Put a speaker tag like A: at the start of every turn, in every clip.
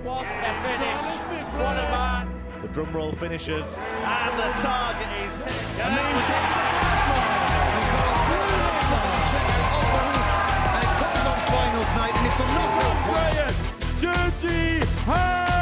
A: What a finish! What a man! The drum roll finishes, and the target is
B: and it comes on finals night, and it's a knockout.
C: Dirty Harrison!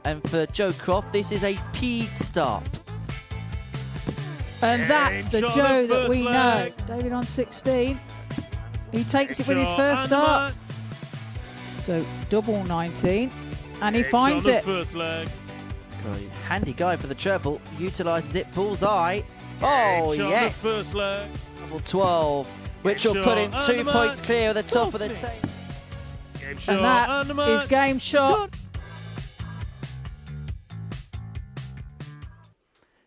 D: And for Joe Croft, this is a peed stop.
E: And that's the Joe that we know. David on 16. He takes it with his first start. So double 19. And he finds it.
C: First leg.
D: Handy guy for the treble. Utilises it. Bullseye. Oh, yes.
C: First leg.
D: Double 12. Which will put him 2 points clear at the top of the table.
E: And that is game shot.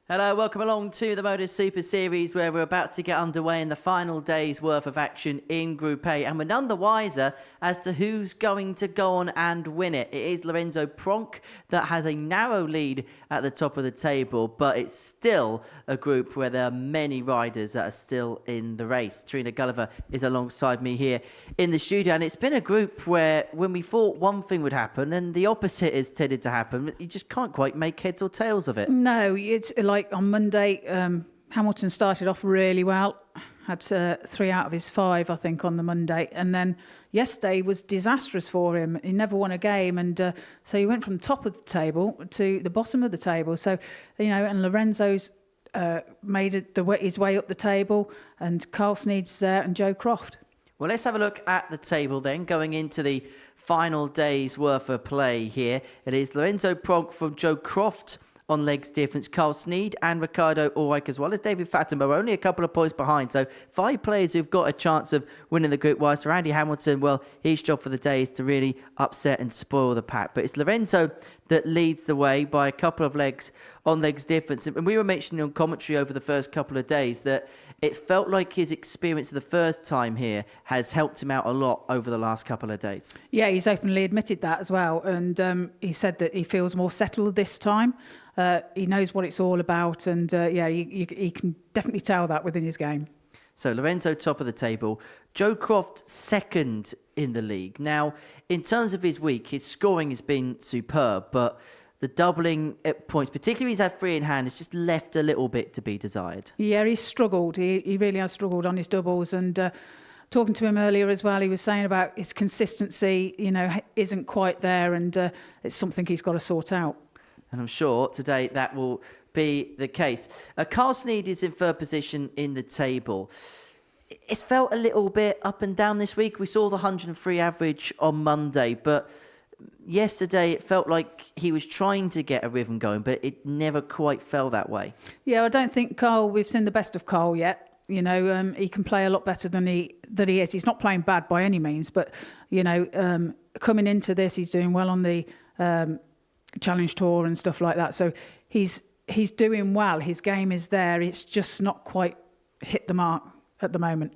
D: Hello, welcome along to the Modus Super Series, where we're about to get underway in the final day's worth of action in Group A, and we're none the wiser as to who's going to go on and win it. It is Lorenzo Pronk that has a narrow lead at the top of the table, but it's still a group where there are many riders that are still in the race. Trina Gulliver is alongside me here in the studio, and it's been a group where when we thought one thing would happen and the opposite has tended to happen, you just can't quite make heads or tails of it.
E: No, it's like on Monday, Hamilton started off really well, had 3 out of his 5, I think, on the Monday. And then yesterday was disastrous for him. He never won a game. And so he went from top of the table to the bottom of the table. So, you know, and Lorenzo's made his way up the table, and Carl Sneed's there, and Joe Croft.
D: Well, let's have a look at the table then, going into the final day's worth of play here. It is Lorenzo Pronk from Joe Croft on legs difference, Carl Sneed and Ricardo Ulrich, as well as David Fatima, only a couple of points behind. So 5 players who've got a chance of winning the group, whilst Randy Hamilton, well, his job for the day is to really upset and spoil the pack. But it's Lorenzo that leads the way by a couple of legs on legs difference. And we were mentioning on commentary over the first couple of days that it's felt like his experience of the first time here has helped him out a lot over the last couple of days.
E: Yeah, he's openly admitted that as well. And he said that he feels more settled this time. He knows what it's all about, and he can definitely tell that within his game.
D: So Lorenzo top of the table, Joe Croft second in the league. Now, in terms of his week, his scoring has been superb, but the doubling at points, particularly when he's had 3 in hand, has just left a little bit to be desired.
E: Yeah, he's struggled. He really has struggled on his doubles, and talking to him earlier as well, he was saying about his consistency, you know, isn't quite there, and it's something he's got to sort out.
D: And I'm sure today that will be the case. Carl Sneed is in third position in the table. It's felt a little bit up and down this week. We saw the 103 average on Monday, but yesterday it felt like he was trying to get a rhythm going, but it never quite felt that way.
E: Yeah, I don't think we've seen the best of Carl yet. You know, he can play a lot better than he is. He's not playing bad by any means, but, you know, coming into this, he's doing well on the Challenge Tour and stuff like that. So he's doing well. His game is there. It's just not quite hit the mark at the moment.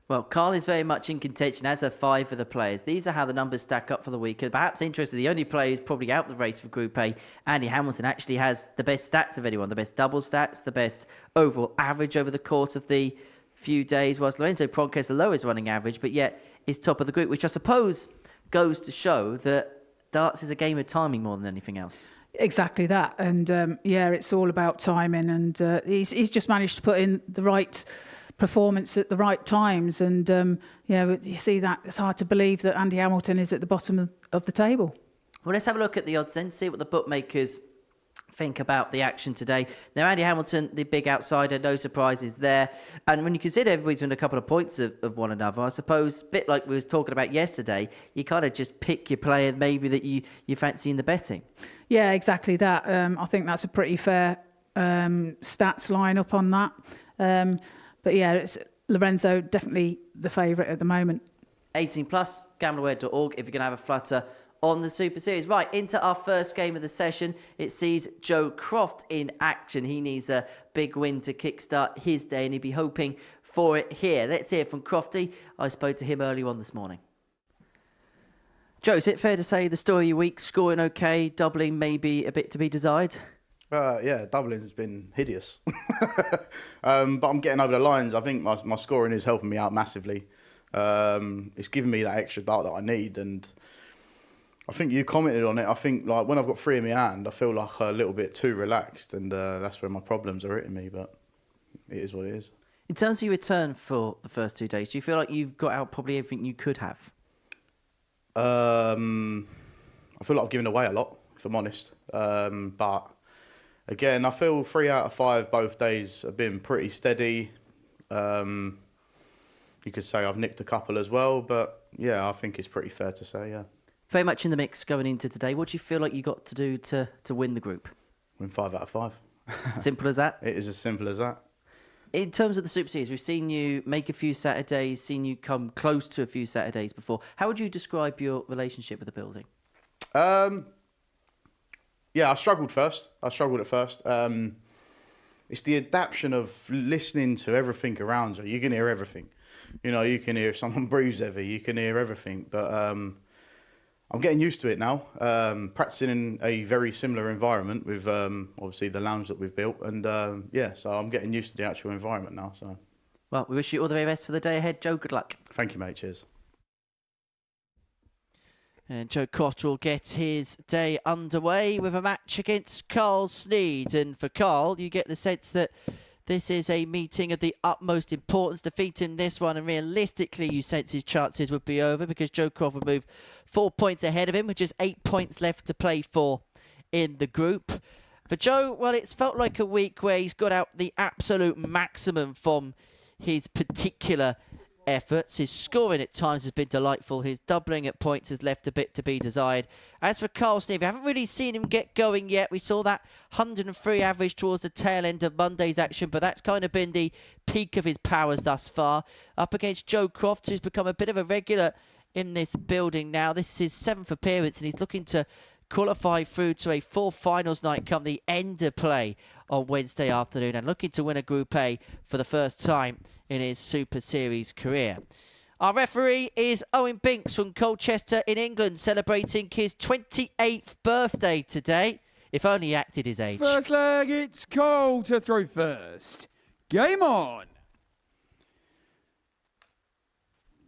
D: Well, Carl is very much in contention, as are 5 of the players. These are how the numbers stack up for the week. And perhaps interesting, the only player who's probably out the race for Group A, Andy Hamilton, actually has the best stats of anyone, the best double stats, the best overall average over the course of the few days, whilst Lorenzo Pronk has the lowest running average, but yet is top of the group, which I suppose goes to show that darts is a game of timing more than anything else. Exactly
E: that. And it's all about timing. And he's just managed to put in the right performance at the right times. And you see that it's hard to believe that Andy Hamilton is at the bottom of the table.
D: Well, let's have a look at the odds then, see what the bookmakers think about the action today. Now, Andy Hamilton, the big outsider, no surprises there. And when you consider everybody's within a couple of points of one another, I suppose, a bit like we was talking about yesterday, you kind of just pick your player maybe that you fancy in the betting.
E: Yeah, exactly that. I think that's a pretty fair stats line up on that. But yeah, it's Lorenzo, definitely the favourite at the moment.
D: 18 plus, gambleaware.org if you're going to have a flutter on the Super Series. Right, into our first game of the session. It sees Joe Croft in action. He needs a big win to kickstart his day, and he'd be hoping for it here. Let's hear from Crofty. I spoke to him earlier on this morning. Joe, is it fair to say the story of your week, scoring okay, doubling maybe a bit to be desired?
F: Yeah, doubling's been hideous. But I'm getting over the lines. I think my scoring is helping me out massively. It's giving me that extra dart that I need, and I think you commented on it. I think like when I've got 3 in my hand, I feel like a little bit too relaxed, and that's where my problems are hitting me, but it is what it is.
D: In terms of your return for the first 2 days, do you feel like you've got out probably everything you could have?
F: I feel like I've given away a lot, if I'm honest. But again, I feel 3 out of 5 both days have been pretty steady. You could say I've nicked a couple as well, but yeah, I think it's pretty fair to say, yeah.
D: Very much in the mix going into today. What do you feel like you got to do to win the group?
F: Win 5 out of 5.
D: Simple as that?
F: It is as simple as that.
D: In terms of the Super Series, we've seen you make a few Saturdays, seen you come close to a few Saturdays before. How would you describe your relationship with the building?
F: Yeah, I struggled at first. It's the adaptation of listening to everything around you. You can hear everything. You know, you can hear if someone breathes heavy, you can hear everything. But I'm getting used to it now. Practicing in a very similar environment with obviously the lounge that we've built. And yeah, so I'm getting used to the actual environment now. So,
D: Well, we wish you all the very best for the day ahead. Joe, good luck.
F: thank you, mate. Cheers.
D: And Joe Croft will get his day underway with a match against Carl Sneed. And for Carl, you get the sense that this is a meeting of the utmost importance. Defeating this one, and realistically, you sense his chances would be over because Joe Croft would move 4 points ahead of him, with just 8 points left to play for in the group. For Joe, well, it's felt like a week where he's got out the absolute maximum from his particular efforts. His scoring at times has been delightful. His doubling at points has left a bit to be desired. As for Carl Sneed, we haven't really seen him get going yet. We saw that 103 average towards the tail end of Monday's action, but that's kind of been the peak of his powers thus far. Up against Joe Croft, who's become a bit of a regular in this building now. This is his 7th appearance, and he's looking to qualify through to a full finals night come the end of play on Wednesday afternoon, and looking to win a Group A for the first time in his Super Series career. Our referee is Owen Binks from Colchester in England, celebrating his 28th birthday today. If only he acted his age.
C: First leg, it's Cole to throw first. Game on.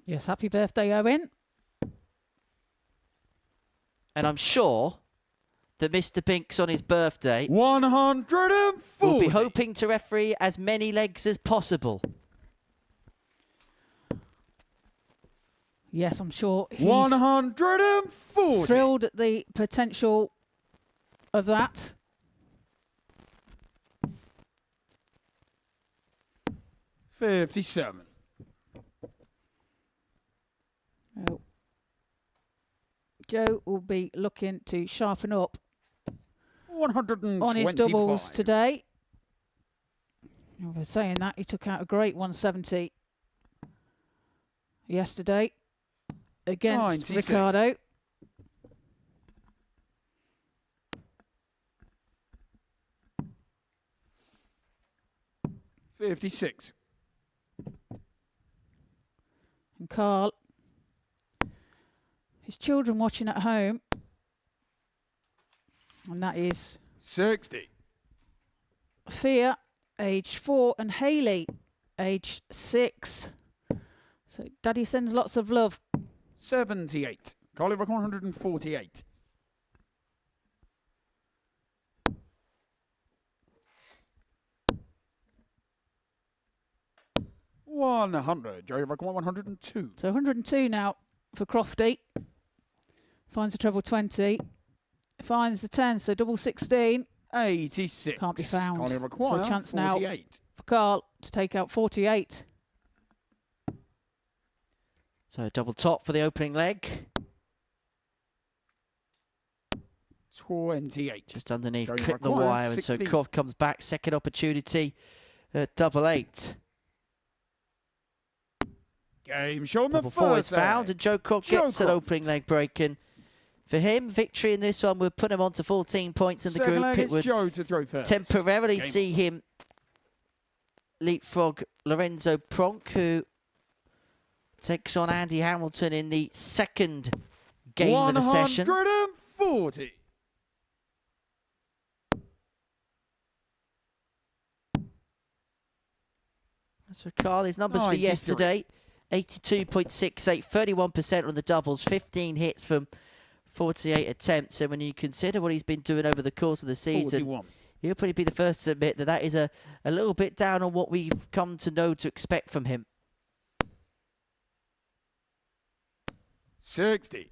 E: Yes, happy birthday, Owen.
D: And I'm sure that Mr. Binks on his birthday
C: 140.
D: will be hoping to referee as many legs as possible.
E: Yes, I'm sure he's
C: 140.
E: thrilled at the potential of that.
C: $57.
E: Oh. Joe will be looking to sharpen up
C: 125.
E: on his doubles today. I was saying that he took out a great 170 yesterday against
C: 96.
E: Ricardo.
C: $56.
E: And Carl, his children watching at home, and that is
C: 60.
E: Fia, age 4, and Hayley, age 6. So Daddy sends lots of love.
C: 78. Carly Rock 148. $100. Jerry Rock 102.
E: So 102 now for Crofty. Finds the treble 20. Finds the 10, so double 16.
C: 86.
E: Can't be found.
C: Carly
E: So
C: Rock
E: a chance now
C: 48.
E: for Carl to take out 48.
D: So double top for the opening leg.
C: 28.
D: Just underneath,
C: Jerry
D: clip the
C: Rock
D: wire, and so
C: 16.
D: Croft comes back. Second opportunity at double 8.
C: Game show on the
D: Double 4 is
C: first
D: found,
C: leg.
D: and Joe Croft
C: Joe
D: gets an
C: Croft.
D: opening leg break. And for him, victory in this one would put him on to 14 points in the
C: Second
D: group.
C: leg,
D: It
C: it's
D: would
C: Joe to throw first.
D: temporarily
C: Game
D: see him leapfrog Lorenzo Pronk, who takes on Andy Hamilton in the second game of the session.
C: 140.
D: As for Carl, his numbers for
C: 93.
D: yesterday, 82.68, 31% on the doubles, 15 hits from 48 attempts. So when you consider what he's been doing over the course of the season,
C: 41.
D: you'll probably be the first to admit that that is a little bit down on what we've come to know to expect from him.
C: 60.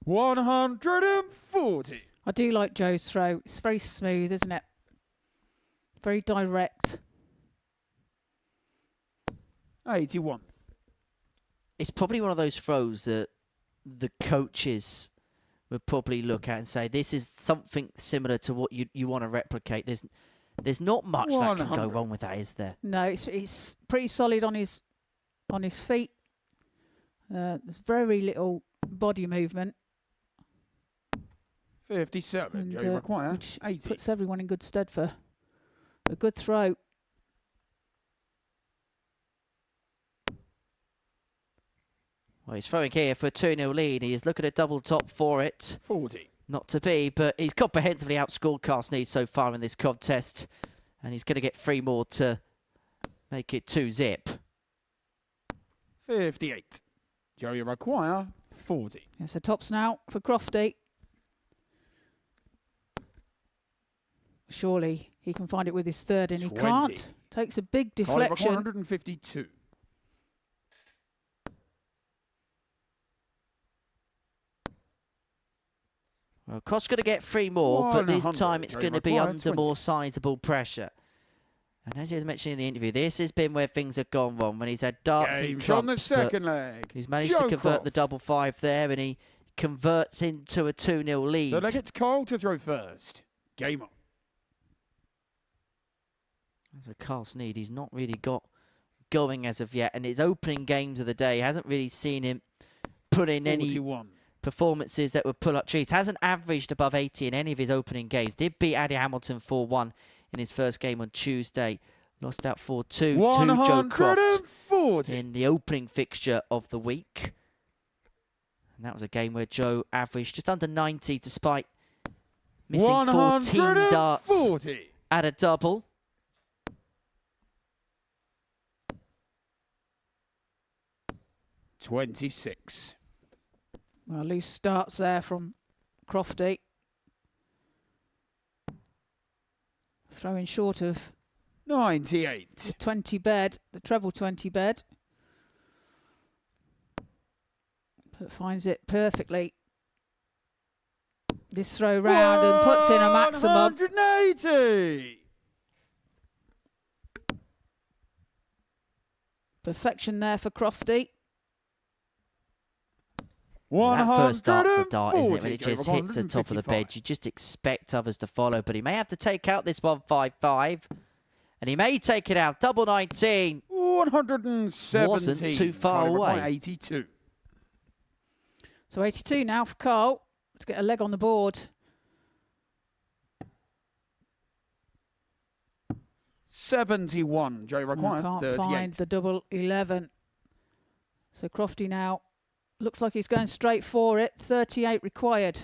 C: $140.
E: I do like Joe's throw. It's very smooth, isn't it? Very direct.
C: 81.
D: It's probably one of those throws that the coaches would probably look at and say, this is something similar to what you want to replicate. There's not much that can go
C: 100.
D: wrong with that, is there?
E: No, it's pretty solid on his feet. There's very little body movement.
C: 57.
E: And,
C: Joe Require.
E: which
C: 80.
E: puts everyone in good stead for a good throw.
D: Well, he's throwing here for a 2-0 lead. He's looking at double top for it.
C: 40.
D: Not to be, but he's comprehensively outscored Carl Snead so far in this contest. And he's going to get 3 more to make it 2-zip.
C: 58. Joey Require. 40.
E: It's the tops now for Crofty. Surely he can find it with his third, and
C: 20.
E: he can't. Takes a big
C: Carl Require,
E: deflection.
C: 152.
D: Well, Cott's going to get 3 more, but this
C: 100.
D: time it's
C: Joey
D: going to be
C: Require,
D: under
C: 20.
D: more sizable pressure. And as he was mentioning in the interview, this has been where things have gone wrong, when he's had darts and
C: Game shot on the
D: trumps, but
C: second leg.
D: he's managed
C: Joe
D: to convert the
C: Croft.
D: double 5 there, and he converts into a 2-0 lead.
C: So that gets Carl to throw first. Game on.
D: As for Carl Snead, he's not really got going as of yet, and his opening games of the day hasn't really seen him put in any
C: 41.
D: performances that would pull up trees. Hasn't averaged above 80 in any of his opening games. Did beat Addy Hamilton 4-1 in his first game on Tuesday. Lost out 4-2 to Joe Croft
C: 140.
D: in the opening fixture of the week. And that was a game where Joe averaged just under 90 despite missing 14 darts
C: 140.
D: at a double.
C: $26.
E: Well, loose starts there from Crofty. Throwing short of
C: 98.
E: the 20 bed, the treble 20 bed. But finds it perfectly. This throw round and puts in a maximum.
C: 180.
E: Perfection there for Crofty.
D: That first dart's the dart, isn't it? When it
C: 140.
D: just hits the top of the bed, you just expect others to follow. But he may have to take out this 155. And he may take it out. Double 19.
C: 170.
D: Wasn't too far
C: Carl Require,
D: away.
C: 82.
E: So 82 now for Carl to get a leg on the board.
C: 71. Joey Require,
E: Can't
C: 38.
E: find the double 11. So Crofty now looks like he's going straight for it. 38 required.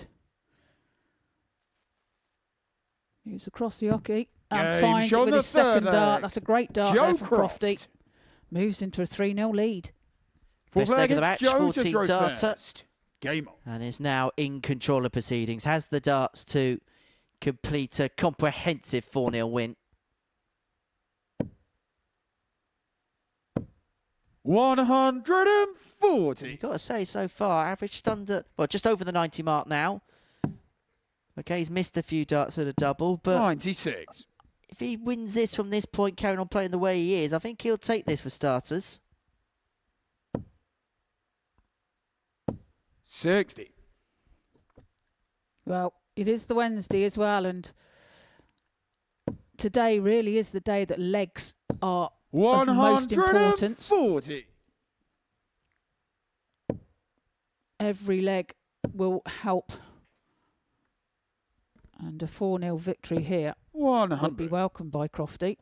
E: Moves across the hockey and
C: Game
E: finds it
C: shot
E: with
C: on
E: his
C: the third
E: second dart.
C: leg.
E: That's a great dart
C: Joe
E: there from
C: Croft.
E: Crofty. Moves into a 3-0 lead.
C: Fourth
D: Best leg
C: leg,
D: of the
C: it's
D: match,
C: Joe to
D: 14
C: throw
D: darter.
C: first. Game on.
D: And is now in control of proceedings. Has the darts to complete a comprehensive 4-0 win.
C: 140.
D: You've got to say, so far, averaged under, well, just over the 90 mark now. Okay, he's missed a few darts at a double, but
C: 96.
D: if he wins this from this point, carrying on playing the way he is, I think he'll take this for starters.
C: 60.
E: Well, it is the Wednesday as well, and today really is the day that legs are of most importance.
C: 140.
E: Every leg will help. And a 4-0 victory here would be
C: 100.
E: welcomed by Crofty.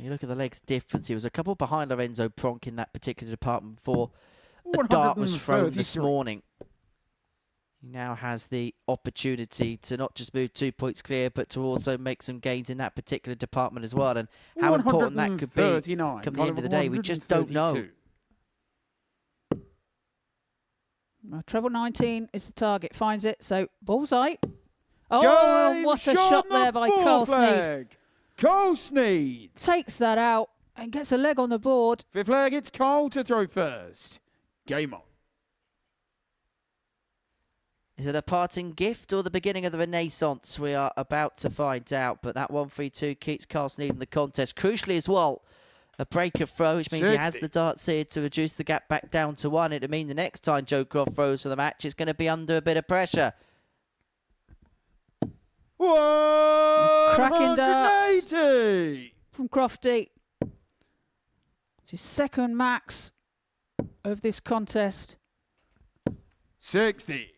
D: You look at the legs difference. He was a couple behind Lorenzo Pronk in that particular department before a dart was thrown this morning. He now has the opportunity to not just move 2 points clear, but to also make some gains in that particular department as well. And how important that could be come the end of the day, we just don't know.
E: Treble 19 is the target. Finds it. So bullseye. Oh, what a shot there by Carl Sneed.
C: Carl Sneed
E: Takes that out and gets a leg on the board.
C: fifth leg, it's Carl to throw first. Game on.
D: Is it a parting gift or the beginning of the renaissance? We are about to find out. But that 1-3-2 keeps Carl Sneed in the contest. Crucially as well, a breaker throw, which means 60. He has the darts here to reduce the gap back down to 1. It'll mean the next time Joe Croft throws for the match, it's going to be under a bit of pressure.
E: Cracking darts from Crofty. It's his second max of this contest.
C: 60.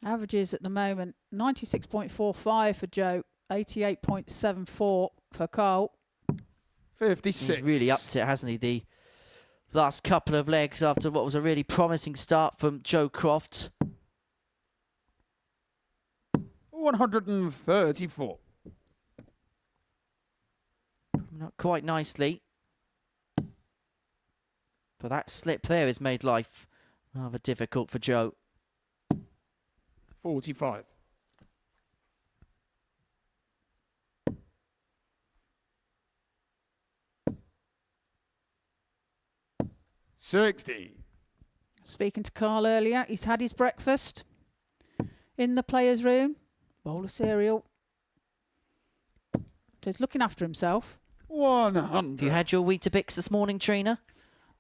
E: Averages at the moment 96.45 for Joe, 88.74 for Carl.
C: 56.
D: He's really upped it, hasn't he? The last couple of legs after what was a really promising start from Joe Croft.
C: 134.
D: Not quite nicely. But that slip there has made life rather difficult for Joe.
C: 45. $60.
E: Speaking to Carl earlier, he's had his breakfast in the players' room. Bowl of cereal. So he's looking after himself.
C: 100.
D: Have you had your Weetabix this morning, Trina?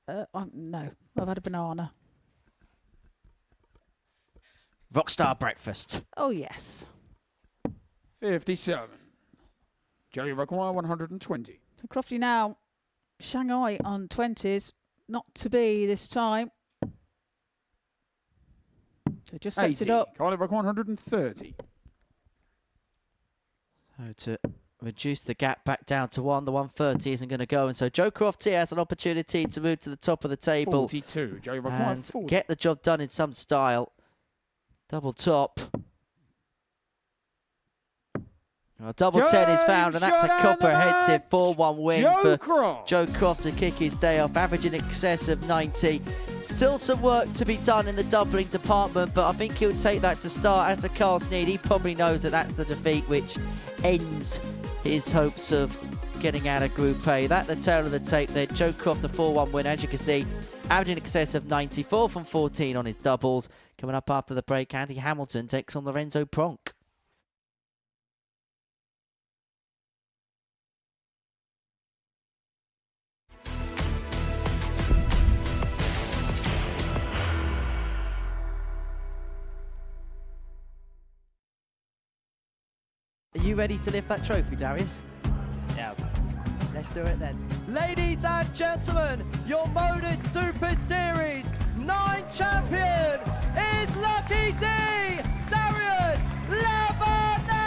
E: No, I've had a banana.
D: Rockstar breakfast.
E: Oh, yes.
C: 57. Joey require 120.
E: So Crofty now, Shanghai on 20s. Not to be this time. So just sets
C: 80.
E: it up.
C: Carly require 130.
D: So to reduce the gap back down to 1, the 130 isn't going to go. And so Joe Croft here has an opportunity to move to the top of the table.
C: 42. Joey require
D: and
C: 40.
D: get the job done in some style. Double top. Well, double 10 is found, and that's a comprehensive 4-1 win for Joe Croft to kick his day off, averaging in excess of 90. Still some work to be done in the doubling department, but I think he'll take that to start. As for Carl Sneed, he probably knows that that's the defeat which ends his hopes of getting out of Group A. That's the tail of the tape there. Joe Croft, the 4-1 win, as you can see, averaging in excess of 94 from 14 on his doubles. Coming up after the break, Andy Hamilton takes on Lorenzo Pronk. Are you ready to lift that trophy, Darius?
G: Yes.
D: Let's do it then. Ladies and gentlemen, your Modus Super Series 9 champion is Lucky D, Darius Labanowski!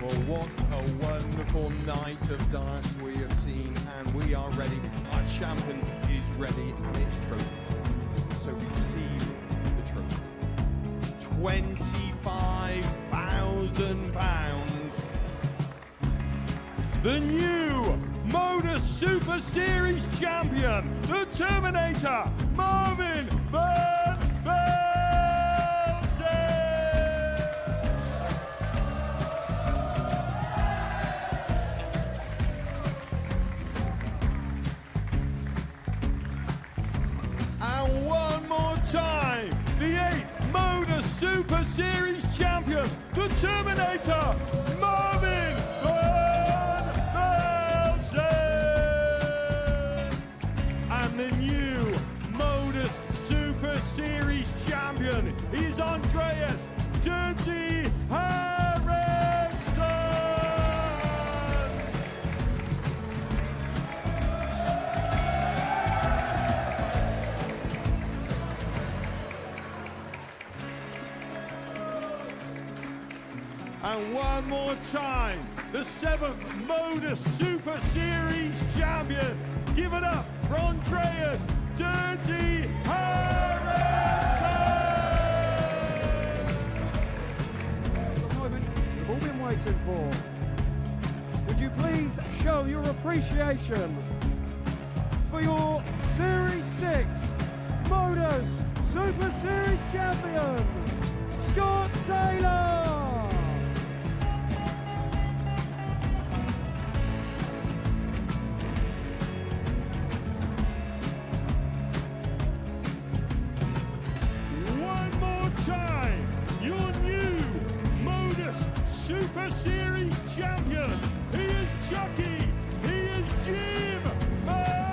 H: Well, what a wonderful night of darts we have seen, and we are ready. Our champion is ready, and it's trophy time. So receive the trophy. £25,000. The new Modus Super Series champion, the Terminator, Marvin Van Velzen. And one more time, the 8th Modus Super Series champion, the Terminator, Marvin Van Velzen. And the new Modus Super Series champion is Andreas Dirty
B: one more time, the 7th Modus Super Series champion. Give it up for Andreas Dirty Harrison! The moment we've all been waiting for. Would you please show your appreciation for your Series 6 Modus Super Series champion, Scott Taylor! One more time, your new Modus Super Series champion. He is Chucky. He is Jim McEwen.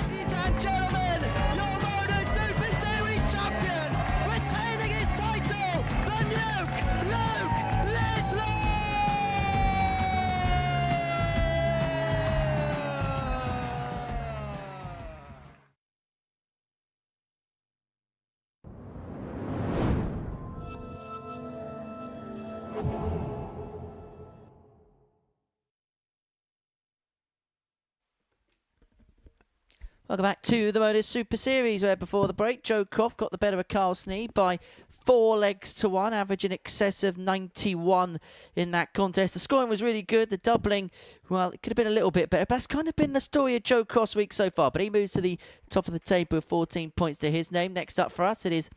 D: Ladies and gentlemen, your Modus Super Series champion, retaining his title, the Nuke, Luke Lidlow! Welcome back to the Modus Super Series, where before the break, Joe Croft got the better of Carl Snead by 4 legs to 1, average in excess of 91 in that contest. The scoring was really good. The doubling, well, it could have been a little bit better, but that's kind of been the story of Joe Croft's week so far. But he moves to the top of the table with 14 points to his name. Next up for us, it is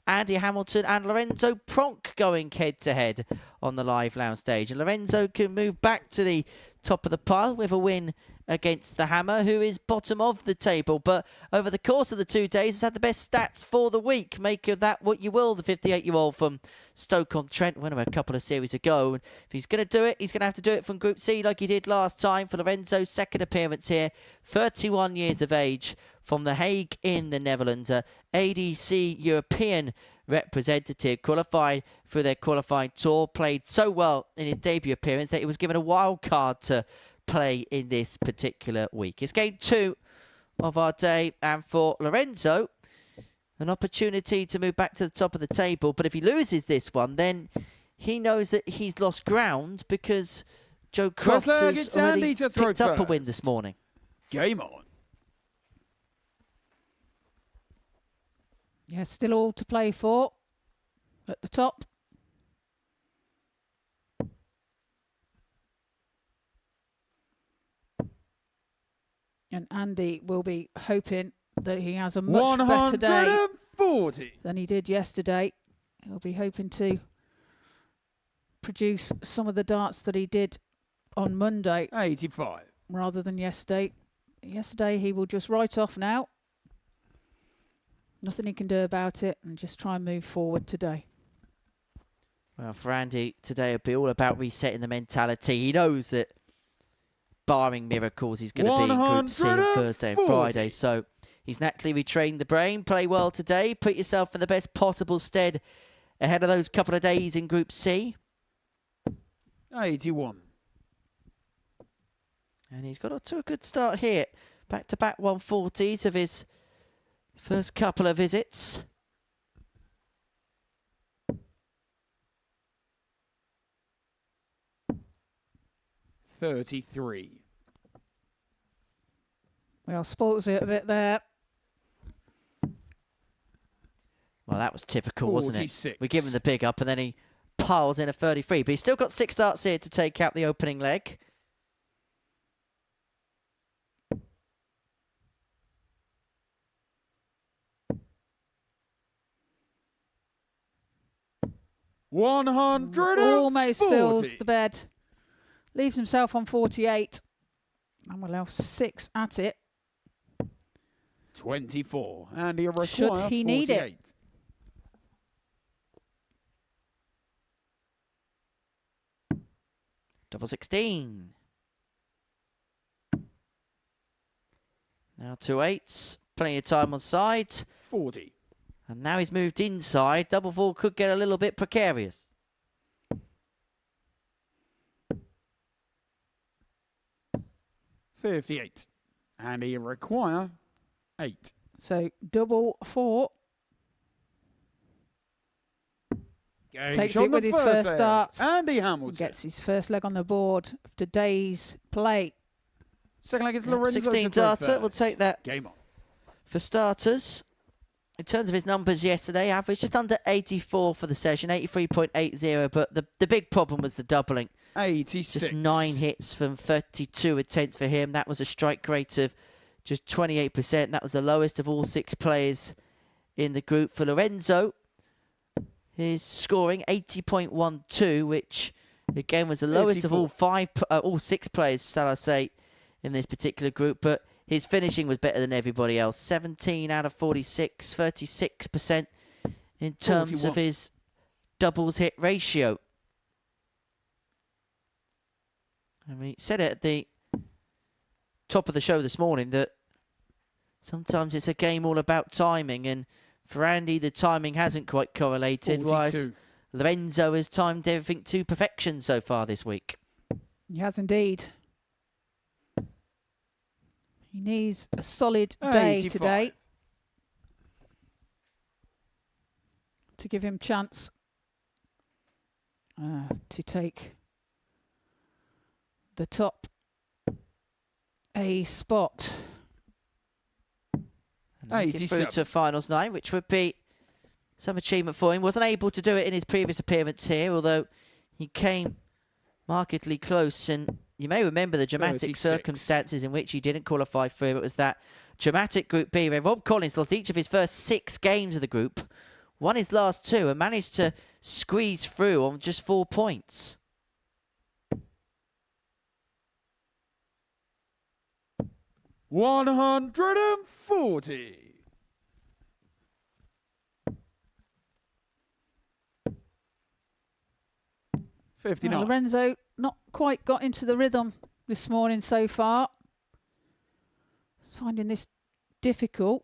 D: Andy Hamilton and Lorenzo Pronk going head-to-head on the live lounge stage. And Lorenzo can move back to the top of the pile with a win against the Hammer, who is bottom of the table, but over the course of the 2 days has had the best stats for the week. Make of that what you will. The 58-year-old from Stoke-on-Trent won a couple of series ago, and if he's going to do it, he's going to have to do it from Group C like he did last time. For Lorenzo's second appearance here, 31 years of age, from The Hague in the Netherlands, ADC European representative, qualified through their qualifying tour, played so well in his debut appearance that he was given a wild card to play in this particular week. It's game 2 of our day, and for Lorenzo, an opportunity to move back to the top of the table. But if he loses this one, then he knows that he's lost ground, because Joe Croft has already picked up a win this morning.
C: Game on.
E: Yeah, still all to play for at the top. And Andy will be hoping that he has a much better day
C: 140
E: than he did yesterday. He'll be hoping to produce some of the darts that he did on Monday
C: 85
E: rather than yesterday. Yesterday he will just write off now. Nothing he can do about it, and just try and move forward today.
D: Well, for Andy, today will be all about resetting the mentality. He knows that, barring miracles, he's going to be in Group C on Thursday and Friday. So he's naturally retrained the brain. Play well today. Put yourself in the best possible stead ahead of those couple of days in Group C.
C: 81.
D: And he's got off to a good start here. Back-to-back 140s of his first couple of visits.
C: $33.
E: Well, spoils it a bit there.
D: Well, that was typical, wasn't it?
C: 46.
D: We give him the big up, and then he piles in a 33. But he's still got 6 darts here to take out the opening leg.
E: Almost fills the bed. Leaves himself on 48. And we'll have 6 at it.
C: 24. And he'll require
E: Should he need it.
C: 48.
D: Double 16. Now 2 8s. Plenty of time on side.
C: 40.
D: And now he's moved inside. Double 4 could get a little bit precarious.
C: $58. And he require 8.
E: So double 4.
C: Game
E: Takes
C: shot
E: it
C: on the
E: with his first
C: set.
E: start.
C: Andy Hamilton.
E: Gets his first leg on the board of today's play.
C: Second leg is Lorenzo
D: 16
C: to throw
D: data, we'll
C: first.
D: take that.
C: Game on.
D: For starters, in terms of his numbers yesterday, average just under 84 for the session, 83.80, but the big problem was the doubling.
C: 86.
D: Just 9 hits from 32 attempts for him. That was a strike rate of just 28%. That was the lowest of all 6 players in the group. For Lorenzo, his scoring 80.12, which again was the lowest
C: 54.
D: of all 6 players, shall I say, in this particular group. But his finishing was better than everybody else. 17 out of 46, 36% in terms
C: 41.
D: of his doubles hit ratio. I mean, said it at the top of the show this morning that sometimes it's a game all about timing, and for Andy, the timing hasn't quite correlated,
C: 42.
D: whilst Lorenzo has timed everything to perfection so far this week.
E: He has indeed. He needs a solid day
C: 85.
E: today to give him chance to take the top A spot.
D: And make it through
C: 87.
D: to finals 9, which would be some achievement for him. Wasn't able to do it in his previous appearance here, although he came markedly close. And you may remember the dramatic
C: 36.
D: circumstances in which he didn't qualify through. It was that dramatic Group B where Rob Collins lost each of his first 6 games of the group, won his last 2, and managed to squeeze through on just 4 points.
C: $140.
E: Well,
C: 59.
E: Lorenzo not quite got into the rhythm this morning so far. He's finding this difficult.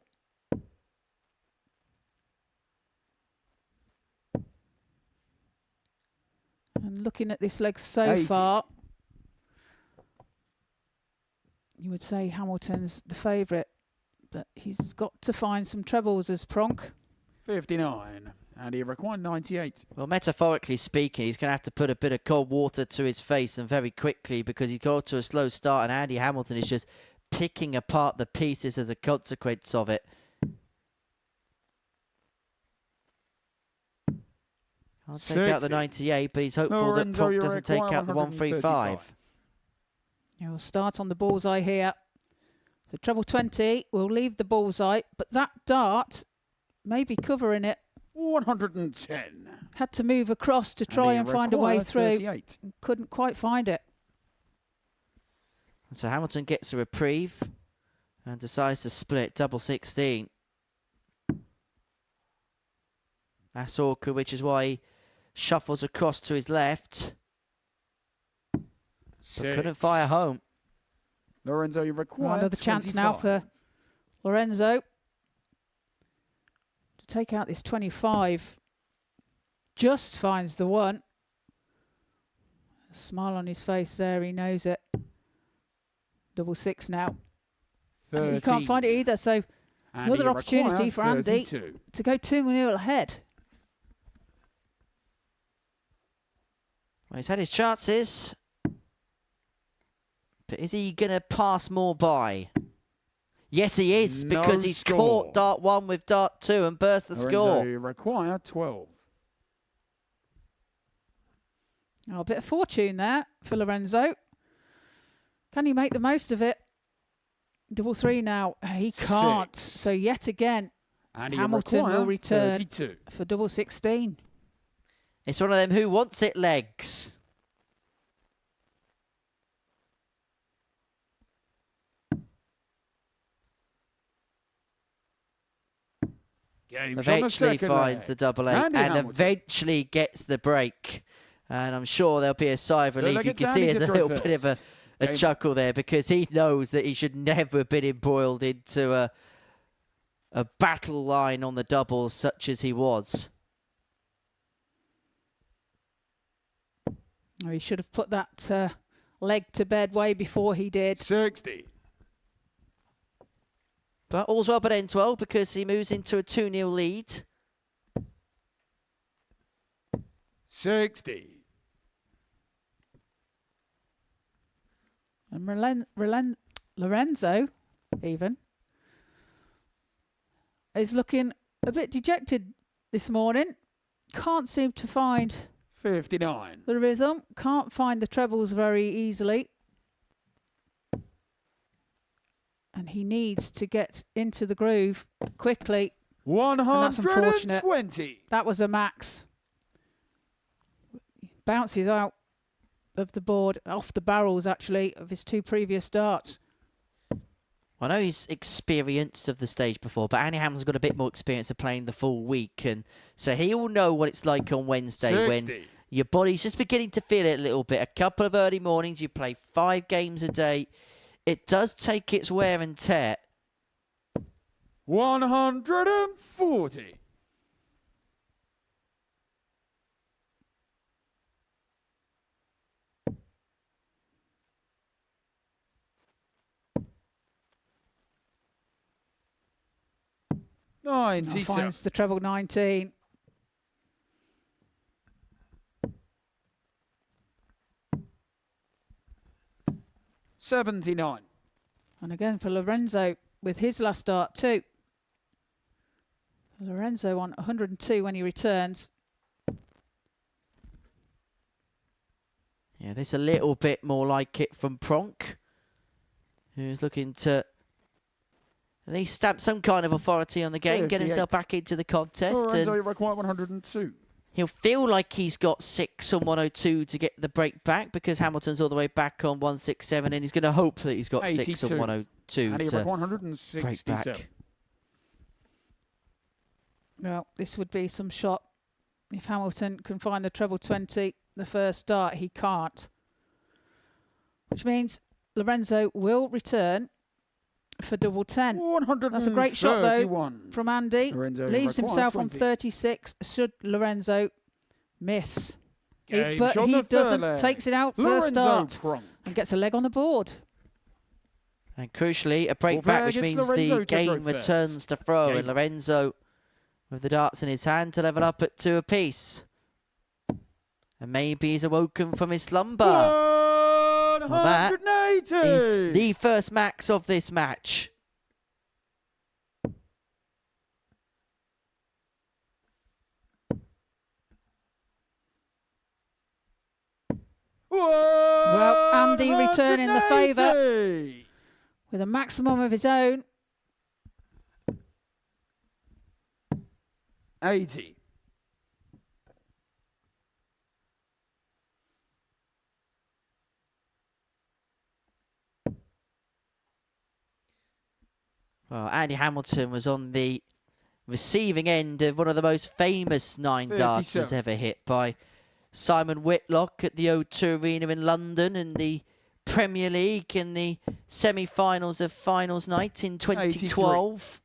E: And looking at this leg so
C: 80.
E: far, you would say Hamilton's the favourite, but he's got to find some trebles as Pronk.
C: 59. And he required 98.
D: Well, metaphorically speaking, he's going to have to put a bit of cold water to his face, and very quickly, because he got to a slow start, and Andy Hamilton is just picking apart the pieces as a consequence of it. Can't take out the
C: 60.
D: 98, but he's hopeful
C: Lorenzo,
D: that Pronk
C: you
D: doesn't take
C: require
D: out the 135.
C: 135.
E: He'll start on the bullseye here. So treble 20 will leave the bullseye, but that dart may be covering it.
C: 110.
E: Had to move across to try and find a way through.
C: 38.
E: Couldn't quite find it.
D: And so Hamilton gets a reprieve and decides to split double 16. That's awkward, which is why he shuffles across to his left. But couldn't fire home.
C: Lorenzo, you require
E: Another chance now
C: 25.
E: for Lorenzo to take out this 25. Just finds the one. A smile on his face there, he knows it. Double 6 now. And he can't find it either, so
C: And
E: another
C: he
E: opportunity
C: required
E: for Andy
C: 32.
E: to go 2-0 ahead.
D: Well, he's had his chances. But is he going to pass more by? Yes, he is,
C: No
D: because he's
C: score.
D: caught dart 1 with dart 2 and burst the
C: Lorenzo,
D: score.
C: you require 12.
E: Oh, a bit of fortune there for Lorenzo. Can he make the most of it? Double 3 now. He can't.
C: 6.
E: So yet again,
C: And he
E: Hamilton
C: require
E: will return
C: 32.
E: for double 16.
D: It's one of them who wants it legs.
C: Game shot on the
D: Eventually
C: second
D: finds
C: leg.
D: the double 8
C: Andy
D: and
C: Hamilton.
D: eventually gets the break. And I'm sure there'll be a sigh of
C: So
D: relief.
C: look,
D: You
C: it's
D: can see
C: Andy
D: there's
C: to
D: a little
C: throw
D: bit of
C: first.
D: a
C: Game
D: chuckle there, because he knows that he should never have been embroiled into a battle line on the doubles such as he was.
E: Oh, he should have put that leg to bed way before he did.
C: 60.
D: But all's well but ends well, because he moves into a 2-0 lead.
C: 60.
E: And Lorenzo, even, is looking a bit dejected this morning. Can't seem to find
C: 59.
E: the rhythm. Can't find the trebles very easily. And he needs to get into the groove quickly.
C: 120.
E: That was a max. Bounces out of the board, off the barrels actually, of his 2 previous starts.
D: I know he's experienced of the stage before, but Andy Hamilton's got a bit more experience of playing the full week, and so he will know what it's like on Wednesday
C: 60.
D: when your body's just beginning to feel it a little bit. A couple of early mornings, you play 5 games a day. It does take its wear and tear.
C: 140.
E: Now
C: 97.
E: finds the treble 19.
C: $79.
E: And again for Lorenzo with his last start too. Lorenzo on 102 when he returns.
D: Yeah, this a little bit more like it from Pronk, who's looking to at least stamp some kind of authority on the game, get himself
C: 58.
D: back into the contest.
C: Lorenzo
D: And
C: require 102.
D: he'll feel like he's got 6 on 102 to get the break back because Hamilton's all the way back on 167, and he's going to hope that he's got 6 on
C: 82.
D: 102
C: And he
D: to
C: require
D: break
C: 167.
D: back.
E: Well, this would be some shot. If Hamilton can find the treble 20, the first start, he can't. Which means Lorenzo will return for double 10.
C: 131.
E: That's a great shot, though, from Andy.
C: Lorenzo
E: Leaves
C: require
E: himself
C: 20.
E: on 36. Should Lorenzo miss?
C: Game
E: But
C: shot
E: he
C: the
E: doesn't.
C: third leg.
E: Takes it out first
C: Lorenzo
E: start
C: Pronk.
E: and gets a leg on the board.
D: And crucially, a break
C: Fourth
D: back,
C: leg,
D: which
C: it's
D: means
C: Lorenzo
D: the
C: to throw
D: game returns
C: first.
D: to throw,
C: Game
D: and Lorenzo with the darts in his hand to level up at 2 apiece. And maybe he's awoken from his slumber. Well, that
C: 180.
D: is the first max of this match.
E: Well, Andy returning the favour
C: 180.
E: with a maximum of his own.
C: 80.
D: Well, Andy Hamilton was on the receiving end of one of the most famous 9 darts
C: 37.
D: ever hit by Simon Whitlock at the O2 Arena in London in the Premier League in the semi-finals of finals night in 2012.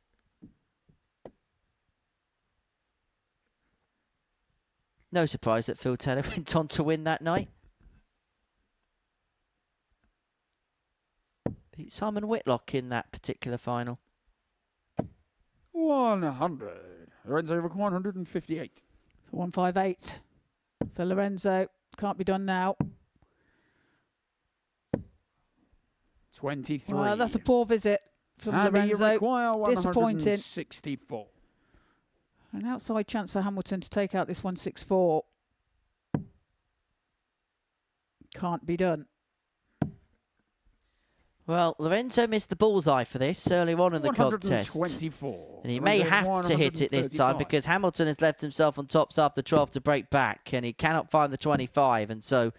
D: No surprise that Phil Taylor went on to win that night. Beat Simon Whitlock in that particular final.
C: 100. Lorenzo require 158.
E: So 158 for Lorenzo. Can't be done now.
C: 23.
E: Well, that's a poor visit from
C: And you
E: Lorenzo.
C: require
E: Disappointing.
C: 164.
E: An outside chance for Hamilton to take out this 164. Can't be done.
D: Well, Lorenzo missed the bullseye for this earlier on in the contest.
C: 124.
D: And he may
C: Lorenzo
D: have to hit it this time
C: 135.
D: because Hamilton has left himself on tops after 12 to break back and he cannot find the 25. And so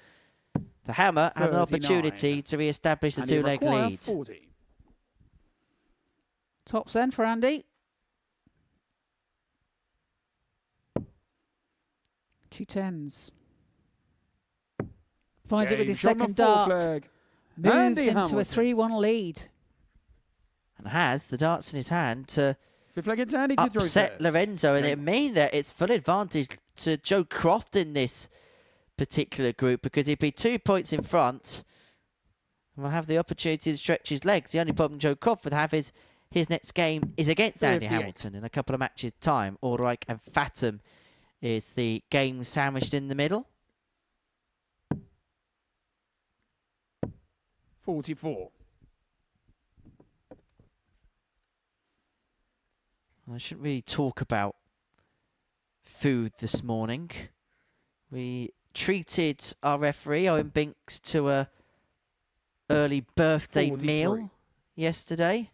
D: the Hammer has an
C: 39.
D: opportunity to re-establish the
C: And you
D: 2-leg
C: require
D: lead.
C: 40.
E: Tops then for Andy. 2 10s. Finds it with
C: Game
E: his
C: shot on the
E: second
C: fourth
E: dart.
C: leg.
E: Moves
C: Andy
E: into
C: Hamilton.
E: a 3-1 lead.
D: And has the darts in his hand to
C: Fifth leg, it's Andy to throw
D: upset
C: first.
D: Lorenzo. And it
C: Game
D: mean that it's full advantage to Joe Croft in this particular group because he'd be 2 points in front and will have the opportunity to stretch his legs. The only problem Joe Croft would have is his next game is against Andy
C: 58.
D: Hamilton in a couple of matches' time. Ulrich and Fatum is the game sandwiched in the middle.
C: 44.
D: I shouldn't really talk about food this morning. We treated our referee, Owen Binks, to a early birthday
C: 43.
D: meal yesterday.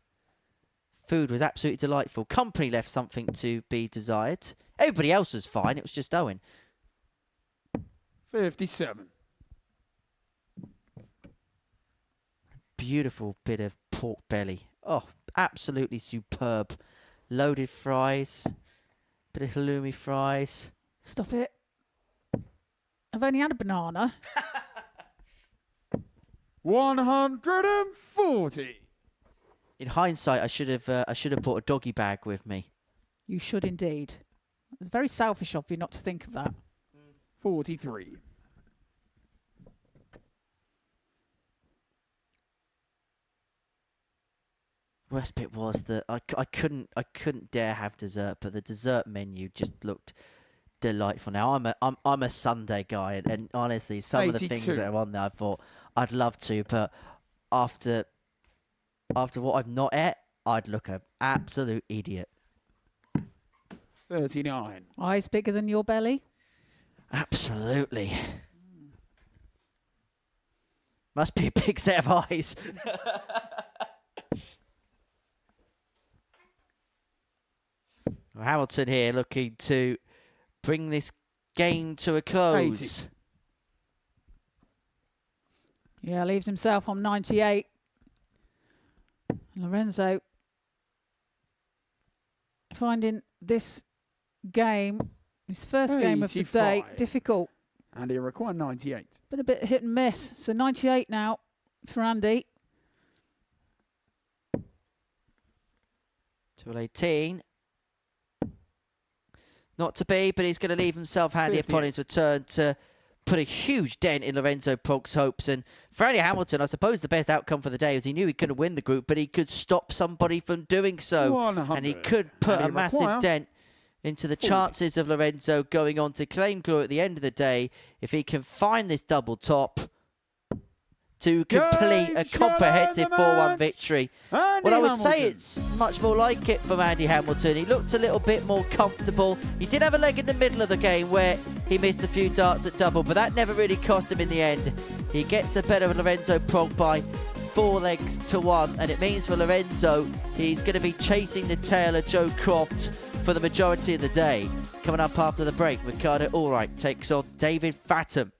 D: Food was absolutely delightful. Company left something to be desired. Everybody else was fine. It was just Owen.
C: 57.
D: Beautiful bit of pork belly. Oh, absolutely superb. Loaded fries. Bit of halloumi fries.
E: Stop it. I've only had a banana.
C: 140.
D: In hindsight, I should have brought a doggy bag with me.
E: You should indeed. It's very selfish of you not to think of that.
C: 43.
D: Worst bit was that I couldn't dare have dessert, but the dessert menu just looked delightful. Now I'm a Sunday guy, and honestly, some of the things
C: 82.
D: that are on there, I thought I'd love to, but after what I've not ate, I'd look an absolute idiot.
C: 39.
E: Eyes bigger than your belly?
D: Absolutely. Must be a big set of eyes. Hamilton here looking to bring this game to a close.
C: 80.
E: Yeah, leaves himself on 98. Lorenzo finding this game, his first game of the day,
C: 85.
E: difficult.
C: And he required 98.
E: Been a bit hit and miss. So 98 now for Andy.
D: 218. Not to be, but he's going to leave himself handy
C: 50.
D: upon his return to put a huge dent in Lorenzo Prog's hopes. And for Andy Hamilton, I suppose the best outcome for the day was he knew he couldn't win the group, but he could stop somebody from doing so.
C: 100.
D: And he could put
C: And
D: a
C: he
D: massive
C: require
D: dent into the
C: 40.
D: chances of Lorenzo going on to claim glory at the end of the day if he can find this double top to complete
C: Game
D: a
C: shot
D: comprehensive
C: and the
D: 4-1
C: match.
D: victory.
C: Andy
D: Well, I would say
C: Hamilton.
D: it's much more like it from Andy Hamilton. He looked a little bit more comfortable. He did have a leg in the middle of the game where he missed a few darts at double, but that never really cost him in the end. He gets the better of Lorenzo Prog by 4 legs to 1, and it means for Lorenzo, he's going to be chasing the tail of Joe Croft for the majority of the day. Coming up after the break, Ricardo Allright takes on David Fathom.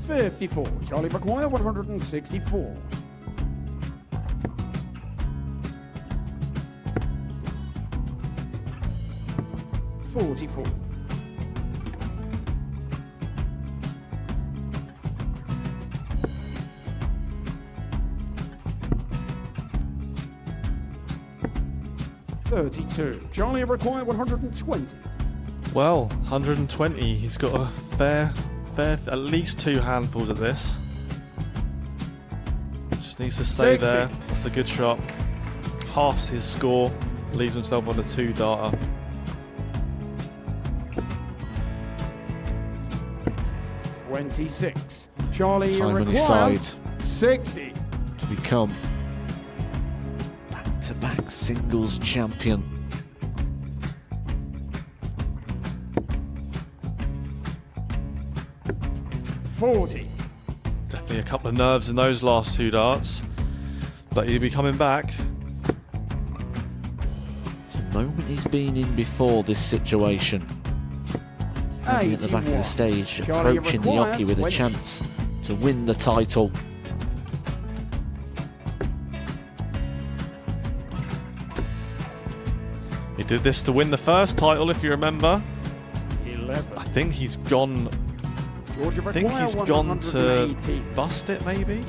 C: $54. Charlie McGuire, 164. $44. $32. Charlie required 120.
G: Well, 120. He's got a fair, at least 2 handfuls of this. Just needs to stay
C: 60.
G: there. That's a good shot. Halves his score. Leaves himself on a 2-darter.
C: $26. Charlie
I: Time on his
C: required
I: side
C: 60.
I: to become back-to-back singles champion.
C: $40.
G: Definitely a couple of nerves in those last 2 darts. But he'll be coming back.
I: It's a moment he's been in before this situation. Standing at the back of the
C: 81.
I: stage,
C: Charlie
I: approaching the
C: required
I: Yoki with a
C: 20.
I: chance to win the title.
G: He did this to win the first title, if you remember.
C: 11.
G: I think he's gone.
C: Georgia
G: I think
C: required
G: he's gone to
C: 118.
G: bust it, maybe.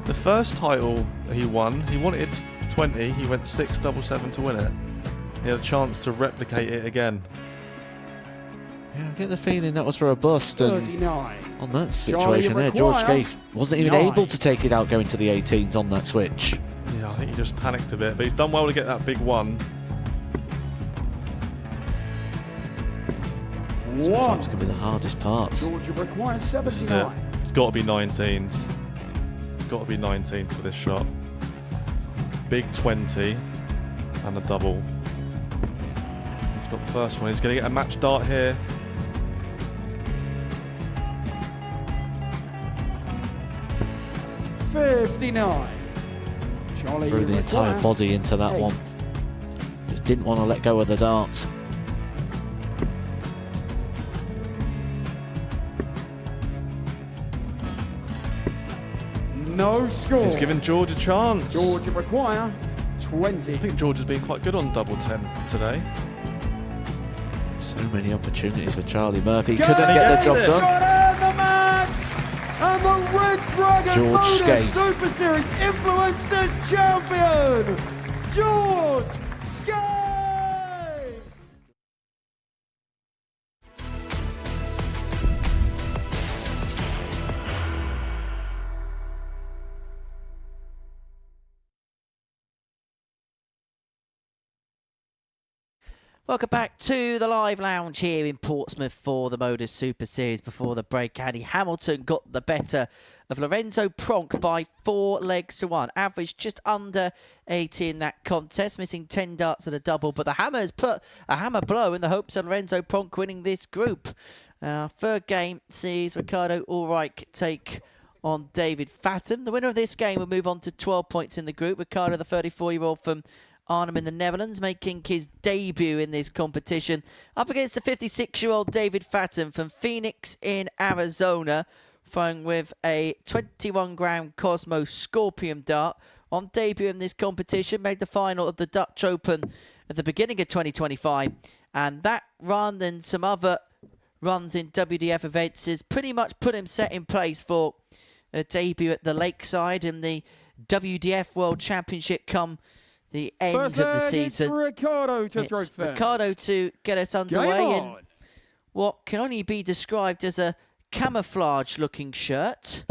G: The first title he won, he wanted 120, he went 6-7-7 to win it. He had a chance to replicate it again.
I: Yeah, I get the feeling that was for a bust. And
C: 39.
I: on that
C: Charlie
I: situation there, George
C: require
I: Gay wasn't even
C: 9.
I: able to take it out going to the 18s on that switch.
G: Yeah, I think he just panicked a bit, but he's done well to get that big one.
I: Sometimes can be the hardest part.
C: Georgia requires
G: This is it.
C: 79.
G: It's got to be 19s. It's got to be 19s for this shot. Big 20 and a double. He's got the first one. He's going to get a match dart here.
C: $59. Charlie
I: Threw the entire
C: require
I: body into that
C: 8.
I: one. Just didn't want to let go of the dart.
C: No score.
G: He's given George a chance.
C: Georgia require 20.
G: I think George has been quite good on double 10 today.
I: So many opportunities for Charlie Murphy.
C: Go
I: Couldn't get the
G: gets
I: job
G: it.
I: done.
C: Got in the match! And the Red Dragon
I: George
C: Modus
I: Skate.
C: Super Series Influencers Champion, George Skate!
D: Welcome back to the live lounge here in Portsmouth for the Modus Super Series. Before the break, Andy Hamilton got the better of Lorenzo Pronk by 4 legs to 1. Average just under 80 in that contest, missing 10 darts at a double. But the Hammers put a hammer blow in the hopes of Lorenzo Pronk winning this group. Third game sees Ricardo Ulrich take on David Fathom. The winner of this game will move on to 12 points in the group. Ricardo, the 34-year-old from Arnhem in the Netherlands, making his debut in this competition up against the 56-year-old David Fathom from Phoenix in Arizona, throwing with a 21-gram Cosmos Scorpion dart. On debut in this competition, made the final of the Dutch Open at the beginning of 2025, and that run and some other runs in WDF events has pretty much put him set in place for a debut at the Lakeside in the WDF World Championship come the end
C: First
D: of the
C: leg, it's
D: season.
C: Ricardo to throw
D: It's
C: first.
D: Ricardo to get us underway
C: Game
D: in
C: on.
D: what can only be described as a camouflage-looking shirt.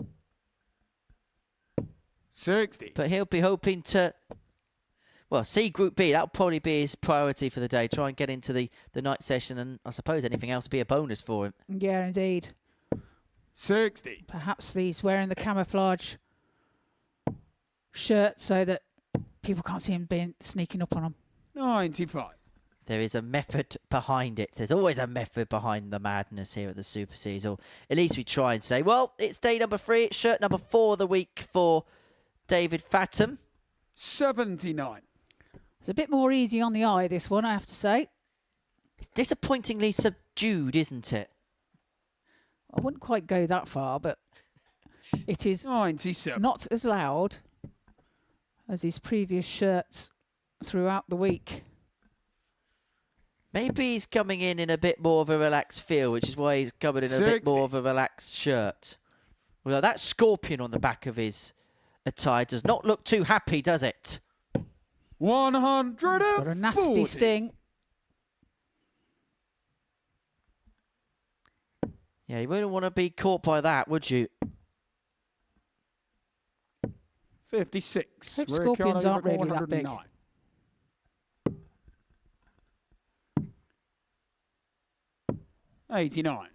C: 60.
D: But he'll be hoping to, well, see Group B. That'll probably be his priority for the day. Try and get into the night session, and I suppose anything else will be a bonus for him.
E: Yeah, indeed.
C: 60.
E: Perhaps he's wearing the camouflage shirt so that people can't see him sneaking up on him.
C: 95.
D: There is a method behind it. There's always a method behind the madness here at the Super Series, or at least we try and say, well, it's day number 3. It's shirt number 4 of the week for David Fathom.
C: 79.
E: It's a bit more easy on the eye, this one, I have to say.
D: It's disappointingly subdued, isn't it?
E: I wouldn't quite go that far, but it is
C: 97.
E: not as loud as his previous shirts throughout the week.
D: Maybe he's coming in a bit more of a relaxed feel, which is why he's coming in a bit
C: 60.
D: more of a relaxed shirt. Well, that scorpion on the back of his attire does not look too happy, does it?
C: 140.
E: It's got a nasty sting.
D: Yeah, you wouldn't want to be caught by that, would you?
C: 56.
E: Hope scorpions aren't really that big.
C: 109. $89.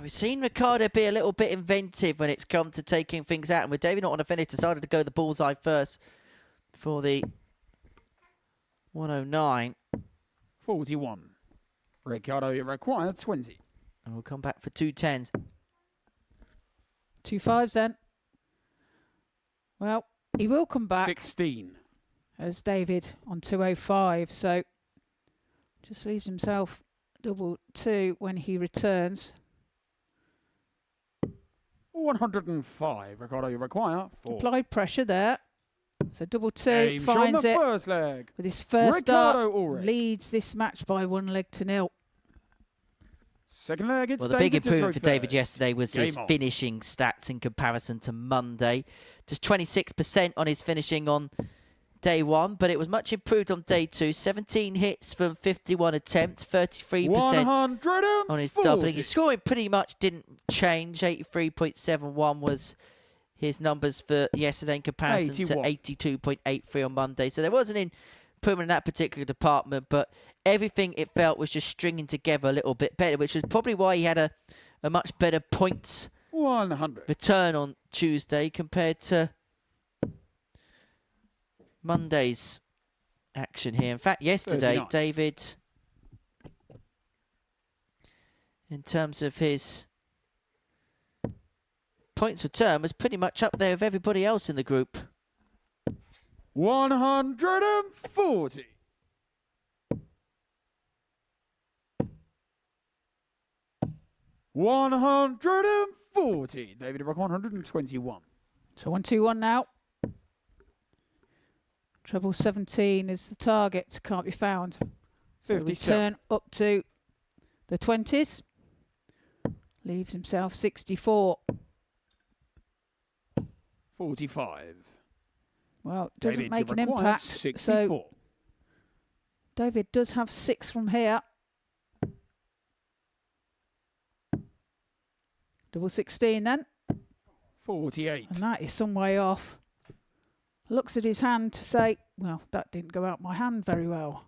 D: We've seen Ricardo be a little bit inventive when it's come to taking things out. And with David not on a finish, decided to go the bullseye first for the 109.
C: 41. Ricardo, you require 20.
D: And we'll come back for 2 10s.
E: 2 5s then. Well, he will come back
C: 16.
E: as David on 205, so just leaves himself double 2 when he returns.
C: 105. Ricardo, you require 4.
E: Applied pressure there. So double 2
C: Aim shot on
E: finds
C: the
E: it
C: first leg.
E: with his first
C: Ricardo
E: start.
C: Ulrich.
E: Leads this match by 1 leg to 0.
C: Second leg, it's
D: Well, the big
C: David to throw
D: improvement for David
C: first.
D: yesterday was his
C: Game on.
D: finishing stats in comparison to Monday. Just 26% on his finishing on day one, but it was much improved on day two. 17 hits from 51 attempts, 33% on his doubling. His scoring pretty much didn't change. 83.71 was his numbers for yesterday in comparison to 82.83 on Monday. So there was an improvement in that particular department, but everything it felt was just stringing together a little bit better, which was probably why he had a much better points
C: 100
D: return on Tuesday compared to Monday's action here. In fact, yesterday,
C: 39.
D: David, in terms of his points return, was pretty much up there with everybody else in the group.
C: 140. $140. David Rock 121.
E: So 1-2-1 now. Treble 17 is the target. Can't be found. So
C: 57.
E: return up to the 20s. Leaves himself 64.
C: 45.
E: Well, doesn't
C: David
E: make an
C: requires
E: impact.
C: 64.
E: So David does have 6 from here. Double 16 then.
C: 48.
E: And that is some way off. Looks at his hand to say, well, that didn't go out my hand very well.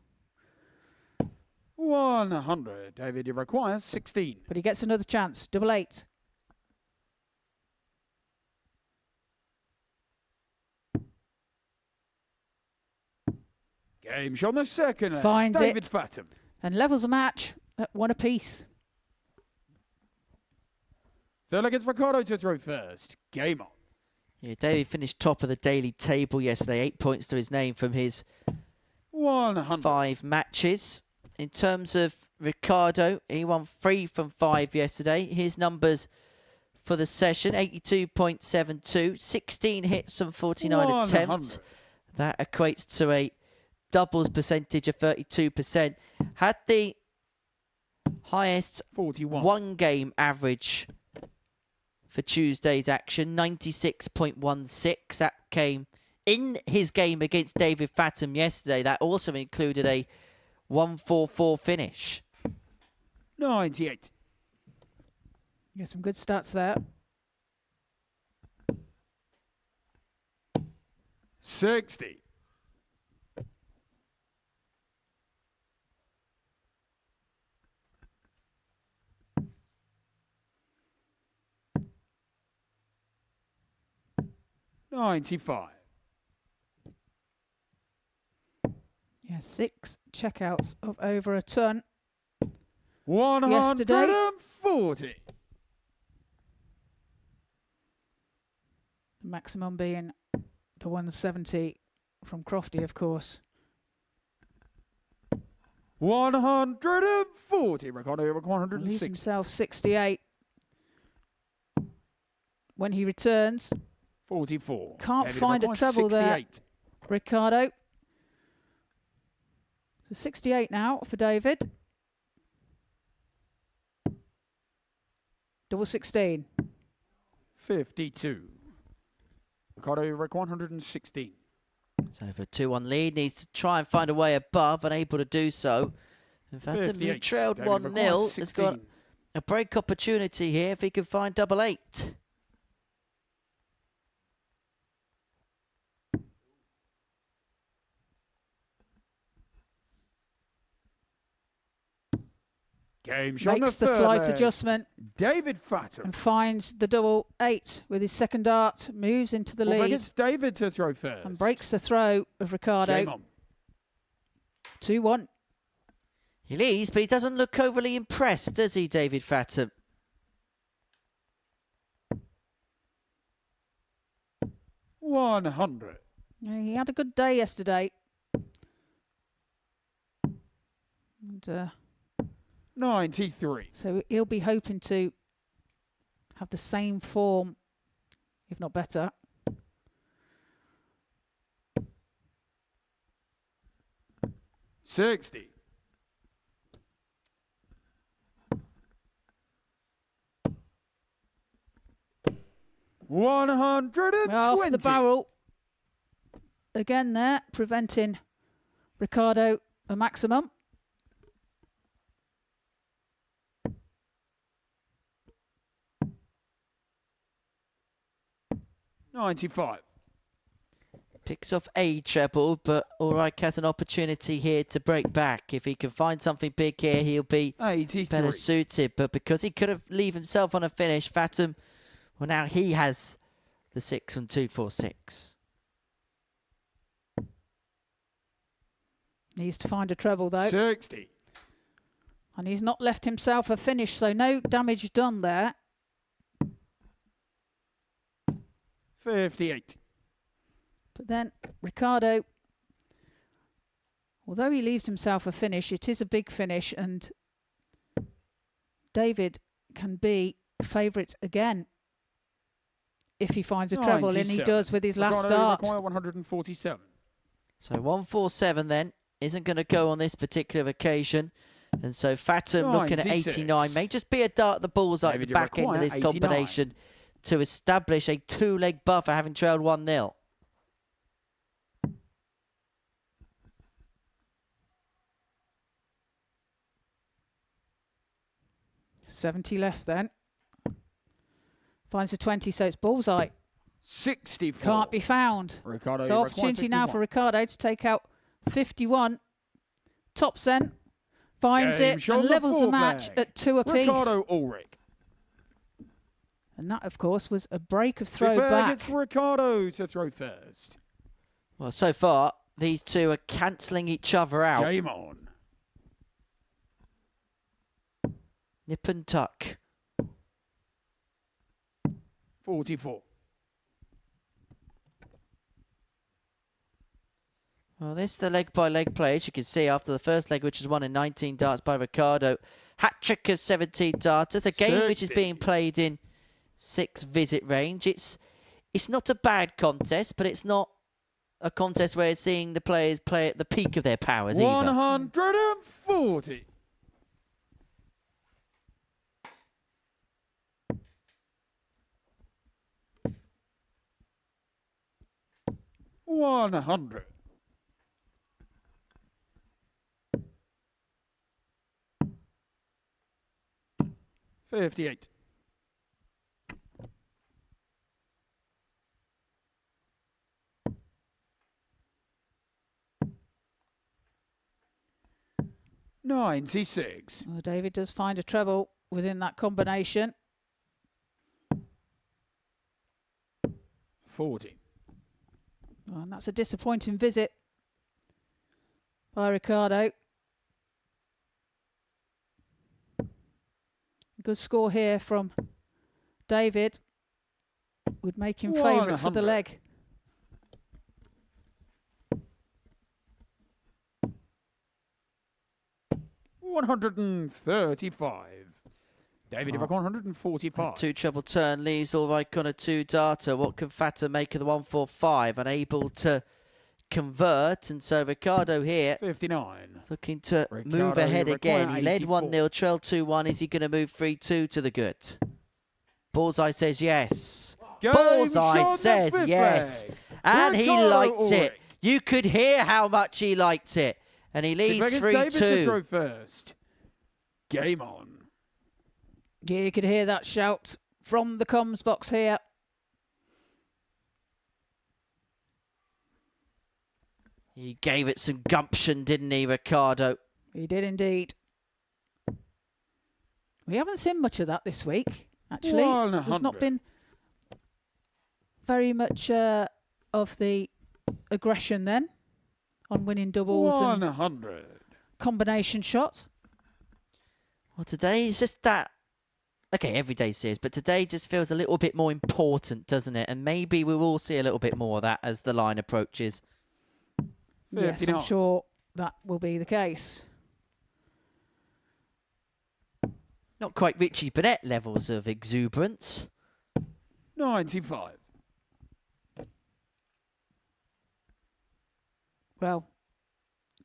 C: 100. David, he requires 16.
E: But he gets another chance. Double 8.
C: Game shot on the second leg.
E: Finds
C: David
E: it.
C: Fathom.
E: And levels the match at 1 apiece.
C: Third leg, it's Ricardo to throw first. Game on.
D: Yeah, David finished top of the daily table yesterday. 8 points to his name from his
C: 100.
D: 5 matches. In terms of Ricardo, he won 3 from 5 yesterday. His numbers for the session, 82.72, 16 hits from 49 attempts. That equates to a doubles percentage of 32%. Had the highest
C: 41.
D: one game average for Tuesday's action, 96.16. That came in his game against David Fathom yesterday. That also included a 1-4-4 finish.
C: 98.
E: You get some good stats there.
C: 60. $95.
E: Yeah, 6 checkouts of over a ton.
C: 140.
E: The maximum being the 170 from Crofty, of course.
C: 140. Ricardo
E: Leaves
C: 160.
E: himself 68. When he returns,
C: 44.
E: can't
C: David
E: find a
C: requires
E: treble there.
C: 68.
E: Ricardo. So 68 now for David. Double 16.
C: 52. Ricardo Rick 116.
D: So for a 2-1 lead, needs to try and find a way above, unable to do so. In fact, he
C: 58.
D: trailed
C: David
D: 1-0.
C: requires
D: Has got
C: 16.
D: a break opportunity here if he can find double 8.
C: Game shot.
E: Makes the slight adjustment
C: David Fathom.
E: and finds the double 8 with his second dart. Moves into the lead
C: It's David to throw first.
E: and breaks the throw of Ricardo.
C: Game on.
E: 2-1.
D: He leads, but he doesn't look overly impressed, does he, David Fathom?
C: $100.
E: He had a good day yesterday. And,
C: 93.
E: so he'll be hoping to have the same form, if not better.
C: $60. $120.
E: Off the barrel. again there, preventing Ricardo a maximum.
C: $95.
D: Picks off a treble, but Ulrich has an opportunity here to break back. If he can find something big here, he'll be
C: 83.
D: better suited. But because he could have leave himself on a finish, Fatum, well, now he has the 6 on 246.
E: Needs to find a treble though.
C: 60.
E: And he's not left himself a finish, so no damage done there.
C: 58.
E: But then Ricardo, although he leaves himself a finish, it is a big finish, and David can be favourite again if he finds a treble, and he does with his last start.
C: Require 147.
D: So 147 then isn't going to go on this particular occasion. And so Fatum looking at 89. May just be a dart at the bullseye at the back end of this
C: 89.
D: combination to establish a two-leg buffer, having trailed 1-0.
E: $70 left then. Finds a 20, so it's bullseye.
C: 64.
E: Can't be found.
C: Ricardo,
E: So opportunity now for Ricardo to take out 51. Top cent. Finds
C: Game
E: it
C: show
E: and
C: the
E: levels the
C: fourth
E: match
C: leg.
E: at 2 apiece.
C: Ricardo Ulrich.
E: And that, of course, was a break of
C: To be
E: throw
C: fair,
E: back.
C: gets Ricardo to throw first.
D: Well, so far, these two are cancelling each other out.
C: Game on.
D: Nip and tuck.
C: 44.
D: Well, this is the leg-by-leg play, as you can see, after the first leg, which is won in 19 darts by Ricardo. Hat-trick of 17 darts. It's a game which is
C: 60.
D: being played in 6-visit range. It's not a bad contest, but it's not a contest where it's seeing the players play at the peak of their powers either.
C: 140. $100. $58. $96.
E: Well, David does find a treble within that combination.
C: 40.
E: Well, and that's a disappointing visit by Ricardo. Good score here from David. Would make him favourite for the
C: 100.
E: leg.
C: $135. David, if I got 145.
D: Two treble turn leaves Ulrich on a 2-darter. What can Fatum make of the 145? Unable to convert, and so Ricardo here
C: 59.
D: looking to
C: Ricardo,
D: move ahead
C: you require
D: again. He led
C: 84.
D: 1-0, trailed 2-1. Is he going to move 3-2 to the good? Bullseye says yes.
C: Game
D: Bullseye
C: shot, the
D: says
C: fifth
D: yes.
C: leg.
D: And he
C: Ricardo
D: liked it.
C: Ulrich.
D: You could hear how much he liked it. And he leads
C: David to throw
D: 3-2.
C: first. Game on.
E: Yeah, you could hear that shout from the comms box here.
D: He gave it some gumption, didn't he, Ricardo?
E: He did indeed. We haven't seen much of that this week, actually.
C: 100.
E: There's not been very much of the aggression then on winning doubles and
C: 100.
E: combination shots.
D: Well, today is just that. Okay, every day's serious, but today just feels a little bit more important, doesn't it? And maybe we will see a little bit more of that as the line approaches.
E: Yes,
C: 59.
E: I'm sure that will be the case.
D: Not quite Richie Burnett levels of exuberance.
C: 95.
E: Well,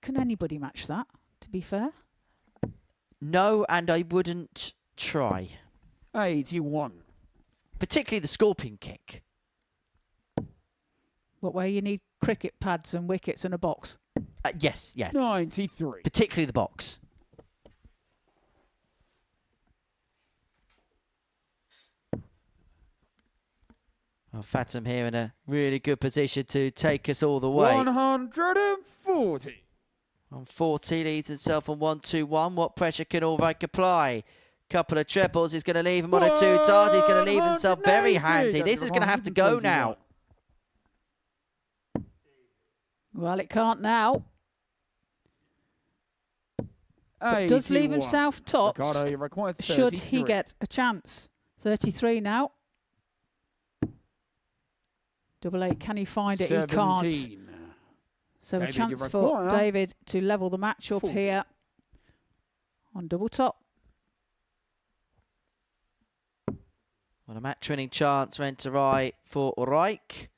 E: can anybody match that, to be fair?
D: No, and I wouldn't try.
C: 81.
D: Particularly the scorpion kick.
E: What way you need cricket pads and wickets and a box.
D: Yes.
C: 93.
D: Particularly the box. Well, Fathom here in a really good position to take us all the way.
C: 140.
D: On 40, leads himself on 1-2-1. What pressure can Ulrich apply? Couple of trebles. He's going to leave him on a 2-tard. He's going to leave himself very
C: 180.
D: handy. This is going to have to go now.
E: Well, it can't now. But does leave
C: 81.
E: himself tops.
C: Ricardo, you require
E: Should he
C: 33.
E: get a chance? 33 now. Double 8, can he find it?
C: 17.
E: He can't. So
C: David,
E: a chance
C: you
E: for
C: require
E: David to level the match up
C: 40.
E: here on double top.
D: Well, a match-winning chance went to right for Ulrich.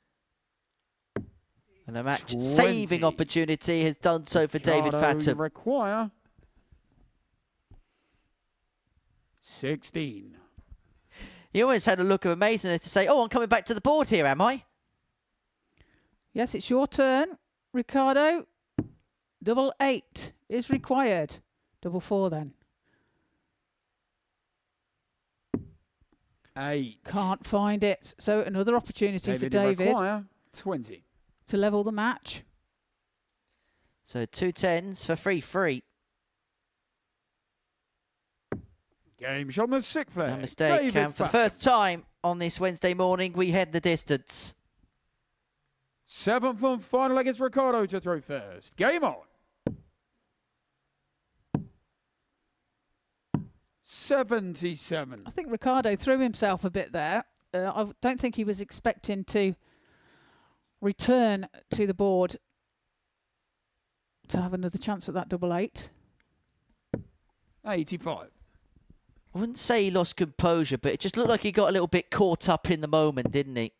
D: And a match-saving
C: 20.
D: opportunity has done so for David
C: Ricardo, you
D: Fathom.
C: require 16.
D: He always had a look of amazement to say, oh, I'm coming back to the board here, am I?
E: Yes, it's your turn, Ricardo. Double 8 is required. Double 4 then.
C: 8.
E: Can't find it. So another opportunity for
C: You
E: David
C: require 20.
E: to level the match.
D: So 2 10s for free.
C: Game shot on the 6th flag.
D: No mistake,
C: David
D: and for the
C: Fathom.
D: first time on this Wednesday morning, we head the distance.
C: 7th and final leg is Ricardo to throw first. Game on. 77.
E: I think Ricardo threw himself a bit there. I don't think he was expecting to return to the board to have another chance at that double 8.
C: 85.
D: I wouldn't say he lost composure, but it just looked like he got a little bit caught up in the moment, didn't he?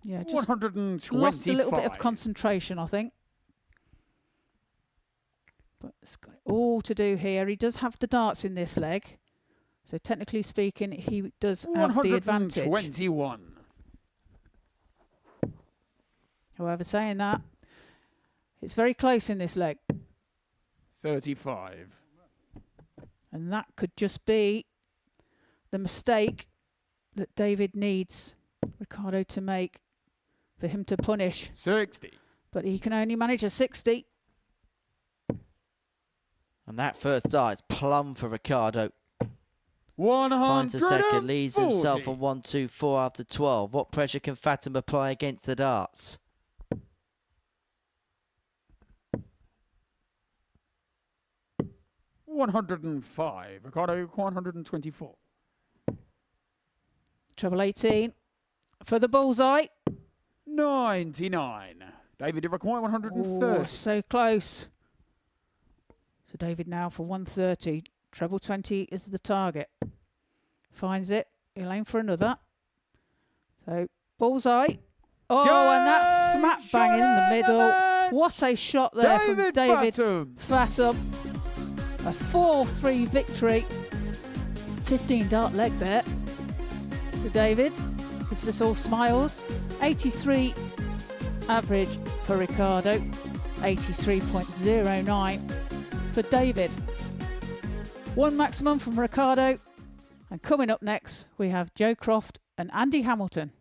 E: Yeah, just
C: 125.
E: lost a little bit of concentration, I think. But it's got all to do here. He does have the darts in this leg. So technically speaking, he does have the advantage.
C: 121.
E: However, saying that, it's very close in this leg.
C: 35.
E: And that could just be the mistake that David needs Ricardo to make for him to punish.
C: 60.
E: But he can only manage a 60.
D: And that first dart is plumb for Ricardo.
C: 140.
D: Finds a second, leads himself on 1-2-4 after 12. What pressure can Fathom apply against the darts?
C: $105. Ricardo, 124.
E: Treble 18 for the bullseye.
C: 99. David, you require 130.
E: Oh, so close. So David now for 130. Treble 20 is the target. Finds it. He'll aim for another. So bullseye. Oh, and that's smack bang in the middle. What a shot there from David Fathom. A 4-3 victory. 15 dart leg there for David. Gives us all smiles. 83 average for Ricardo. 83.09 for David. One maximum from Ricardo. And coming up next, we have Joe Croft and Andy Hamilton.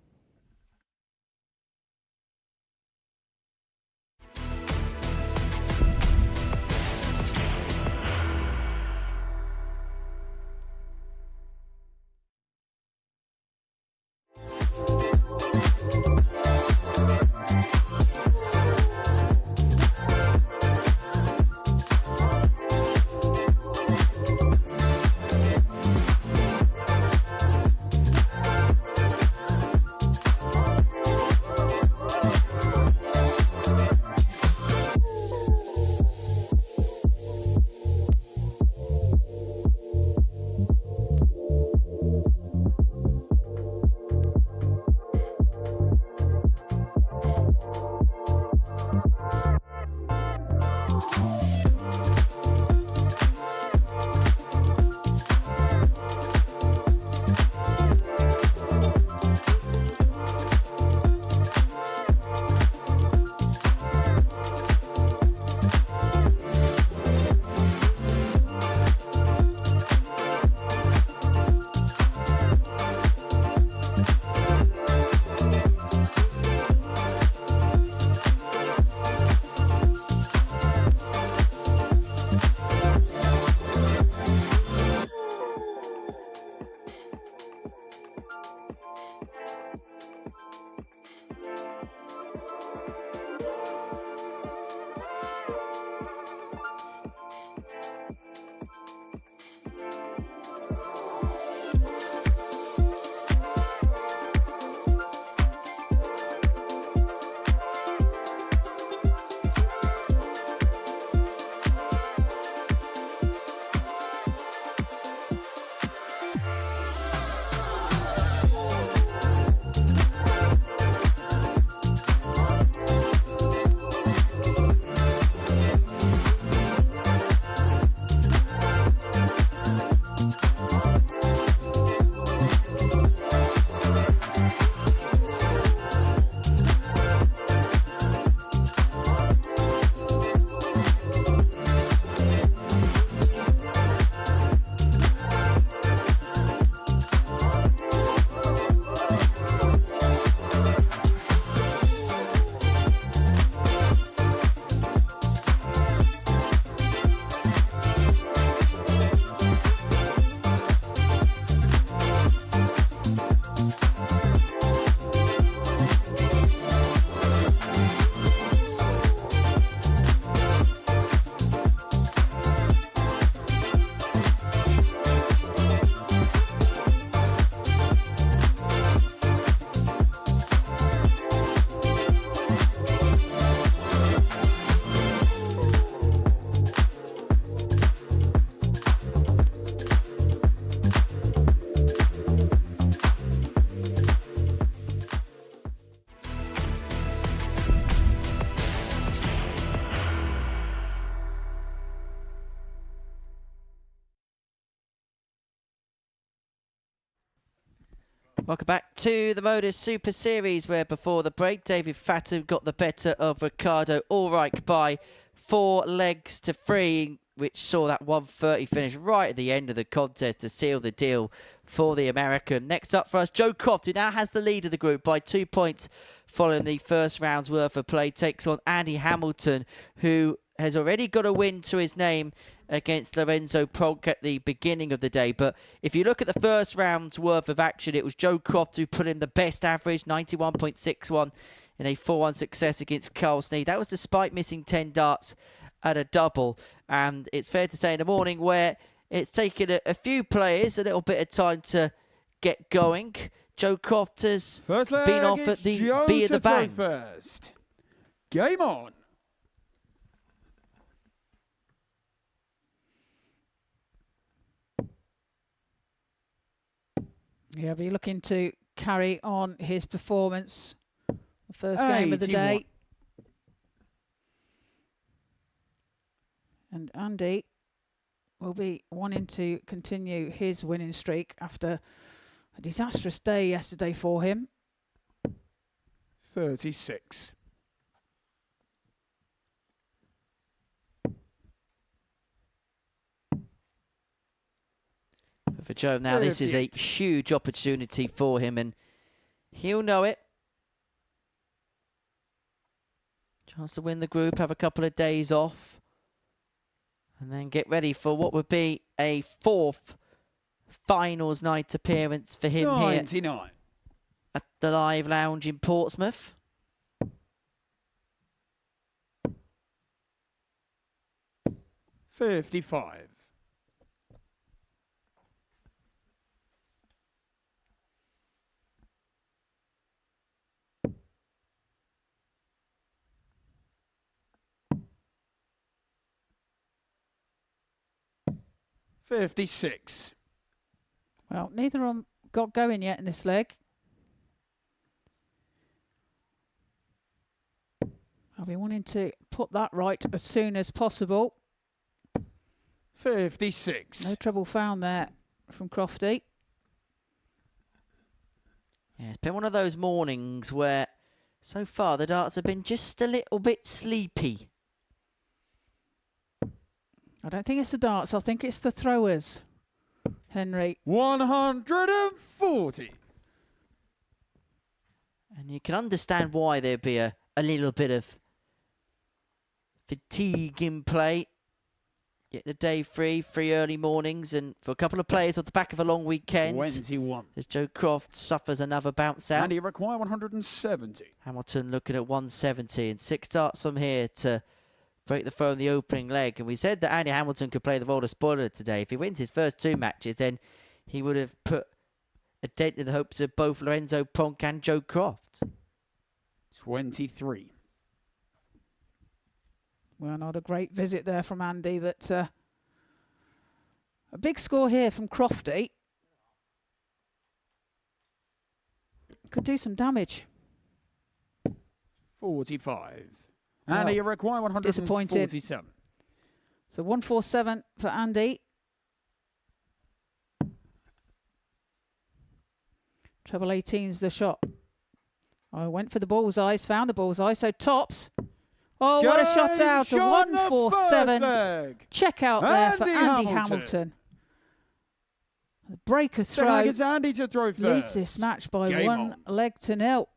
D: Welcome back to the Modus Super Series, where before the break, David Fatu got the better of Ricardo Ulrich by 4 legs to 3, which saw that 130 finish right at the end of the contest to seal the deal for the American. Next up for us, Joe Croft, who now has the lead of the group by 2 points following the first round's worth of play, takes on Andy Hamilton, who has already got a win to his name against Lorenzo Pronk at the beginning of the day. But if you look at the first round's worth of action, it was Joe Croft who put in the best average, 91.61 in a 4-1 success against Carl Snead. That was despite missing 10 darts at a double. And it's fair to say in the morning where it's taken a few players a little bit of time to get going, Joe Croft has been off at the B of the bang.
C: First. Game on.
E: He'll be looking to carry on his performance. The first game of the day. And Andy will be wanting to continue his winning streak after a disastrous day yesterday for him.
C: 36.
D: For Joe now, this is a huge opportunity for him, and he'll know it. Chance to win the group, have a couple of days off, and then get ready for what would be a 4th finals night appearance for him
C: 99.
D: Here at the Live Lounge in Portsmouth.
C: $55. $56.
E: Well, neither of them got going yet in this leg. I'll be wanting to put that right as soon as possible.
C: 56.
E: No trouble found there from Crofty.
D: Yeah, it's been one of those mornings where so far the darts have been just a little bit sleepy.
E: I don't think it's the darts, I think it's the throwers, Henry.
C: 140.
D: And you can understand why there'd be a little bit of fatigue in play. Get the day free early mornings, and for a couple of players off the back of a long weekend.
C: 21.
D: As Joe Croft suffers another bounce out.
C: And he require 170.
D: Hamilton looking at 170, and 6 darts from here to break the throw in the opening leg. And we said that Andy Hamilton could play the role of spoiler today. If he wins his first 2 matches, then he would have put a dent in the hopes of both Lorenzo Pronk and Joe Croft.
C: 23.
E: Well, not a great visit there from Andy, but a big score here from Crofty. Could do some damage.
C: 45. And he require 147.
E: Disappointed. So 147 for Andy. Treble 18's the shot. I went for the bullseyes, found the bullseye, so tops. Oh, what a shot out, a 147. Check out there for Andy Hamilton. The breaker throw
C: It's Andy to throw first.
E: leads this match by
C: Game
E: 1
C: on.
E: leg to 0.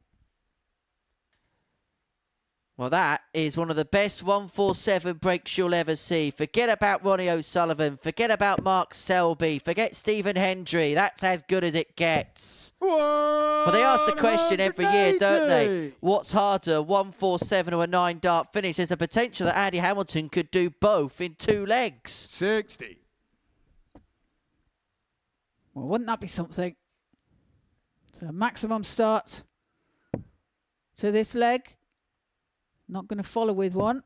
D: Well, that is one of the best 147 breaks you'll ever see. Forget about Ronnie O'Sullivan. Forget about Mark Selby. Forget Stephen Hendry. That's as good as it gets. Well, they ask the question every year, don't they? What's harder, 147 or a 9-dart finish? There's a potential that Andy Hamilton could do both in 2 legs.
C: 60.
E: Well, wouldn't that be something? So maximum start to this leg. Not going to follow with one.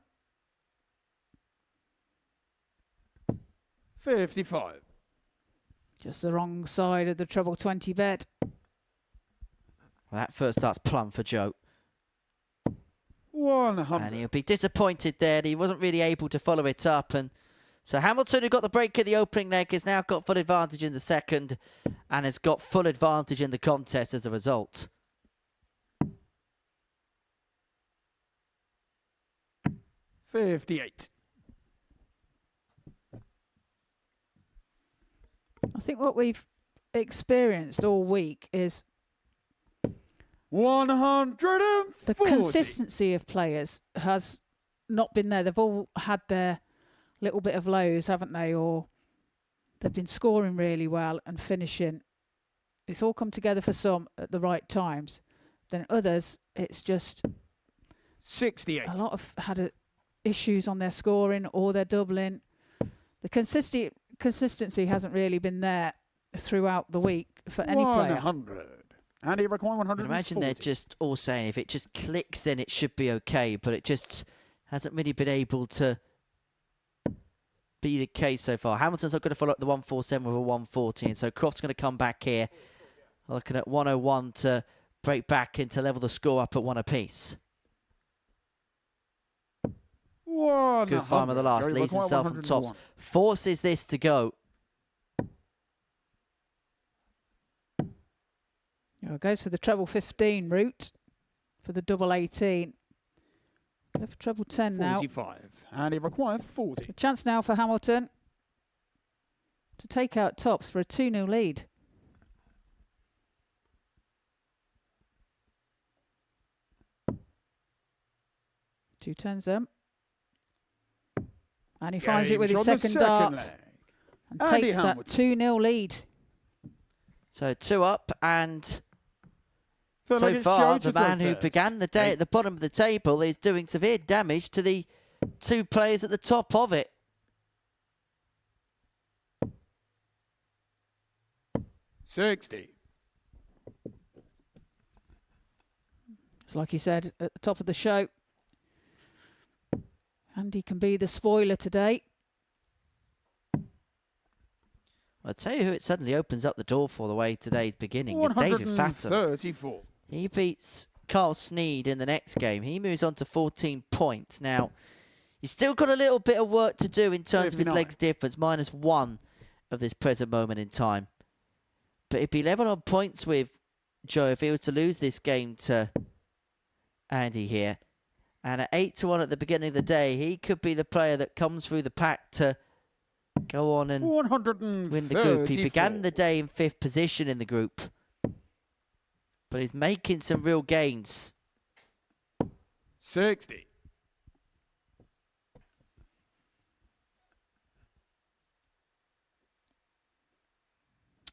C: 55.
E: Just the wrong side of the treble 20 bet.
D: Well, that first start's plumb for Joe.
C: 100.
D: And he'll be disappointed there that he wasn't really able to follow it up. And So Hamilton, who got the break in the opening leg, has now got full advantage in the second and has got full advantage in the contest as a result.
C: $58.
E: I think what we've experienced all week is
C: $140.
E: the consistency of players has not been there. They've all had their little bit of lows, haven't they? Or they've been scoring really well and finishing. It's all come together for some at the right times. Then others, it's just
C: 68.
E: a lot of had issues on their scoring or their doubling. The consistency hasn't really been there throughout the week for any player.
C: 100. And he requires 140.
D: I can imagine they're just all saying if it just clicks, then it should be okay. But it just hasn't really been able to be the case so far. Hamilton's not going to follow up the 147 with a 140. And so Croft's going to come back here, looking at 101 to break back and to level the score up at 1 apiece. Good farm of the last, leaves himself on tops. Forces this to go.
E: Goes for the treble 15 route for the double 18. Go for treble 10 now.
C: 45. And he requires 40.
E: A chance now for Hamilton to take out tops for a 2-0 lead. Two turns them. And he finds it with his second dart and takes that 2-0 lead.
D: So 2 up, and
C: So
D: so
C: like it's
D: far
C: Joe
D: the man who began the day at the bottom of the table is doing severe damage to the 2 players at the top of it.
C: $60.
E: It's like he said at the top of the show. Andy can be the spoiler today.
D: I'll tell you who it suddenly opens up the door for the way today's beginning. Is David Fathom.
C: 134.
D: He beats Carl Sneed in the next game. He moves on to 14 points. Now, he's still got a little bit of work to do in terms of his legs difference. -1 of this present moment in time. But he'd be level on points with Joe if he was to lose this game to Andy here. And at 8-1 at the beginning of the day, he could be the player that comes through the pack to go on and win the group. He began the day in 5th position in the group, but he's making some real gains.
C: 60.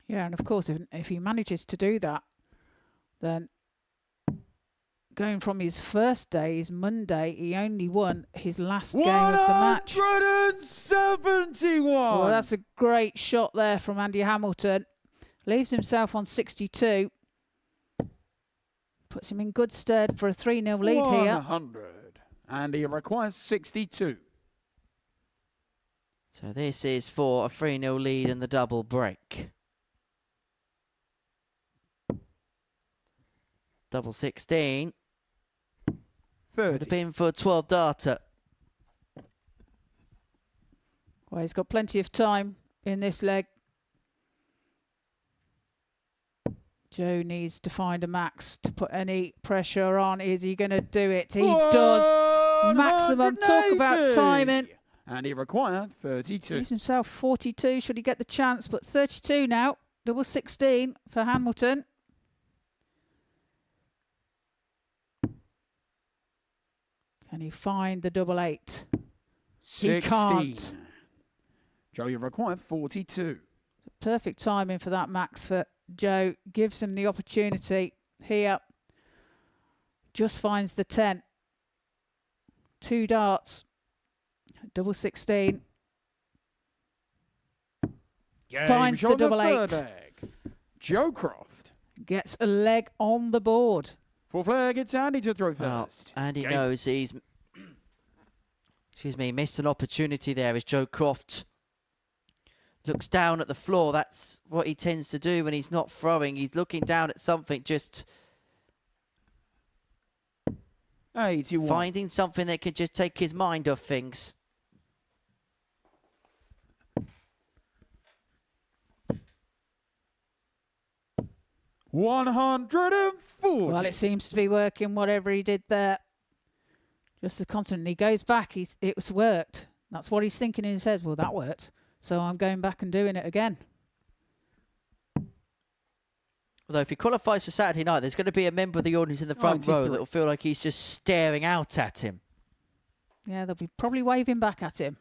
E: Yeah, and of course, if he manages to do that, then going from his first day, his Monday, he only won his last game of the match.
C: 171.
E: Well, that's a great shot there from Andy Hamilton. Leaves himself on 62. Puts him in good stead for a 3-0 lead here.
C: 100. And he requires 62.
D: So this is for a 3-0 lead and the double break. Double 16.
C: 30.
D: Would have been for a 12 darter.
E: Well, he's got plenty of time in this leg. Joe needs to find a max to put any pressure on. Is he going to do it? He does. Maximum. Talk about timing.
C: And he requires 32.
E: He's himself 42. Should he get the chance? But 32 now. Double 16 for Hamilton. Can he find the double 8?
C: 16.
E: He can't.
C: Joe, you require 42.
E: Perfect timing for that max for Joe. Gives him the opportunity here. Just finds the 10. 2 darts. Double 16. Finds the double 8.
C: Joe Croft
E: gets a leg on the board.
C: 4th leg, it's Andy to throw first.
D: Andy knows he's missed an opportunity there as Joe Croft looks down at the floor. That's what he tends to do when he's not throwing. He's looking down at something, just
C: 81.
D: finding something that could just take his mind off things.
C: 140.
E: Well, it seems to be working, whatever he did there. Just as constantly he goes back, it's worked. That's what he's thinking in his head. Well, that worked, so I'm going back and doing it again.
D: Although if he qualifies for Saturday night, there's going to be a member of the audience in the front row that will feel like he's just staring out at him.
E: Yeah, they'll be probably waving back at him.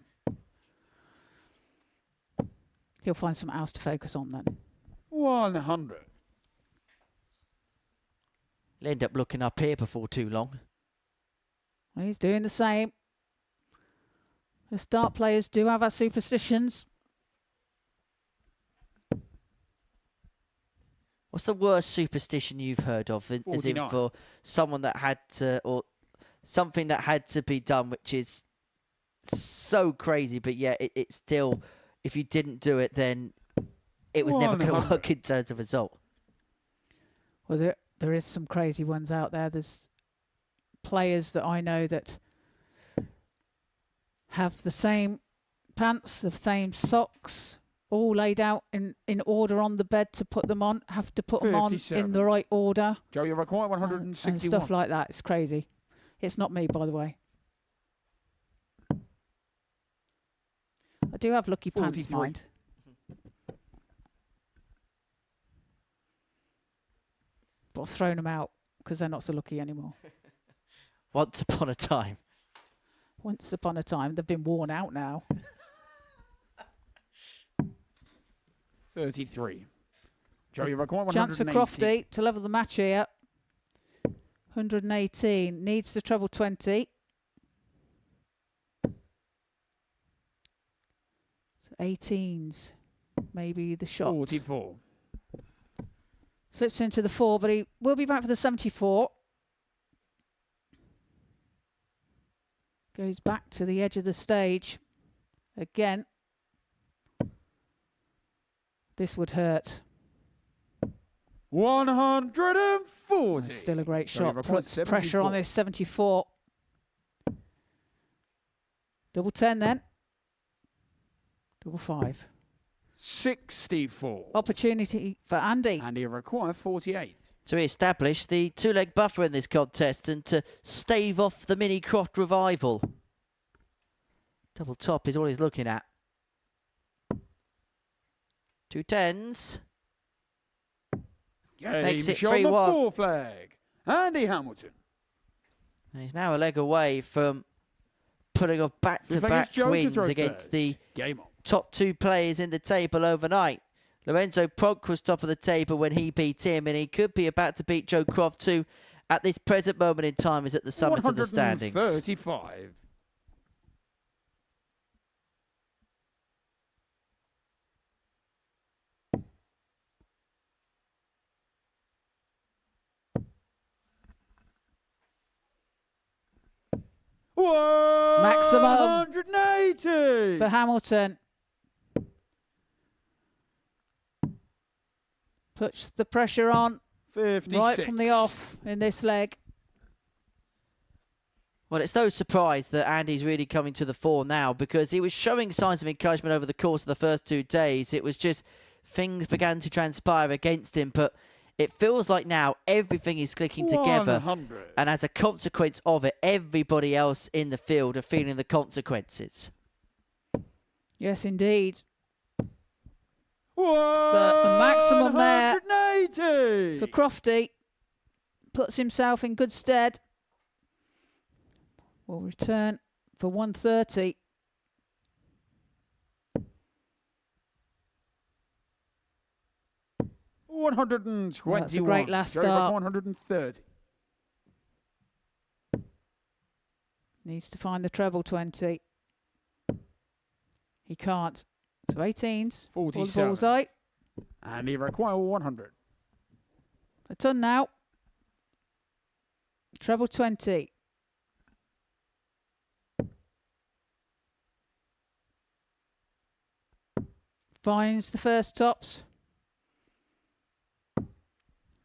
E: He'll find something else to focus on then.
C: 100.
D: He'll end up looking up here before too long.
E: Well, he's doing the same. The start players do have our superstitions.
D: What's the worst superstition you've heard of? As in for someone that had to, or something that had to be done, which is so crazy, but yeah, it's still, if you didn't do it, then it was never going to work in terms of result.
E: Well, there is some crazy ones out there. There's players that I know that have the same pants, the same socks, all laid out in order on the bed to put them on, have to put them on in the right order.
C: Joe, you require 161.
E: And stuff like that. It's crazy. It's not me, by the way. I do have lucky pants, mind. But I've thrown them out because they're not so lucky anymore.
D: Once upon a time.
E: Once upon a time. They've been worn out now.
C: 33. Joe, you require 118.
E: Chance for Crofty to level the match here. 118. Needs to treble 20. So 18s. Maybe the shot.
C: 44.
E: Slips into the 4, but he will be back for the 74. Goes back to the edge of the stage. Again. This would hurt.
C: 140.
E: That's still a great shot.
C: Puts
E: pressure on this 74. Double 10 then. Double 5.
C: 64.
E: Opportunity for Andy.
C: And he requires 48.
D: To re-establish the two-leg buffer in this contest and to stave off the mini Croft revival. Double top is all he's looking at. 2 10s. Makes it 3-1.
C: On the 4 flag. Andy Hamilton.
D: And he's now a leg away from putting off back-to-back wins against the top 2 players in the table overnight. Lorenzo Pronk was top of the table when he beat him, and he could be about to beat Joe Croft too at this present moment in time. Is at the summit of the standings.
C: 135.
E: Maximum
C: 180
E: for Hamilton. Puts the pressure on
C: 56.
E: right from the off in this leg.
D: Well, it's no surprise that Andy's really coming to the fore now, because he was showing signs of encouragement over the course of the first 2 days. It was just things began to transpire against him, but it feels like now everything is clicking together.
C: 100.
D: And as a consequence of it, everybody else in the field are feeling the consequences.
E: Yes, indeed.
C: But
E: the maximum there
C: 180
E: for Crofty puts himself in good stead. Will return for 130.
C: $121.
E: That's a great last
C: Jerry
E: start.
C: 130.
E: Needs to find the treble 20. He can't. So 18s.
C: 47.
E: Bullseye.
C: And he requires 100.
E: A ton now. Treble 20. Finds the first tops.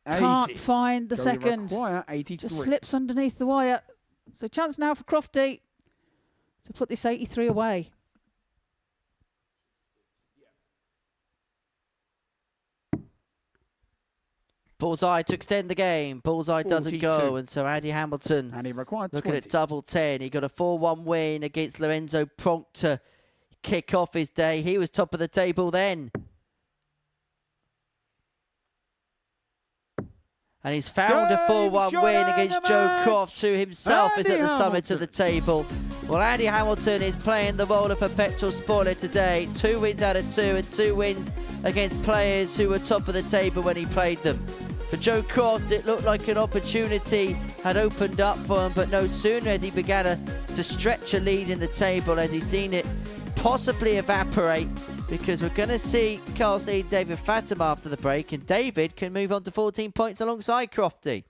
C: 80.
E: Can't find the
C: So
E: second.
C: You require 83.
E: Just slips underneath the wire. So chance now for Crofty to put this 83 away.
D: Bullseye to extend the game. Bullseye doesn't
C: 42.
D: go, and so Andy Hamilton
C: And he required
D: looking
C: 20.
D: at double 10. He got a 4-1 win against Lorenzo Pronk to kick off his day. He was top of the table then. And he's found a 4-1 win against Joe Croft, who himself is at the summit of the table. Well, Andy Hamilton is playing the role of perpetual spoiler today. 2 wins out of 2 and 2 wins against players who were top of the table when he played them. For Joe Croft, it looked like an opportunity had opened up for him, but no sooner had he began to stretch a lead in the table has he seen it possibly evaporate, because we're going to see Carl Snead, David Fatima after the break, and David can move on to 14 points alongside Crofty.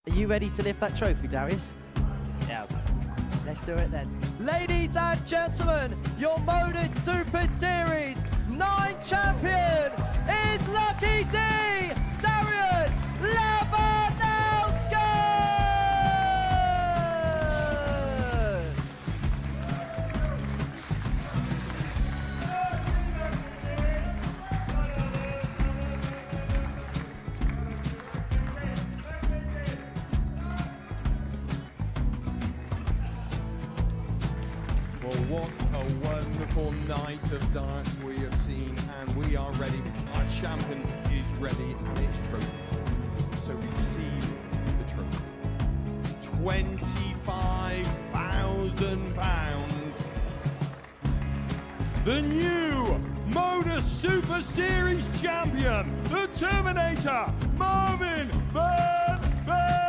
D: Are you ready to lift that trophy, Darius? Yes. Let's do it then. Ladies and gentlemen, your Modus Super Series 9 champion is Lucky D, Darius Lewandowski!
H: Well, what a wonderful night of darts we have seen, and we are ready. Our champion is ready, and it's trophy time. So receive the trophy. £25,000. The new Modus Super Series champion, the Terminator, Marvin Van Velzen.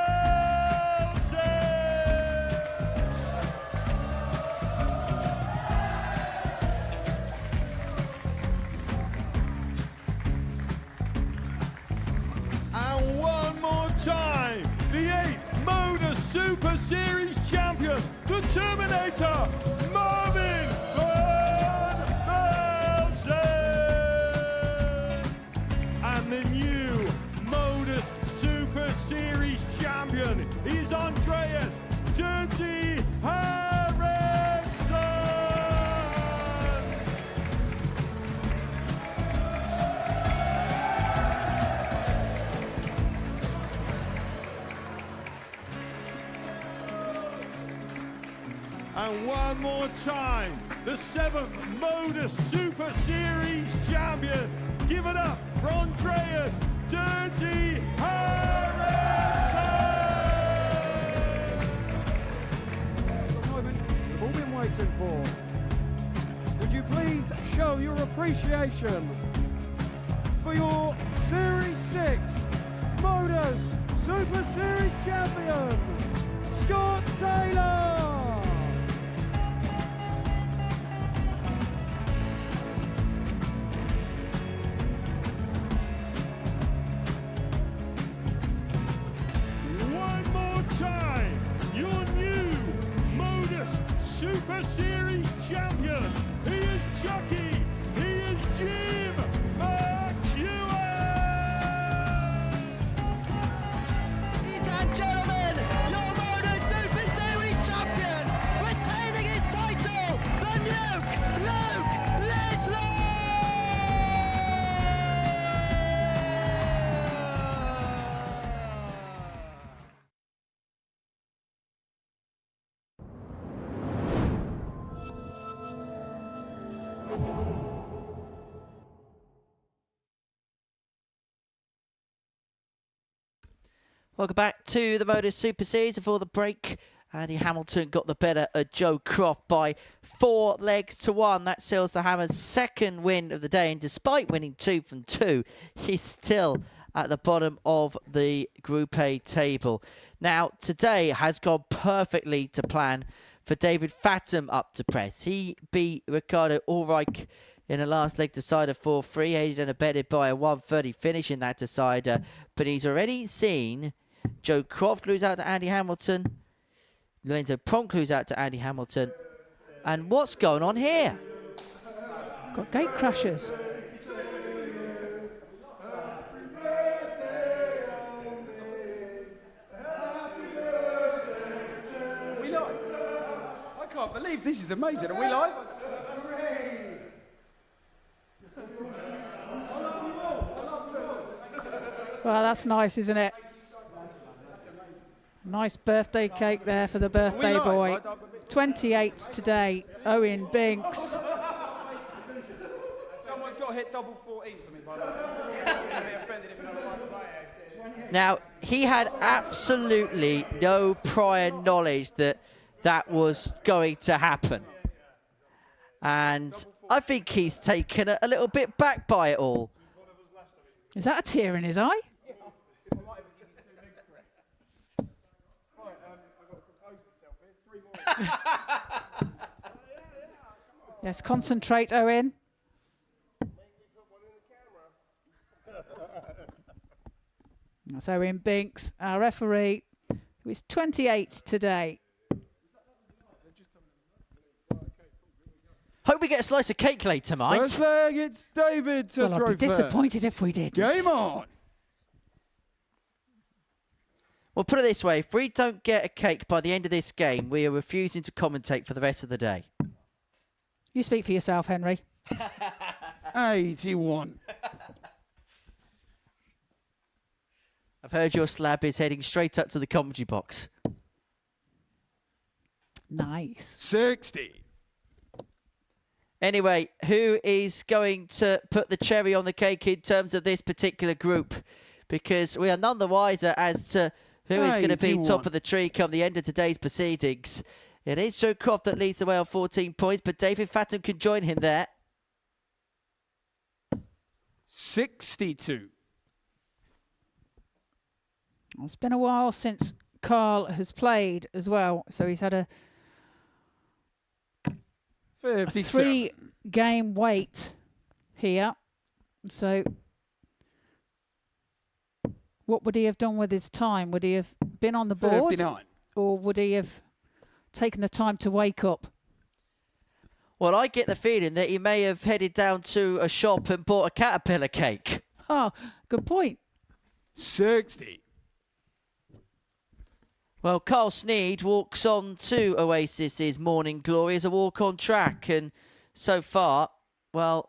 H: And one more time, the 8th Modus Super Series champion, the Terminator, Marvin Van Velzen. And the new Modus Super Series champion is Andreas Dirty Harrison. And one more time, the 7th Modus Super Series champion. Give it up for Andreas Dirty Harrison!
B: The moment we've all been waiting for. Would you please show your appreciation for your Series 6 Modus Super Series champion, Scott Taylor!
H: One more time, your new Modus Super Series champion. He is Chucky. He is Jim McEwen.
D: Ladies and gentlemen, your Modus Super Series champion, retaining his title, the Nuke, Luke Littler! Welcome back to the Modus Super Series. Before the break, Andy Hamilton got the better of Joe Croft by 4 legs to 1. That seals the Hammer's second win of the day, and despite winning 2 from 2, he's still at the bottom of the Group A table. Now, today has gone perfectly to plan for David Fatima up to press. He beat Ricardo Ulrich in a last leg decider 4-3, aided and abetted by a 130 finish in that decider, but he's already seen Joe Croft lose out to Andy Hamilton, Lorenzo Pronk lose out to Andy Hamilton, and what's going on here?
E: Got gate crashers.
C: This is amazing. Are we live?
E: Well, that's nice, isn't it? Nice birthday cake there for the birthday
C: live?
E: boy. 28 today, Owen Binks.
C: Someone's got to hit double 14 for me, by the way. I'm going to be offended if another one's
D: Now, he had absolutely no prior knowledge that that was going to happen. And I think he's taken a little bit back by it all.
E: Is that a tear in his eye? Yes, concentrate, Owen. That's Owen Binks, our referee, who is 28 today.
D: Hope we get a slice of cake later, mate.
C: First leg, it's David to
E: Well,
C: throw
E: I'd be disappointed
C: first.
E: if we did.
C: Game on.
D: Well, put it this way. If we don't get a cake by the end of this game, we are refusing to commentate for the rest of the day.
E: You speak for yourself, Henry.
C: 81.
D: I've heard your slab is heading straight up to the commentary box.
E: Nice.
C: 60.
D: Anyway, who is going to put the cherry on the cake in terms of this particular group? Because we are none the wiser as to who is going to be
C: 81.
D: top of the tree come the end of today's proceedings. It is Joe Croft that leads the way on 14 points, but David Fathom can join him there.
C: 62.
E: Well, it's been a while since Carl has played as well, so he's had a
C: 57.
E: 3-game wait here. So what would he have done with his time? Would he have been on the board?
C: 59.
E: Or would he have taken the time to wake up?
D: Well, I get the feeling that he may have headed down to a shop and bought a caterpillar cake.
E: Oh, good point.
C: 60.
D: Well, Carl Sneed walks on to Oasis's Morning Glory as a walk-on track, and so far, well,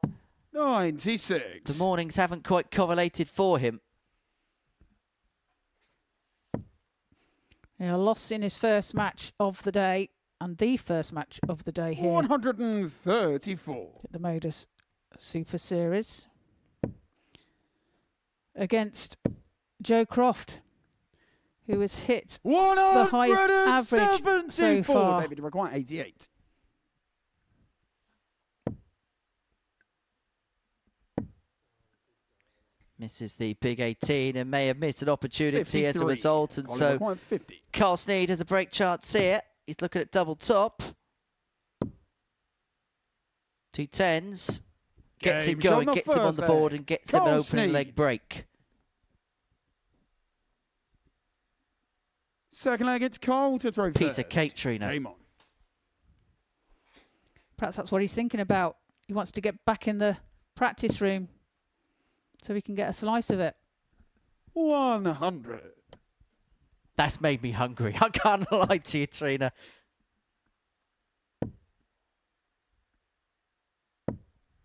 C: 96.
D: the mornings haven't quite correlated for him.
E: A loss in his first match of the day, and the first match of the day here
C: 134.
E: at the Modus Super Series against Joe Croft, who has hit the highest average so far.
C: David, you require 88.
D: Misses the big 18 and may have missed an opportunity as a
C: 53.
D: result. And
C: Colin
D: so
C: required 50.
D: Carl Sneed has a break chance here. He's looking at double top. 2 10s. Gets him
C: Game shot
D: going,
C: on the
D: gets him on the
C: first
D: board
C: leg.
D: and gets him an
C: Carl
D: opening leg
C: Sneed.
D: break.
C: Second leg, it's Carl to throw
D: Piece
C: first.
D: of cake, Trina.
C: Game on.
E: Perhaps that's what he's thinking about. He wants to get back in the practice room so he can get a slice of it.
C: 100.
D: That's made me hungry. I can't lie to you, Trina.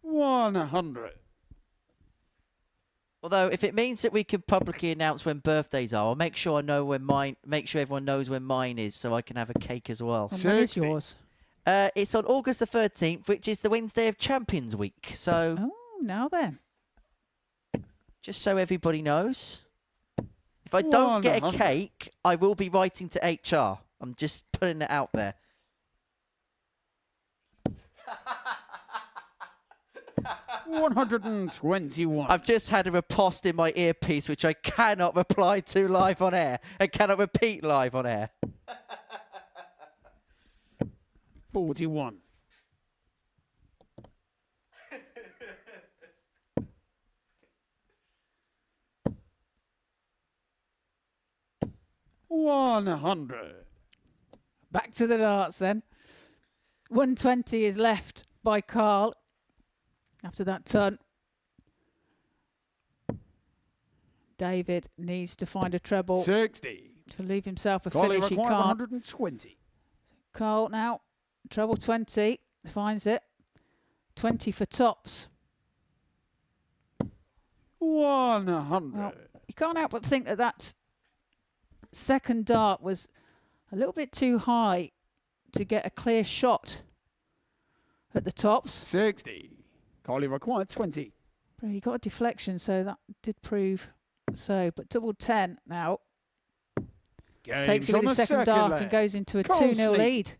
C: $100.
D: Although, if it means that we can publicly announce when birthdays are, I'll make sure I know when mine. Make sure everyone knows when mine is, so I can have a cake as well.
E: And when is
C: 60.
E: yours?
D: It's on August the 13th, which is the Wednesday of Champions Week. So,
E: Oh, now then.
D: just so everybody knows, if I don't get a
C: 100.
D: cake, I will be writing to HR. I'm just putting it out there.
C: $121.
D: I've just had a riposte in my earpiece, which I cannot reply to live on air. I cannot repeat live on air.
C: 41. $100.
E: Back to the darts then. 120 is left by Carl after that turn. David needs to find a treble
C: 60.
E: to leave himself a
C: Golly
E: finish. He
C: required
E: can't.
C: 120.
E: Carl now Treble 20. Finds it. 20 for tops.
B: 100.
E: Well, you can't help but think that that second dart was a little bit too high to get a clear shot at the tops.
B: 60. Carly required 20.
E: But he got a deflection, so that did prove so. But double 10 now.
B: Games
E: Takes it
B: on
E: with his
B: the
E: second dart
B: leg.
E: and goes into a
B: Cole
E: 2-0
B: Sneak.
E: lead.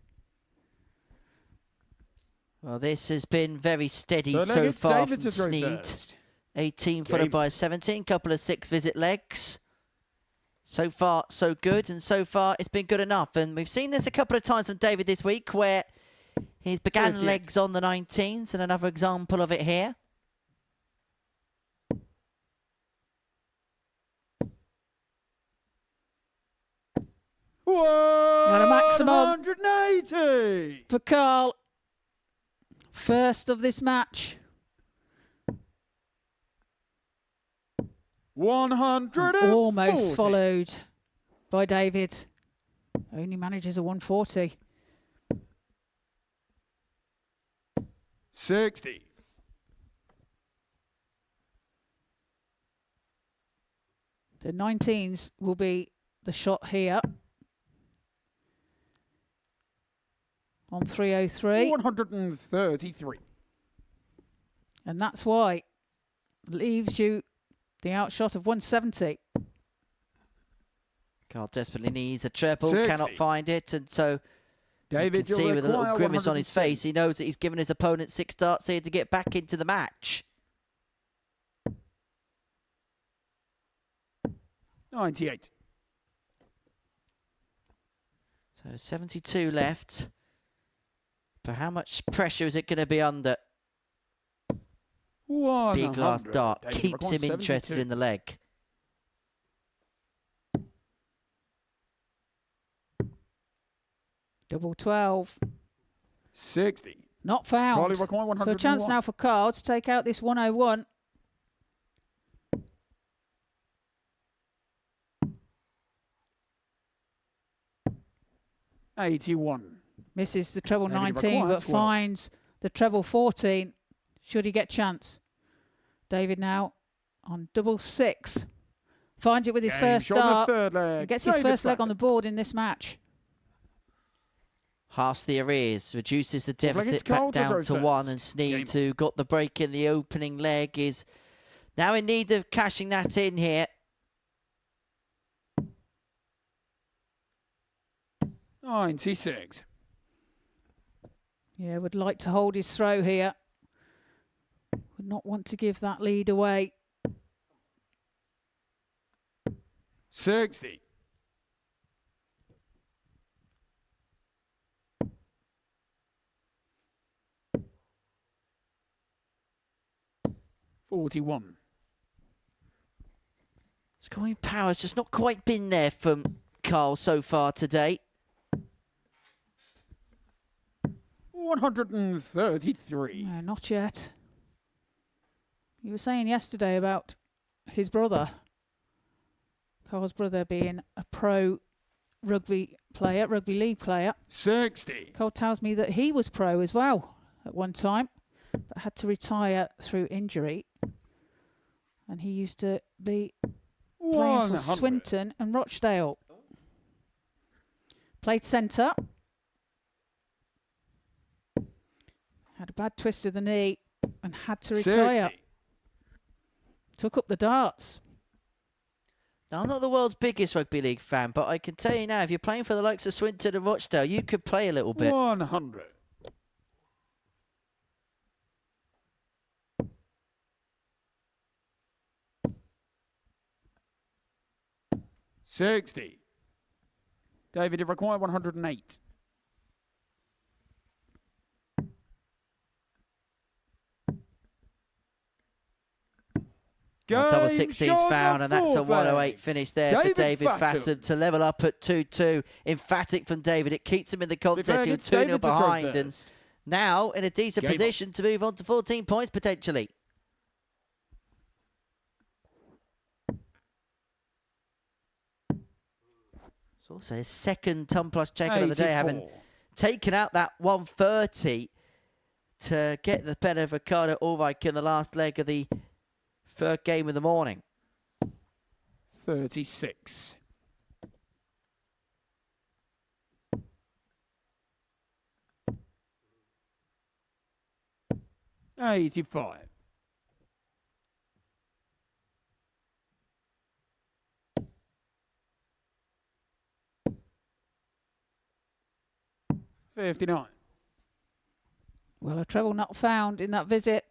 D: Well, this has been very steady
B: Third leg,
D: so
B: it's
D: far
B: David
D: from
B: to throw
D: Sneed.
B: first.
D: 18 followed
B: David.
D: by 17, couple of 6-visit legs. So far, so good, and so far it's been good enough. And we've seen this a couple of times from David this week, where he's began
B: 58.
D: legs on the 19s, and another example of it here.
E: Got a maximum
B: 180.
E: for Carl. First of this match.
B: 140.
E: Almost followed by David. Only manages a 140.
B: 60.
E: The 19s will be the shot here. On 303.
B: 133.
E: And that's why leaves you the outshot of 170.
D: Carl desperately needs a treble,
B: 60.
D: cannot find it, and so
B: David,
D: you can see with a little
B: require
D: grimace on his
B: 170.
D: face, he knows that he's given his opponent 6 darts here to get back into the match.
B: 98.
D: So 72 left. But how much pressure is it going to be under? Big last
B: 100.
D: dart
B: David
D: keeps him
B: requires
D: interested
B: 72.
D: in the leg.
E: Double 12.
B: 60.
E: Not
B: Carly
E: found.
B: require
E: So a chance
B: 101.
E: now for Carl to take out this 101.
B: $81.
E: Misses the treble
B: David
E: 19,
B: requires
E: but
B: 12.
E: finds the treble 14. Should he get chance? David now on double 6. Finds it with his
B: Game
E: first
B: shot on the
E: dart.
B: third leg.
E: And gets his
B: David
E: first leg on
B: Flatter.
E: the board in this match.
D: Halves the arrears, reduces the
B: Looks like it's
D: deficit back
B: Carl to
D: down
B: throw
D: to 1, and
B: first. Game
D: Sneed, who got the break in the opening leg, is now in need of cashing that in here.
B: 96.
E: Yeah, would like to hold his throw here. Would not want to give that lead away.
B: 60. $41.
D: Scoring power's just not quite been there from Carl so far today.
B: 133.
E: No, not yet. You were saying yesterday about his brother, Carl's brother, being a pro rugby player, rugby league player.
B: 60.
E: Carl tells me that he was pro as well at one time, but had to retire through injury. And he used to be playing for
B: 100.
E: Swinton and Rochdale. Played centre. Had a bad twist of the knee and had to retire.
B: 60.
E: Took up the darts.
D: Now, I'm not the world's biggest rugby league fan, but I can tell you now, if you're playing for the likes of Swinton and Rochdale, you could play a little bit.
B: 100. $60. David, you require 108.
D: Well, double
B: Game
D: 16's
B: shot
D: found, and that's a
B: fourth
D: 108
B: leg.
D: finish there for
B: David
D: David
B: Fatum.
D: Fatum to level up at 2-2. Emphatic from David. It keeps him in the contest. He was
B: It's
D: 2-0
B: David to throw
D: behind, and
B: first.
D: now in a decent
B: Game on.
D: position to move on to 14 points potentially. It's also his second ton plus checker of the day, having
B: 84.
D: taken out that 130 to get the better of Ricardo Ulrich in the last leg of the third game of the morning.
B: 36. $85. $59.
E: Well, a treble not found in that visit.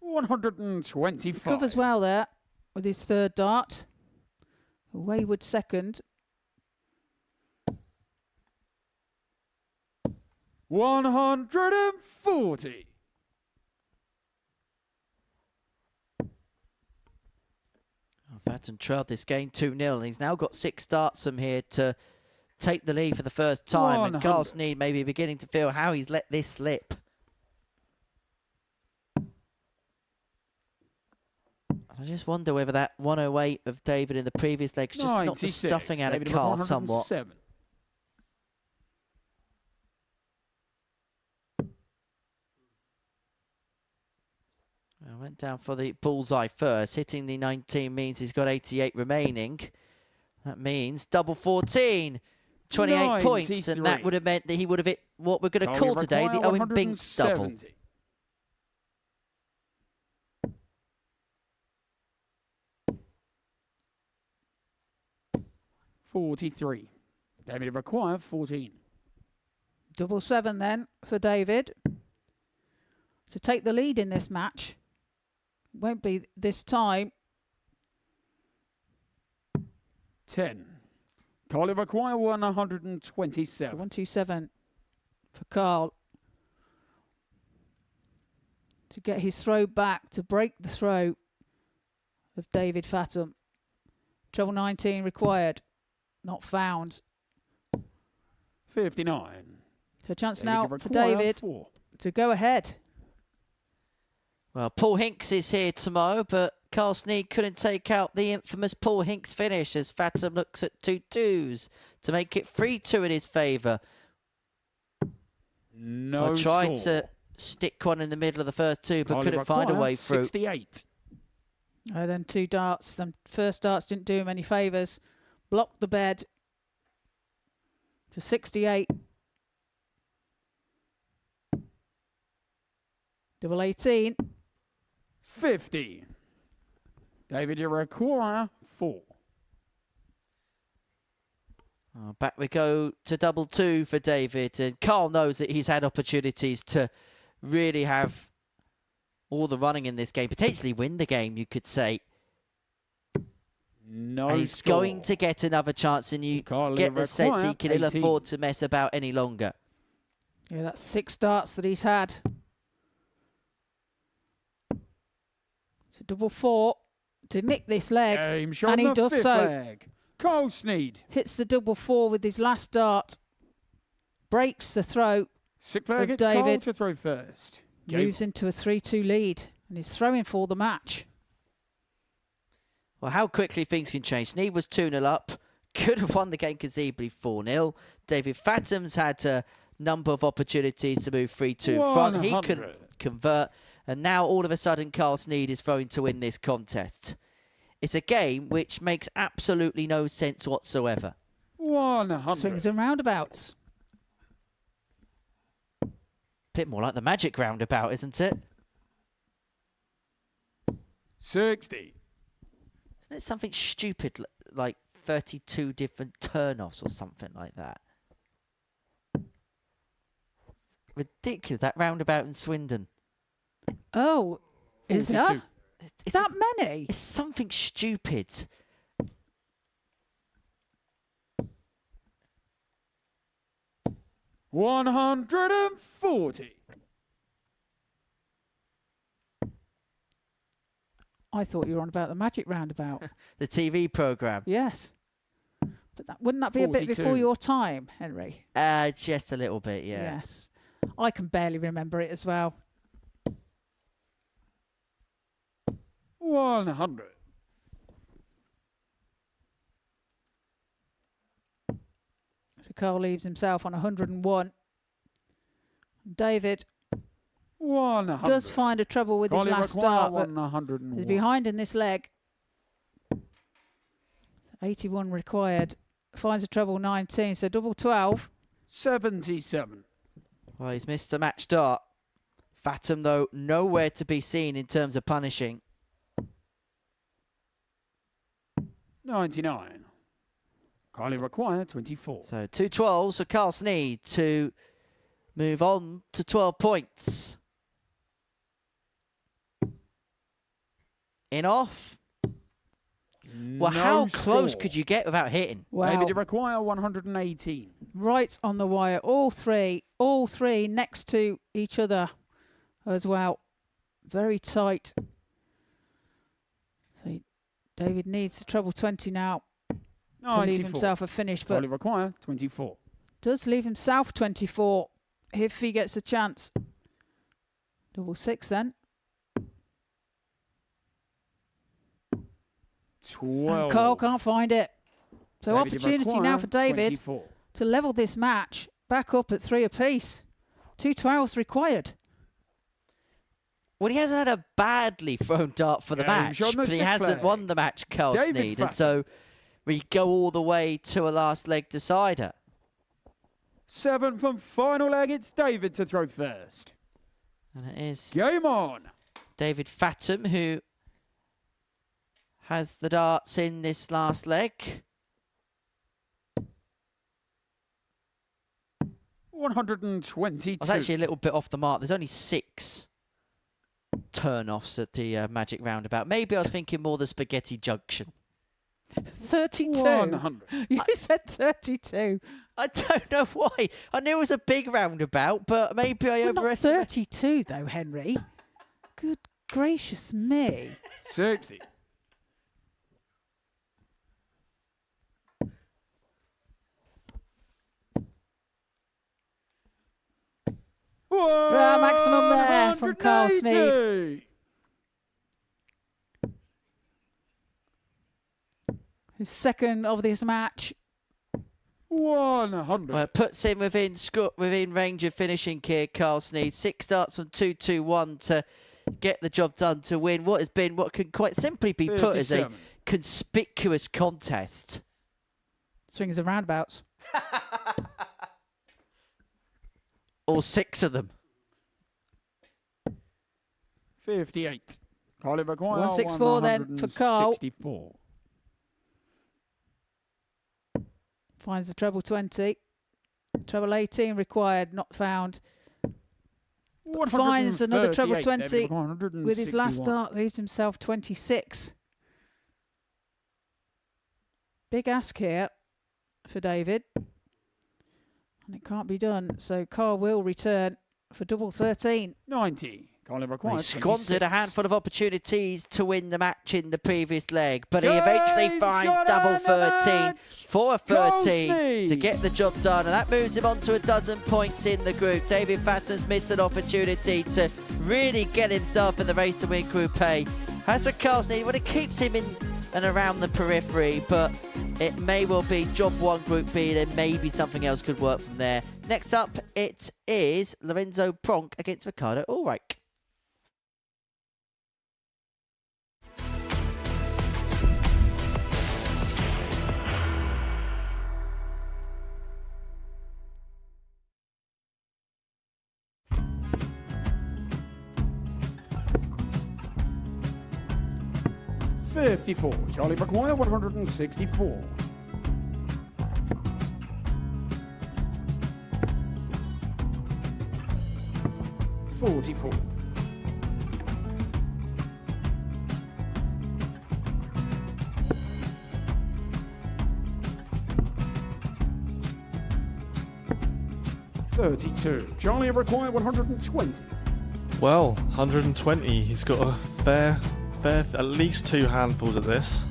B: $125.
E: Covers well there with his third dart. A wayward second.
B: 140.
D: Fatum trailed this game 2-0, and he's now got 6 darts from here to take the lead for the first time. And Carl Sneed may be beginning to feel how he's let this slip. I just wonder whether that 108 of David in the previous leg's just not the stuffing out of Carl somewhat. I went down for the bullseye first. Hitting the 19 means he's got 88 remaining. That means double 14. 28 points. And that would have meant that he would have hit what we're going to call today the Owen Binks double.
B: 43. David required 14.
E: Double 7 then for David to take the lead in this match. Won't be this time.
B: 10. Carl require 127.
E: 127 for Carl to get his throw back, to break the throw of David Fatum. Treble 19 required, not found.
B: 59.
E: So a chance now for David to go ahead.
D: Well, Paul Hinks is here tomorrow, but Carl Sneed couldn't take out the infamous Paul Hinks finish as Fatum looks at 2-2s to make it 3-2 in his favour.
B: No
D: tried to stick one in the middle of the first two, but couldn't find a way through.
B: 68.
E: Then 2 darts. Them first darts didn't do him any favours. Blocked the bed to 68. Double 18.
B: 50. David, you require 4.
D: Back we go to double 2 for David. And Carl knows that he's had opportunities to really have all the running in this game, potentially win the game, you could say.
B: No
D: and he's going to get another chance, and you get the sense he can ill afford to mess about any longer.
E: Yeah, that's 6 darts that he's had. So double 4 to nick this leg, and he does so.
B: Carl Sneed
E: hits the double 4 with his last dart, breaks the throw.
B: Sick flag, it's
E: David.
B: Carl to throw first.
E: Moves into a 3-2 lead, and he's throwing for the match.
D: Well, how quickly things can change. Sneed was 2-0 up, could have won the game conceivably 4-0. David Fatum's had a number of opportunities to move 3-2 in front. He couldn't convert. And now, all of a sudden, Carl Sneed is throwing to win this contest. It's a game which makes absolutely no sense whatsoever.
B: 100.
E: Swings and roundabouts.
D: Bit more like the Magic roundabout, isn't it?
B: 60.
D: Isn't it something stupid like 32 different turn-offs or something like that? Ridiculous, that roundabout in Swindon.
E: Oh, is that?
D: Is
E: that many?
D: It's something stupid.
B: $140.
E: I thought you were on about the Magic Roundabout.
D: The TV programme.
E: Yes. But wouldn't that be 42. A bit before your time, Henry?
D: Just a little bit, yeah.
E: Yes. I can barely remember it as well.
B: 100.
E: So Carl leaves himself on 101. David
B: 100.
E: does find a trouble with his
B: Carly
E: last
B: require
E: start, but
B: 101.
E: he's behind in this leg. 81 required. Finds a treble 19, so double 12.
B: 77.
D: Well, he's missed a match start. Fathom, though, nowhere to be seen in terms of punishing.
B: 99. Carly require 24.
D: So 2 12s for Carl Sneed to move on to 12 points. In off. Well, how close
B: score.
D: could you get without hitting?
E: Wow.
B: David require 118.
E: Right on the wire. All three next to each other as well. Very tight. So David needs the treble 20 now to
B: 94.
E: leave himself a finish, but
B: Carly require 24.
E: does leave himself 24 if he gets a chance. Double 6 then.
B: 12.
E: And Carl can't find it. So
B: David
E: opportunity now for
B: require
E: David
B: 24.
E: to level this match back up at 3 apiece. 2 12s required.
D: Well, he hasn't had a badly thrown dart for the
B: Yeah, he
D: match,
B: showed no
D: but he
B: sick
D: hasn't
B: flag.
D: won the match, Carl
B: David
D: Sneed. And
B: Fassett.
D: so we go all the way to a last leg decider.
B: 7th and final leg, it's David to throw first.
D: And it is
B: Game on.
D: David Fathom who has the darts in this last leg.
B: 122.
D: I was actually a little bit off the mark. There's only 6 turn-offs at the Magic Roundabout. Maybe I was thinking more the Spaghetti Junction.
E: 32.
B: 100.
E: You said 32.
D: I don't know why. I knew it was a big roundabout, but maybe I
E: Well, not
D: overestimated.
E: 32 though, Henry. Good gracious me.
B: 60.
E: Maximum there from Carl Sneed.
B: 180.
E: His second of this match.
B: 100.
D: Well, it puts him within range of finishing here, Carl Sneed. 6 darts on 2-2-1 to get the job done to win what can quite simply be put as a
B: 57.
D: conspicuous contest.
E: Swings and roundabouts.
D: All 6 of them.
B: 58. Carly require
E: 164 then for Carl.
B: 164.
E: Finds the treble 20. Treble 18 required, not found. Finds another treble 20 with his last
B: 161.
E: dart, leaves himself 26. Big ask here for David. And it can't be done, so Carl will return for double 13.
B: 90. Carly
D: He
B: requires
D: squandered a handful of opportunities to win the match in the previous leg, but he
B: Game
D: eventually finds
B: shot
D: double
B: and the
D: 13
B: match.
D: for a
B: Carl
D: 13 to
B: Sneed.
D: get the job done, and that moves him on to a dozen points in the group. David Fathom's missed an opportunity to really get himself in the race to win Group A. As for Carl Sneed, well, it keeps him in and around the periphery, but it may well be job 1 Group B, then maybe something else could work from there. Next up, it is Lorenzo Pronk against Ricardo Ulrich.
B: $54. Charlie require 164. $44. $32. Charlie require 120.
G: Well, 120. He's got a fair, at least 2 handfuls at this.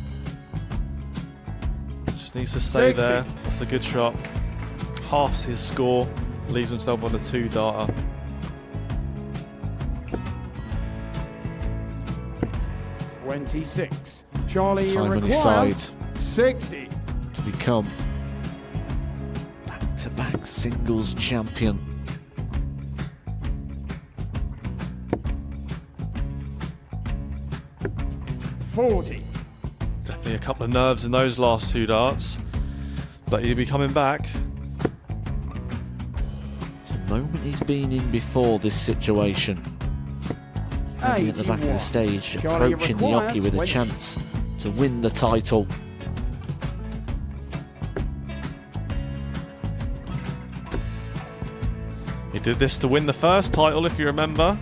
G: Just needs to stay
B: 60.
G: there. That's a good shot. Halves his score. Leaves himself on a 2-darter.
B: $26. Charlie
I: Time on his
B: require
I: side
B: 60.
I: to become singles champion.
G: Definitely a couple of nerves in those last two darts, but he'll be coming back.
I: It's a moment he's been in before this situation. Standing at the back of the stage, approaching the hockey with a chance to win the title.
G: He did this to win the first title, if you remember.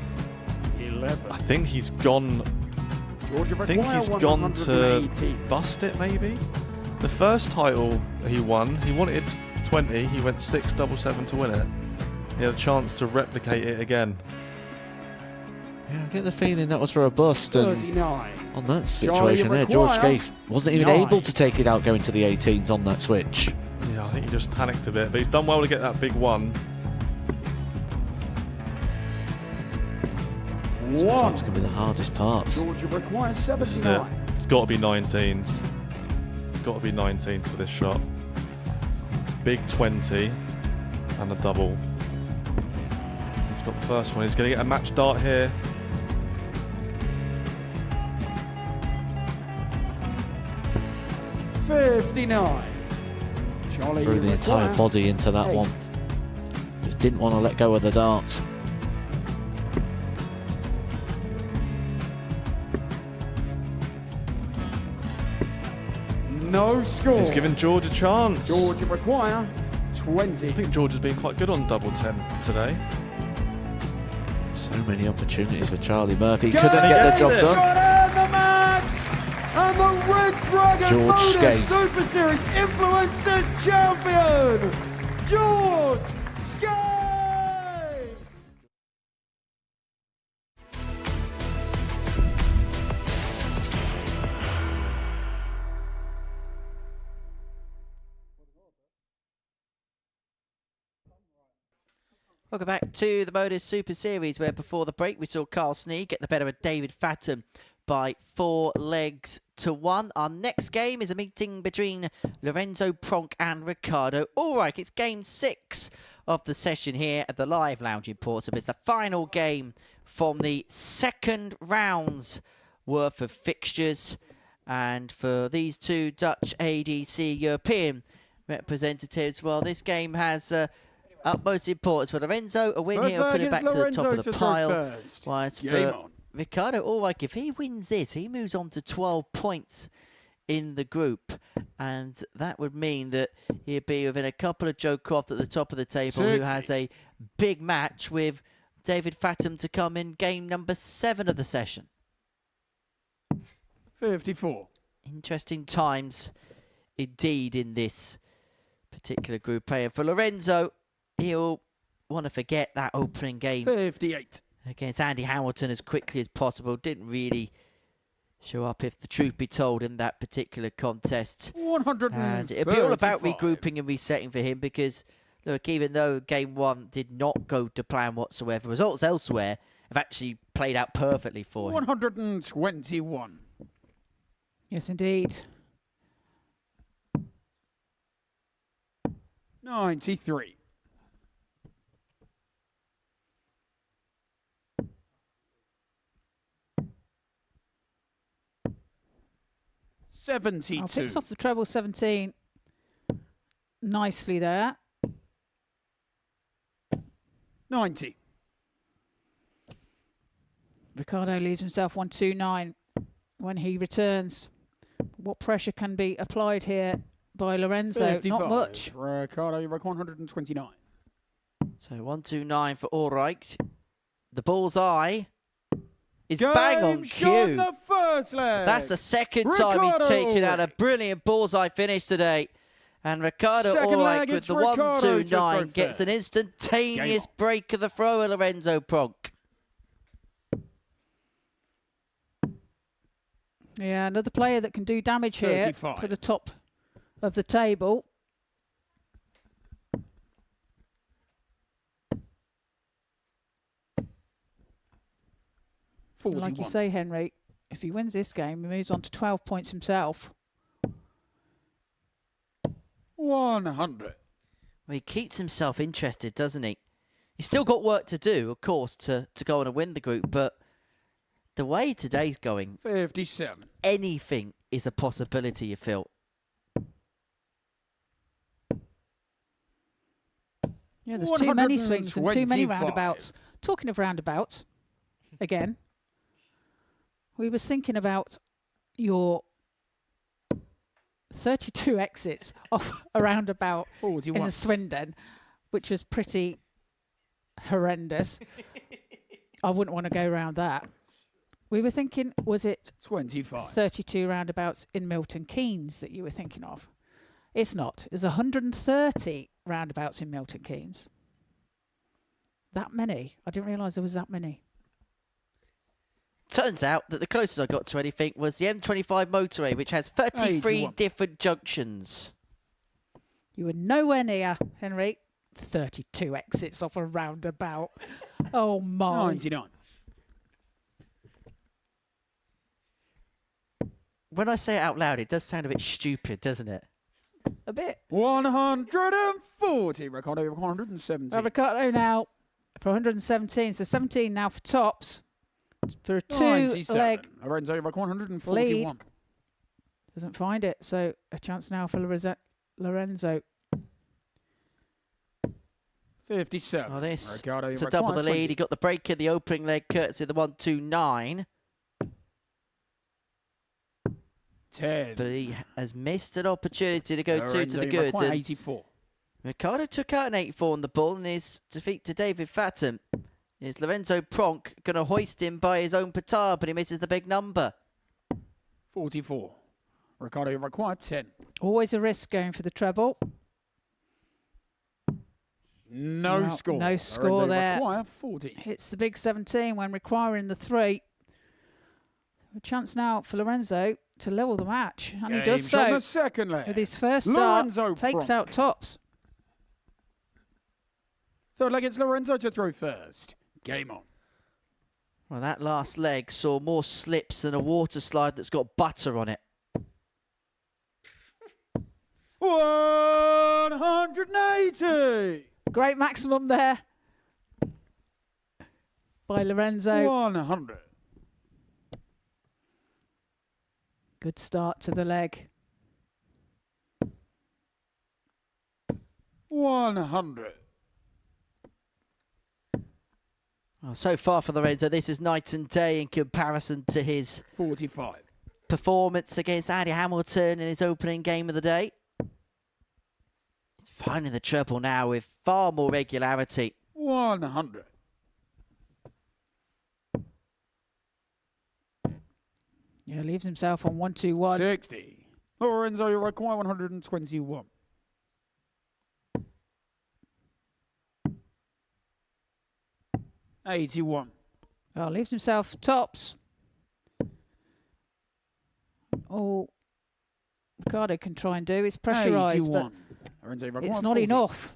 B: 11.
G: I think he's gone. I think he's gone to bust it, maybe. The first title he wanted 20. He went 6-7-7 to win it. He had a chance to replicate it again.
I: Yeah, I get the feeling that was for a bust. And
B: 39.
I: on that situation there, George Scaife wasn't even able to take it out going to the 18s on that switch.
G: Yeah, I think he just panicked a bit, but he's done well to get that big one.
I: Sometimes can be the hardest part.
B: Georgia requires
G: This is it.
B: 79.
G: It's got to be 19s. It's got to be 19s for this shot. Big 20 and a double. He's got the first one. He's going to get a match dart here.
B: Charlie
I: Threw the entire body into that
B: 8.
I: one. Just didn't want to let go of the dart.
B: No score.
G: He's given George a chance.
B: Georgia require 20.
G: I think George has been quite good on double 10 today.
I: So many opportunities for Charlie Murphy. Couldn't get the job done.
B: The match! And the Red Dragon
I: George
B: Modus
I: Scaife.
B: Super Series Influencers Champion, George Scaife!
D: Welcome back to the Modus Super Series, where before the break we saw Carl Sneed get the better of David Fathom by 4 legs to 1. Our next game is a meeting between Lorenzo Pronk and Ricardo Ulrich. It's game 6 of the session here at the Live Lounge in Portsmouth. It's the final game from the second round's worth of fixtures. And for these two Dutch ADC European representatives, well, this game has utmost importance for Lorenzo. A win
B: First
D: here will put him
B: leg
D: back
B: is
D: to the top of
B: Lorenzo
D: the
B: to
D: pile.
B: throw first.
D: Whilst
B: Game
D: for
B: on.
D: Ricardo Ulrich, if he wins this, he moves on to 12 points in the group. And that would mean that he'd be within a couple of Joe Croft at the top of the table, who has a big match with David Fathom to come in game number 7 of the session.
B: 54.
D: Interesting times indeed in this particular group player. For Lorenzo, he'll want to forget that opening game
B: 58.
D: against Andy Hamilton as quickly as possible. Didn't really show up, if the truth be told, in that particular contest.
B: 135.
D: And it'll be all about regrouping and resetting for him, because, look, even though game 1 did not go to plan whatsoever, results elsewhere have actually played out perfectly for him.
B: 121.
E: Yes, indeed.
B: 93. 72.
E: Picks off the treble 17 nicely there.
B: 90.
E: Ricardo leaves himself 129 when he returns. What pressure can be applied here by Lorenzo?
B: 55.
E: Not much.
B: Ricardo, you reckon 129.
D: So 129 for Ulrich. The bullseye is
B: Game
D: bang on
B: shot
D: cue.
B: the first leg.
D: That's the second time
B: Ricardo
D: he's taken out a
B: Ulrich.
D: brilliant bullseye finish today. And Ricardo
B: Second
D: Ulrich
B: leg,
D: with
B: it's
D: the
B: Ricardo to
D: 129
B: throw
D: gets an
B: first.
D: instantaneous
B: Game on.
D: break of the thrower, Lorenzo Pronk.
E: Yeah, another player that can do damage here
B: 35.
E: for the top of the table. Like you say, Henry, if he wins this game, he moves on to 12 points himself.
B: 100.
D: Well, he keeps himself interested, doesn't he? He's still got work to do, of course, to go on and win the group, but the way today's going,
B: 57.
D: anything is a possibility, you feel.
E: Yeah, there's too many
B: 125.
E: swings and too many roundabouts. Talking of roundabouts, again, we was thinking about your 32 exits off a roundabout
B: 41.
E: in the Swindon, which was pretty horrendous. I wouldn't want to go around that. We were thinking, was it
B: 25.
E: 32 roundabouts in Milton Keynes that you were thinking of? It's not. There's 130 roundabouts in Milton Keynes. That many? I didn't realise there was that many.
D: Turns out that the closest I got to anything was the M25 motorway, which has 33
B: 81.
D: different junctions.
E: You were nowhere near, Henry. 32 exits off a roundabout. Oh my.
B: 99.
D: When I say it out loud, it does sound a bit stupid, doesn't it?
E: A bit.
B: 140. Ricardo, 170.
E: Well, Ricardo now for 117. So 17 now for tops. For a 2-leg
B: Lorenzo, 141.
E: lead. Doesn't find it. So a chance now for Lorenzo.
B: 57.
D: Oh, this
B: Ricardo,
D: to double the
B: 20.
D: lead. He got the break in the opening leg, courtesy of the 129.
B: 10.
D: But he has missed an opportunity to go two to
B: Lorenzo,
D: the goods. And
B: 84.
D: Ricardo took out an 84 on the ball, and his defeat to David Fatten is Lorenzo Pronk going to hoist him by his own petard, but he misses the big number.
B: 44. Ricardo required 10.
E: Always a risk going for the treble.
B: No score.
E: No score
B: Lorenzo
E: there.
B: require 40.
E: Hits the big 17 when requiring the 3. A chance now for Lorenzo to level the match. And he does
B: Game's on
E: so
B: the second leg.
E: with his first start.
B: Lorenzo
E: Takes
B: Pronk.
E: out tops.
B: Third leg, it's Lorenzo to throw first. Game on.
D: Well, that last leg saw more slips than a water slide that's got butter on it.
B: 180.
E: Great maximum there by Lorenzo.
B: 100.
E: Good start to the leg.
B: 100.
D: Well, so far for Lorenzo, this is night and day in comparison to his
B: 45.
D: performance against Andy Hamilton in his opening game of the day. He's finding the treble now with far more regularity.
B: 100.
E: Yeah, leaves himself on 121.
B: 60. Lorenzo, you require 121. $81.
E: Well, leaves himself tops. All Ricardo can try and do is pressurise, but
B: Lorenzo, you require
E: it's not
B: 40.
E: enough.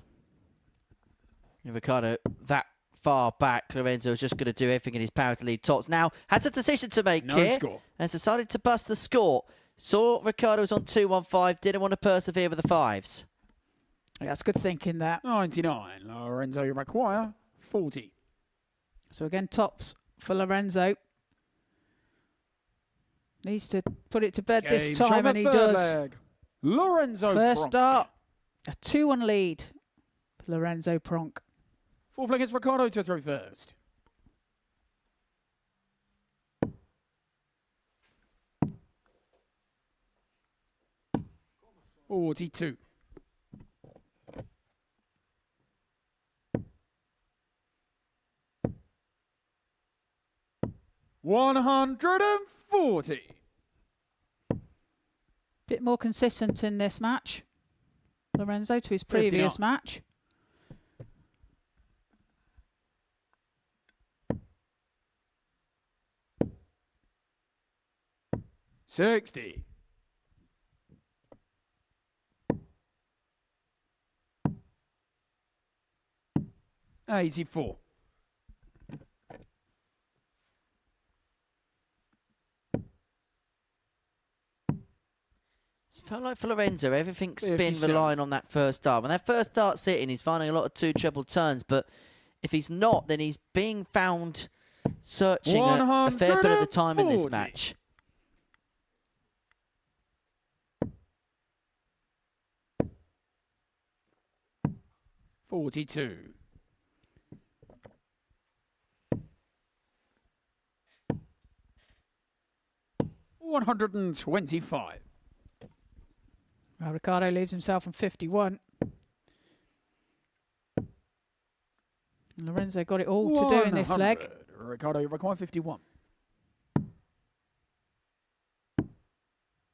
D: And Ricardo, that far back, Lorenzo is just going to do everything in his power to lead tops. Now, has a decision to make
B: No
D: here.
B: score.
D: And has decided to bust the score. Saw Ricardo was on 2-1-5, didn't want to persevere with the 5s.
E: That's good thinking, that.
B: 99. Lorenzo, you require 40.
E: So again, tops for Lorenzo. Needs to put it to bed this
B: Game's
E: time,
B: on the
E: and he
B: third
E: does.
B: leg. Lorenzo
E: First
B: Pronk.
E: start, a 2-1 lead. Lorenzo Pronk.
B: Fourth leg, it's Ricardo to throw first. $42. $140.
E: Bit more consistent in this match. Lorenzo to his previous
B: 59.
E: match.
B: $60. $84.
D: It's felt like for Lorenzo, everything's been
J: 57.
D: relying on that first start. When that first start's sitting, he's finding a lot of two treble turns, but if he's not, then he's being found searching a fair bit of the time in this
J: 140.
D: match.
J: $42. 125.
E: Well, Ricardo leaves himself on 51. And Lorenzo got it all to do in this leg.
J: 100. Ricardo, you require 51.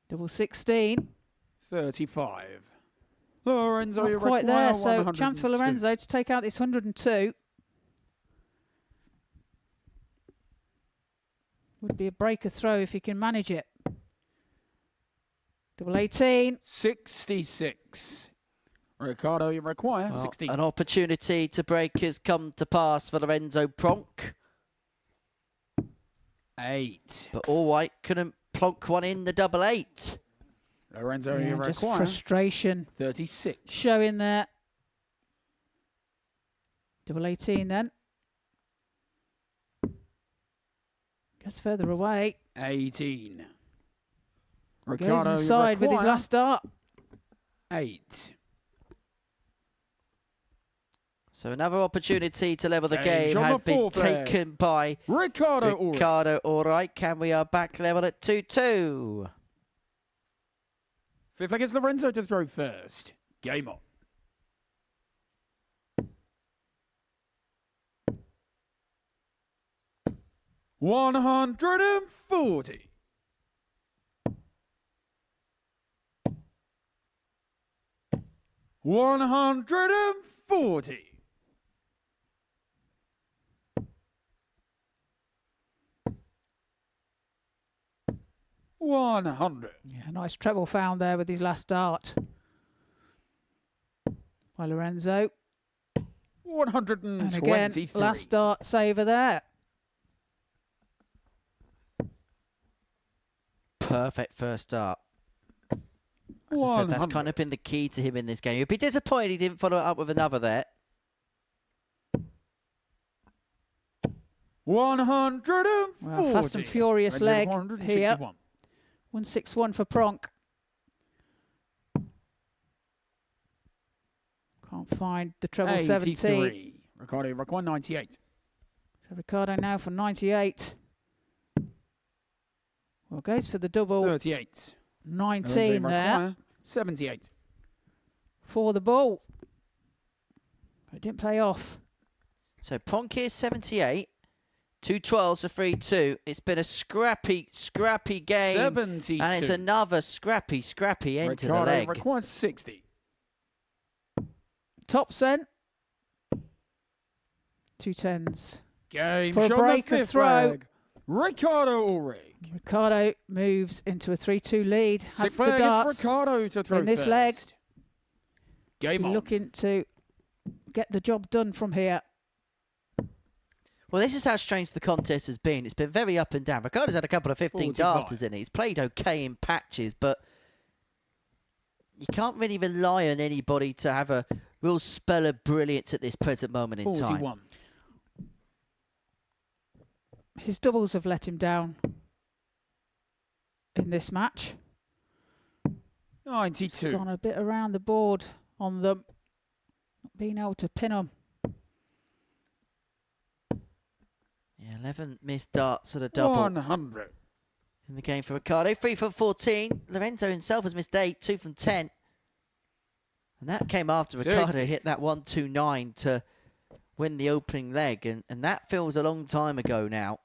E: Double 16.
J: 35. Lorenzo, you
E: Not quite
J: require
E: there, so
J: 102.
E: chance for Lorenzo to take out this 102. Would be a breaker throw if he can manage it. Double 18.
J: 66. Ricardo, you require
D: Well,
J: 16.
D: an opportunity to break has come to pass for Lorenzo Pronk.
J: 8.
D: But All White couldn't plonk one in the double 8.
J: Lorenzo,
E: Yeah,
J: you
E: just
J: require
E: frustration
J: 36.
E: showing there. Double 18 then. Gets further away.
J: 18.
E: Goes
J: Ricardo, you
E: inside with his
J: require
E: last start.
J: 8.
D: So another opportunity to level the
J: Change
D: game
J: on
D: has
J: the
D: been
J: fourth leg.
D: taken by
J: Ricardo,
D: Ricardo Allright. And we are back level at 2-2.
J: Fifth leg is Lorenzo to throw first. Game on. $140. $140. $100.
E: Yeah, nice treble found there with his last start. By Lorenzo. And
J: 123.
E: again, last start saver there.
D: Perfect first start. As I said, that's kind of been the key to him in this game. He'd be disappointed he didn't follow it up with another there.
J: 140.
E: Well, fast and furious leg here. 161 for Pronk. Can't find the treble 17.
J: 83. Ricardo, you require 98.
E: So Ricardo now for 98. Well, goes for the double
J: 38.
E: 19 there
J: 78.
E: for the ball. But it didn't pay off.
D: So Pronk is 78. 2 12s for 3-2. It's been a scrappy game.
J: 72.
D: And it's another scrappy end to the
J: Ricardo
D: leg.
J: requires 60.
E: Top cent. 2 10s.
J: Game
E: For a
J: shot
E: break
J: the
E: of
J: fifth
E: throw.
J: leg. Ricardo Ulrich.
E: Ricardo moves into a 3-2 lead. Has
J: Sixth
E: the
J: leg, it's
E: darts
J: Ricardo to throw
E: in this
J: first.
E: leg.
J: Game on.
E: Looking to get the job done from here.
D: Well, this is how strange the contest has been. It's been very up and down. Ricardo's had a couple of 15
J: 45.
D: darters in it. He's played okay in patches, but you can't really rely on anybody to have a real spell of brilliance at this present moment in
J: 41.
D: time.
E: His doubles have let him down in this match.
J: 92.
E: Gone a bit around the board on them. Not being able to pin them.
D: Yeah, 11 missed darts at a double
J: 100.
D: in the game for Ricardo. 3 from 14. Lorenzo himself has missed 8, 2 from 10. And that came after
J: 60.
D: Ricardo hit that 1-2-9 to win the opening leg. And that feels a long time ago now.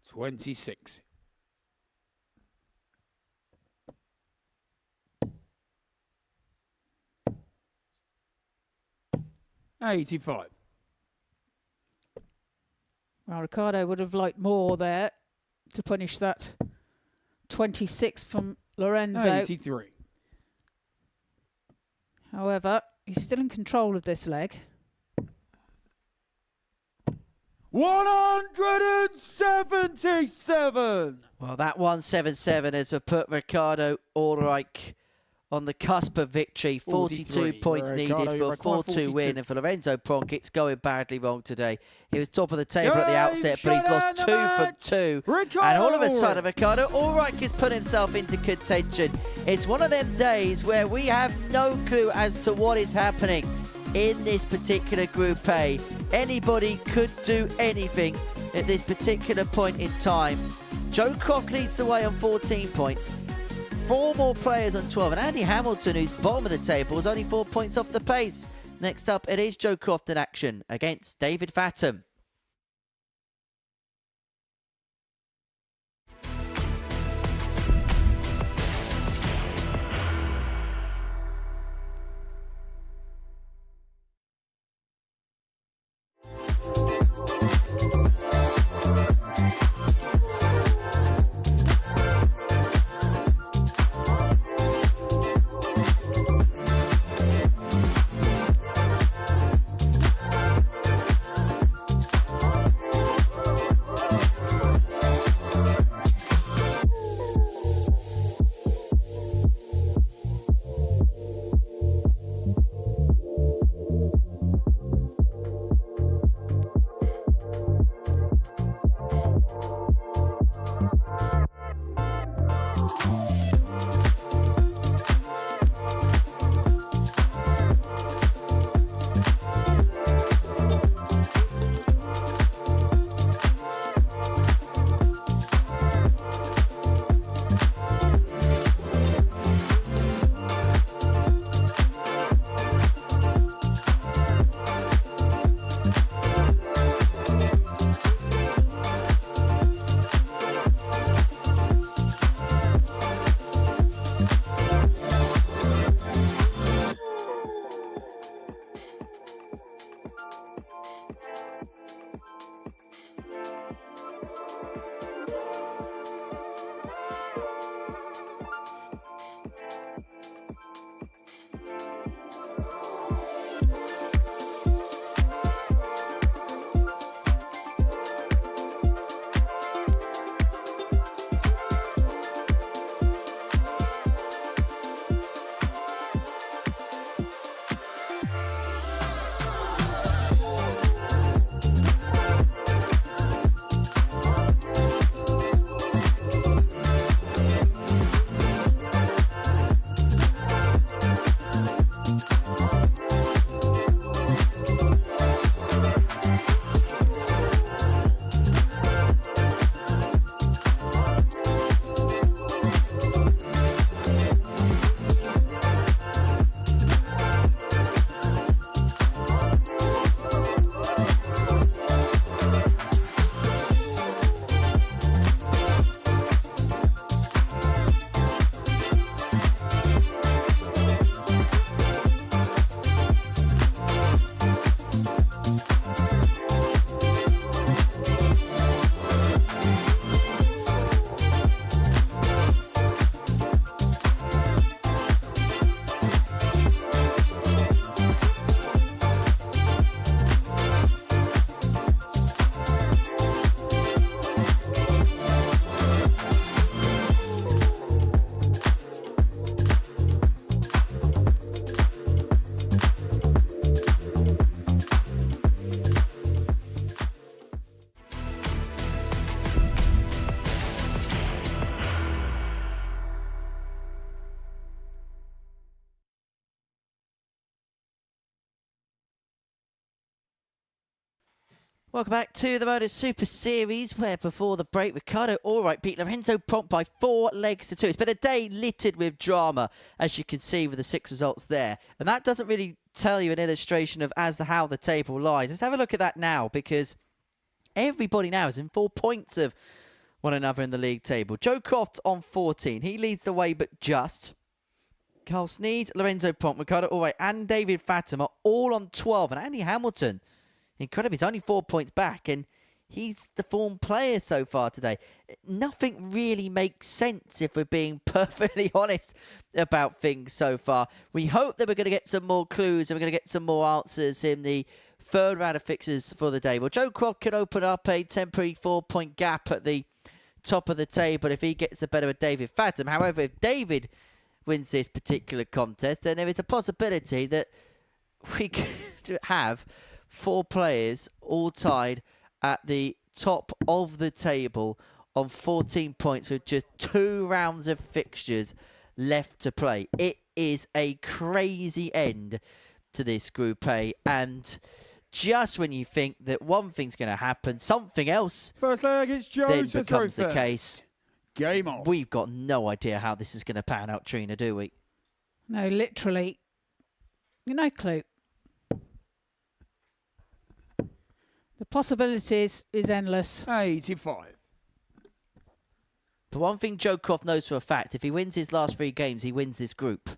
J: 26. $85.
E: Well, Ricardo would have liked more there to punish that 26 from Lorenzo.
J: 83.
E: However, he's still in control of this leg.
J: 177.
D: Well, that 177 has put Ricardo Ulrich on the cusp of victory. 42 points needed for a 4-2 win. And for Lorenzo Pronk, it's going badly wrong today. He was top of the table at the outset, but he's lost 2 from 2. And all of a sudden, Ricardo Ulrich has put himself into contention. It's one of them days where we have no clue as to what is happening in this particular Group A. Anybody could do anything at this particular point in time. Joe Croft leads the way on 14 points. 4 more players on 12. And Andy Hamilton, who's bottom of the table, is only 4 points off the pace. Next up, it is Joe Croft in action against David Fathom. Welcome back to the Modus Super Series, where before the break, Ricardo Ulrich beat Lorenzo Pronk by 4 legs to 2. It's been a day littered with drama, as you can see with the 6 results there. And that doesn't really tell you an illustration of how the table lies. Let's have a look at that now, because everybody now is in 4 points of one another in the league table. Joe Croft on 14. He leads the way, but just. Carl Sneed, Lorenzo Pronk, Ricardo Ulrich and David Fathom are all on 12. And Andy Hamilton, incredible, he's only 4 points back, and he's the form player so far today. Nothing really makes sense if we're being perfectly honest about things so far. We hope that we're going to get some more clues and we're going to get some more answers in the third round of fixtures for the day. Well, Joe Croft could open up a temporary 4-point gap at the top of the table if he gets the better of David Fathom. However, if David wins this particular contest, then there is a possibility that we could have 4 players all tied at the top of the table on 14 points with just 2 rounds of fixtures left to play. It is a crazy end to this Group A, and just when you think that one thing's going to happen, something else
J: First leg, it's Joe
D: then
J: to
D: becomes
J: throw
D: the
J: first.
D: case.
J: Game on.
D: We've got no idea how this is going to pan out, Trina, do we?
E: No, literally. No clue. The possibilities is endless.
J: 85.
D: The one thing Joe Croft knows for a fact, if he wins his last 3 games, he wins this group.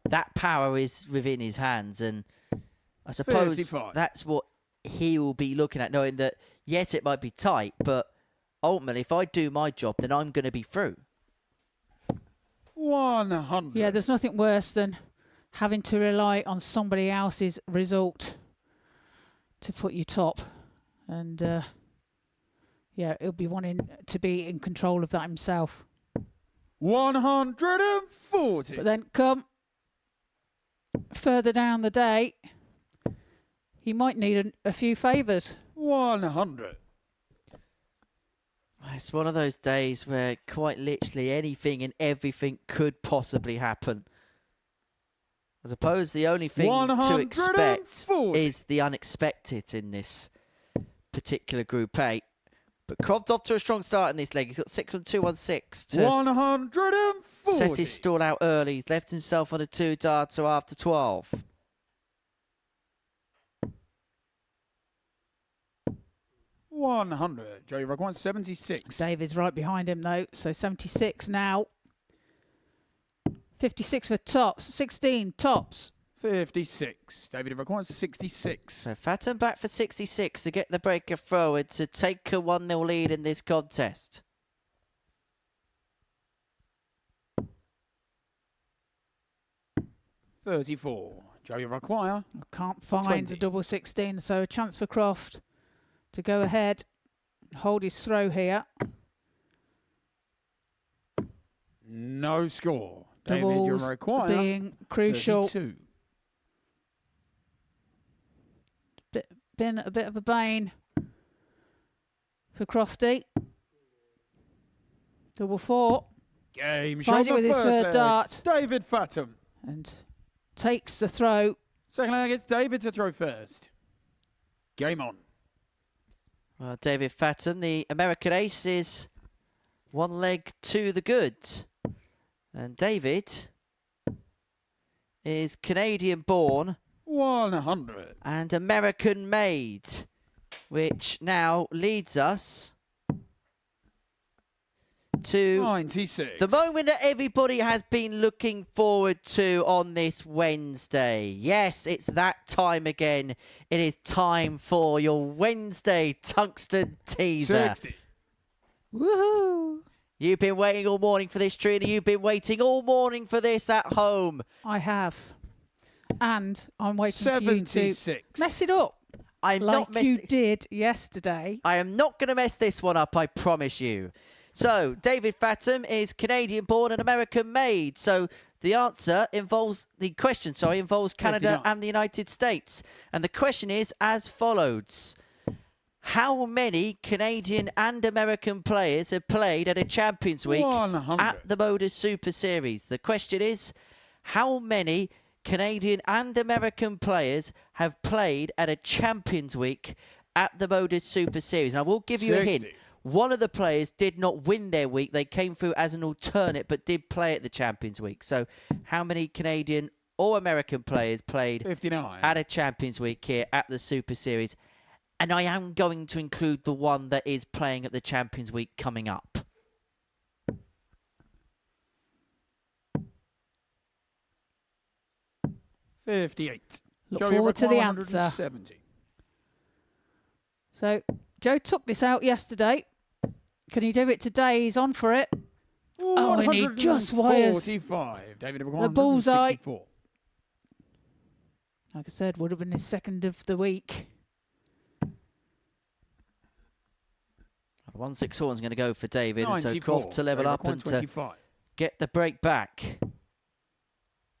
D: That power is within his hands, and I suppose
J: 55.
D: that's what he will be looking at, knowing that, yes, it might be tight, but ultimately, if I do my job, then I'm going to be through.
J: 100.
E: Yeah, there's nothing worse than having to rely on somebody else's result to put you top. And, yeah, he'll be wanting to be in control of that himself.
J: 140.
E: But then come further down the day, he might need a few favours.
J: 100.
D: It's one of those days where quite literally anything and everything could possibly happen. I suppose the only thing to expect
J: 140.
D: is the unexpected in this particular Group A. But Croft off to a strong start in this leg. He's got 6 on 2 on 6 to
J: 140.
D: set his stall out early. He's left himself on a 2 darter after 12.
J: Joey Rock 176.
E: David's right behind him though, so 76 now. 56 for tops, 16 tops.
J: 56. David Rock 166.
D: So Fathom back for 66 to get the breaker forward to take a 1-0 lead in this contest.
J: $34. Joey Require.
E: I can't find
J: 20.
E: a double 16, so a chance for Croft to go ahead, hold his throw here.
J: No score.
E: Doubles
J: David Require.
E: being crucial.
J: 32.
E: Been a bit of a bane for Crofty. Double 4.
J: Game
E: Finds
J: shot
E: it with his third dart.
J: David Fathom.
E: And takes the throw.
J: Second leg, it's David to throw first. Game on.
D: Well, David Fathom, the American ace, is 1 leg to the good. And David is Canadian born
J: 100.
D: and American made, which now leads us to
J: 96.
D: the moment that everybody has been looking forward to on this Wednesday. Yes, it's that time again. It is time for your Wednesday Tungsten teaser.
J: 60.
E: Woohoo!
D: You've been waiting all morning for this, Trina. You've been waiting all morning for this at home.
E: I have. And I'm waiting for you to
J: 76.
E: mess it up
D: I'm
E: like
D: not
E: you did yesterday.
D: I am not going to mess this one up, I promise you. So, David Fathom is Canadian born and American made. So, the question involves Canada
J: 59.
D: and the United States. And the question is as follows. How many Canadian and American players have played at a Champions Week
J: 100.
D: at the Modus Super Series? The question is, how many Canadian and American players have played at a Champions Week at the Modus Super Series? And I will give you a hint.
J: 60.
D: One of the players did not win their week. They came through as an alternate, but did play at the Champions Week. So how many Canadian or American players played
J: 59.
D: at a Champions Week here at the Super Series? And I am going to include the one that is playing at the Champions Week coming up.
J: $58.
E: Look
J: Joey
E: forward to the
J: Require,
E: answer.
J: 170.
E: So Joe took this out yesterday. Can he do it today? He's on for it. Oh, and he just wires
J: 45. David Require,
E: the bullseye.
J: 164.
E: Like I said, would have been his second of the week.
D: 164 is going to go for David. And so
J: 94.
D: Croft to level
J: Joey
D: up and to
J: 25.
D: get the break back.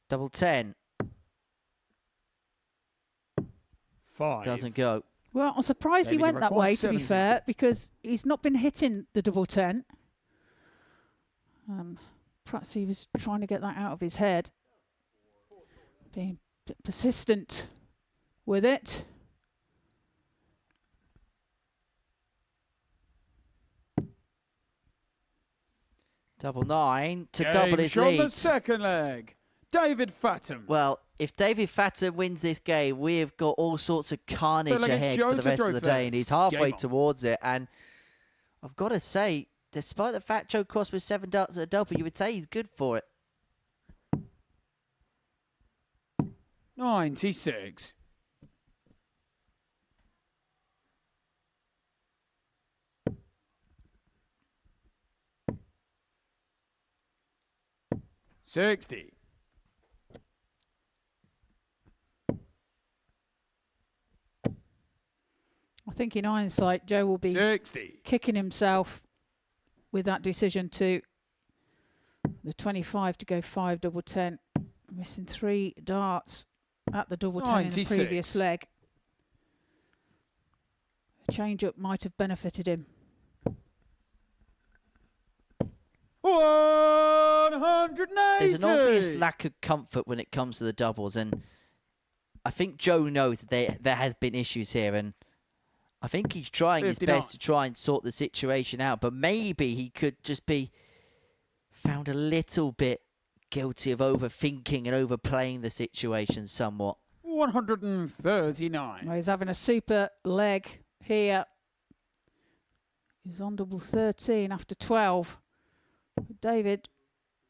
D: Double 10.
J: 5.
D: Doesn't go.
E: Well, I'm surprised he
J: David,
E: went
J: you
E: that
J: require
E: way, to be
J: 70.
E: fair, because he's not been hitting the double 10. Perhaps he was trying to get that out of his head. Being persistent with it.
D: Double 9 to
J: Game
D: double his
J: shot on the
D: lead.
J: second leg. David Fathom.
D: Well, if David Fathom wins this game, we've got all sorts of carnage
J: Third leg is
D: ahead
J: Joe
D: for the
J: to
D: rest of
J: throw
D: the day, and he's
J: first.
D: halfway
J: Game on.
D: towards it. And I've got to say, despite the fact Joe Cross with 7 darts at a double, you would say he's good for it.
J: 96. $60.
E: I think in hindsight, Joe will be
J: 60.
E: kicking himself with that decision to the 25 to go 5 double 10, missing 3 darts at the double 10 in the
J: 96.
E: previous leg. A change up might have benefited him.
J: 180.
D: There's an obvious lack of comfort when it comes to the doubles, and I think Joe knows that there has been issues here, and I think he's trying his
J: 59.
D: best to try and sort the situation out, but maybe he could just be found a little bit guilty of overthinking and overplaying the situation somewhat.
J: 139.
E: Well, he's having a super leg here. He's on double 13 after 12. David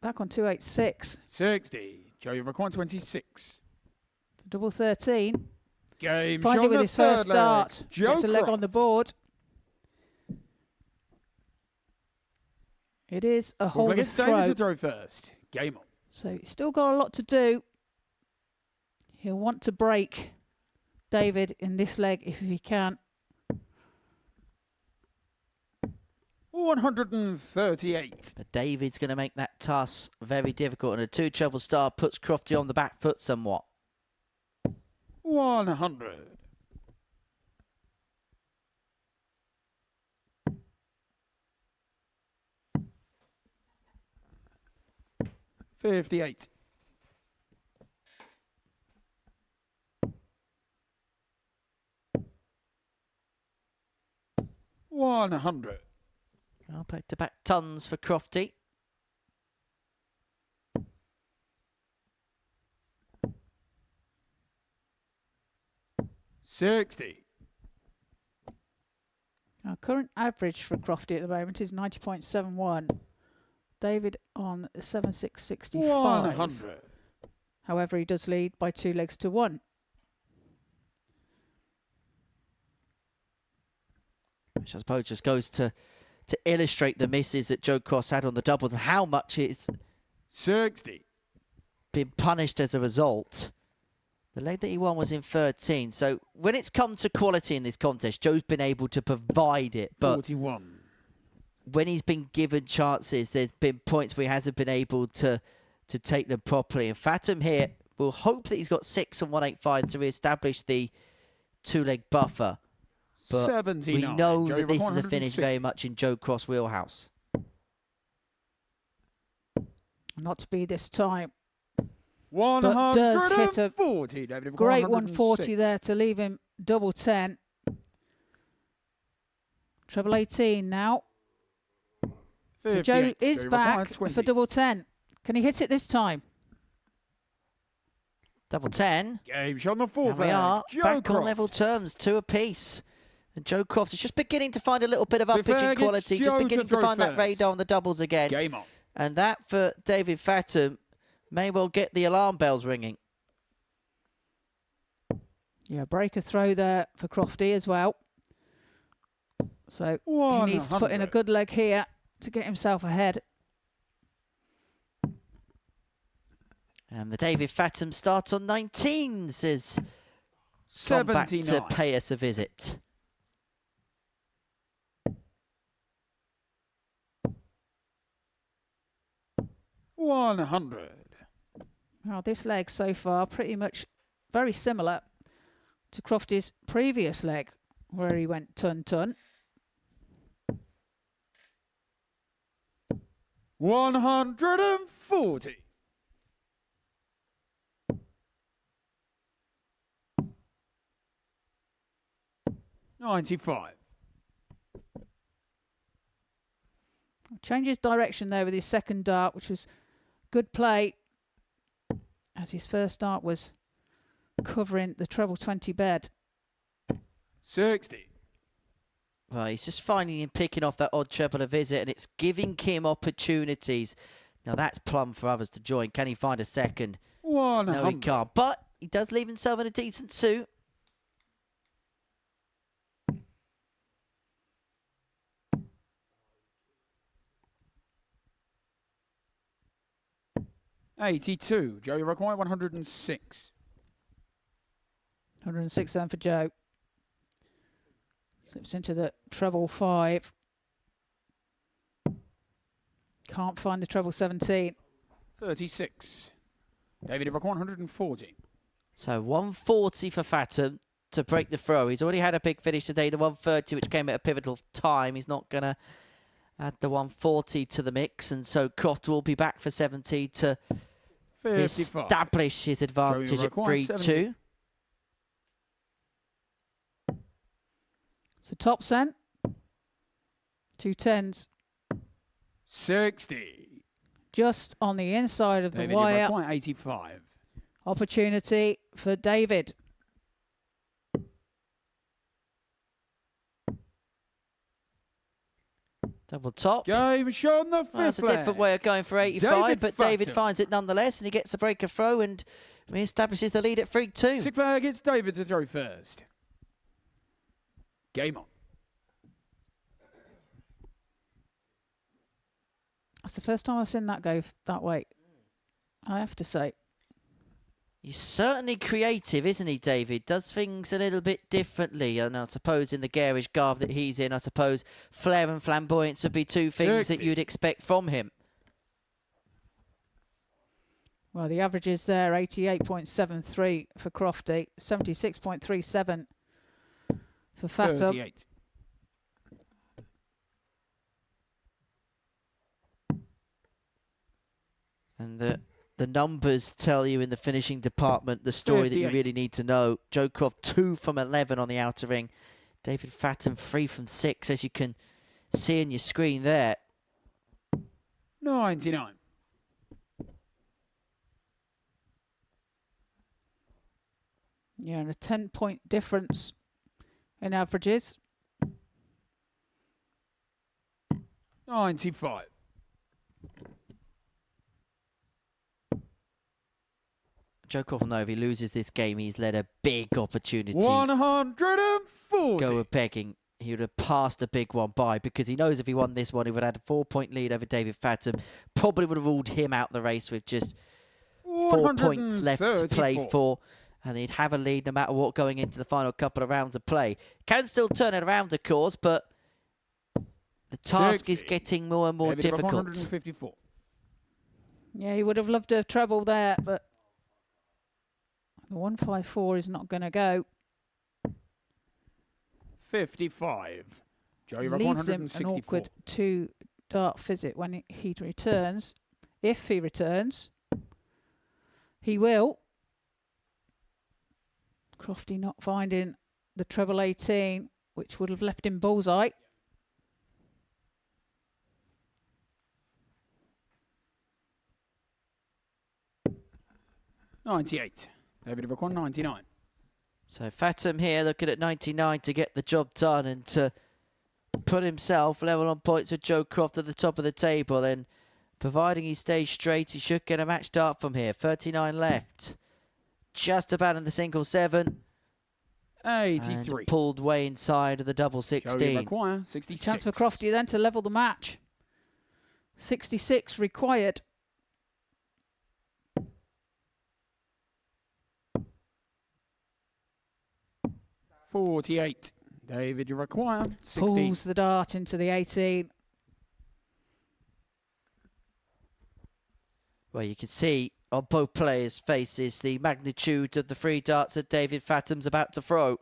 E: back on 286.
J: 60. Joey requires 26.
E: Double 13.
J: Game
E: Finds
J: shot
E: it with
J: on
E: his
J: the third
E: first
J: leg.
E: dart.
J: Joe
E: Gets a leg on
J: Croft.
E: the board. It is a hold of
J: Against David to
E: throw.
J: throw first. Game on.
E: So he's still got a lot to do. He'll want to break David in this leg if he can.
J: 138.
D: But David's going to make that toss very difficult, and a 2 treble star puts Crofty on the back foot somewhat.
J: 100. $58. $100.
D: Well, back-to-back tons for Crofty.
J: $60.
E: Our current average for Crofty at the moment is 90.71. David on 7665.
J: 100.
E: However, he does lead by 2 legs to 1.
D: Which I suppose just goes to illustrate the misses that Joe Cross had on the doubles and how much it's
J: 60.
D: been punished as a result. The leg that he won was in 13. So when it's come to quality in this contest, Joe's been able to provide it. But
J: 41.
D: when he's been given chances, there's been points where he hasn't been able to take them properly. And Fathom here will hope that he's got 6 on 185 to re-establish the 2-leg buffer. But
J: 79.
D: we know
J: Joey
D: that this is a
J: 160.
D: finish very much in Joe Cross' wheelhouse.
E: Not to be this time.
J: 140. David,
E: Great
J: 106.
E: 140 there to leave him double 10. Treble 18 now. So Joe
J: 58.
E: is
J: Joey
E: back
J: required 20.
E: for double 10. Can he hit it this time?
D: Double 10.
J: Game shot on the fourth
D: And we
J: leg.
D: are
J: Joe
D: back
J: Croft.
D: on level terms, 2 apiece. And Joe Croft is just beginning to find a little bit of
J: Fifth
D: uppage in
J: leg,
D: quality,
J: it's
D: just
J: Joe
D: beginning
J: to
D: to
J: throw
D: find that
J: first.
D: radar on the doubles again.
J: Game on.
D: And that for David Fathom may well get the alarm bells ringing.
E: Yeah, breaker throw there for Crofty as well. So he needs to put in a
J: 100.
E: good leg here to get himself ahead.
D: And the David Fathom start on 19s has come back to
J: 79.
D: pay us a visit.
J: 100.
E: Now, this leg so far pretty much very similar to Crofty's previous leg, where he went ton-ton.
J: 140. $95.
E: Changes direction there with his second dart, which was good play, as his first dart was covering the treble 20 bed.
J: 60.
D: Well, he's just finding him picking off that odd treble a visit, and it's giving Kim opportunities. Now that's plumb for others to join. Can he find a second?
J: 100.
D: No, he can't. But he does leave himself in a decent suit.
J: $82. Joe, you require 106.
E: 106 then for Joe. Slips into the treble 5. Can't find the treble 17.
J: 36. David, you require 140.
D: So 140 for Fatum to break the throw. He's already had a big finish today, the 130, which came at a pivotal time. He's not going to add the 140 to the mix, and so Croft will be back for 70 to
J: 55.
D: establish his advantage at 3-2.
E: So top cent. 2 10s.
J: 60.
E: Just on the inside of the
J: David, you
E: wire.
J: require 85.
E: Opportunity for David.
D: Double top.
J: Game shown the fifth
D: That's a different
J: leg.
D: way of going for 85,
J: David
D: but David
J: Fatum.
D: finds it nonetheless, and he gets the breaker throw and re-establishes the lead at 3-2.
J: Sixth leg, it's David to throw first. Game on.
E: That's the first time I've seen that go that way, I have to say.
D: He's certainly creative, isn't he, David? Does things a little bit differently. And I suppose in the garish garb that he's in, I suppose flair and flamboyance would be two things
J: 60.
D: that you'd expect from him.
E: Well, the average is there, 88.73 for Crofty, 76.37 for Fatum.
J: 38.
D: And the numbers tell you in the finishing department the story that you
J: 58.
D: really need to know. Joe Croft 2 from 11 on the outer ring. David Fatum 3 from 6, as you can see in your screen there.
J: 99.
E: Yeah, and a 10-point difference in averages.
J: 95.
D: Joe Croft will know if he loses this game, he's let a big opportunity
J: 140.
D: go a begging. He would have passed a big one by, because he knows if he won this one, he would have had a 4-point lead over David Fatum. Probably would have ruled him out the race with just 4 points left to play for. And he'd have a lead no matter what going into the final couple of rounds of play. Can still turn it around, of course, but the task
J: 60.
D: is getting more and more
J: David,
D: difficult.
J: 154.
E: Yeah, he would have loved to have treble there, but the 154 is not going to go.
J: 55. Joe, you're
E: Leaves him an
J: 164.
E: awkward 2-dart visit when he returns. If he returns, he will. Crofty not finding the treble 18, which would have left him bullseye.
J: $98. David Ibacon, 99.
D: So Fatum here looking at 99 to get the job done and to put himself level on points with Joe Croft at the top of the table. And providing he stays straight, he should get a match start from here. 39 left. Just about in the single 7.
J: 83.
D: And pulled way inside of the double 16.
J: Joe require 66.
E: Chance for Crofty then to level the match. 66 required.
J: $48. David, you require 16.
E: Pulls the dart into the 18.
D: Well, you can see on both players' faces the magnitude of the free darts that David Fatham's about to throw.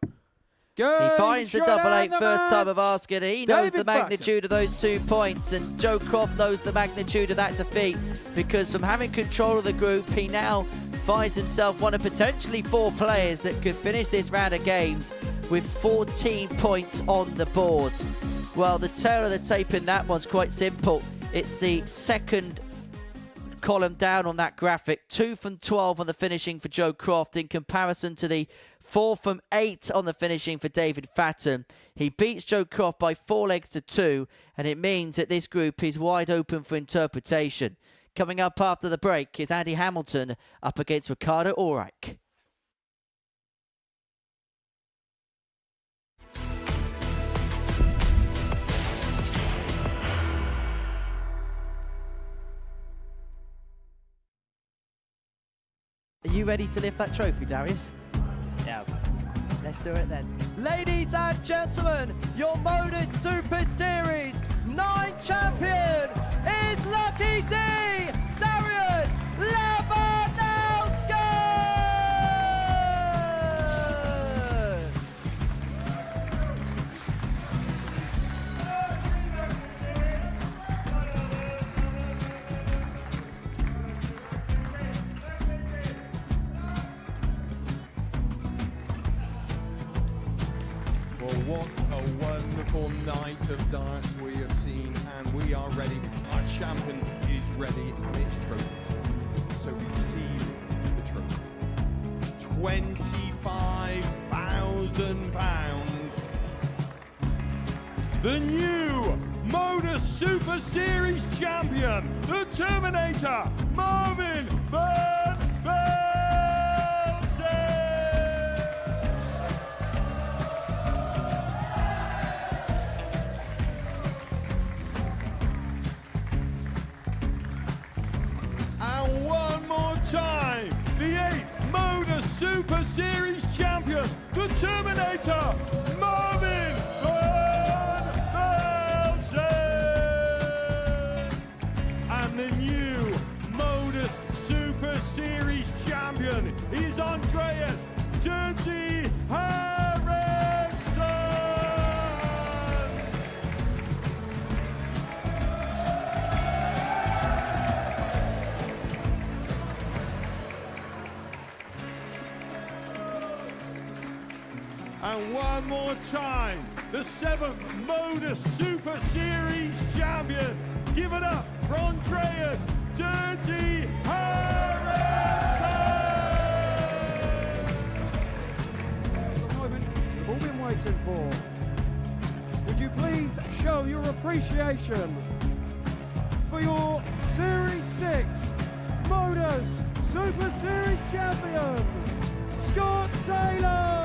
D: He finds the double eight first time of asking. He knows the magnitude of those 2 points, and Joe Croft knows the magnitude of that defeat, because from having control of the group, he now finds himself one of potentially 4 players that could finish this round of games with 14 points on the board. Well, the tail of the tape in that one's quite simple. It's the second column down on that graphic. 2 from 12 on the finishing for Joe Croft in comparison to the 4 from 8 on the finishing for David Fatham. He beats Joe Croft by 4 legs to 2, and it means that this group is wide open for interpretation. Coming up after the break is Andy Hamilton up against Ricardo Ulrich. Are you ready to lift that trophy, Darius?
A: Yes.
D: Let's do it then. Ladies and gentlemen, your Modus Super Series 9 champion is Lucky D, Darius Labanowski!
H: Well, what a wonderful night of darts we have seen, and we are ready. Our champion is ready, and it's trophy. So receive the trophy. £25,000.
B: The new Modus Super Series champion, the Terminator, Marvin Van Velzen. And one more time, the 8th Modus Super Series champion, the Terminator, Marvin Van Velzen. And the new Modus Super Series champion is Andreas Dirty Harrison. And one more time, the 7th Modus Super Series champion. Give it up for Andreas Dirty Harrison.
J: The moment we've all been waiting for. Would you please show your appreciation for your Series 6 Modus Super Series champion, Scott Taylor?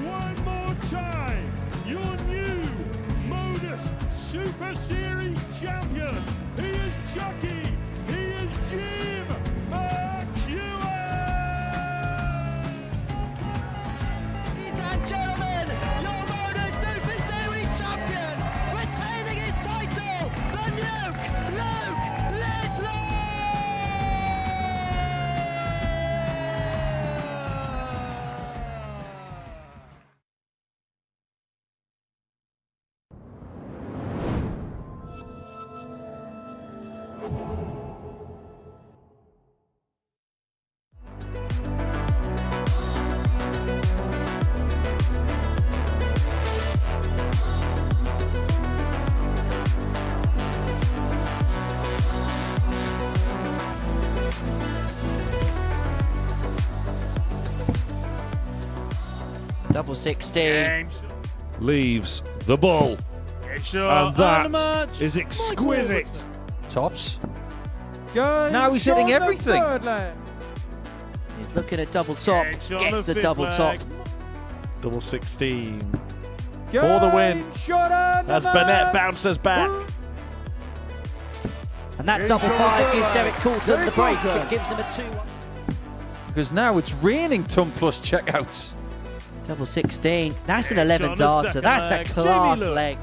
B: One more time, your new Modus Super Series champion. He is Chucky. He is Jim McEwen.
D: Ladies and gentlemen, your Modus Super Series champion, retaining his title, the Nuke, Luke Littler! Double 16.
G: Leaves the ball. And that is exquisite.
I: Tops.
J: Now
I: he's hitting everything.
D: He's looking at double top, gets the double top.
G: Double 16. For the win. As Burnett bounces back.
D: And that double 5 gives Derek Coulton the break. It gives him a 2-1.
J: because now it's raining ton plus checkouts.
D: Double 16. That's an
A: It's
D: 11
A: on the
D: darter.
A: second
D: That's
A: leg.
D: a class
A: Jamie Look.
D: leg.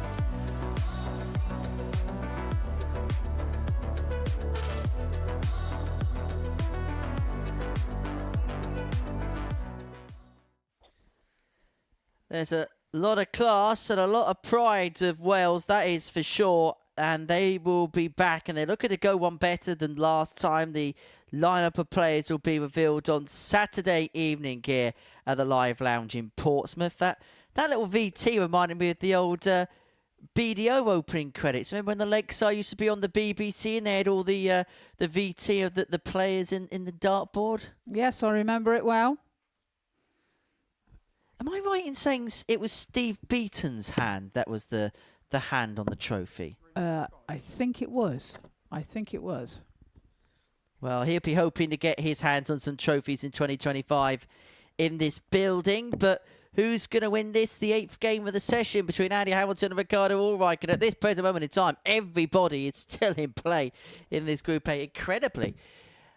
D: There's a lot of class and a lot of pride of Wales, that is for sure. And they will be back, and they're looking to go one better than last time. The lineup of players will be revealed on Saturday evening here at the Live Lounge in Portsmouth. That little VT reminded me of the old BDO opening credits. Remember when the Lakeside used to be on the BBC and they had all the VT of the players in the dartboard?
E: Yes, I remember it well.
D: Am I right in saying it was Steve Beaton's hand that was the hand on the trophy?
E: I think it was. I think it was.
D: Well, he'll be hoping to get his hands on some trophies in 2025 in this building. But who's going to win this? The 8th game of the session between Andy Hamilton and Ricardo Ulrich. And at this present moment in time, everybody is still in play in this Group A. Incredibly,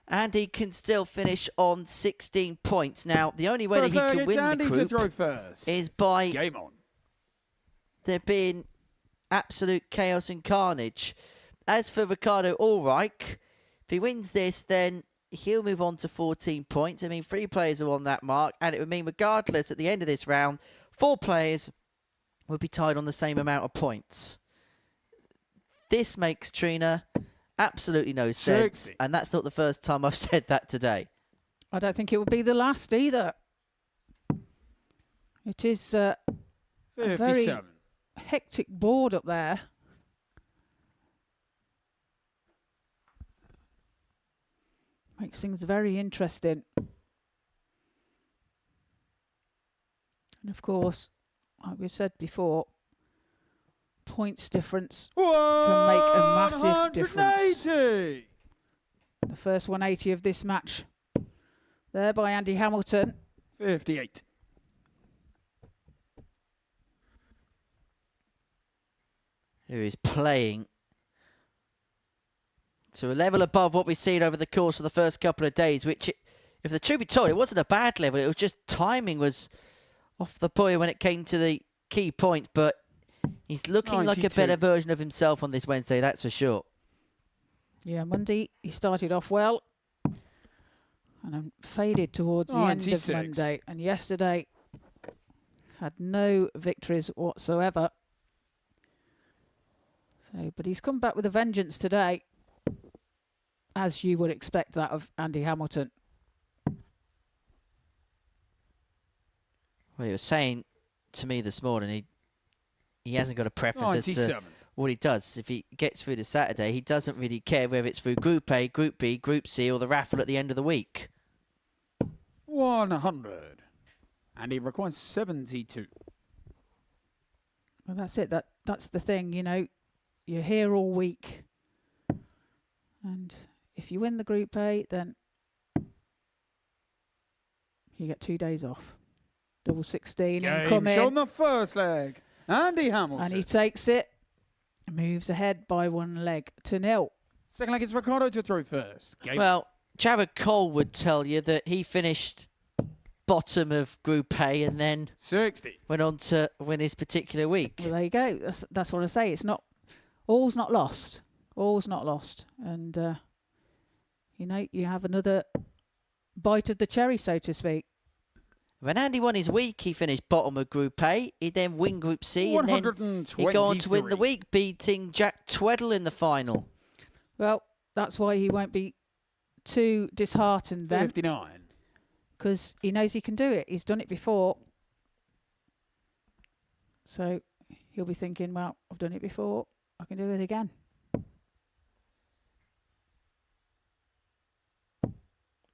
D: Andy can still finish on 16 points. Now, the only way that he can win
J: Andy
D: the
J: to throw
D: group
J: first.
D: is by
J: Game on.
D: there being absolute chaos and carnage. As for Ricardo Ulrich, if he wins this, then he'll move on to 14 points. I mean, 3 players are on that mark, and it would mean regardless, at the end of this round, 4 players would be tied on the same amount of points. This makes Trina absolutely no sense,
J: 60.
D: and that's not the first time I've said that today.
E: I don't think it would be the last either. It is a very
J: 57.
E: hectic board up there. Makes things very interesting. And of course, like we've said before, points difference can make a massive difference.
J: 180.
E: The first 180 of this match there by Andy Hamilton.
J: 58.
D: Who is playing to a level above what we've seen over the course of the first couple of days, which, if the truth be told, it wasn't a bad level. It was just timing was off the boy when it came to the key points, but he's looking like a
J: 92.
D: better version of himself on this Wednesday, that's for sure.
E: Yeah, Monday he started off well and then faded towards the end of
J: 96.
E: Monday. And yesterday had no victories whatsoever. So, but he's come back with a vengeance today, as you would expect that of Andy Hamilton.
D: Well, he was saying to me this morning, he hasn't got a preference as to
J: 97.
D: what he does. If he gets through to Saturday, he doesn't really care whether it's through Group A, Group B, Group C, or the raffle at the end of the week.
J: 100. And he requires 72.
E: Well, that's it. That's the thing, you know. You're here all week. And if you win the Group A, then you get 2 days off. Double 16 and come
J: Game on
E: in.
J: the first leg. Andy Hamilton.
E: And he takes it. Moves ahead by 1 leg to 0.
J: Second leg, it's Ricardo to throw first. Game
D: Well, Jared Cole would tell you that he finished bottom of Group A and then
J: 60.
D: went on to win his particular week.
E: Well, there you go. That's what I say. It's not all's not lost. All's not lost. And you know, you have another bite of the cherry, so to speak.
D: When Andy won his week, he finished bottom of Group A. He'd then win Group C, and then he'd go on to win the
J: 123.
D: week, beating Jack Tweddle in the final.
E: Well, that's why he won't be too disheartened then,
J: 59.
E: because he knows he can do it. He's done it before. So he'll be thinking, well, I've done it before. I can do it again.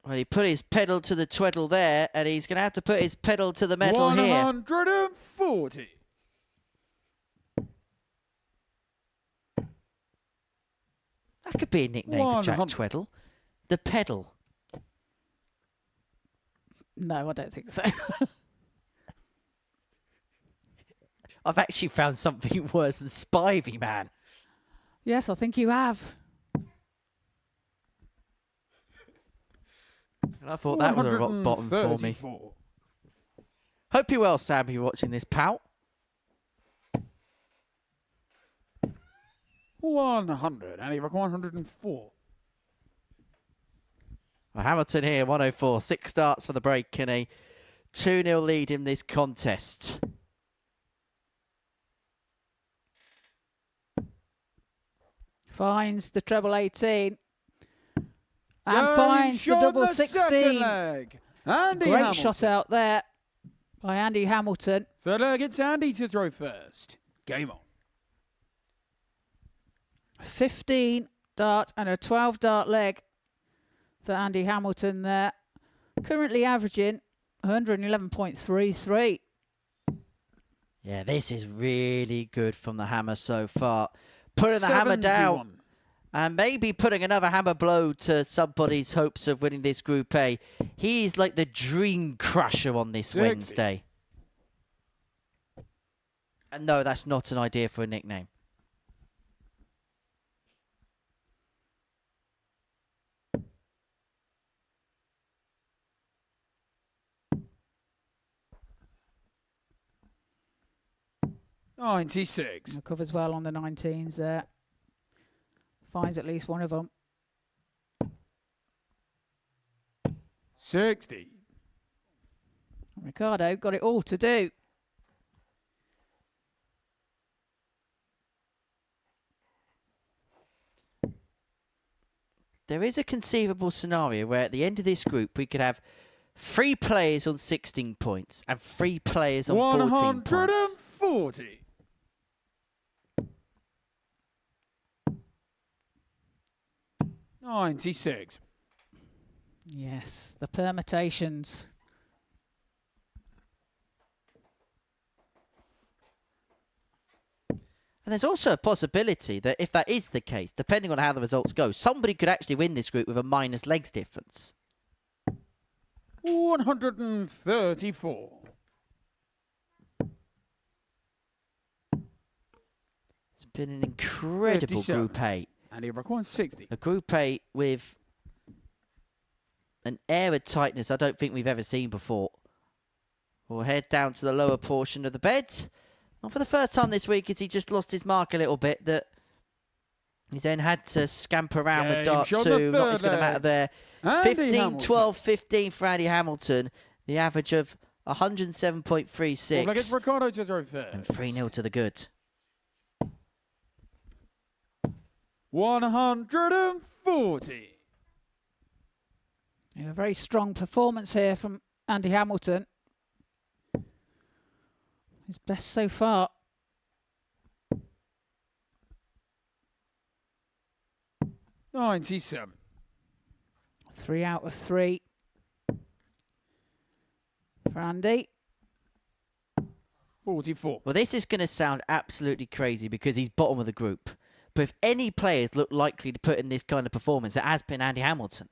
D: Well, he put his pedal to the Tweddle there, and he's going to have to put his pedal to the metal here.
J: 140.
D: That could be a nickname for Jack
J: 100.
D: Tweddle. The pedal.
E: No, I don't think so.
D: I've actually found something worse than Spivey, man.
E: Yes, I think you have.
D: And I thought that was a rock bottom for me.
J: 134.
D: Hope you're well, Sam, if you're watching this, pal.
J: 100. Andy Rock 104.
D: Well, Hamilton here, 104. 6 starts for the break and a 2-0 lead in this contest.
E: Finds the treble 18. And
J: Going
E: finds the
J: short
E: double
J: in the second
E: 16.
J: leg. Andy
E: Great
J: Hamilton.
E: shot out there by Andy Hamilton.
J: Third leg, it's Andy to throw first. Game on.
E: 15 dart and a 12 dart leg for Andy Hamilton there. Currently averaging 111.33.
D: Yeah, this is really good from the hammer so far. Putting the hammer down
J: 71.
D: and maybe putting another hammer blow to somebody's hopes of winning this Group A. He's like the dream crusher on this
J: 60.
D: Wednesday. And no, that's not an idea for a nickname.
J: $96.
E: Covers well on the 19s there. Finds at least one of them.
J: 60.
E: Ricardo got it all to do.
D: There is a conceivable scenario where at the end of this group we could have 3 players on 16 points and 3 players on 14 points.
J: 140. $96.
E: Yes, the permutations.
D: And there's also a possibility that if that is the case, depending on how the results go, somebody could actually win this group with a minus legs difference.
J: 134.
D: It's been an incredible
J: 57.
D: Group A.
J: Andy Rock 160.
D: A Group A with an air of tightness I don't think we've ever seen before. We'll head down to the lower portion of the bed. And for the first time this week, as he just lost his mark a little bit, that he's then had to scamper around with dart 2. Nothing's going to matter there. 15, 12, 15 for Andy Hamilton. The average of 107.36.
J: Well, it's Ricardo to throw first.
D: And 3-0 to the good.
J: 140.
E: A very strong performance here from Andy Hamilton. His best so far.
J: $97.
E: 3 out of 3 for Andy.
J: 44.
D: Well, this is going to sound absolutely crazy because he's bottom of the group. But if any players look likely to put in this kind of performance, it has been Andy Hamilton.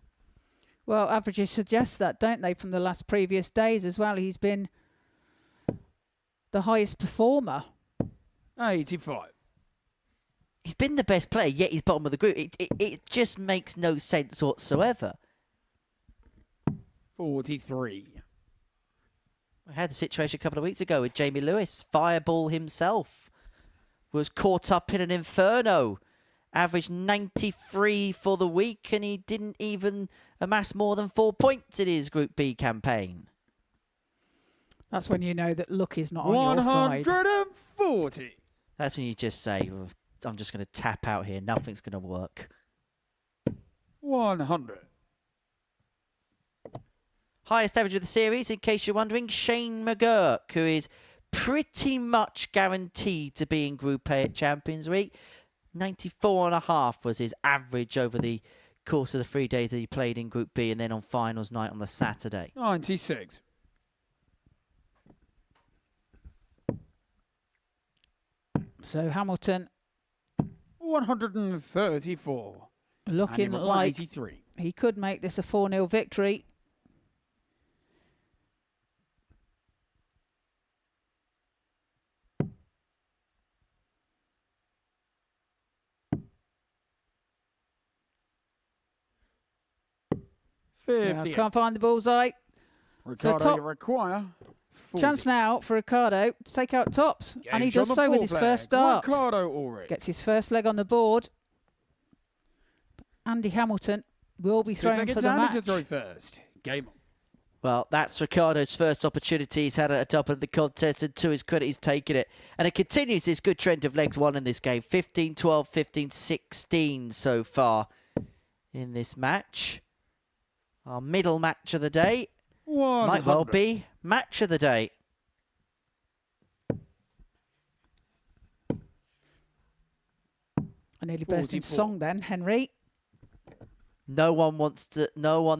E: Well, averages suggest that, don't they, from the last previous days as well. He's been the highest performer.
J: 85.
D: He's been the best player, yet he's bottom of the group. It just makes no sense whatsoever.
J: 43.
D: We had the situation a couple of weeks ago with Jamie Lewis. Fireball himself was caught up in an inferno. Averaged 93 for the week, and he didn't even amass more than 4 points in his Group B campaign.
E: That's when you know that luck is not on your side.
J: 140.
D: That's when you just say, well, I'm just going to tap out here. Nothing's going to work.
J: 100.
D: Highest average of the series, in case you're wondering, Shane McGurk, who is pretty much guaranteed to be in Group A at Champions Week. 94.5 was his average over the course of the 3 days that he played in Group B and then on finals night on the Saturday.
J: 96.
E: So Hamilton
J: 134.
E: looking
J: Andy Rock
E: like
J: 183.
E: he could make this a 4-0 victory.
J: 58.
E: Can't find the bullseye.
J: Ricardo,
E: top-
J: you require 40.
E: Chance now for Ricardo to take out tops. And he
J: Gauge on
E: does
J: the
E: so with
J: fourth
E: his first
J: leg.
E: start.
J: Ricardo Ulrich.
E: Gets his first leg on the board. Andy Hamilton will be throwing for the match.
J: To throw first. Game on.
D: Well, that's Ricardo's first opportunity he's had at the top of the contest, and to his credit, he's taken it. And it continues this good trend of legs won in this game. 15-12, 15-16 so far in this match. Our middle match of the day
J: 100.
D: might well be match of the day.
E: I nearly burst into
J: 44.
E: song then, Henry.
D: No one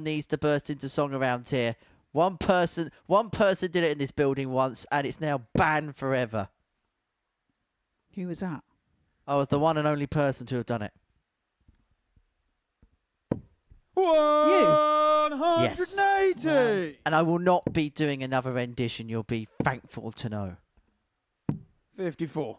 D: needs to burst into song around here. One person did it in this building once, and it's now banned forever.
E: Who was that?
D: I was the one and only person to have done it.
J: 180.
D: And I will not be doing another rendition, you'll be thankful to know.
J: 54.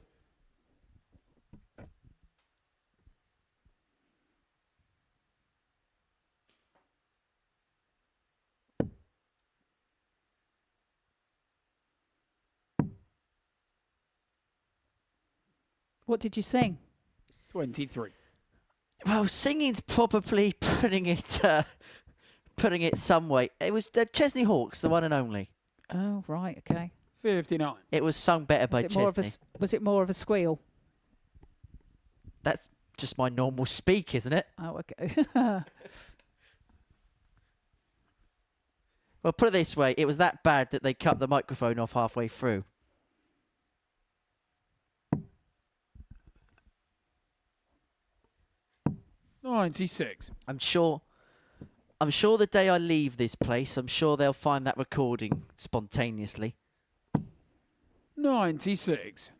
E: What did you sing?
J: 23.
D: Well, singing's probably putting it some way. It was Chesney Hawkes, the one and only.
E: Oh, right, okay.
J: 59.
D: It was sung better by Chesney.
E: Was it more of a squeal?
D: That's just my normal speak, isn't it?
E: Oh, okay.
D: Well, put it this way, it was that bad that they cut the microphone off halfway through.
J: $96.
D: I'm sure the day I leave this place, I'm sure they'll find that recording spontaneously.
J: 96.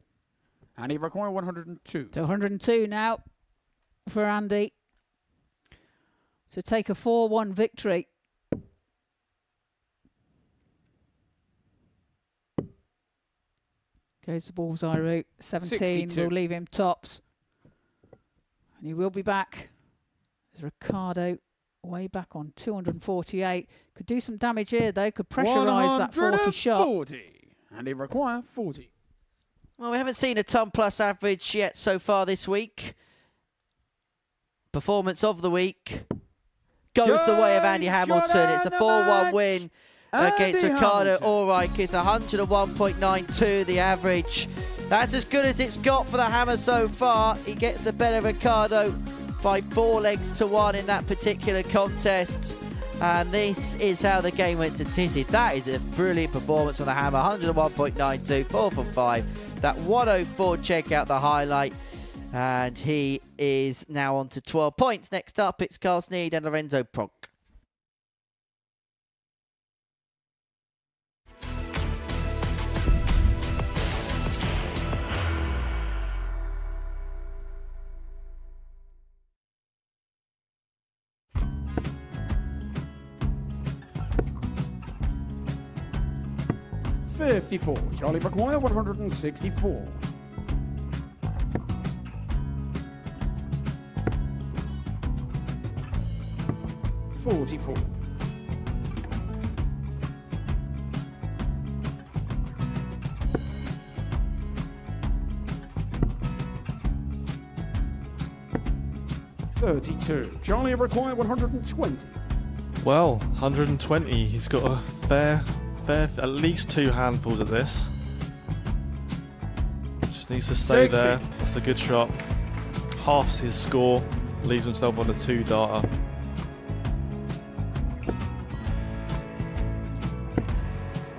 J: And he requires 102.
E: So 102 now for Andy. So take a 4-1 victory. Goes the bullseye route. 17
J: 62.
E: will leave him tops. And he will be back. There's Ricardo way back on 248. Could do some damage here though. Could pressurise that 40 shot.
J: 40. And he requires 40.
D: Well, we haven't seen a ton plus average yet so far this week. Performance of the week goes the way of Andy Hamilton. It's a 4-1 win against Ricardo Ulrich. It's 101.92 the average. That's as good as it's got for the Hammer so far. He gets the better Ricardo by 4 legs to 1 in that particular contest. And this is how the game went statistic. That is a brilliant performance from the Hammer. 101.92, 4 from 5. That 104, check out the highlight. And he is now on to 12 points. Next up, it's Carl Sneed and Lorenzo Pronk.
J: $54. Charlie require 164. $44. $32. Charlie require 120.
G: Well, 120. He's got a fair, at least 2 handfuls at this. Just needs to stay
J: 60.
G: there. That's a good shot. Halves his score. Leaves himself on a 2-darter.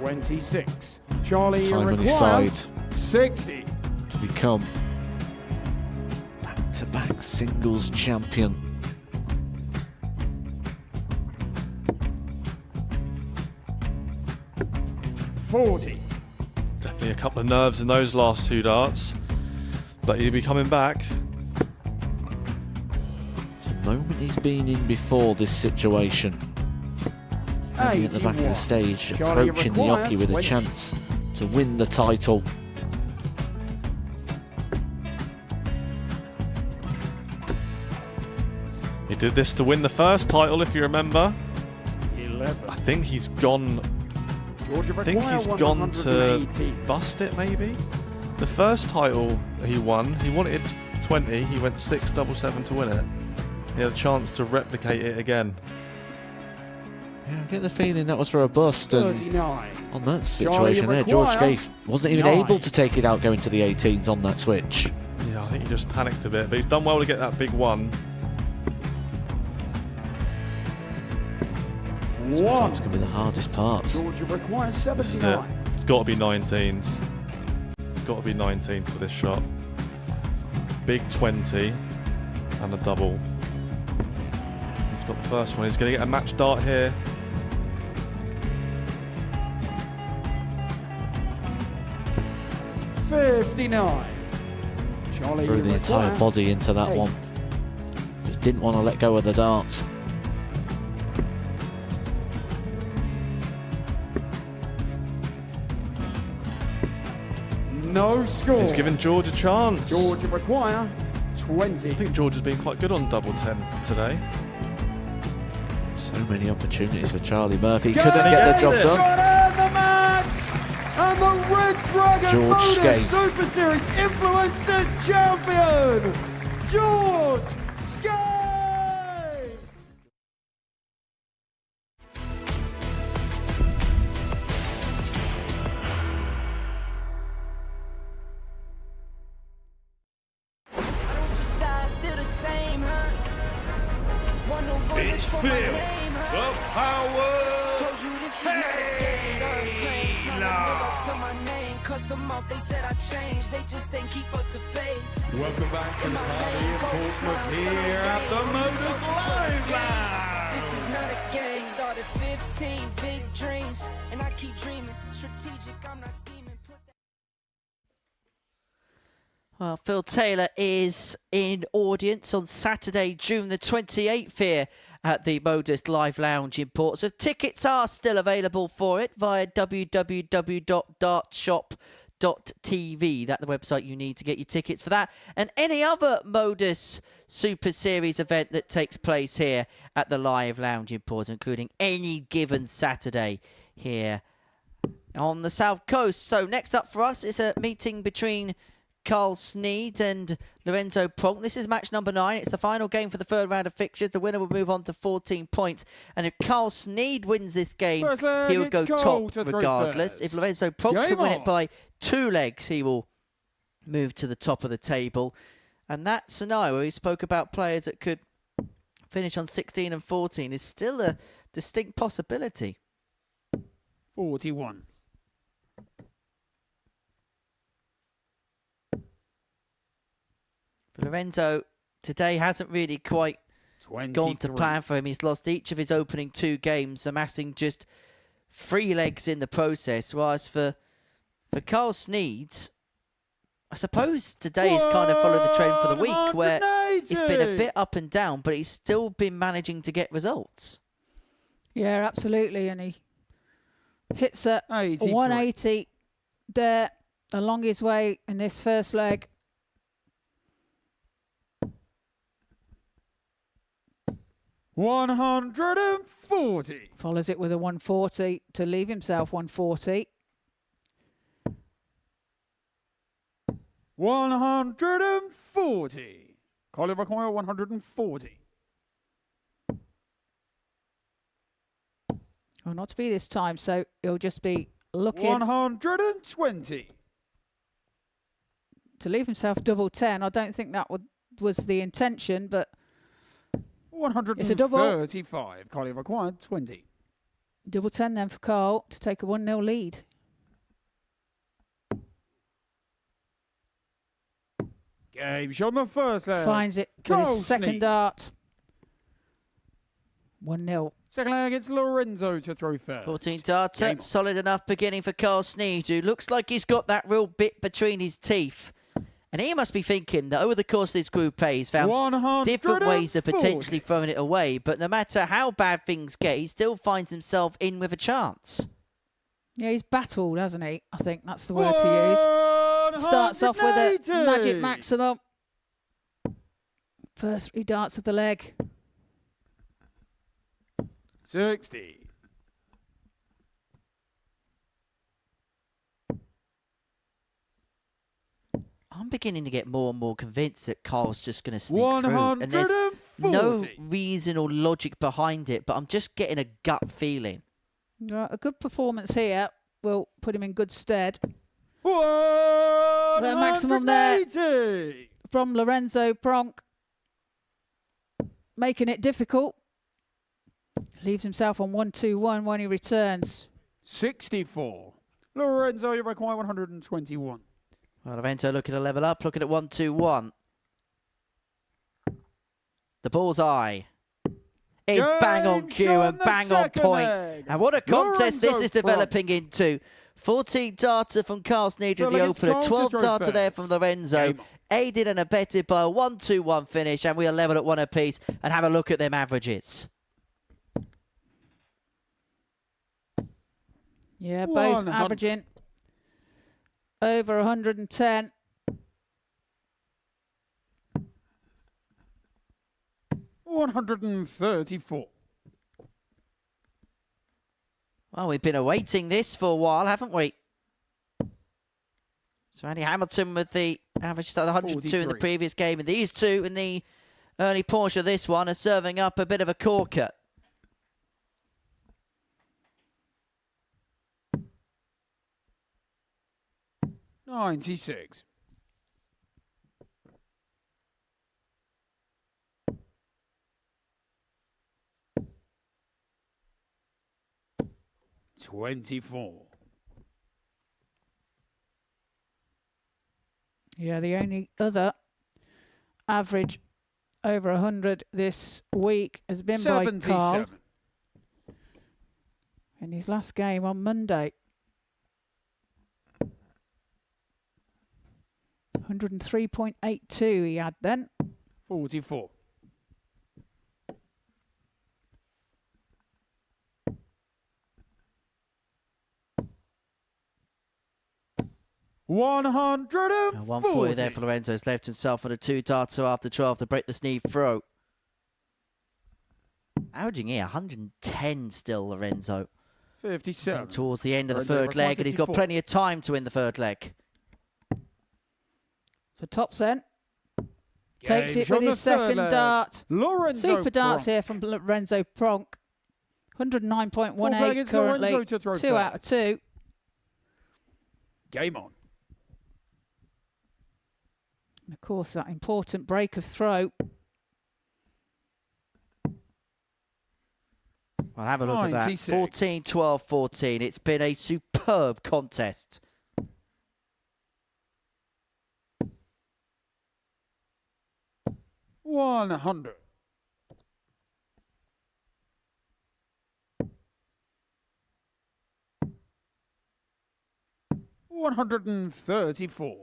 J: $26. Charlie
I: Time on his
J: require
I: side
J: 60.
I: to become back-to-back singles champion.
J: $40.
G: Definitely a couple of nerves in those last 2 darts. But he'll be coming back.
I: It's a moment he's been in before this situation. Standing at the back of the
J: 81.
I: stage,
J: Charlie
I: approaching the
J: requires
I: jockey with a
J: 20.
I: chance to win the title.
G: He did this to win the first title, if you remember. I think he's gone.
J: Georgia
G: I think
J: require
G: he's gone to
J: 180.
G: bust it, maybe. The first title he won, he wanted 20. He went 6-7-7 to win it. He had a chance to replicate it again.
I: Yeah, I get the feeling that was for a bust. And
J: 39.
I: on that
J: Charlie
I: situation there, George
J: require
I: Scaife wasn't even
J: 9.
I: able to take it out going to the 18s on that switch.
G: Yeah, I think he just panicked a bit, but he's done well to get that big one.
I: Sometimes can be the hardest part.
J: Georgia requires
G: This is it.
J: 79.
G: It's got to be 19s. It's got to be 19s for this shot. Big 20 and a double. He's got the first one. He's going to get a match dart here.
J: $59. Charlie
I: Threw the entire
J: require
I: body into that
J: 8.
I: one. Just didn't want to let go of the dart.
J: No score.
G: He's given George a chance.
J: Georgia require 20.
G: I think George has been quite good on double 10 today.
I: So many opportunities for Charlie Murphy.
J: Go
I: Couldn't get the
G: gets
I: job
G: it.
I: done.
J: Got out the match! And the Red Dragon
I: George
J: Modus
I: Scaife.
J: Super Series Influencers Champion, George Scaife!
B: It's Phil, the power.
K: Told you this is not a game. Done playing, trying to live up to my name. Cuss them off, they said I changed. They just ain't keep up to pace.
B: Welcome back to the party in Portsmouth here at the Modus Live Lounge.
K: This is not a game. It started 15 big dreams, and I keep dreaming. Strategic, I'm not scheming.
D: Well, Phil Taylor is in audience on Saturday, June the 28th here at the Modus Live Lounge in Portsmouth. Tickets are still available for it via www.dartshop.tv. That's the website you need to get your tickets for that. And any other Modus Super Series event that takes place here at the Live Lounge in Portsmouth, including any given Saturday here on the South Coast. So next up for us is a meeting between Carl Sneed and Lorenzo Pronk. This is match number 9. It's the final game for the third round of fixtures. The winner will move on to 14 points. And if Carl Sneed wins this game, he would go top regardless. If Lorenzo Pronk can win it by 2 legs, he will move to the top of the table. And that scenario, we spoke about players that could finish on 16 and 14, is still a distinct possibility.
J: 41.
D: Lorenzo today hasn't really quite
J: 23.
D: gone to plan for him. He's lost each of his opening 2 games, amassing just 3 legs in the process. Whilst for Carl Sneed, I suppose today has kind of followed the trend for the week, where it's been a bit up and down, but he's still been managing to get results.
E: Yeah, absolutely. And he hits a
J: 83.
E: 180 there along his way in this first leg.
J: $140.
E: Follows it with a 140 to leave himself 140.
J: 140. Colin require 140.
E: Well, not to be this time, so he'll just be looking
J: 120.
E: to leave himself double 10. I don't think that was the intention, but
J: 135.
E: It's a double.
J: Colin required 20.
E: double 10 then for Carl to take a 1-0 lead.
J: Game shot on the first leg.
E: Finds it with
J: Carl
E: his second
J: Sneed.
E: dart. 1-0.
J: Second leg, it's Lorenzo to throw first.
D: 14 darter,
J: Game on.
D: solid enough beginning for Carl Sneed, who looks like he's got that real bit between his teeth. And he must be thinking that over the course of this Group A, he's found different ways of potentially throwing it away. But no matter how bad things get, he still finds himself in with a chance.
E: Yeah, he's battled, hasn't he? I think that's the word to use. Starts off with a magic maximum. First 3 darts of the leg.
J: 60.
D: I'm beginning to get more and more convinced that Carl's just going to sneak through. And there's no reason or logic behind it, but I'm just getting a gut feeling.
E: A good performance here will put him in good stead.
J: 180!
E: Maximum there from Lorenzo Pronk. Making it difficult. Leaves himself on 1-2-1 when he returns.
J: 64. Lorenzo, you require 121.
D: Well, Lorenzo looking to level up, looking at 1-2-1. The bullseye is bang on cue and bang on point. And what a contest this is developing into. 14 data from Carl Sneed in the opener, 12 data there from Lorenzo, aided and abetted by a 1-2-1 finish, and we are level at 1 apiece. And have a look at them averages.
E: Yeah, both averaging over 110.
J: $134.
D: Well, we've been awaiting this for a while, haven't we? So Andy Hamilton with the average start 102 43. In the previous game, and these two in the early portion of this one are serving up a bit of a corker.
J: $96. $24.
E: Yeah, the only other average over 100 this week has been 77. By Carl in his last game on Monday. 103.82 he had then.
J: 44. $140.
D: 140 there for Lorenzo's left himself on a 2 darter after 12 to break the Sneed throw. Averaging here 110 still, Lorenzo.
J: 57.
D: And towards the end of the third leg, and he's got plenty of time to win the third leg.
E: So Topsen takes it with his second dart. Super darts here from Lorenzo Pronk. 109.18 currently. 2 out of 2.
J: Game on.
E: And of course, that important break of throw.
D: Well, have a look 96. At that. 14, 12, 14. It's been a superb contest.
J: $100. $134.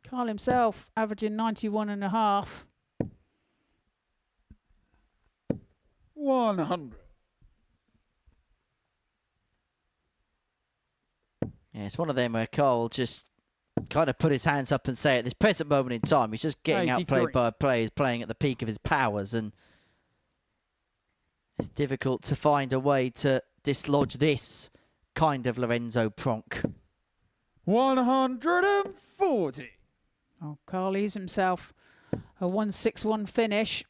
E: Carl himself averaging 91.5.
J: 100.
D: Yeah, it's one of them where Carl just kind of put his hands up and say at this present moment in time, he's just getting 83. Outplayed by players playing at the peak of his powers, and it's difficult to find a way to dislodge this kind of Lorenzo Pronk.
J: 140.
E: Oh, Carl leaves himself a 161 finish.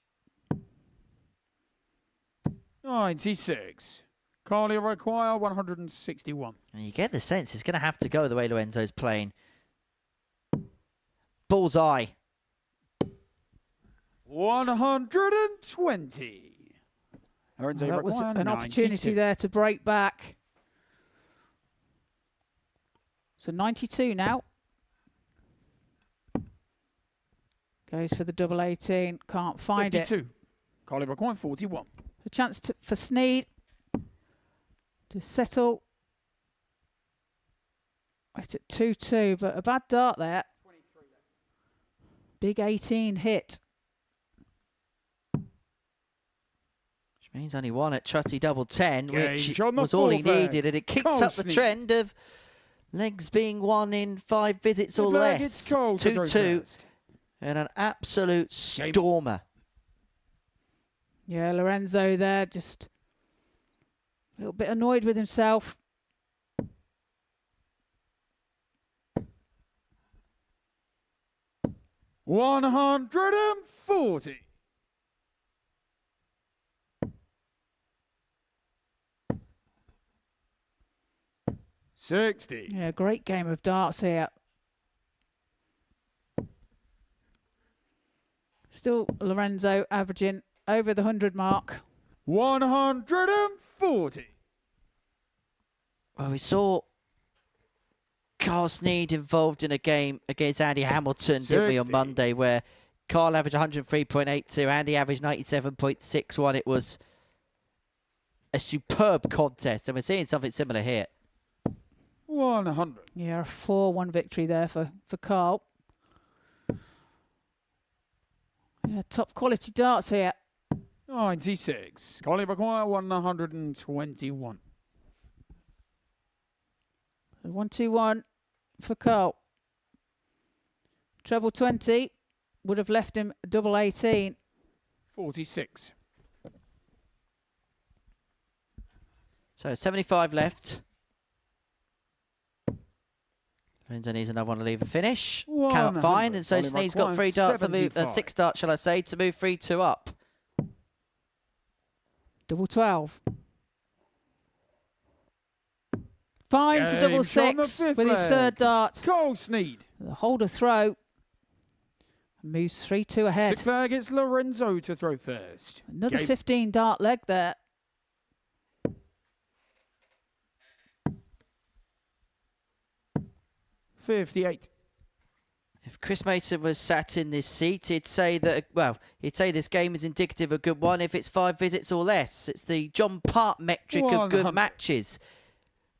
J: 96. Carly require 161.
D: And you get the sense it's going to have to go the way Lorenzo's playing. Bullseye.
J: 120. Lorenzo
E: that was an opportunity there to break back. So 92 now. Goes for the double 18. Can't find
J: 52.
E: it.
J: Carly require 41.
E: A chance for Sneed to settle. It's at 2-2, but a bad dart there. 23 left. Big 18 hit.
D: Which means only one at trusty double 10, which was all he
J: leg.
D: needed, and it keeps up the trend of legs being won in 5 visits or less. 2-2, and an absolute stormer.
E: Yeah, Lorenzo there, just a little bit annoyed with himself.
J: 140. $60.
E: Yeah, great game of darts here. Still Lorenzo averaging over the 100 mark.
J: 140.
D: Well, we saw Carl Snead involved in a game against Andy Hamilton, didn't we, on
J: 60.
D: Monday, where Carl averaged 103.82, Andy averaged 97.61. It was a superb contest, and we're seeing something similar here.
J: 100.
E: Yeah, a 4-1 victory there for Carl. Yeah, top quality darts here.
J: 96. Colin McGuire, 121.
E: 1-2-1 for Carl. Treble 20 would have left him double 18.
J: 46.
D: So 75 left. Lorenzo needs another one to leave and finish. Cannot find, and so
J: Ollie
D: Snead's got
J: requires
D: 3 darts to move,
J: 75.
D: 6 darts, shall I say, to move 3-2 up.
E: Double 12. Finds a double
J: Game shot on the
E: 6
J: fifth
E: with his
J: leg.
E: third dart.
J: Cole Snead.
E: The holder throw. Moves 3-2 ahead.
J: Sixth leg, it's Lorenzo to throw first.
E: Another
J: Game.
E: 15 dart leg there.
J: $58.
D: If Chris Mason was sat in this seat, he'd say that, well, he'd say this game is indicative of a good one if it's 5 visits or less. It's the John Part metric of good
J: 100.
D: matches.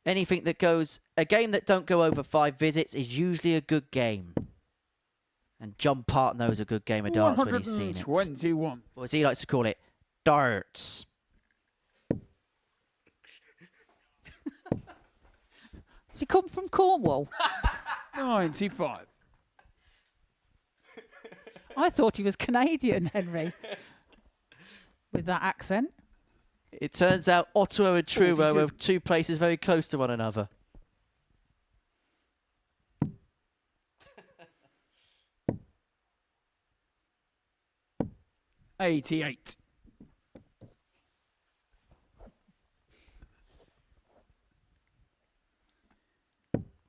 D: Anything that goes, a game that don't go over 5 visits is usually a good game. And John Part knows a good game of darts when he's seen it.
J: 121.
D: Or as he likes to call it, darts.
E: Does he come from Cornwall?
J: 95.
E: I thought he was Canadian, Henry. With that accent.
D: It turns out Ottawa and Truro
J: 42.
D: are 2 places very close to one another.
J: $88.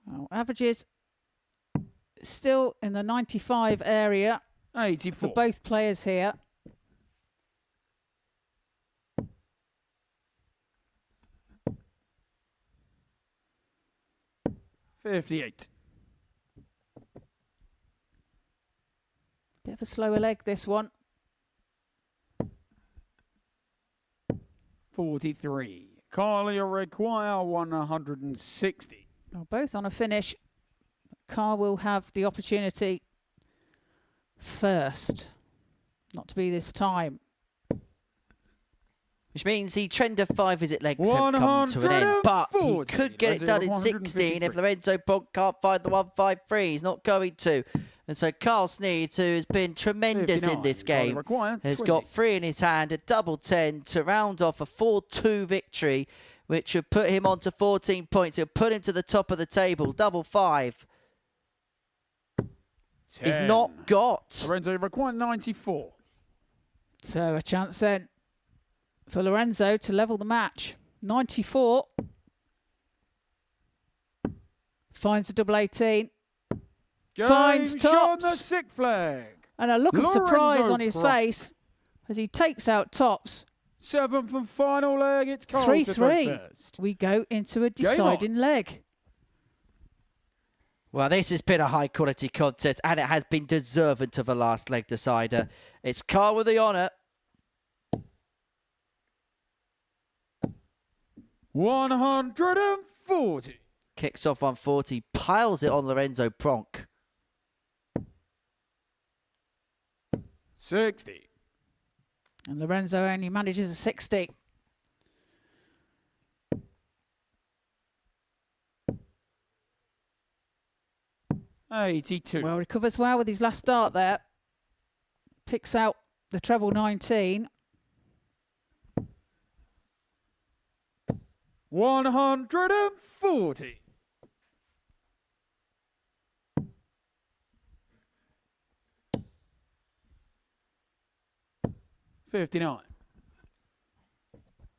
E: Well, averages still in the 95 area
J: 84.
E: for both players here.
J: $58.
E: Bit of a slower leg, this one.
J: 43. Carly require 160.
E: Well, both on a finish. Carl will have the opportunity first. Not to be this time.
D: Which means the trend of 5 visit legs have come to an end. But he
J: 140.
D: could get it done in 16 if Lorenzo Pronk can't find the 153. He's not going to. And so Carl Snead, who has been tremendous
J: 59.
D: in this
J: Carly
D: game,
J: require
D: has
J: 20.
D: got 3 in his hand, a double 10 to round off a 4-2 victory, which would put him on to 14 points. It'll put him to the top of the table. Double 5. He's
J: 10.
D: not got.
J: Lorenzo require 94.
E: So a chance then for Lorenzo to level the match. 94. Finds a double 18.
J: Game
E: Finds
J: shot on the
E: tops.
J: 6th flag.
E: And a look of
J: Lorenzo
E: surprise on his
J: Pronk.
E: face as he takes out tops.
J: 7th and final leg. It's Carl to throw
E: 3-3.
J: first.
E: We go into a
J: Game on.
E: deciding leg.
D: Well, this has been a high-quality contest, and it has been deserving of a last leg decider. It's Carl with the honour.
J: 140.
D: Kicks off 140, piles it on Lorenzo Pronk.
J: 60.
E: And Lorenzo only manages a 60.
J: $82.
E: Well, recovers well with his last start there. Picks out the treble 19.
J: 140. 59.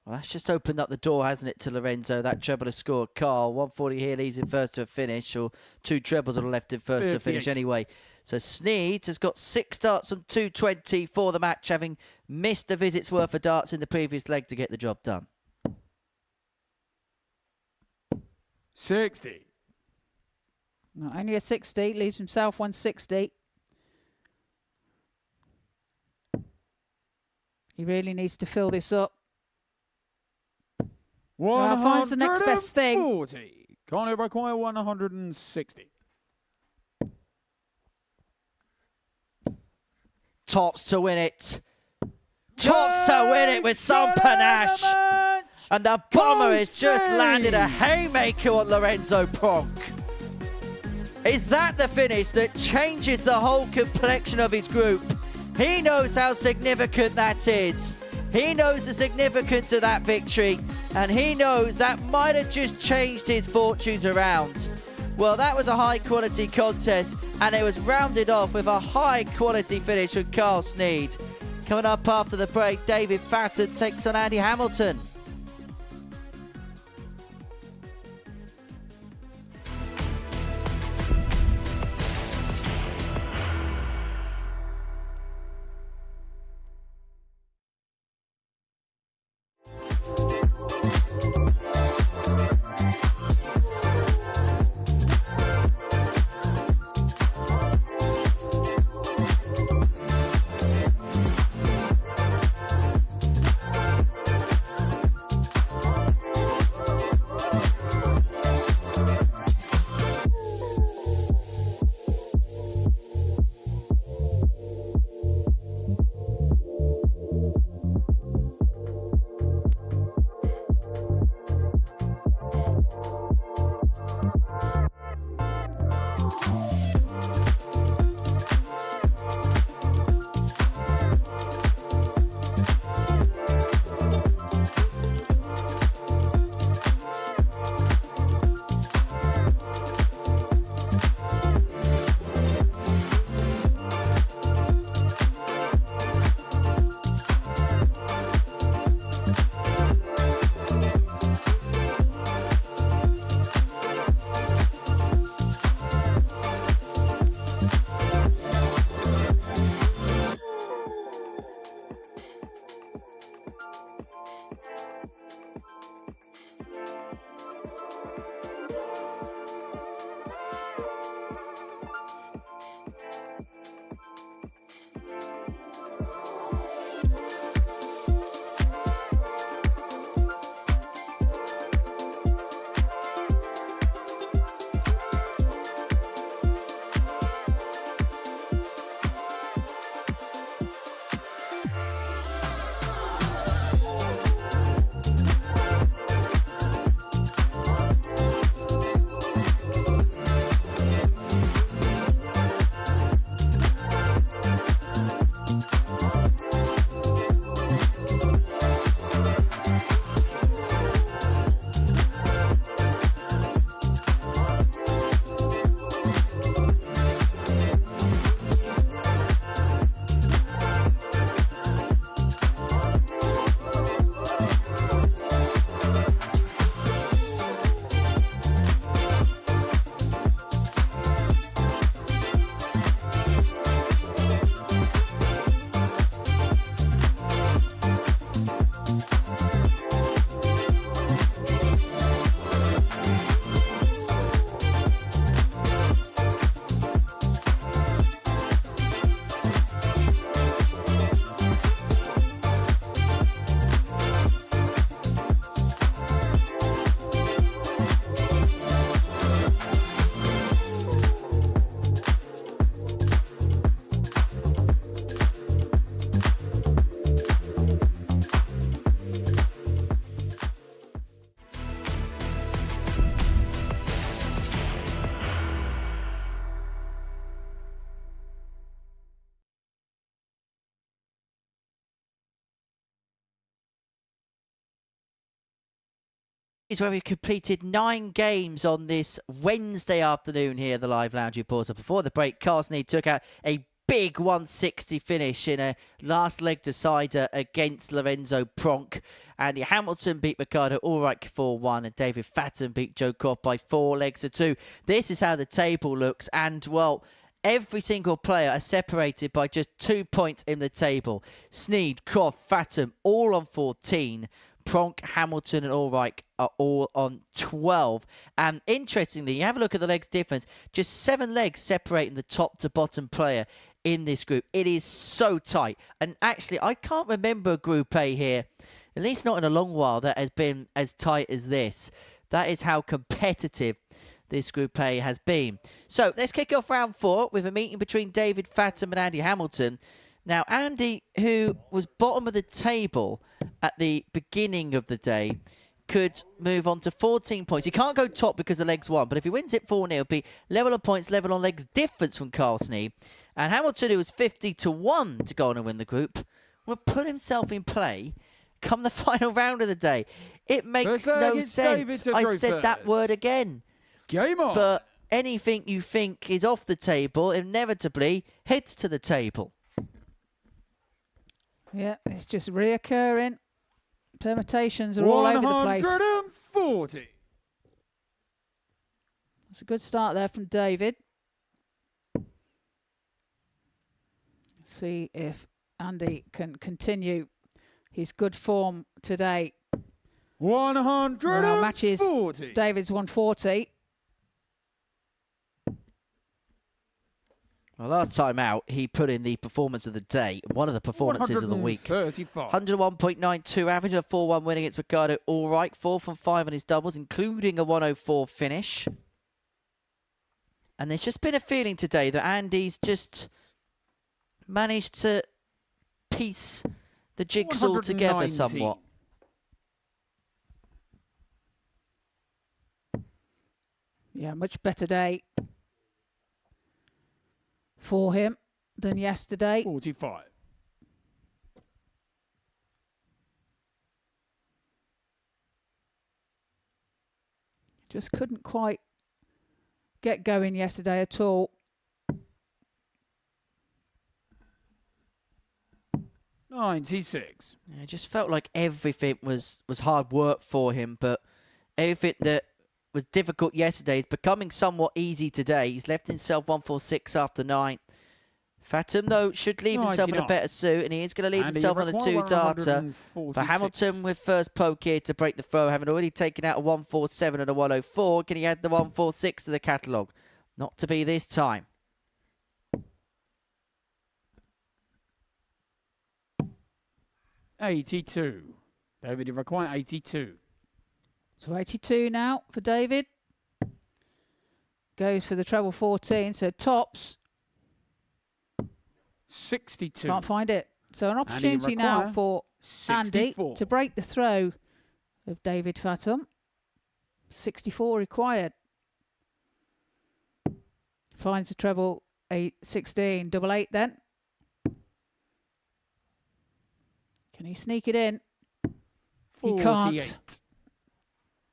D: Well, that's just opened up the door, hasn't it, to Lorenzo? That treble has scored. Carl, 140 here, leads in first to a finish, or 2 trebles on the left in first to a finish
J: 58.
D: anyway. So Sneed has got 6 darts from 220 for the match, having missed a visit's worth of darts in the previous leg to get the job done.
J: 60.
E: Not only a 60, leaves himself 160. He really needs to fill this up. Finds the next best thing.
J: 140. Can't require 160.
D: Tops to win it. Tops to win it with some panache. And the bomber has just landed a haymaker on Lorenzo Pronk. Is that the finish that changes the whole complexion of his group? He knows how significant that is. He knows the significance of that victory, and he knows that might have just changed his fortunes around. Well, that was a high-quality contest, and it was rounded off with a high-quality finish from Carl Sneed. Coming up after the break, David Fatton takes on Andy Hamilton. Is where we've completed 9 games on this Wednesday afternoon here at the Live Lounge Reporter. Before the break, Carl Sneed took out a big 160 finish in a last leg decider against Lorenzo Pronk. Andy Hamilton beat Ricardo Ulrich 4-1, and David Fatten beat Joe Croft by 4 legs to 2. This is how the table looks, and well, every single player are separated by just 2 points in the table. Sneed, Croft, Fatten, all on 14. Pronk, Hamilton and Ulrich are all on 12. And interestingly, you have a look at the legs difference. Just 7 legs separating the top to bottom player in this group. It is so tight. And actually, I can't remember a Group A here, at least not in a long while, that has been as tight as this. That is how competitive this Group A has been. So let's kick off round 4 with a meeting between David Fatten and Andy Hamilton. Now, Andy, who was bottom of the table at the beginning of the day, could move on to 14 points. He can't go top because the legs won, but if he wins it 4-0, it'll be level on points, level on legs difference from Carl Sneed. And Hamilton, who was 50-1 to go on and win the group, will put himself in play come the final round of the day. It makes no sense. I said that word again.
J: Game on.
D: But anything you think is off the table inevitably heads to the table.
E: Yeah, it's just reoccurring. Permutations are all over the place.
J: 140.
E: It's a good start there from David. See if Andy can continue his good form today.
J: 140.
E: Matches David's 140.
D: Well, last time out, he put in the performance of the day, one of the performances of the week. 101.92 average, a 4-1 win against Ricardo Ulrich, 4 from 5 on his doubles, including a 104 finish. And there's just been a feeling today that Andy's just managed to piece the jigsaw together somewhat.
E: Yeah, much better day for him than yesterday.
J: 45.
E: Just couldn't quite get going yesterday at all.
J: 96.
D: Yeah, it just felt like everything was hard work for him, but everything that was difficult yesterday is becoming somewhat easy today. He's left himself 146 after 9. Fatten, though, should leave himself in a better suit, and he is going to leave himself on a 2-darter. For Hamilton with first poke here to break the throw, having already taken out a 147 and a 104. Can he add the 146 to the catalogue? Not to be this time.
J: $82. David, you require 82.
E: So 82 now for David. Goes for the treble 14, so tops.
J: 62.
E: Can't find it. So an opportunity now for
J: 64.
E: Andy to break the throw of David Fatten. 64 required. Finds the treble 16, double 8 then. Can he sneak it in?
J: 48.
E: He can't.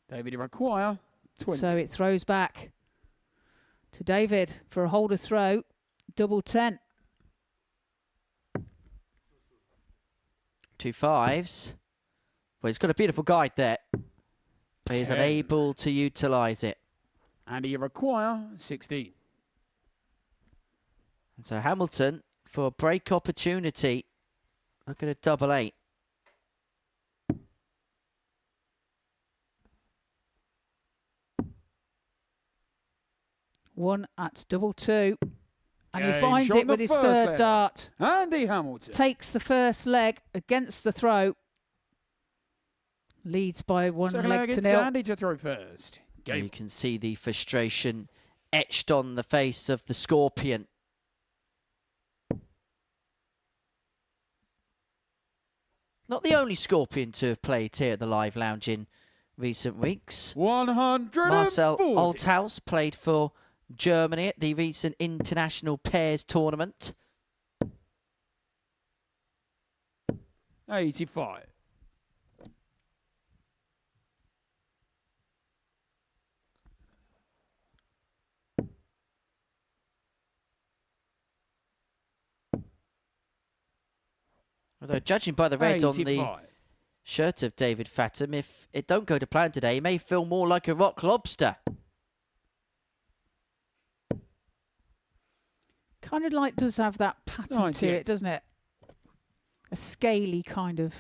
J: David, you require 20.
E: So it throws back to David for a holder throw, double 10.
D: 2 5s. Well, he's got a beautiful guide there, but he's
J: 10.
D: unable to utilise it.
J: And you require 16.
D: And so Hamilton, for a break opportunity, look at a double 8.
E: One at double 2. And he
J: Game
E: finds
J: shot
E: it with
J: the
E: his
J: first
E: third
J: leg.
E: dart.
J: Andy Hamilton.
E: Takes the first leg against the throw. Leads by 1
J: Second
E: leg
J: leg,
E: to
J: it's
E: 0.
J: Andy to throw first. Game.
D: You can see the frustration etched on the face of the Scorpion. Not the only Scorpion to have played here at the Live Lounge in recent weeks.
J: 140.
D: Marcel Althaus played for Germany at the recent International Pairs Tournament.
J: 85.
D: Although judging by the red on the
J: 85.
D: shirt of David Fathom, if it don't go to plan today, he may feel more like a rock lobster.
E: Kind of like does have that pattern to
J: 98.
E: it, doesn't it? A scaly kind of.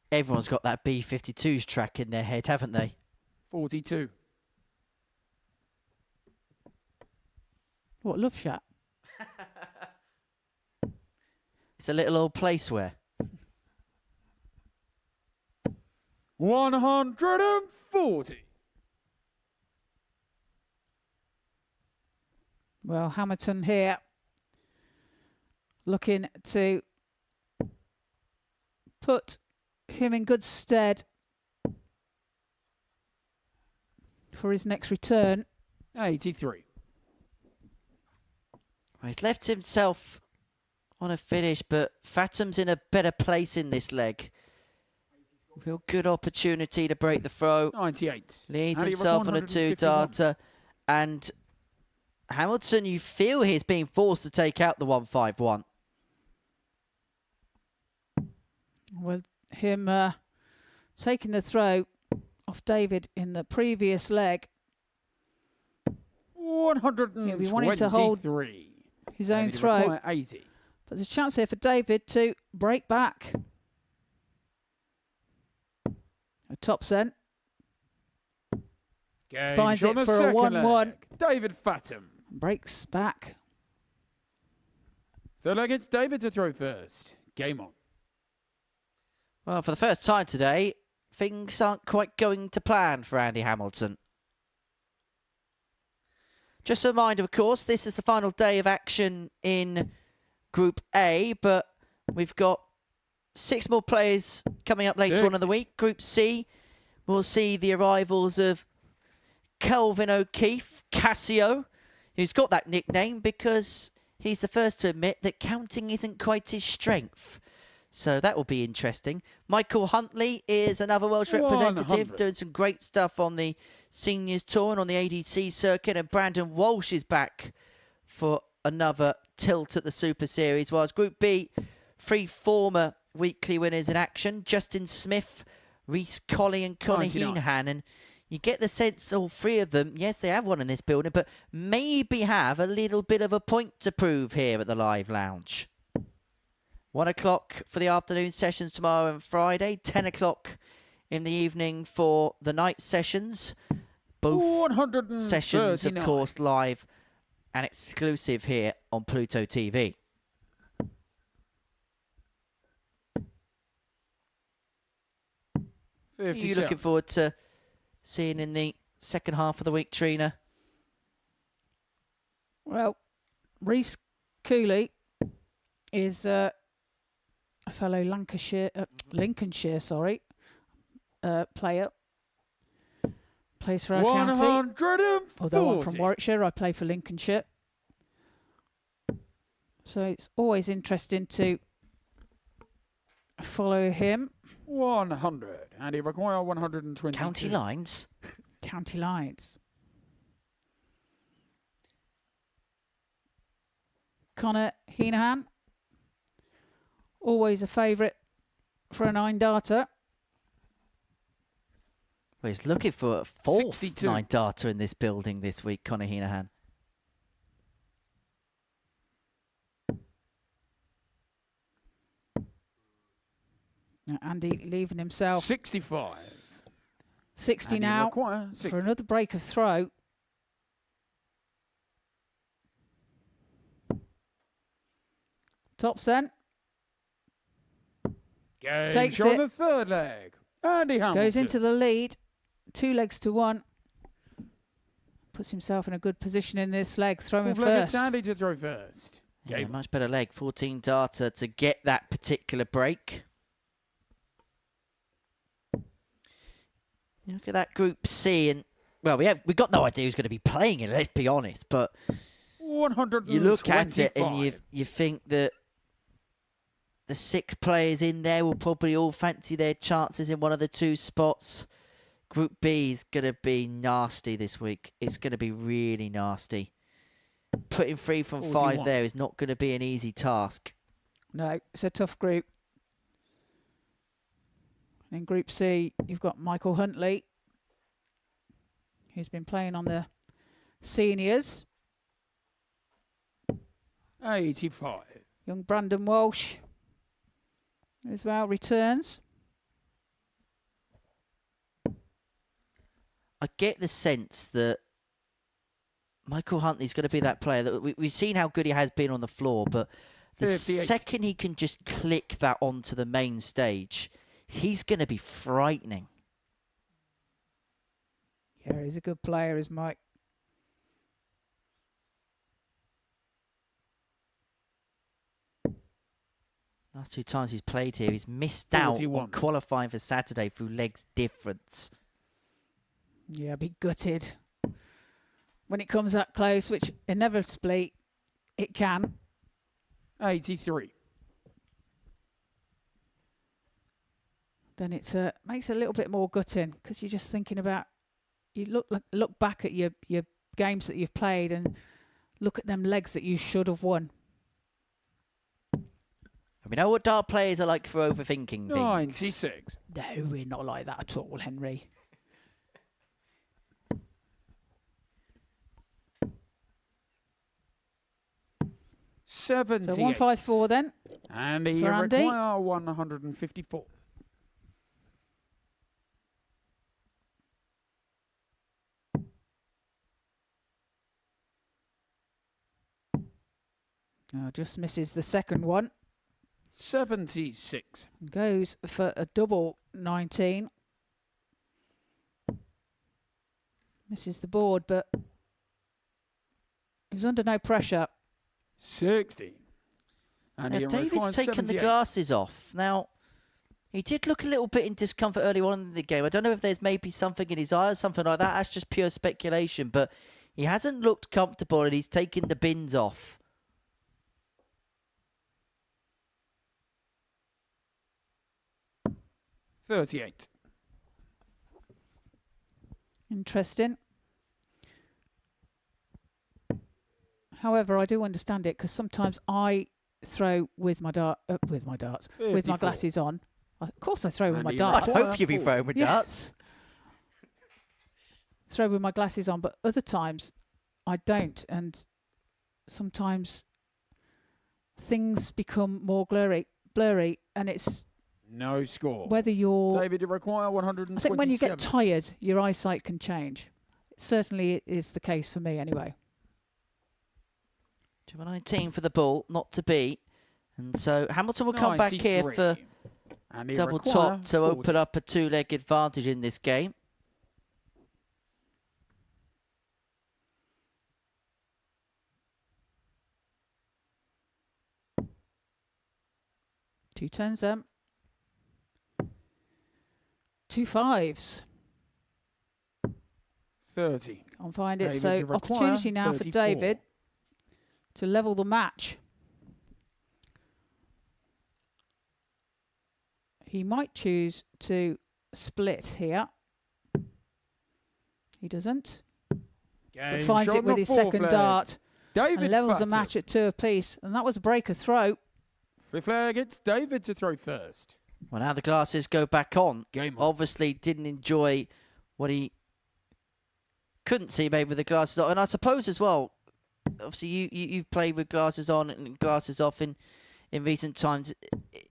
D: Everyone's got that B-52s track in their head, haven't they?
J: 42.
E: What, love shot?
D: It's a little old placeware.
J: 140.
E: Well, Hamilton here looking to put him in good stead for his next return.
J: 83.
D: Well, he's left himself on a finish, but Fathom's in a better place in this leg. Real good opportunity to break the throw.
J: 98.
D: Leads
J: Andy,
D: himself on a
J: 151.
D: two-darter. And Hamilton, you feel he's being forced to take out the 151.
E: Well, him taking the throw off David in the previous leg.
J: 123.
E: He'll be wanting to hold his own throw.
J: 80.
E: But there's a chance here for David to break back. A top cent. Finds it for a 1-1.
J: David Fathom.
E: Breaks back.
J: Third leg, it's David to throw first. Game on.
D: Well, for the first time today, things aren't quite going to plan for Andy Hamilton. Just a reminder, of course, this is the final day of action in Group A, but we've got 6 more players coming up later on in the week. Group C, we'll see the arrivals of Kelvin O'Keefe, Cassio, who's got that nickname because he's the first to admit that counting isn't quite his strength. So that will be interesting. Michael Huntley is another Welsh representative
J: 100.
D: doing some great stuff on the Seniors Tour and on the ADC circuit. And Brandon Walsh is back for another tilt at the Super Series. Whilst Group B, 3 former weekly winners in action. Justin Smith, Reece Colley and Conor
J: 99.
D: Heenan. And you get the sense all 3 of them, yes, they have one in this building, but maybe have a little bit of a point to prove here at the Live Lounge. 1 o'clock for the afternoon sessions tomorrow and Friday. 10 o'clock in the evening for the night sessions. Both sessions, of course, live and exclusive here on Pluto TV. Who are you looking forward to seeing in the second half of the week, Trina?
E: Well, Reece Cooley is a fellow Lincolnshire, player. Plays for our county.
J: 140.
E: Although I'm from Warwickshire, I play for Lincolnshire. So it's always interesting to follow him.
J: 100. And he requires 120.
D: County lines?
E: County lines. Conor Heenan. Always a favourite for a 9-darter.
D: Well, he's looking for a 4th
J: 62.
D: 9-darter in this building this week, Conor Heenan.
E: Now Andy leaving himself
J: 65.
E: 60
J: And he
E: now
J: requires 60.
E: for another break of throw. Top cent.
J: Game
E: Takes
J: shot on
E: it.
J: the third leg. Andy Hamilton.
E: Goes into the lead. 2 legs to 1. Puts himself in a good position in this leg. Throwing
J: Fourth leg, it's
E: first.
J: Andy to throw first.
D: Yeah,
J: Game.
D: much better leg, 14-darter to get that particular break. You look at that Group C, and well, we got no idea who's going to be playing it. Let's be honest, but
J: 125.
D: you look at it and you think that the 6 players in there will probably all fancy their chances in one of the 2 spots. Group B is going to be nasty this week. It's going to be really nasty. Putting 3 from 5
J: 41.
D: there is not going to be an easy task.
E: No, it's a tough group. In Group C, you've got Michael Huntley, who's been playing on the seniors.
J: 85.
E: Young Brandon Walsh as well returns.
D: I get the sense that Michael Huntley's going to be that player that we've seen how good he has been on the floor, but the
J: 58.
D: second he can just click that onto the main stage, he's going to be frightening.
E: Yeah, he's a good player, is Mike.
D: Last 2 times he's played here, he's missed out
J: 41.
D: on qualifying for Saturday through legs difference.
E: Yeah, be gutted when it comes that close, which inevitably it can.
J: 83.
E: Then it makes it a little bit more gutting because you're just thinking about, you look back at your games that you've played and look at them legs that you should have won.
D: We know what dart players are like for overthinking things.
J: 96.
E: No, we're not like that at all, Henry. So 154 then.
J: And he
E: for Andy.
J: require 154.
E: Just misses the second one.
J: 76.
E: Goes for a double 19. Misses the board, but he's under no pressure.
J: 60. And
D: Now,
J: he
D: David's
J: requires
D: taken
J: 78.
D: the glasses off. Now, he did look a little bit in discomfort early on in the game. I don't know if there's maybe something in his eyes, something like that. That's just pure speculation. But he hasn't looked comfortable and he's taken the bins off.
J: $38.
E: Interesting. However, I do understand it because sometimes I throw with my with my glasses on. Of course, I throw with my darts.
D: I hope you be throwing with darts.
E: Throw with my glasses on, but other times I don't, and sometimes things become more blurry, and it's
J: No score.
E: whether you're.
J: David, you require 127.
E: I think when you get tired, your eyesight can change. It certainly is the case for me, anyway.
D: 19 for the ball, not to beat. And so Hamilton will come back here
J: 93.
D: for
J: And he
D: double
J: require
D: top to
J: 40.
D: open up a 2-leg advantage in this game.
E: Two tens, 2 5s.
J: 30.
E: Can't find it.
J: David, you
E: So
J: require
E: opportunity now
J: 34.
E: for David to level the match. He might choose to split here. He doesn't. But
J: Game
E: finds
J: shot
E: it with
J: on
E: his
J: the fourth
E: second
J: leg.
E: dart
J: David
E: and levels the
J: Fatter.
E: match at 2 apiece. And that was a breaker throw.
J: Fifth leg, it's David to throw first.
D: Well, now the glasses go back on.
J: Game on.
D: Obviously didn't enjoy what he couldn't see maybe with the glasses on. And I suppose as well, obviously you've played with glasses on and glasses off in recent times.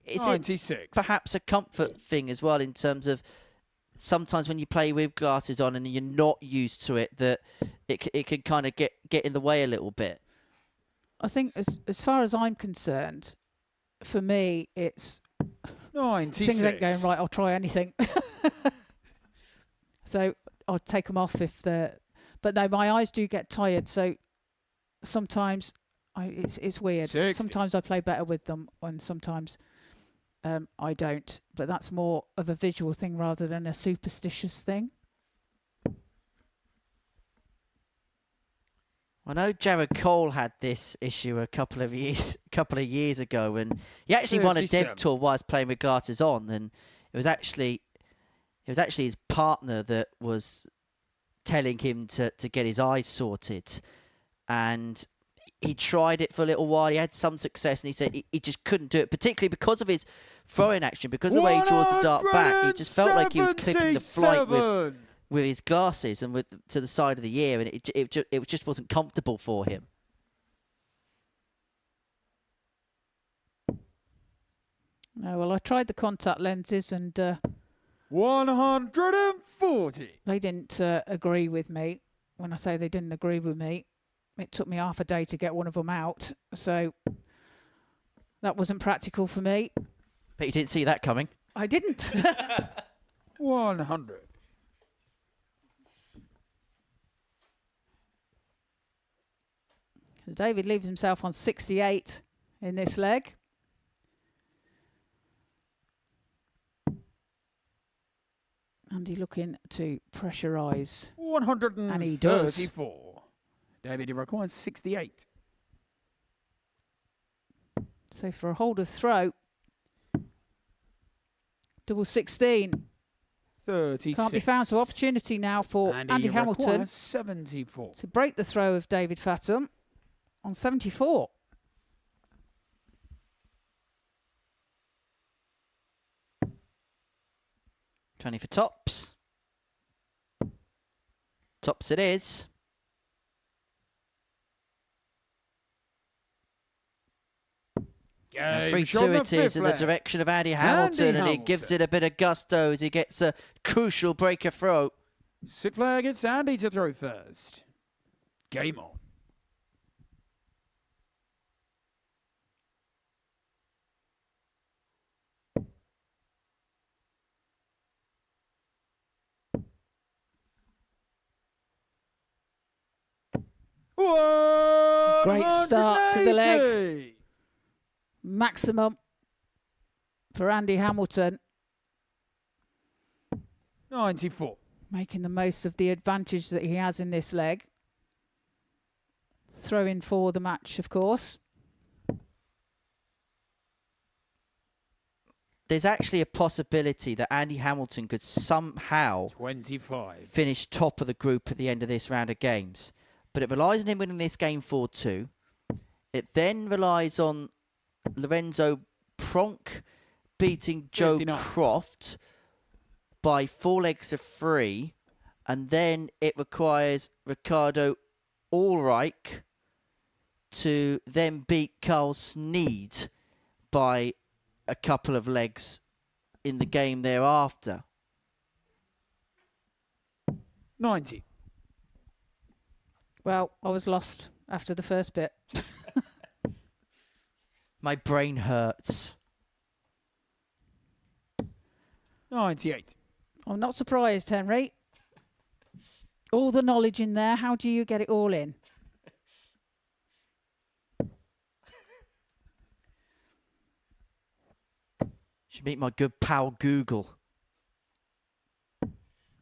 D: Is
J: 96.
D: it perhaps a comfort thing as well in terms of sometimes when you play with glasses on and you're not used to it, that it can kind of get in the way a little bit?
E: I think as far as I'm concerned, for me, it's
J: 96.
E: things ain't going right. I'll try anything. So I'll take them off if they're. But no, my eyes do get tired. So sometimes it's weird.
J: 60.
E: Sometimes I play better with them, and sometimes I don't. But that's more of a visual thing rather than a superstitious thing.
D: I know Jared Cole had this issue a couple of years ago, and he actually won a dev
J: 57.
D: tour whilst playing with glasses on, and it It was actually his partner that was telling him to get his eyes sorted. And he tried it for a little while. He had some success, and he said he just couldn't do it, particularly because of his throwing action, because of the way he draws the dart back. He just felt like he was clipping the flight with his glasses and to the side of the ear, and it just wasn't comfortable for him.
E: No, well, I tried the contact lenses and
J: 140.
E: they didn't agree with me. When I say they didn't agree with me, it took me half a day to get one of them out. So that wasn't practical for me.
D: But you didn't see that coming.
E: I didn't.
J: 100.
E: David leaves himself on 68 in this leg. Andy looking to pressurise.
J: 134.
E: And he does.
J: David, he requires 68.
E: So for a hold of throw, double 16.
J: 36.
E: Can't be found. So opportunity now for Andy Hamilton
J: 74.
E: to break the throw of David Fathom on 74.
D: Trying for tops. Tops it is.
J: Game
D: 3-2 it is in the direction of Andy Hamilton, and he gives it a bit of gusto as he gets a crucial breaker throw.
J: Sit flag, it's Andy to throw first. Game on.
E: Great start to the leg. Maximum for Andy Hamilton.
J: 94.
E: Making the most of the advantage that he has in this leg. Throwing for the match, of course.
D: There's actually a possibility that Andy Hamilton could somehow
J: 25.
D: finish top of the group at the end of this round of games. But it relies on him winning this game 4-2. It then relies on Lorenzo Pronk beating Joe
J: 59.
D: Croft by 4 legs to 3. And then it requires Ricardo Ulrich to then beat Carl Sneed by a couple of legs in the game thereafter.
J: 90.
E: Well, I was lost after the first bit.
D: My brain hurts.
J: 98.
E: I'm not surprised, Henry. All the knowledge in there. How do you get it all in?
D: Should meet my good pal Google.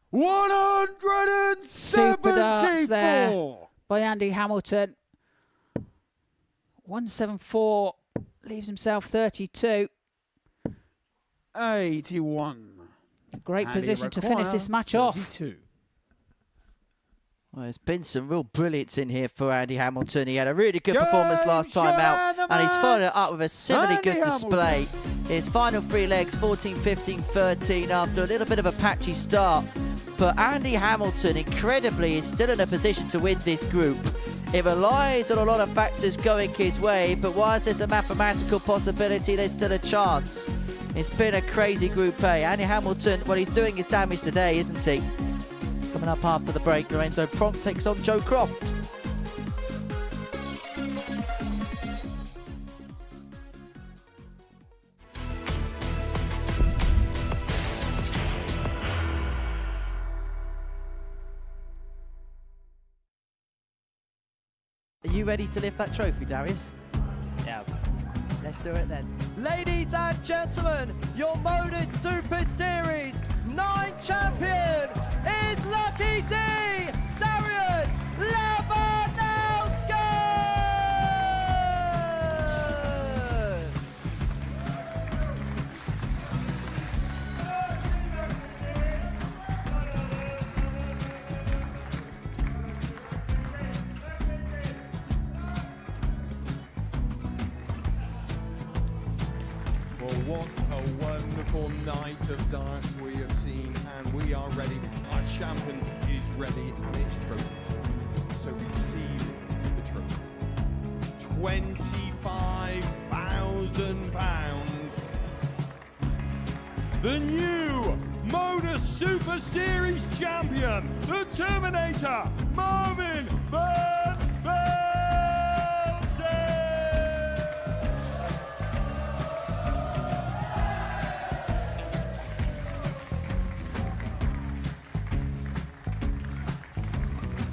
J: 174.
E: Super darts there by Andy Hamilton. 174 leaves himself 32.
J: 81.
E: Great position to finish this match off.
J: 32.
D: Well, there's been some real brilliance in here for Andy Hamilton. He had a really good performance last time out, and he's followed it up with a similarly good display. His final 3 legs, 14, 15, 13, after a little bit of a patchy start. But Andy Hamilton, incredibly, is still in a position to win this group. It relies on a lot of factors going his way, but whilst there's a mathematical possibility, there's still a chance. It's been a crazy Group A. Andy Hamilton, well, he's doing his damage today, isn't he? Coming up after the break, Lorenzo Pronk takes on Joe Croft. Are you ready to lift that trophy, Darius?
A: Yeah.
D: Let's do it then. Ladies and gentlemen, your Modus Super Series 9 champion is Lucky D, Darius Lewandowski!
H: What a wonderful night of darts we have seen, and we are ready. Our champion is ready, and it's trophy. So receive the trophy. £25,000. The new Modus Super Series champion, the Terminator, Marvin Van Velzen.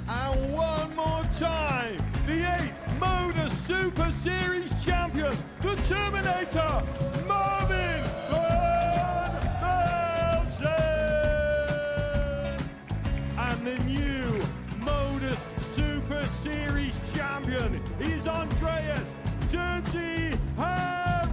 H: And one more time, the 8th Modus Super Series champion, the Terminator, Marvin Van Velzen. And the new Modus Super Series champion is Andreas Dirty Harrison.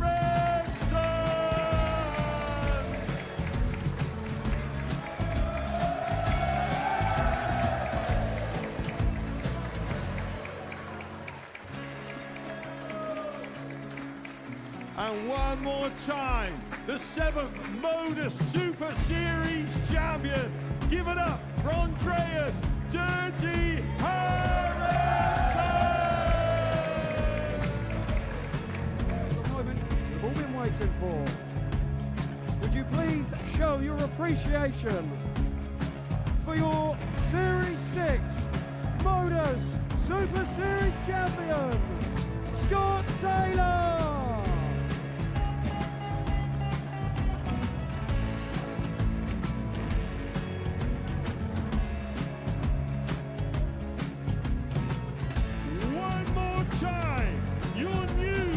H: And one more time, the 7th Modus Super Series champion. Give it up for Andreas Dirty Harrison.
J: The moment we've all been waiting for. Would you please show your appreciation for your Series 6 Modus Super Series champion, Scott Taylor?
B: One more time, your new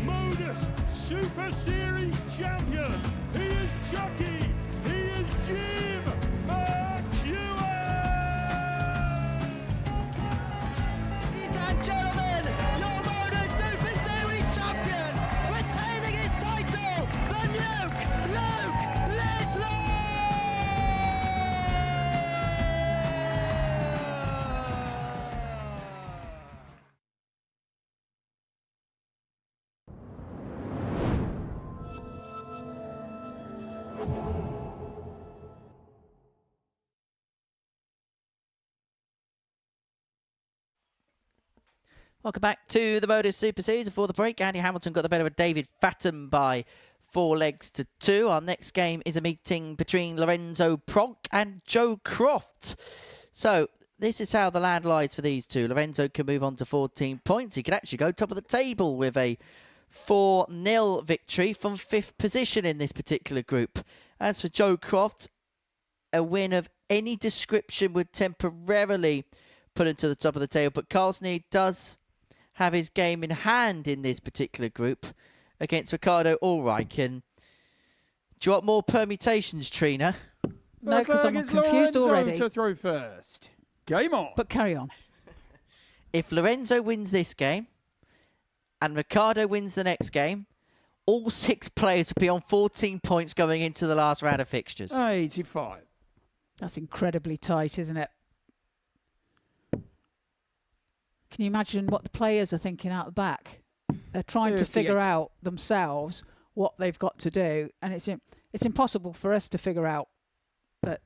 B: Modus Super Series champion. He is Chucky. He is Jim McEwen.
K: Ladies and gentlemen, your Modus Super Series champion, retaining his title, the Nuke, Luke Littler!
D: Welcome back to the Modus Super Series. Before the break, Andy Hamilton got the better of David Fatten by 4 legs to 2. Our next game is a meeting between Lorenzo Pronk and Joe Croft. So this is how the land lies for these two. Lorenzo can move on to 14 points. He can actually go top of the table with a 4-0 victory from 5th position in this particular group. As for Joe Croft, a win of any description would temporarily put him to the top of the table. But Carl Sneed does have his game in hand in this particular group against Ricardo Ulrich. And do you want more permutations, Trina?
E: No, because I'm confused already.
J: To throw first. Game on.
E: But carry on.
D: If Lorenzo wins this game and Ricardo wins the next game, all 6 players will be on 14 points going into the last round of fixtures.
J: 85.
E: That's incredibly tight, isn't it? Can you imagine what the players are thinking out the back? They're trying to figure out themselves what they've got to do, and it's impossible for us to figure out. But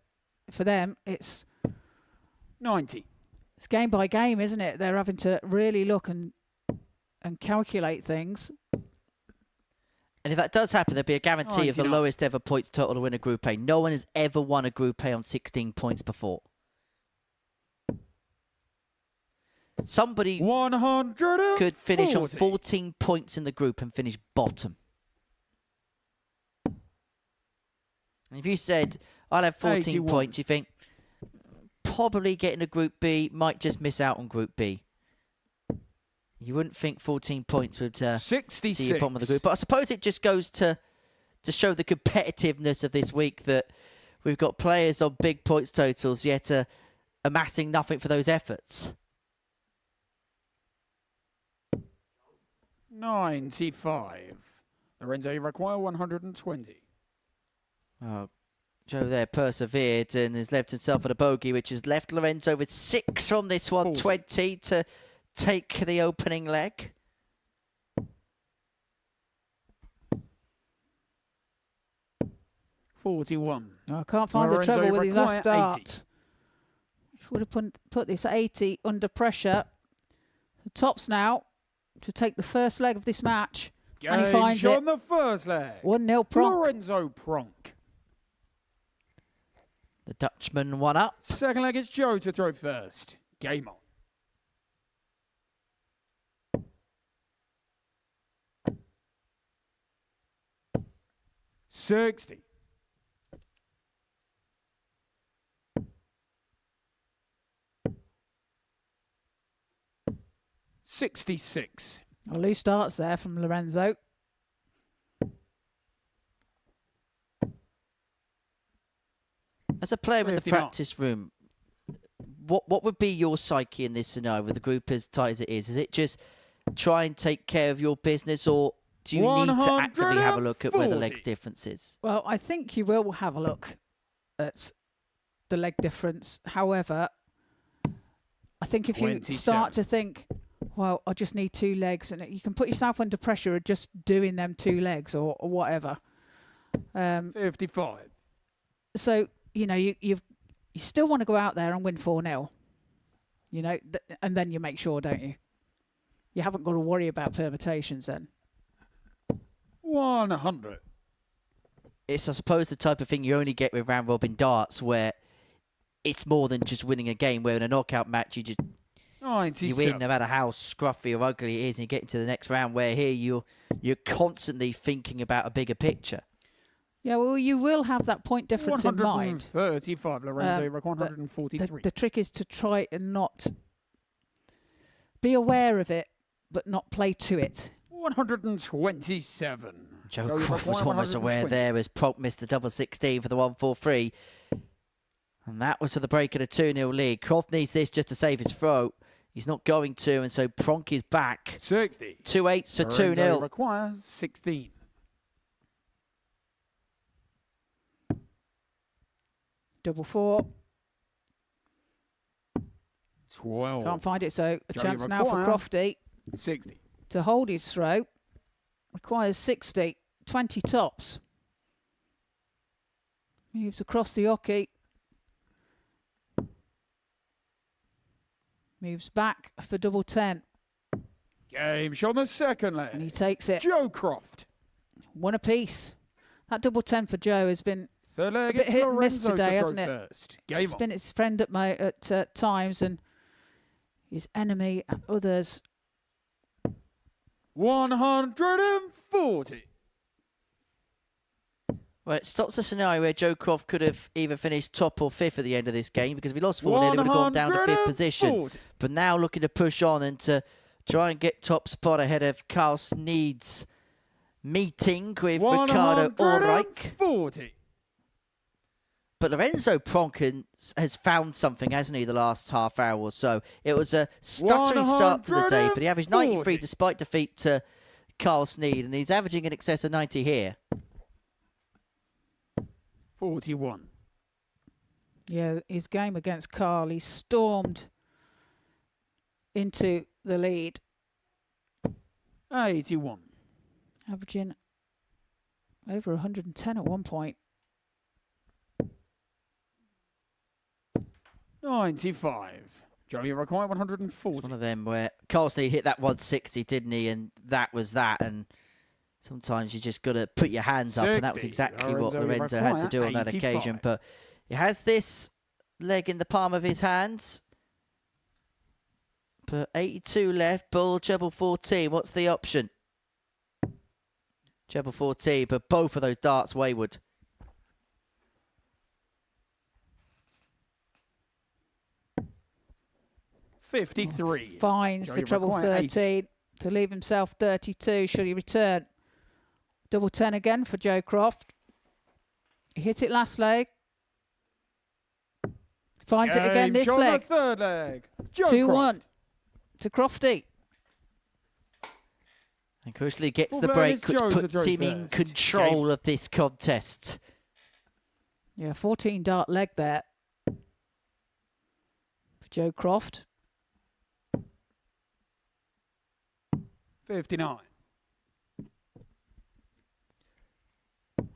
E: for them, it's
J: 90.
E: It's game by game, isn't it? They're having to really look and calculate things.
D: And if that does happen, there'll be a guarantee of the
J: 99.
D: lowest ever points total to win a Group A. No one has ever won a Group A on 16 points before. Somebody
J: 140.
D: could finish on 14 points in the group and finish bottom. And if you said, I'll have 14
J: 81.
D: points, you think, probably getting a Group B, might just miss out on Group B. You wouldn't think 14 points would see you bottom of the group. But I suppose it just goes to show the competitiveness of this week that we've got players on big points totals, yet amassing nothing for those efforts.
J: 95. Lorenzo, you require 120.
D: Oh, Joe there persevered and has left himself at a bogey, which has left Lorenzo with 6 from this one, 20 to take the opening leg.
J: 41.
E: I can't find the
J: Lorenzo
E: treble with his last
J: require 80.
E: start. Would have put this 80 under pressure. The tops now to take the first leg of this match. And he finds
J: shot
E: it.
J: on the first leg.
E: 1-0 Pronk.
J: Lorenzo Pronk.
D: The Dutchman one up.
J: Second leg, it's Joe to throw first. Game on. $60. 66.
E: Well, loose starts there from Lorenzo.
D: As a player in the
J: 59.
D: practice room, what would be your psyche in this scenario with the group as tight as it is? Is it just try and take care of your business, or do you need to actively have a look at where the legs difference is?
E: Well, I think you will have a look at the leg difference. However, I think if you start to think, well, I just need 2 legs, and you can put yourself under pressure of just doing them 2 legs or whatever.
J: 55.
E: So, you know, you still want to go out there and win 4-0. You know, and then you make sure, don't you? You haven't got to worry about permutations then.
J: 100.
D: It's, I suppose, the type of thing you only get with round robin darts, where it's more than just winning a game. Where in a knockout match, you
J: 97.
D: win no matter how scruffy or ugly it is, and you get into the next round. Where here you're constantly thinking about a bigger picture.
E: Yeah, well, you will have that point difference in mind.
J: 135. Lorenzo, 143.
E: The trick is to try and not be aware of it, but not play to it.
J: 127.
D: Joe Croft was almost aware there as Pronk missed the double 16 for the 143. And that was for the break of a 2-0 lead. Croft needs this just to save his throat. He's not going to, and so Pronk is back.
J: 60.
D: 2 8s for 2-0.
J: Requires 16.
E: Double 4.
J: 12.
E: Can't find it, so a
J: Joe,
E: chance now for Crofty
J: 60.
E: to hold his throw. Requires 60. 20 tops. Moves across the hockey. Moves back for double 10.
J: Game shot on the second leg.
E: And he takes it.
J: Joe Croft.
E: 1 apiece. That double 10 for Joe has been
J: Third leg,
E: a bit
J: it's
E: hit and miss
J: Lorenzo
E: today,
J: to
E: hasn't
J: throw
E: it?
J: first. Game
E: It's
J: on.
E: been his friend at times and his enemy at others.
J: 140.
D: Well, it stops the scenario where Joe Croft could have either finished top or 5th at the end of this game, because if he lost 4-0, he would have gone down to 5th position.
J: 140.
D: But now looking to push on and to try and get top spot ahead of Carl Sneed's meeting with Ricardo Ulrich.
J: 140.
D: But Lorenzo Pronk has found something, hasn't he, the last half hour or so? It was a stuttering start to the day, but he averaged 93 despite defeat to Carl Sneed, and he's averaging in excess of 90 here.
J: 41.
E: Yeah, his game against Carl, he stormed into the lead.
J: 81.
E: Averaging over 110 at one point.
J: 95. Joey require 140.
D: It's one of them where Carl Sneed hit that 160, didn't he? And that was that. And sometimes you just got to put your hands up, and that was
J: 60.
D: exactly what Lorenzo had to do on that
J: 85.
D: occasion. But he has this leg in the palm of his hands. But 82 left, bull, treble 14. What's the option? Treble 14, but both of those darts wayward.
J: $53.
E: Finds
J: Joey
E: the treble
J: require
E: 13 to leave himself 32 should he return. Double 10 again for Joe Croft. He hit it last leg. Finds it again this
J: shot on
E: leg.
J: the third leg. Joe
E: 2-1 to Crofty.
D: And crucially gets
J: Full
D: the
J: play is
D: break, which
J: Joe to
D: puts
J: throw
D: him in
J: first.
D: control of this contest.
E: Yeah, 14 dart leg there for Joe Croft.
J: 59.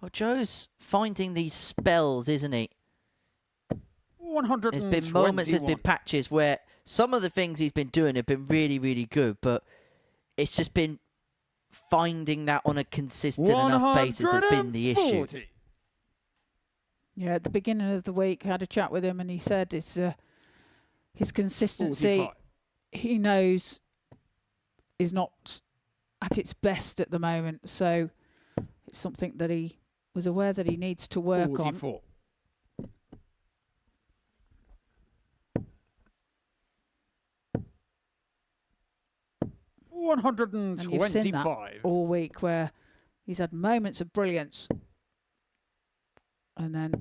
D: Well, Joe's finding these spells, isn't he?
J: 121.
D: There's been moments, there's been patches where some of the things he's been doing have been really, really good, but it's just been finding that on a consistent enough basis has been the issue.
J: 140.
E: Yeah, at the beginning of the week, I had a chat with him and he said it's his consistency,
J: 45.
E: he knows, is not at its best at the moment. So it's something that he was aware that he needs to work on.
J: 44.
E: And you've seen that
J: 125.
E: all week where he's had moments of brilliance and then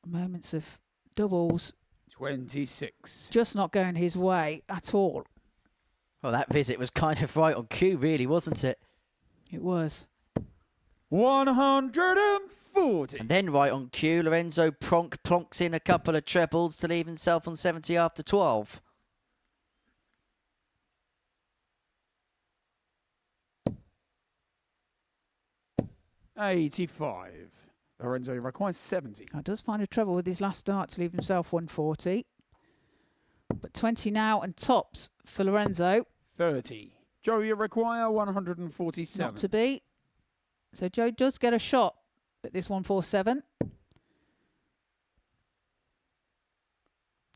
E: moments of doubles
J: 26.
E: just not going his way at all.
D: Well, that visit was kind of right on cue, really, wasn't it?
E: It was.
J: 140.
D: And then right on cue, Lorenzo plonks in a couple of trebles to leave himself on 70 after 12.
J: $85. Lorenzo requires 70.
E: He does find a treble with his last start to leave himself 140. But 20 now and tops for Lorenzo.
J: 30. Joe, you require 147.
E: Not to beat. So Joe does get a shot at this 147.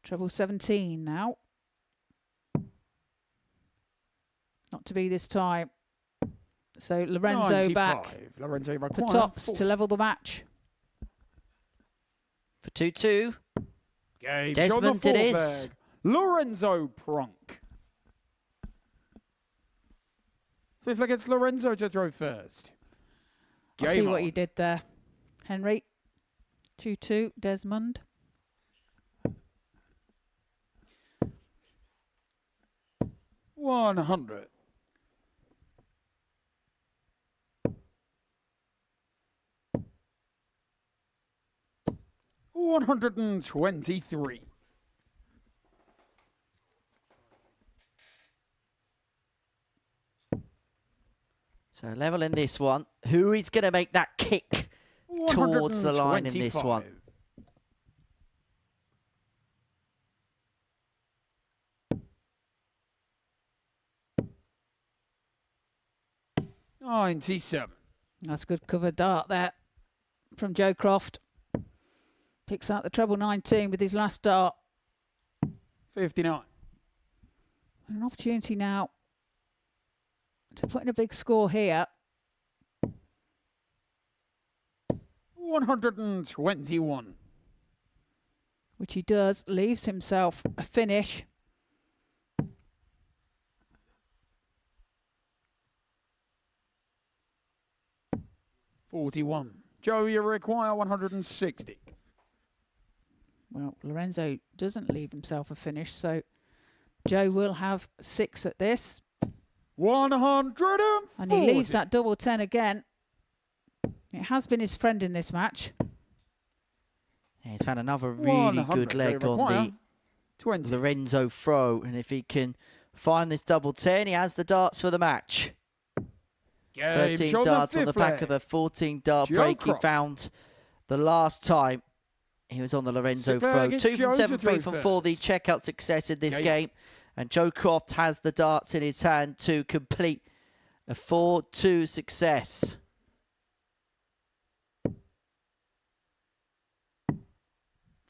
E: Treble 17 now. Not to be this time. So Lorenzo
J: 95.
E: back
J: Lorenzo
E: for
J: requires
E: tops
J: 40.
E: to level the match.
D: For 2-2.
J: Game
D: Desmond
J: shot on the
D: it
J: fourth
D: is.
J: leg. Lorenzo Pronk. Fifth leg, it's Lorenzo to throw first.
E: I see
J: Game
E: what
J: on.
E: you did there, Henry. 2-2, Desmond.
J: $100. $123.
D: So level in this one. Who is going to make that kick towards the line in this one?
J: 97.
E: That's a good cover dart there from Joe Croft. Picks out the treble 19 with his last dart.
J: 59.
E: An opportunity now to put in a big score here.
J: 121.
E: Which he does, leaves himself a finish.
J: $41. Joe, you require 160.
E: Well, Lorenzo doesn't leave himself a finish, so Joe will have 6 at this.
J: 140.
E: And he leaves that double 10 again. It has been his friend in this match.
D: Yeah, he's found another really
J: 100.
D: good leg
J: They
D: on
J: require
D: the
J: 20.
D: Lorenzo throw. And if he can find this double 10, he has the darts for the match.
J: Game
D: 13
J: shot
D: darts on the
J: fifth
D: back of
J: leg.
D: a 14 dart
J: Joe
D: break
J: Croft.
D: he found the last time he was on the Lorenzo
J: Sixth leg
D: throw.
J: against
D: 2 from
J: Joe to
D: 7, 3
J: throw
D: from 4, the
J: first.
D: checkout success in this
J: Game.
D: game. And Joe Croft has the darts in his hand to complete a 4-2 success.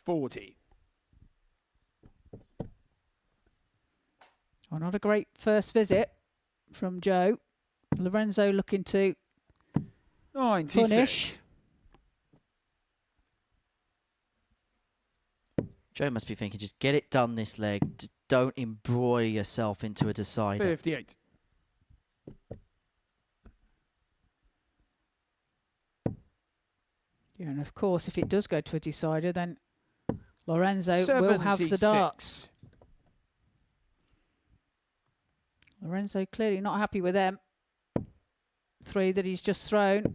J: $40.
E: Well, not a great first visit from Joe. Lorenzo looking to
J: 96.
E: punish.
D: Joe must be thinking, just get it done this leg. Just don't embroil yourself into a decider.
J: 58.
E: Yeah, and of course, if it does go to a decider, then Lorenzo will have the
J: 76.
E: darts. Lorenzo clearly not happy with them. 3 that he's just thrown,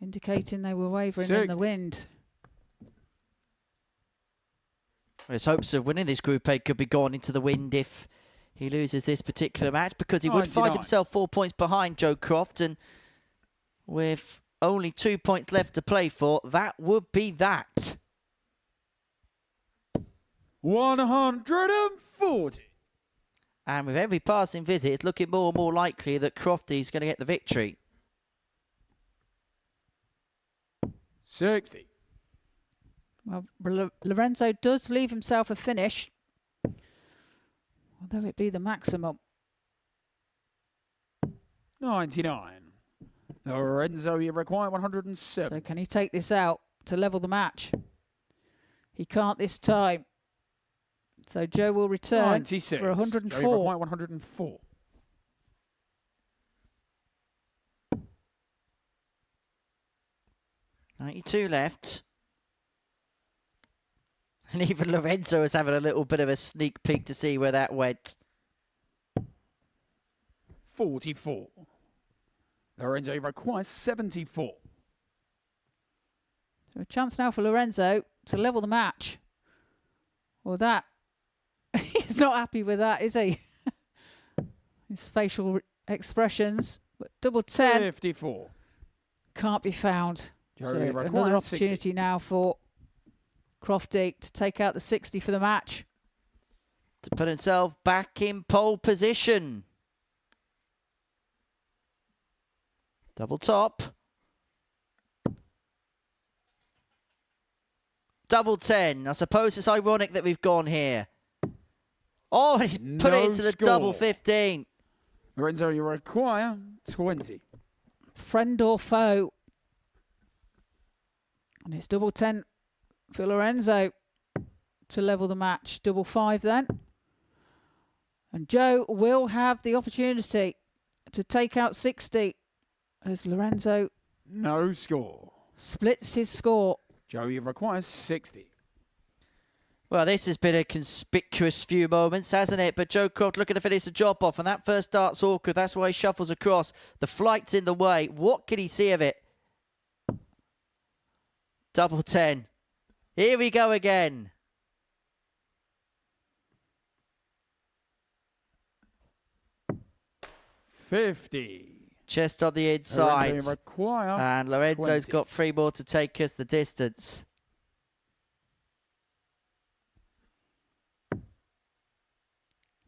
E: indicating they were wavering in the
J: 60.
E: wind.
D: His hopes of winning this Group A could be gone into the wind if he loses this particular match, because he would find
J: 99.
D: himself 4 points behind Joe Croft, and with only 2 points left to play for. That would be that.
J: 140.
D: And with every passing visit, it's looking more and more likely that Crofty's going to get the victory.
J: 60.
E: Well, Lorenzo does leave himself a finish, although it be the maximum.
J: 99. Lorenzo, you require 107.
E: So can he take this out to level the match? He can't this time. So Joe will return
J: 96.
E: for 104.
J: Joe, you require 104.
D: .92 left. And even Lorenzo is having a little bit of a sneak peek to see where that went.
J: 44. Lorenzo requires 74.
E: So a chance now for Lorenzo to level the match. Well, that he's not happy with that, is he? His facial expressions. But double 10
J: 54.
E: can't be found.
J: Joe,
E: So
J: you
E: another
J: require
E: opportunity
J: 60.
E: now for Crofty to take out the 60 for the match.
D: To put himself back in pole position. Double top. Double 10. I suppose it's ironic that we've gone here. Oh, he put it
J: No
D: into the
J: score.
D: double 15.
J: Lorenzo, you require 20.
E: Friend or foe? And it's double 10 for Lorenzo to level the match. Double 5 then. And Joe will have the opportunity to take out 60 as Lorenzo
J: No score.
E: splits his score.
J: Joe, you require 60.
D: Well, this has been a conspicuous few moments, hasn't it? But Joe Croft looking to finish the job off, and that first dart's awkward. That's why he shuffles across. The flight's in the way. What can he see of it? Double 10. Here we go again.
J: $50.
D: Chest on the inside.
J: Lorenzo, you require
D: And Lorenzo's
J: 20.
D: got 3 more to take us the distance.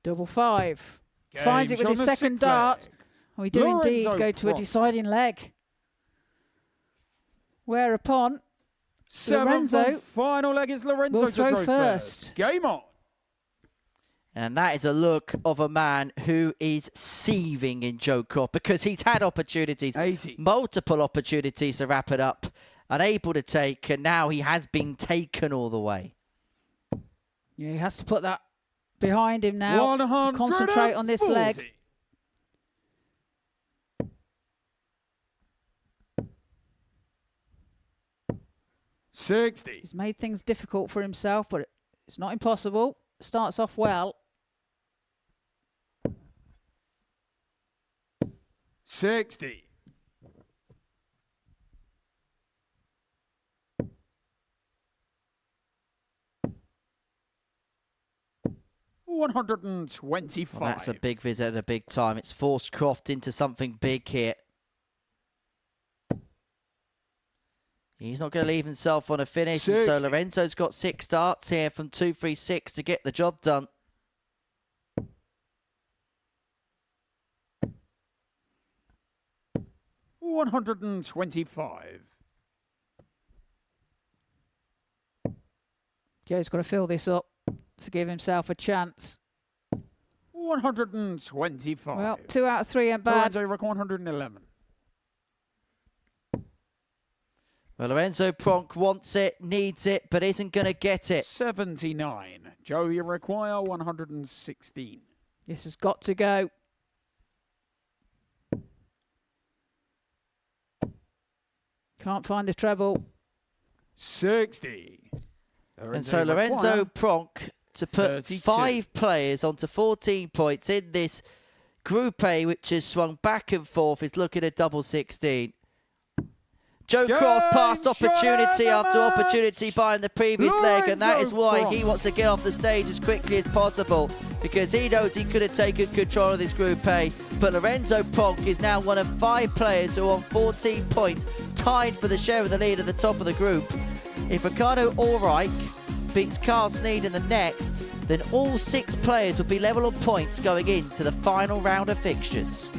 E: Double 5. Finds it with his second dart. And we do indeed go to a deciding leg. Whereupon
J: Lorenzo,
E: Lorenzo
J: final leg is Lorenzo
E: will
J: to
E: throw
J: throw
E: first.
J: Game on.
D: And that is a look of a man who is seething in Joe Croft because he's had opportunities,
J: 80.
D: multiple opportunities to wrap it up, unable to take, and now he has been taken all the way.
E: Yeah, he has to put that behind him now. Concentrate on this leg.
J: 140. $60.
E: He's made things difficult for himself, but it's not impossible. Starts off well.
J: 60. $125.
D: Well, that's a big visit at a big time. It's forced Croft into something big here. He's not going to leave himself on a finish. And so
J: 60.
D: Lorenzo's got 6 darts here from 236 to get the job done.
J: $125.
E: Joe's got to fill this up to give himself a chance.
J: $125.
E: Well, 2 out of 3 ain't bad.
J: Lorenzo record 111.
D: Well, Lorenzo Pronk wants it, needs it, but isn't going to get it.
J: 79. Joe, you require 116.
E: This has got to go. Can't find the treble.
J: 60.
D: And so Lorenzo Pronk to put
J: 32.
D: 5 players onto 14 points in this Group A, which has swung back and forth, is looking at double 16. Joe Croft passed opportunity after opportunity behind the previous leg, and that is why he wants to get off the stage as quickly as possible, because he knows he could have taken control of this Group A. But Lorenzo Pronk is now one of 5 players who are on 14 points, tied for the share of the lead at the top of the group. If Ricardo Ulrich beats Carl Sneed in the next, then all 6 players will be level on points going into the final round of fixtures.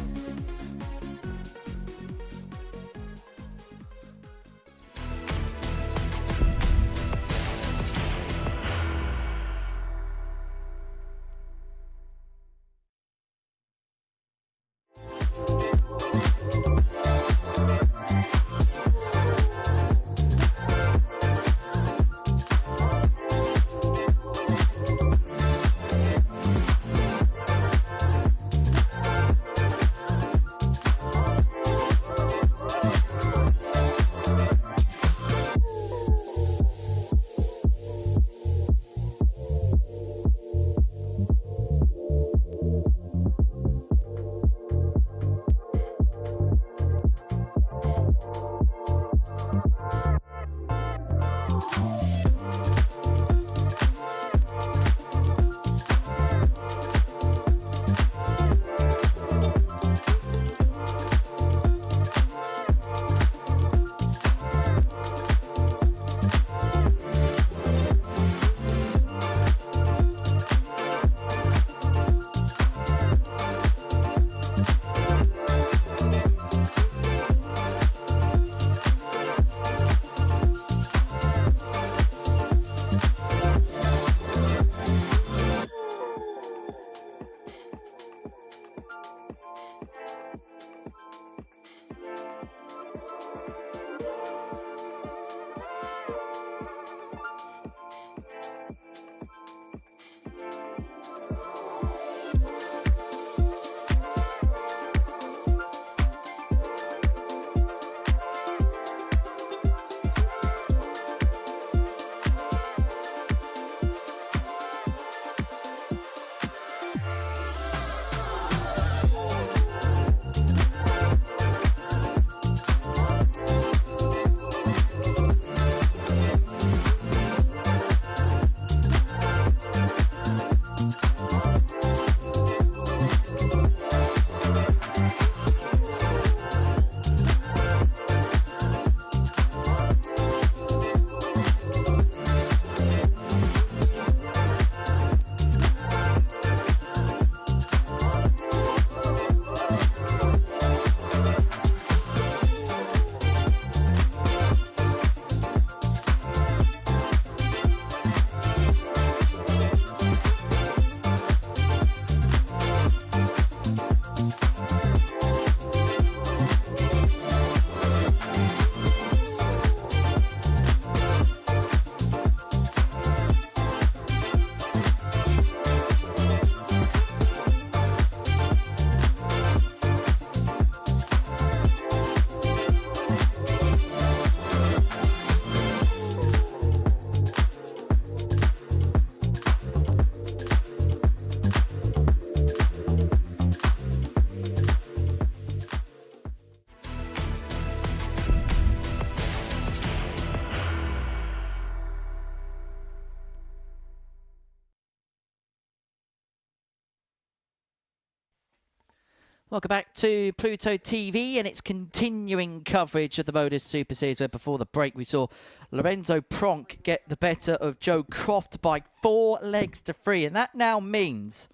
D: Welcome back to Pluto TV and its continuing coverage of the Modus Super Series, where before the break we saw Lorenzo Pronk get the better of Joe Croft by 4 legs to 3. And that now means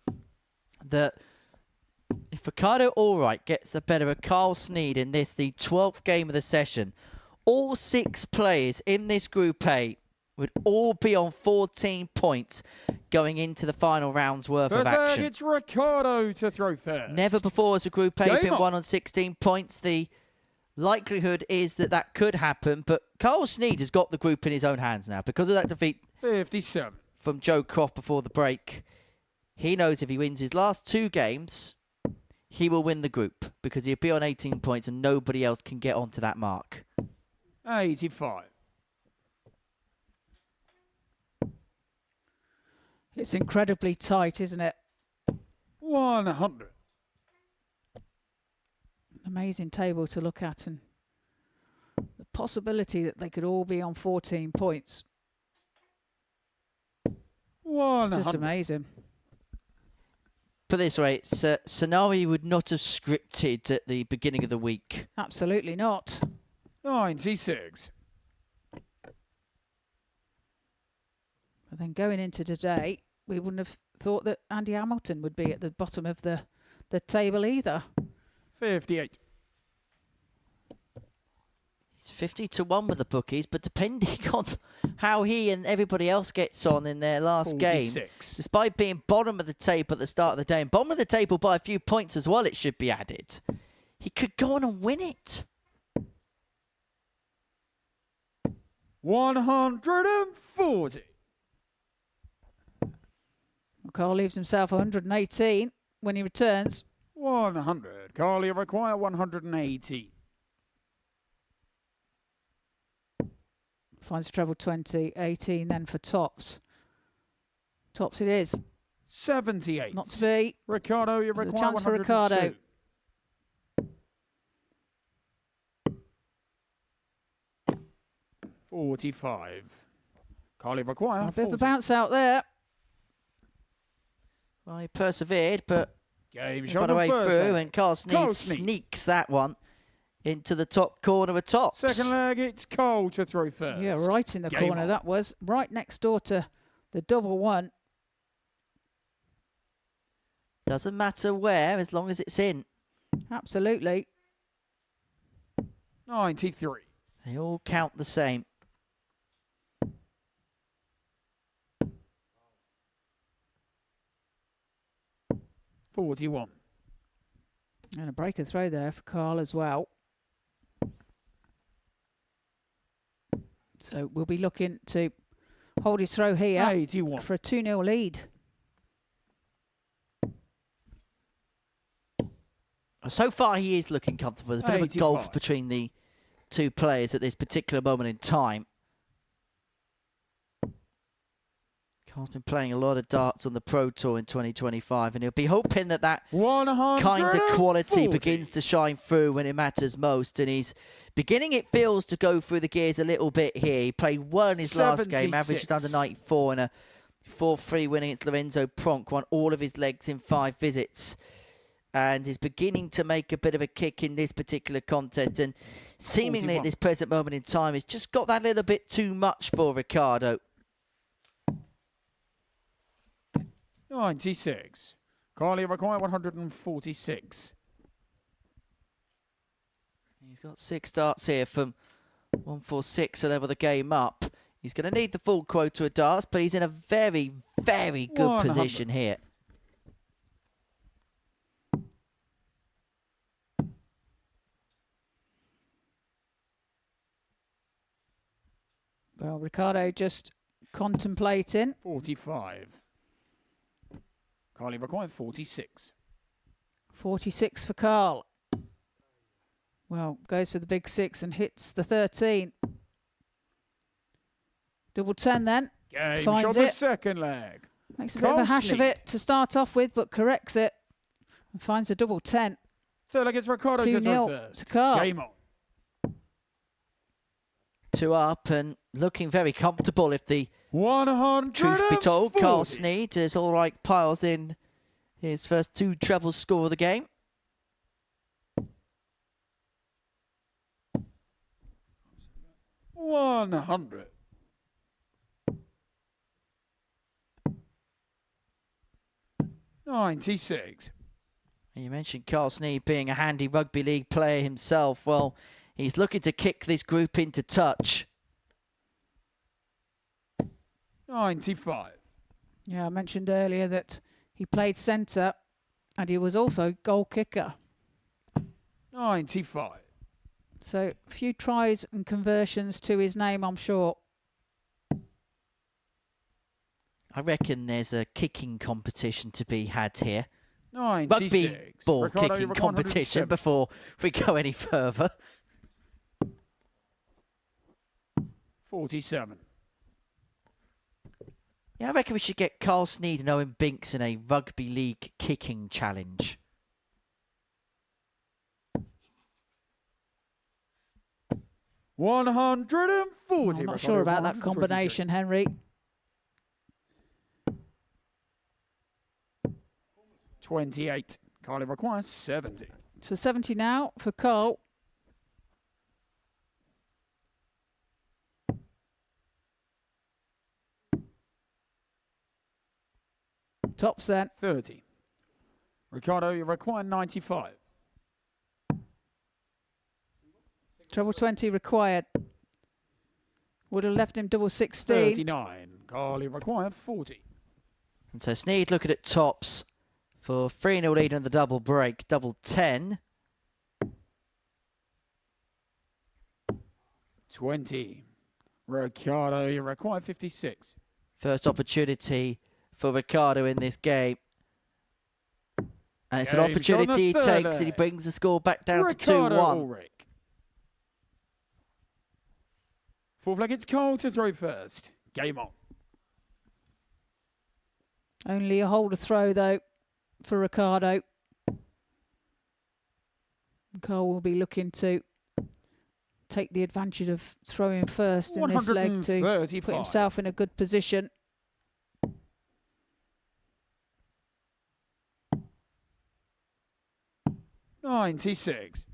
D: that if Ricardo Ulrich gets the better of Carl Sneed in this, the 12th game of the session, all 6 players in this Group A would all be on 14 points going into the final round's worth of action.
J: It's Ricardo to throw first.
D: Never before has a Group A been won on 16 points. The likelihood is that that could happen, but Carl Sneed has got the group in his own hands now because of that defeat
J: 57
D: from Joe Croft before the break. He knows if he wins his last 2 games, he will win the group because he'll be on 18 points and nobody else can get onto that mark.
J: 85.
E: It's incredibly tight, isn't it?
J: 100.
E: Amazing table to look at, and the possibility that they could all be on 14 points.
J: 100.
E: Just amazing.
D: Put this way, it's a scenario you would not have scripted at the beginning of the week.
E: Absolutely not.
J: 96.
E: And then going into today, we wouldn't have thought that Andy Hamilton would be at the bottom of the table either.
J: 58.
D: It's 50-1 with the bookies, but depending on how he and everybody else gets on in their last
J: 46.
D: game, despite being bottom of the table at the start of the day, and bottom of the table by a few points as well, it should be added, he could go on and win it.
J: 140.
E: Carl leaves himself 118 when he returns.
J: 100. Carly require 180.
E: Finds treble 20, 18 then for tops. Tops it is.
J: 78.
E: Not to be.
J: Ricardo, you
E: There's a
J: require
E: chance for
J: 102.
E: Ricardo.
J: $45. Carly require
E: A bit of a
J: 40.
E: bounce out there.
D: Well, he persevered, but
J: Game
D: got
J: shot
D: away
J: on first
D: through,
J: leg.
D: and Carl Sneed sneaks that one into the top corner of tops.
J: Second leg, it's Cole to throw first.
E: Yeah, right in the
J: Game
E: corner.
J: on.
E: That was right next door to the double one.
D: Doesn't matter where, as long as it's in.
E: Absolutely.
J: 93.
D: They all count the same.
J: $41.
E: And a breaker throw there for Carl as well. So we'll be looking to hold his throw here
J: 81.
E: for a 2-0 lead.
D: So far, he is looking comfortable. There's a bit of a
J: 85.
D: gulf between the two players at this particular moment in time. Carl's been playing a lot of darts on the Pro Tour in 2025, and he'll be hoping that that kind of quality begins to shine through when it matters most. And he's beginning, it feels, to go through the gears a little bit here. He played well in his last game, averaged under 94, and a 4-3 win against Lorenzo Pronk, won all of his legs in 5 visits. And is beginning to make a bit of a kick in this particular contest. And seemingly
J: 41.
D: at this present moment in time, it's just got that little bit too much for Ricardo.
J: 96. Carly require 146.
D: He's got 6 darts here from 146 to level the game up. He's going to need the full quota of darts, but he's in a very, very good
J: 100.
D: position here.
E: Well, Ricardo just contemplating.
J: 45. Carly require 46.
E: 46 for Carl. Well, goes for the big 6 and hits the 13. Double 10 then.
J: Game
E: Finds
J: shot the
E: it.
J: second leg.
E: Makes a bit of a hash of
J: Sneed.
E: it to start off with, but corrects it. And finds a double 10.
J: Third leg, it's Ricardo to throw
E: 2-0
J: first.
E: to Carl.
J: Game on.
D: 2 up and looking very comfortable, if the
J: 140.
D: truth be told. Carl Sneed is all right, piles in his first 2 treble score of the game.
J: $100. $96.
D: You mentioned Carl Sneed being a handy rugby league player himself. Well, he's looking to kick this group into touch.
J: 95.
E: Yeah, I mentioned earlier that he played centre and he was also goal kicker.
J: 95.
E: So a few tries and conversions to his name, I'm sure.
D: I reckon there's a kicking competition to be had here.
J: 96.
D: Rugby ball
J: Ricardo,
D: kicking
J: you're
D: competition
J: 107.
D: before we go any further.
J: 47.
D: Yeah, I reckon we should get Carl Sneed and Owen Binks in a rugby league kicking challenge.
J: $140.
E: I'm not sure about that combination, Henry.
J: 28. Carly requires 70.
E: So 70 now for Carl. Tops then.
J: 30. Ricardo, you require 95.
E: Treble 20 required. Would have left him double 16.
J: 39. Carly require 40.
D: And so Sneed looking at tops for 3-0 lead on the double break. Double 10.
J: 20. Ricardo, you require 56.
D: First opportunity for Ricardo in this game. And it's an
J: Game
D: opportunity he
J: shot on the third
D: takes and he
J: leg.
D: brings the score back down
J: Ricardo
D: to 2-1.
J: Ulrich. Fourth leg, it's Cole to throw first. Game on.
E: Only a holder throw though for Ricardo. Cole will be looking to take the advantage of throwing first in this leg to put
J: 135.
E: himself in a good position.
J: $96.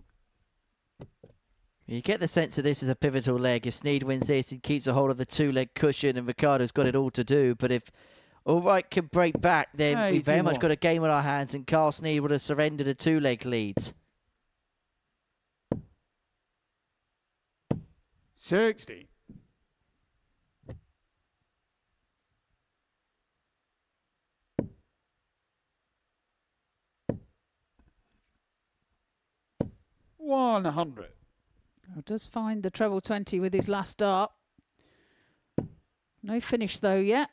D: You get the sense that this is a pivotal leg. If Sneed wins this, he keeps a hold of the two-leg cushion and Ricardo's got it all to do. But if Ulrich can break back, then we've very much
J: 81.
D: got a game on our hands and Carl Sneed would have surrendered a two-leg lead.
J: 60. $100.
E: Does find the treble 20 with his last start. No finish though yet.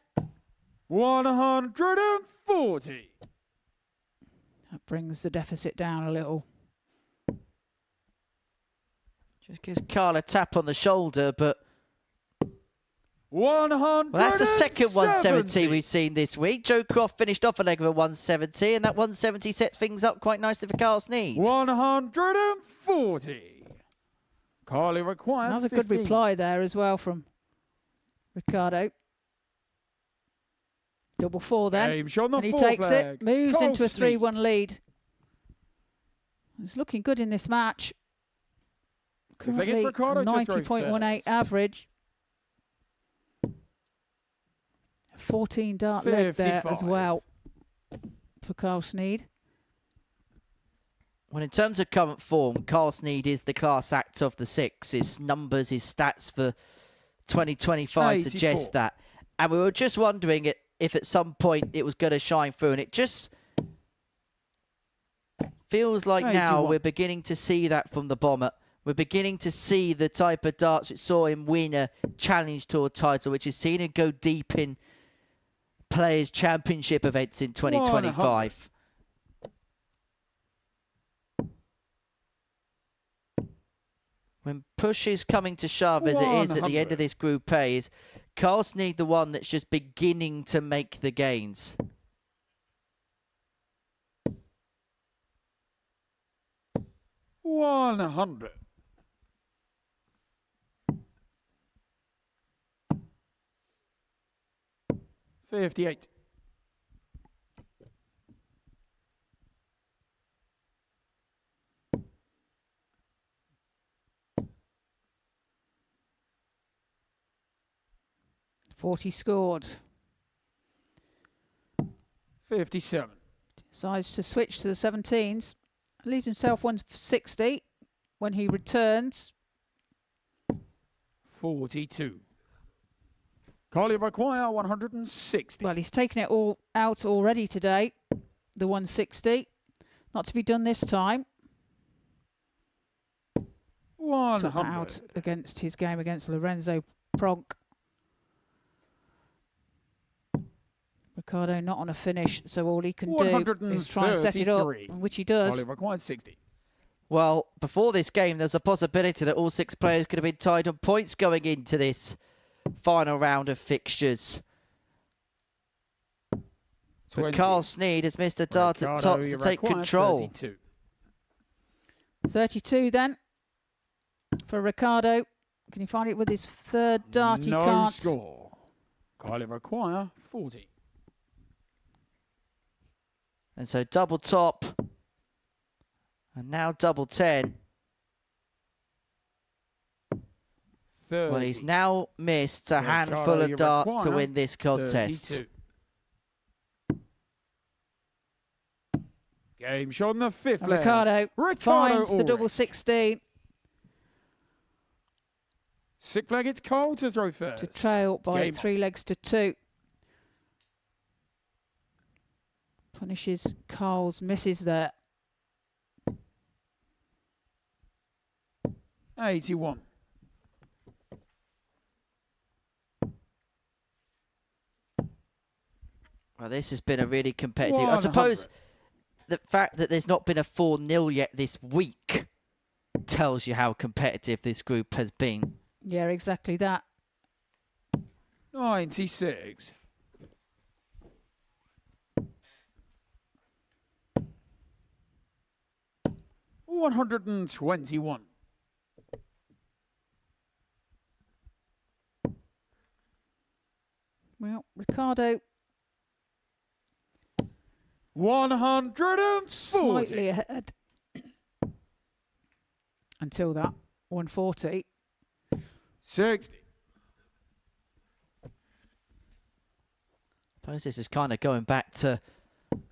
J: 140.
E: That brings the deficit down a little.
D: Just gives Carl a tap on the shoulder, but
J: 170.
D: well, that's the second 170 we've seen this week. Joe Croft finished off a leg of a 170, and that 170 sets things up quite nicely for Carl Sneed.
J: 140. Carly requires
E: That was a
J: 15.
E: good reply there as well from Ricardo. Double 4 then.
J: Game shot on the
E: And he
J: fourth
E: takes
J: leg.
E: it, moves
J: Carl
E: into a
J: Sneed.
E: 3-1 lead. It's looking good in this match.
J: If they get
E: Currently
J: Ricardo to throw
E: 90.18
J: first.
E: average. 14 dart leg there as
J: 55.
E: well for Carl Sneed.
D: Well, in terms of current form, Carl Sneed is the class act of the six. His numbers, his stats for 2025 suggest
J: 84.
D: that. And we were just wondering if at some point it was going to shine through. And it just feels like now
J: 81.
D: we're beginning to see that from the Bomber. We're beginning to see the type of darts which saw him win a Challenge Tour title, which has seen him go deep in Players' Championship events in 2025. When push is coming to shove, as it is at the end
J: 100.
D: of this Group A, is Carl Sneed the one that's just beginning to make the gains?
J: $100. $58.
E: $40 scored.
J: 57.
E: Decides to switch to the 17s. Leaves himself 160 when he returns.
J: 42. Carly require 160.
E: Well, he's taken it all out already today. The 160. Not to be done this time. Took that
J: 100.
E: out against his game against Lorenzo Pronk. Ricardo not on a finish, so all he can do is try and set it up,
J: 133.
E: which he does.
J: Carly requires 60.
D: Well, before this game, there's a possibility that all six players could have been tied on points going into this final round of fixtures. But
J: 20.
D: Carl Sneed has missed a dart at
J: Ricardo,
D: tops to
J: you
D: take
J: require
D: control.
J: 32.
E: 32 then for Ricardo. Can he find it with his third dart? He
J: No
E: can't.
J: score. Carly require 40.
D: And so double top. And now double 10.
J: 30.
D: Well, he's now missed a
J: Ricardo,
D: handful
J: you
D: of darts to
J: require
D: win this contest.
J: 32. Game shot on the 5th
E: And
J: leg.
E: Ricardo finds the double
J: Ulrich.
E: 16
J: Sixth leg, it's Cole to throw first.
E: to trail by
J: Game
E: 3 legs to 2. Punishes Cole's misses there.
J: 81.
D: Well, this has been a really competitive. I
J: 100.
D: suppose the fact that there's not been a 4-0 yet this week tells you how competitive this group has been.
E: Yeah, exactly that.
J: 96. $121.
E: Well, Ricardo
J: 140.
E: slightly ahead until that 140.
J: 60.
D: I suppose this is kind of going back to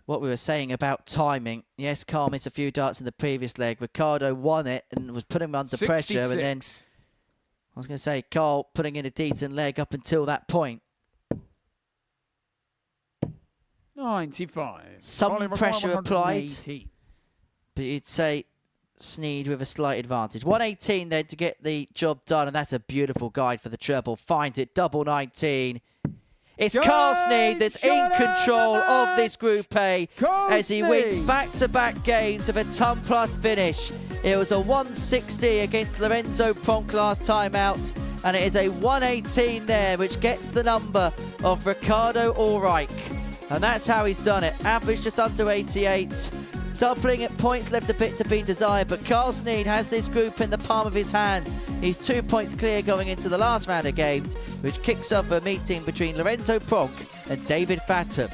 D: what we were saying about timing. Yes, Carl missed a few darts in the previous leg. Ricardo won it and was putting him under pressure. And then, I was going to say, Carl putting in a decent leg up until that point.
J: 95.
D: Some
J: Colin McGuire,
D: pressure applied.
J: 118.
D: But you'd say Sneed with a slight advantage. 118 then to get the job done. And that's a beautiful guide for the treble. Finds it, double 19. It's Carl Sneed that's in control of this Group A as he wins back-to-back games of a ton plus finish. It was a 160 against Lorenzo Pronk last time out, and it is a 118 there, which gets the number of Ricardo Ulrich. And that's how he's done it. Average just under 88. Doubling at points left a bit to be desired, but Carl Sneed has this group in the palm of his hand. He's 2 points clear going into the last round of games, which kicks off a meeting between Lorenzo Pronk and David Fathom.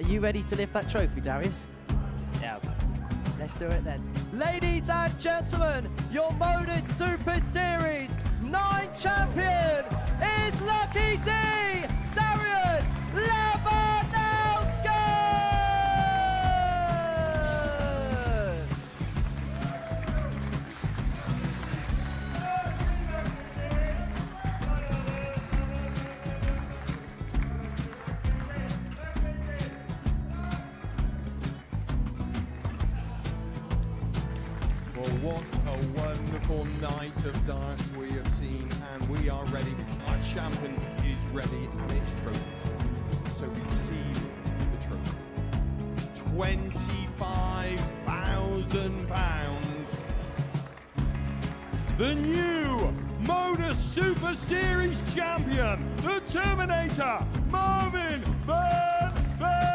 D: Are you ready to lift that trophy, Darius? Yes. Let's do it then. Ladies and gentlemen, your Modus Super Series 9 champion is Lucky D, Darius Labanowski!
H: Well, what a wonderful night of darts we have seen, and we are ready. Our champion is ready, and it's trophy time. So receive the trophy. £25,000.
B: The new Modus Super Series champion, the Terminator, Marvin Van Velzen.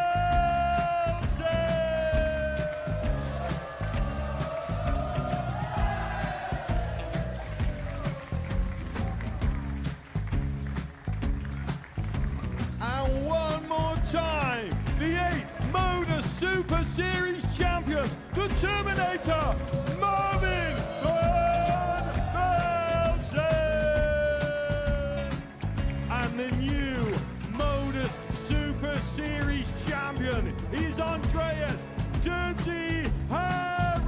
B: And one more time, the 8th Modus Super Series champion, the Terminator, Marvin Van Velzen. And the new Modus Super Series champion is Andreas Dirty Harrison.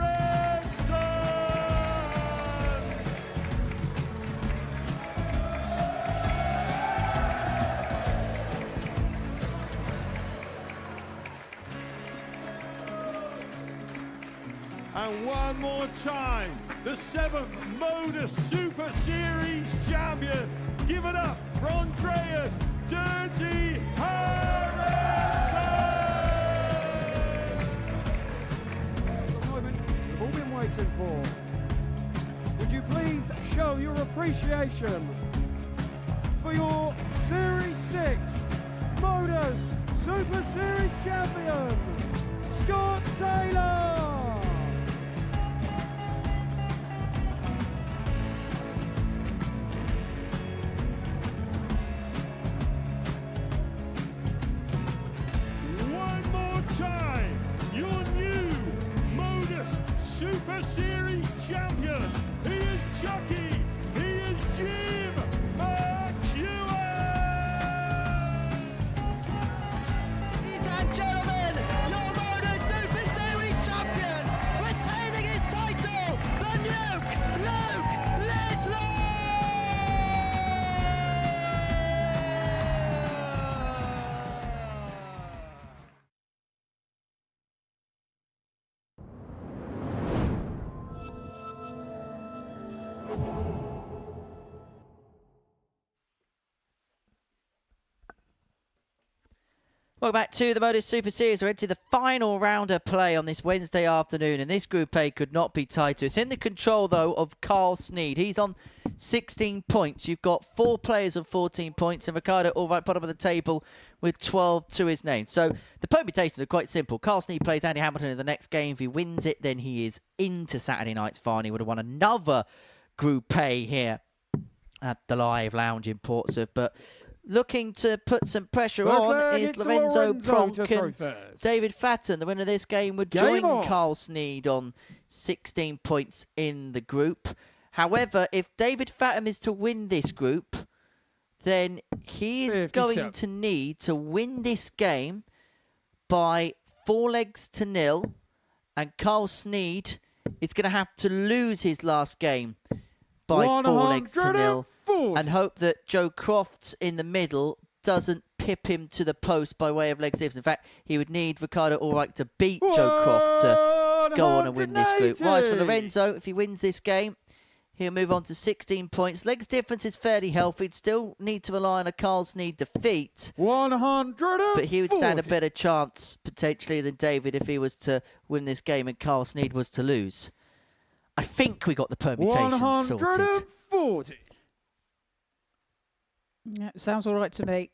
B: And one more time, the 7th Modus Super Series champion. Give it up for Andreas Dirty Harrison.
L: The moment we've all been waiting for. Would you please show your appreciation for your Series 6 Modus Super Series champion, Scott Taylor?
B: One more time, your new Modus Super Series champion. He is Chucky. He is Jim McEwen.
D: Ladies and gentlemen, your Modus Super Series champion, retaining his title, the Nuke, Luke Littler! Welcome back to the Modus Super Series. We're into the final round of play on this Wednesday afternoon, and this Group A could not be tighter. It's in the control, though, of Carl Sneed. He's on 16 points. You've got 4 players of 14 points, and Ricardo all right bottom of the table with 12 to his name. So the permutations are quite simple. Carl Sneed plays Andy Hamilton in the next game. If he wins it, then he is into Saturday night's final. He would have won another Group A here at the Live Lounge in Portsmouth, but looking to put some pressure on is Lorenzo Pronk, and David Fatton, the winner of this game, would join Carl Sneed on 16 points in the group. However, if David Fatton is to win this group, then he is going to need to win this game by 4-0, and Carl Sneed is going to have to lose his last game by 4-0. And hope that Joe Croft in the middle doesn't pip him to the post by way of legs difference. In fact, he would need Ricardo Allright to beat Joe Croft to go on and win this group. Whereas for Lorenzo, if he wins this game, he'll move on to 16 points. Legs difference is fairly healthy. He'd still need to rely on a Carl Sneed defeat.
L: 140.
D: But he would stand a better chance, potentially, than David if he was to win this game and Carl Sneed was to lose. I think we got the permutations sorted.
L: 140.
E: Yeah, sounds all right to me.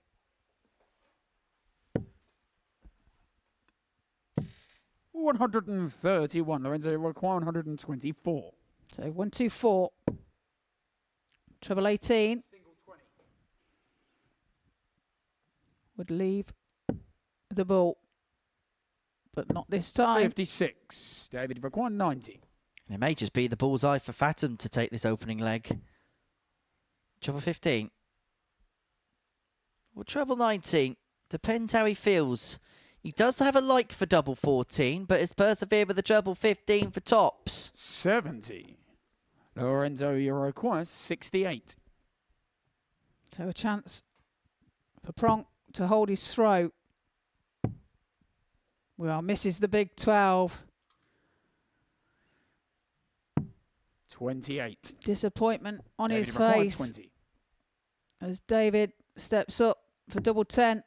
L: $131. Lorenzo require 124.
E: So 124. Treble 18.
L: Single 20.
E: Would leave the ball, but not this time.
L: 56. David require 90.
D: And it may just be the bullseye for Fatton to take this opening leg. Treble 15. Well, treble 19. Depends how he feels. He does have a like for double 14, but has persevered with the treble 15 for tops.
L: 70. Lorenzo requires 68.
E: So a chance for Pronk to hold his throat. Well, misses the big 12.
L: 28.
E: Disappointment on
L: David
E: his
L: required
E: face
L: 20.
E: as David steps up for double 10.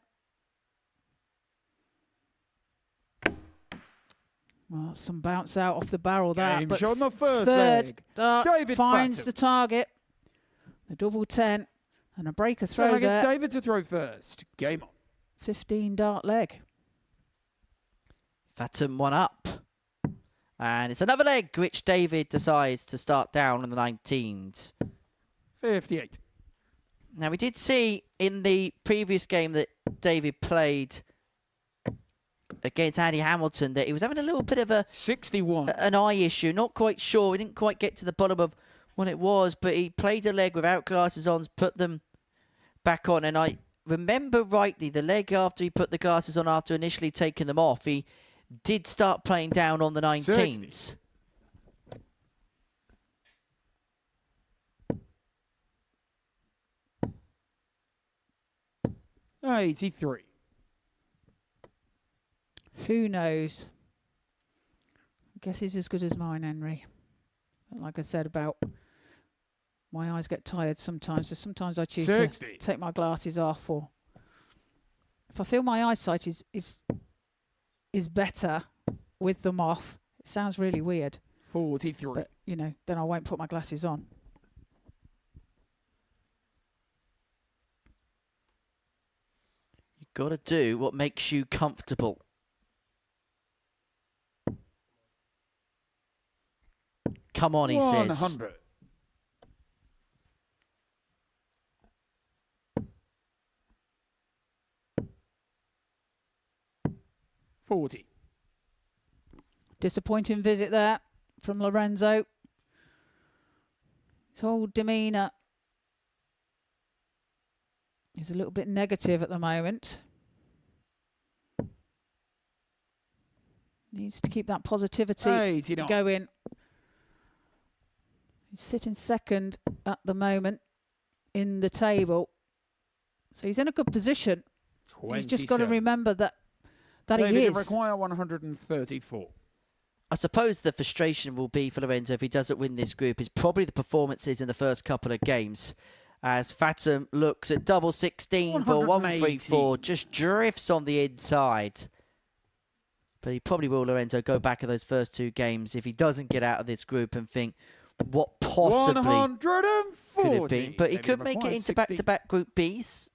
E: Well, some bounce out off the barrel there.
L: Game
E: But
L: shot on the first
E: third
L: leg.
E: dart
L: David
E: finds
L: Fatton.
E: the target. The double 10 and a breaker
L: So
E: throw
L: I guess
E: there.
L: David to throw first. Game on.
E: 15 dart leg.
D: Fatton one up. And it's another leg which David decides to start down in the 19s.
L: 58.
D: Now, we did see in the previous game that David played against Andy Hamilton that he was having a little bit of
L: 61.
D: an eye issue. Not quite sure. We didn't quite get to the bottom of what it was, but he played the leg without glasses on, put them back on. And I remember rightly, the leg after he put the glasses on after initially taking them off, he did start playing down on the 19s.
L: 60. 83.
E: Who knows? I guess he's as good as mine, Henry. Like I said about my eyes get tired sometimes, so sometimes I choose
L: 60.
E: to take my glasses off, or if I feel my eyesight is better with them off. It sounds really weird,
L: 43.
E: but you know, then I won't put my glasses on.
D: You've got to do what makes you comfortable. Come on, he says.
L: 100. $40.
E: Disappointing visit there from Lorenzo. His whole demeanour is a little bit negative at the moment. Needs to keep that positivity going. He's sitting second at the moment in the table. So he's in a good position. He's just got to remember that he is.
L: require 134.
D: I suppose the frustration will be for Lorenzo if he doesn't win this group is probably the performances in the first couple of games. As Fatum looks at double 16 for 134, just drifts on the inside. But he probably will, Lorenzo, go back at those first two games if he doesn't get out of this group and think, what possibly could it be? But he could make it into back-to-back Group Bs,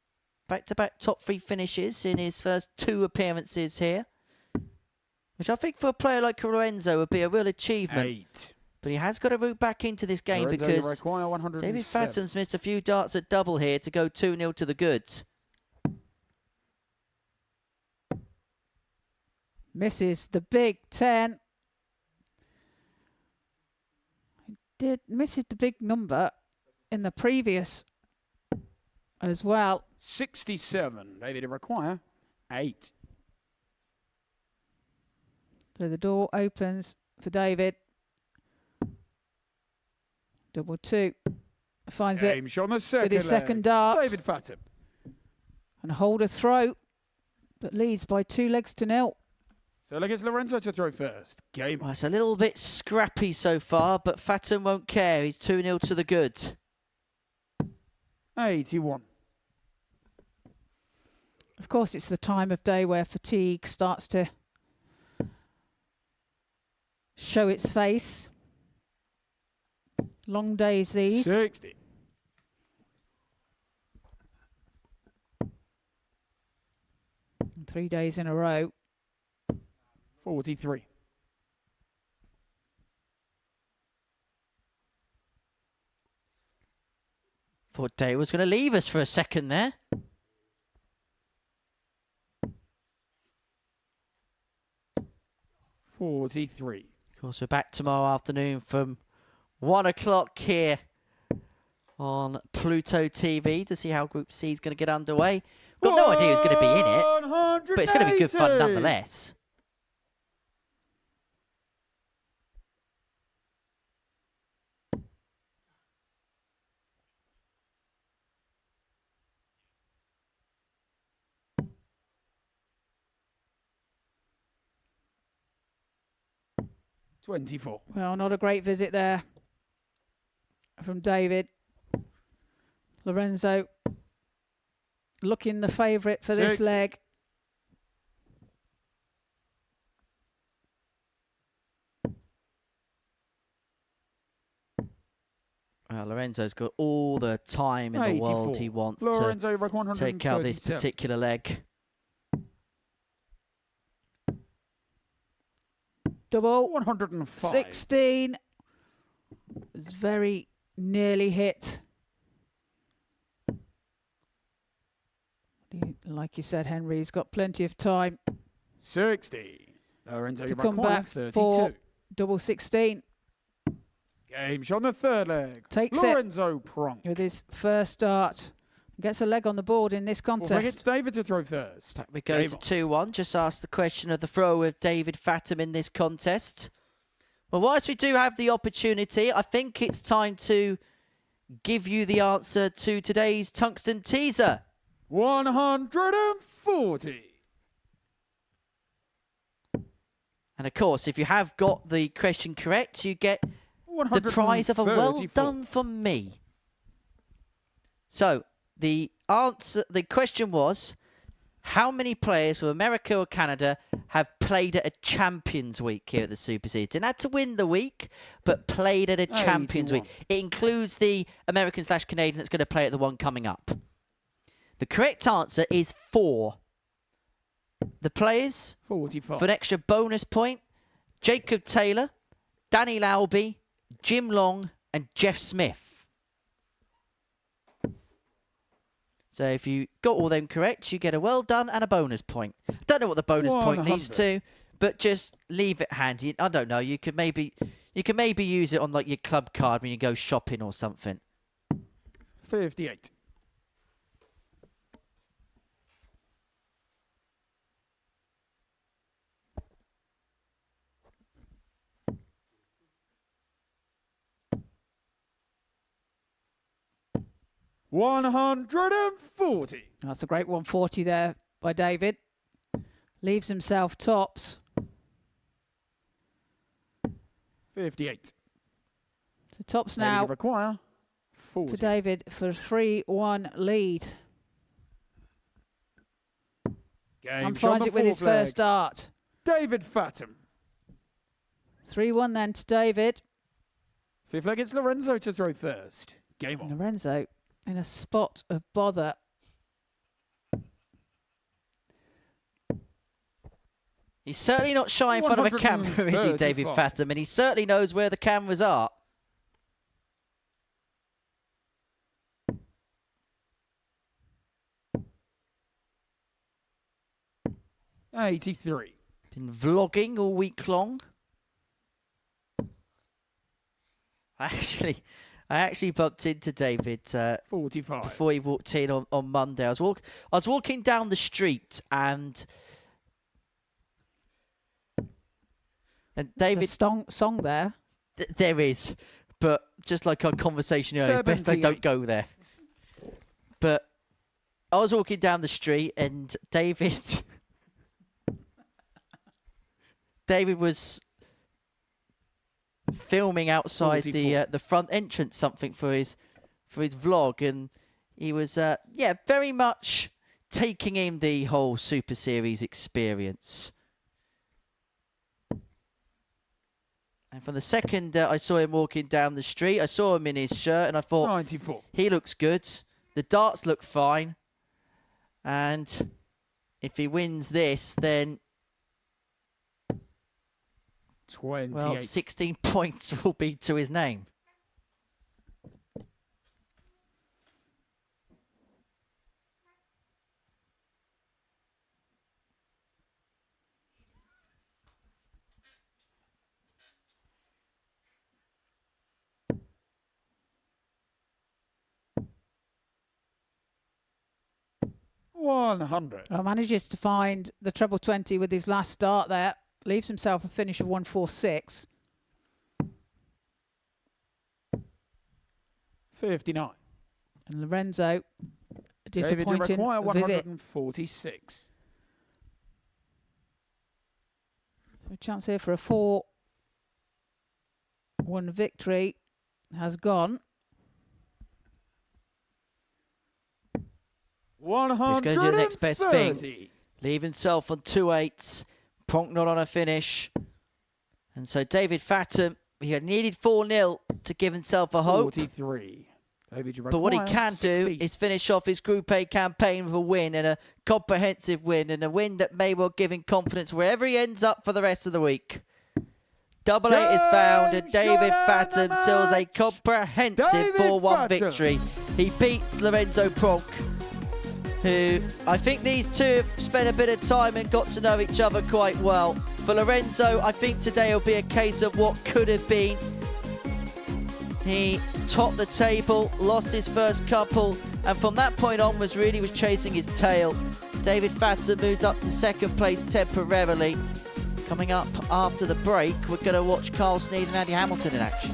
D: back-to-back top 3 finishes in his first 2 appearances here, which I think for a player like Lorenzo would be a real achievement. But he has got to root back into this game because David Fatum's missed a few darts at double here to go 2-0 to the goods.
E: Misses the big 10. Misses the big number in the previous as well.
L: 67. David require 8.
E: So the door opens for David. Double 2. Finds it with his second dart.
L: David Fatum.
E: And hold a throw, but leads by 2 legs to 0.
L: So against Lorenzo to throw first. Game.
D: Well, it's a little bit scrappy so far, but Fatum won't care. He's 2-0 to the good.
L: 81.
E: Of course, it's the time of day where fatigue starts to show its face. Long days these.
L: 60.
E: And 3 days in a row.
L: 43.
D: Thought Dave was going to leave us for a second there.
L: .43.
D: Of course, we're back tomorrow afternoon from 1 o'clock here on Pluto TV to see how Group C is going to get underway. Got no idea who's going to be in it, but it's going to be good fun nonetheless.
L: .24.
E: Well, not a great visit there from David. Lorenzo looking the favourite for this leg.
D: Well, Lorenzo's got all the time in the world he wants to take out this particular leg.
E: Double
L: 105.
E: 16. It's very nearly hit. Like you said, Henry's got plenty of time
L: 60. Lorenzo
E: to come back
L: 32.
E: for double 16.
L: Game shot on the third leg.
E: Takes
L: Lorenzo Pronk
E: with his first start. Gets a leg on the board in this contest.
L: It's David to throw first.
D: We go to 2-1. Just asked the question of the throw with David Fatum in this contest. Well, whilst we do have the opportunity, I think it's time to give you the answer to today's Tungsten Teaser.
L: 140.
D: And of course, if you have got the question correct, you get the prize of a well done from me. So, the question was, how many players from America or Canada have played at a Champions Week here at the Super Series? Didn't have to win the week, but played at a Champions Week. It includes the American/Canadian that's going to play at the one coming up. The correct answer is 4. The players
L: 45.
D: for an extra bonus point: Jacob Taylor, Danny Lauby, Jim Long, and Jeff Smith. So if you got all them correct, you get a well done and a bonus point. Don't know what the bonus point leads to, but just leave it handy. I don't know. You could maybe use it on like your club card when you go shopping or something.
L: 58. $140.
E: That's a great 140 there by David. Leaves himself tops.
L: 58.
E: So tops
L: David,
E: now
L: you require 40.
E: for David for a 3-1 lead.
L: Game
E: And
L: shot
E: finds
L: the
E: it with his
L: fourth leg.
E: first start.
L: David Fathom.
E: 3-1 then to David.
L: Fifth leg, it's Lorenzo to throw first. Game on.
E: Lorenzo in a spot of bother.
D: He's certainly not shy in front of a camera, is he, David
L: 135.
D: Fathom? And he certainly knows where the cameras are.
L: $83.
D: Been vlogging all week long. I actually bumped into David
L: 45.
D: before he walked in on Monday. I was walking down the street and David
E: song there.
D: There is, but just like our conversation earlier, it's best I don't
L: 78.
D: go there. But I was walking down the street and David was filming outside
L: 44.
D: the front entrance something for his vlog, and he was very much taking in the whole Super Series experience. And from the second I saw him walking down the street, I saw him in his shirt, and I thought,
L: 94.
D: he looks good. The darts look fine, and if he wins this, then
L: 28.
D: well, 16 points will be to his name.
L: $100.
E: Well, manages to find the treble 20 with his last start there. Leaves himself a finish of 146.
L: 59.
E: And Lorenzo, a
L: David, you
E: disappointing
L: require
E: visit.
L: 146.
E: So a chance here for a 4-1 victory has gone.
D: He's going to do the next best thing.
L: 130.
D: Leave himself on 2-8s. Pronk not on a finish. And so David Fathom, he had needed 4-0 to give himself a hope.
L: 43. David, you
D: But what he
L: require
D: can
L: 60.
D: do is finish off his Group A campaign with a win, and a comprehensive win, and a win that may well give him confidence wherever he ends up for the rest of the week. Double 8 is found, and David Fathom seals a comprehensive
L: David
D: 4-1
L: Fathom.
D: victory. He beats Lorenzo Pronk, who I think these two have spent a bit of time and got to know each other quite well. For Lorenzo, I think today will be a case of what could have been. He topped the table, lost his first couple, and from that point on was chasing his tail. David Fathom moves up to second place temporarily. Coming up after the break, we're going to watch Carl Sneed and Andy Hamilton in action.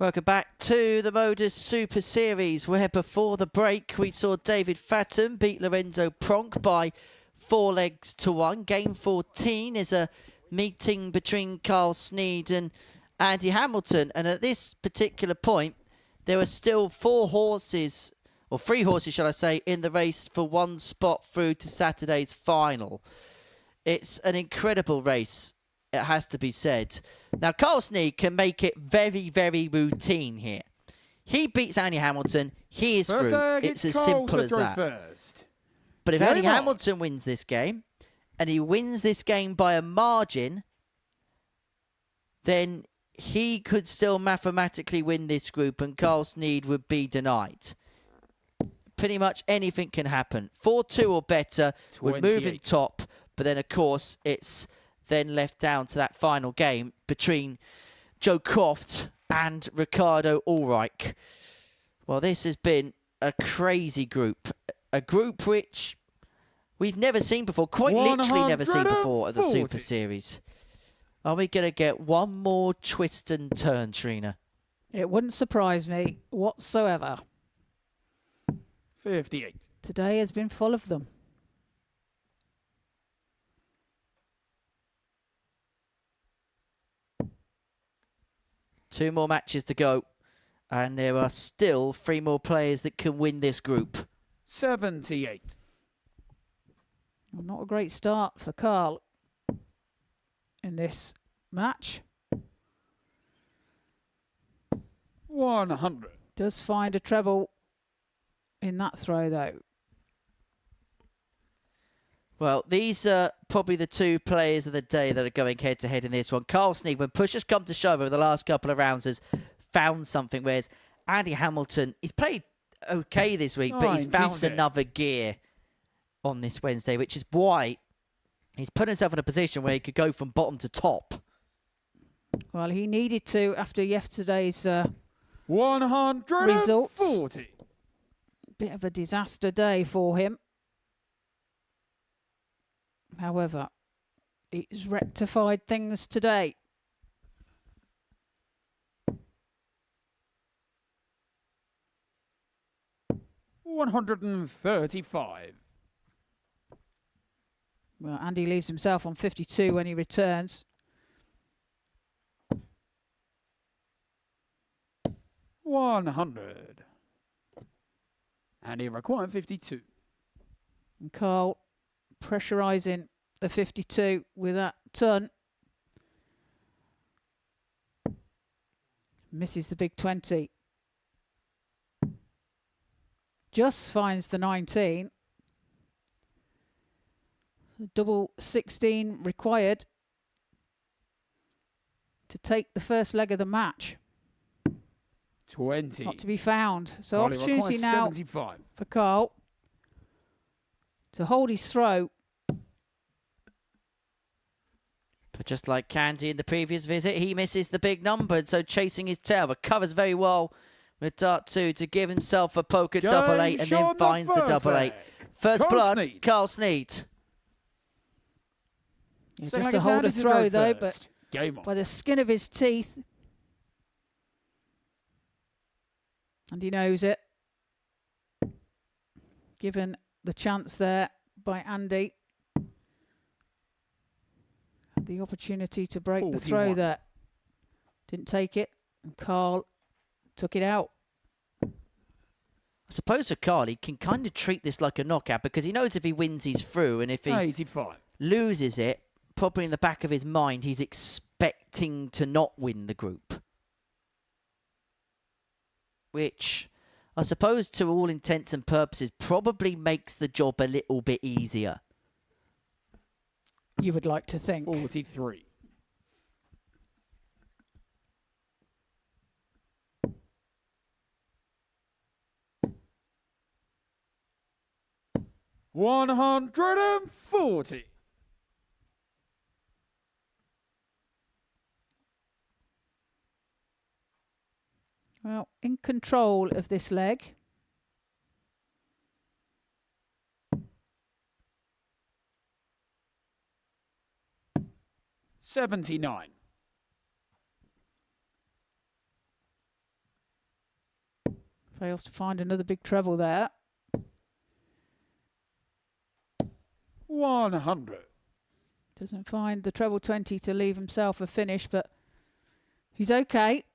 D: Welcome back to the Modus Super Series, where before the break we saw David Fathom beat Lorenzo Pronk by 4-1. Game 14 is a meeting between Carl Snead and Andy Hamilton, and at this particular point there were still 3 horses shall I say, in the race for one spot through to Saturday's final. It's an incredible race, it has to be said. Now, Carl Snead can make it very, very routine here. He beats Andy Hamilton, he is through. It's as simple as that. But if Andy Hamilton wins this game, and he wins this game by a margin, then he could still mathematically win this group and Carl Snead would be denied. Pretty much anything can happen. 4-2 or better would move him top, but then of course it's then left down to that final game between Joe Croft and Ricardo Ulrich. Well, this has been a crazy group. A group which we've never seen before, quite literally never seen before at the Super Series. Are we going to get one more twist and turn, Trina?
E: It wouldn't surprise me whatsoever.
L: 58.
E: Today has been full of them.
D: Two more matches to go, and there are still 3 more players that can win this group.
L: 78.
E: Well, not a great start for Carl in this match.
L: 100.
E: Does find a treble in that throw, though.
D: Well, these are probably the 2 players of the day that are going head-to-head in this one. Carl Snead, when push has come to shove over the last couple of rounds, has found something, whereas Andy Hamilton, he's played okay this week, but he's found another gear on this Wednesday, which is why he's put himself in a position where he could go from bottom to top.
E: Well, he needed to after yesterday's
L: 140.
E: results. Bit of a disaster day for him. However, he's rectified things today.
L: $135.
E: Well, Andy leaves himself on 52 when he returns.
L: 100. And he required 52.
E: And Carl pressurising the 52 with that turn. Misses the big 20. Just finds the 19. Double 16 required to take the first leg of the match.
L: 20.
E: Not to be found. So
L: Carly
E: opportunity now
L: 75.
E: for Carl to hold his throw.
D: But just like Candy in the previous visit, he misses the big number, and so chasing his tail, recovers very well with dart 2 to give himself a poker double 8 and then finds the double 8. First blood, Carl Snead.
E: Yeah, just to hold a throw though, but by the skin of his teeth. And he knows it. Given the chance there by Andy. Had the opportunity to break 41. The throw there. Didn't take it. And Carl took it out.
D: I suppose for Carl, he can kind of treat this like a knockout because he knows if he wins, he's through. And if he
L: 85.
D: Loses it, probably in the back of his mind, he's expecting to not win the group. Which, I suppose, to all intents and purposes, probably makes the job a little bit easier.
E: You would like to think.
L: 43. $140.
E: Well, in control of this leg.
L: $79.
E: Fails to find another big treble there.
L: 100.
E: Doesn't find the treble 20 to leave himself a finish, but he's okay.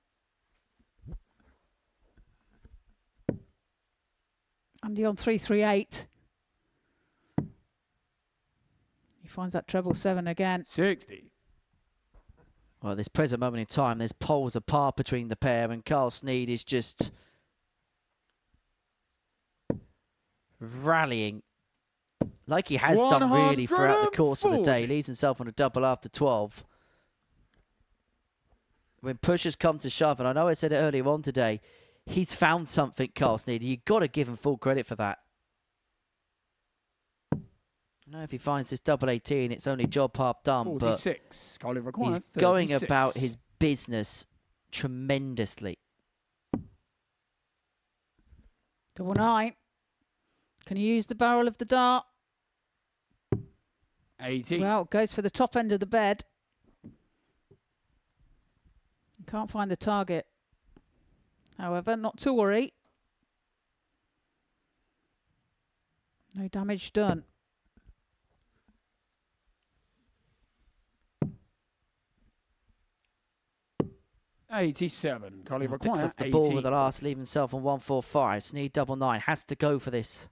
E: Andy on 338. He finds that treble 7 again.
L: 60.
D: Well, this present moment in time, there's poles apart between the pair, and Carl Sneed is just rallying like he has done really throughout the course of the day. Leaves himself on a double after 12. When push has come to shove, and I know I said it earlier on today, he's found something, Carl Sneed. You've got to give him full credit for that. I know if he finds this double 18, it's only job half done,
L: 46.
D: but
L: he's
D: going about his business tremendously.
E: Double 9. Can he use the barrel of the dart?
L: 80.
E: Well, goes for the top end of the bed. Can't find the target. However, not to worry. No damage done.
L: $87. Collie
D: Picks
L: require
D: up the
L: 80.
D: ball with the last, leaving himself on 145. Sneed double 9, has to go for this.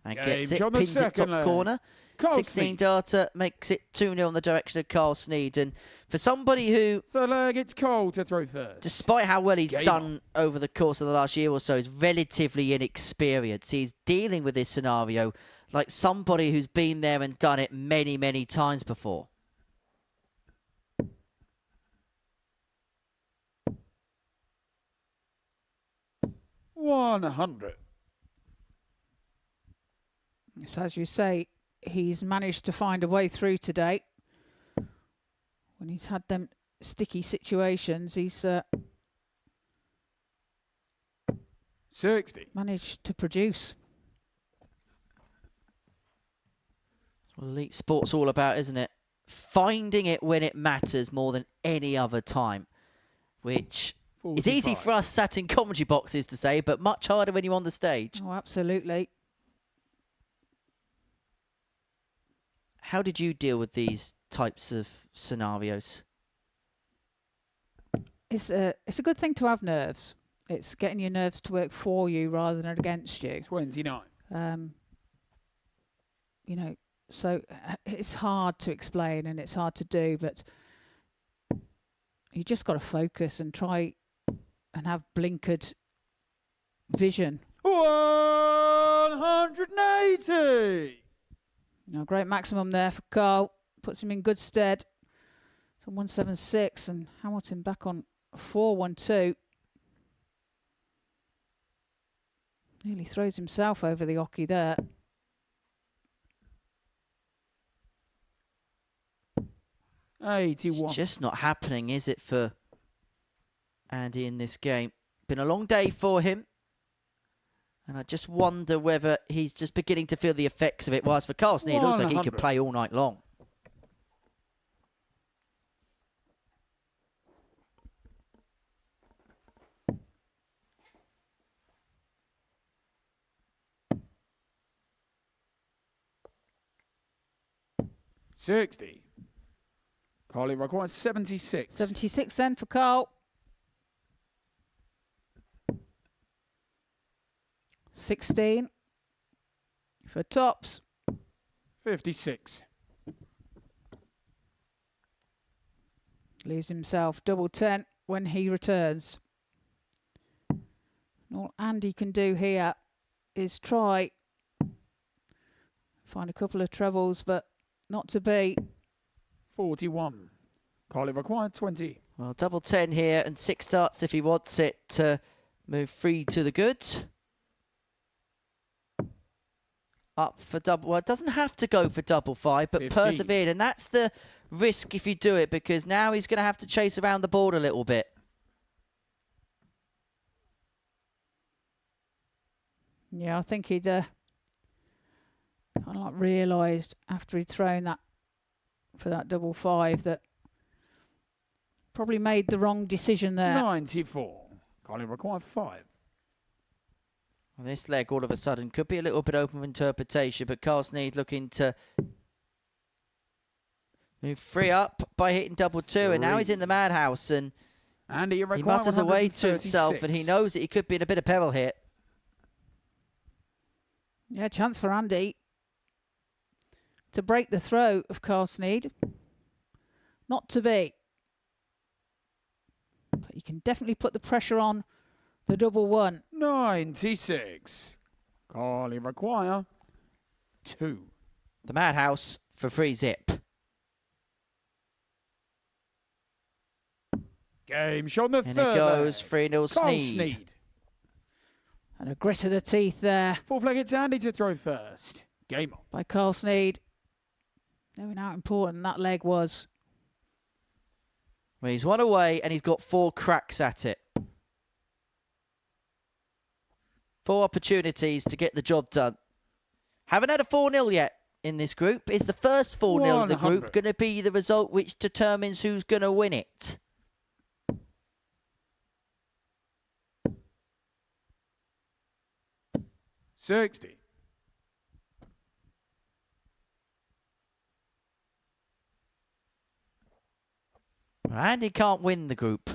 D: And gets it, pins it top corner. 16 data makes it 2-0 in the direction of Carl Sneed. And for somebody who,
L: the leg, it's Cole to throw first.
D: Despite how well he's done over the course of the last year or so, is relatively inexperienced. He's dealing with this scenario like somebody who's been there and done it many, many times before.
L: $100.
E: So as you say, he's managed to find a way through today. When he's had them sticky situations, he's
L: 60.
E: managed to produce.
D: That's what elite sport's all about, isn't it? Finding it when it matters more than any other time, which
L: 45.
D: is easy for us sat in commentary boxes to say, but much harder when you're on the stage.
E: Oh, absolutely.
D: How did you deal with these types of scenarios?
E: It's a good thing to have nerves. It's getting your nerves to work for you rather than against you.
L: 29.
E: You know, so it's hard to explain and it's hard to do, but you just got to focus and try and have blinkered vision.
L: 180.
E: No, great maximum there for Carl. Puts him in good stead. So 176 and Hamilton back on 412. Nearly throws himself over the oche there.
L: $81.
D: It's just not happening, is it, for Andy in this game? Been a long day for him. And I just wonder whether he's just beginning to feel the effects of it. Whilst for Carl Sneed, it looks like he could play all night long.
L: $60. Carly requires 76.
E: 76 then for Carl. 16 for tops.
L: 56.
E: Leaves himself double 10 when he returns. And all Andy can do here is try find a couple of trebles, but not to be.
L: 41. Carly required 20.
D: Well, double 10 here and 6 darts if he wants it to move free to the good. Up for double. Well, it doesn't have to go for double 5, but
L: 15.
D: persevered. And that's the risk if you do it, because now he's going to have to chase around the board a little bit.
E: Yeah, I think he'd kind of like realised after he'd thrown that for that double 5 that probably made the wrong decision there.
L: 94. Carly required 5.
D: Well, this leg all of a sudden could be a little bit open for interpretation, but Carl Sneed looking to move 3 up by hitting double 2, and now he's in the madhouse, and
L: he
D: mutters away to himself, and he knows that he could be in a bit of peril here.
E: Yeah, chance for Andy to break the throw of Carl Sneed. Not to be. But you can definitely put the pressure on the double 1.
L: 96. Carly require 2.
D: The madhouse for 3 zip.
L: Game shot on the
D: And
L: third
D: it goes
L: leg.
D: 3-0
L: Carl
D: Sneed.
E: And a grit of the teeth there.
L: Fourth leg, it's Andy to throw first. Game on.
E: By Carl Sneed. Knowing how important that leg was.
D: Well, he's 1 away and he's got 4 cracks at it. 4 opportunities to get the job done. Haven't had a 4-0 yet in this group. Is the first 4-0 in the group going to be the result which determines who's going to win it?
L: $60.
D: And he can't win the group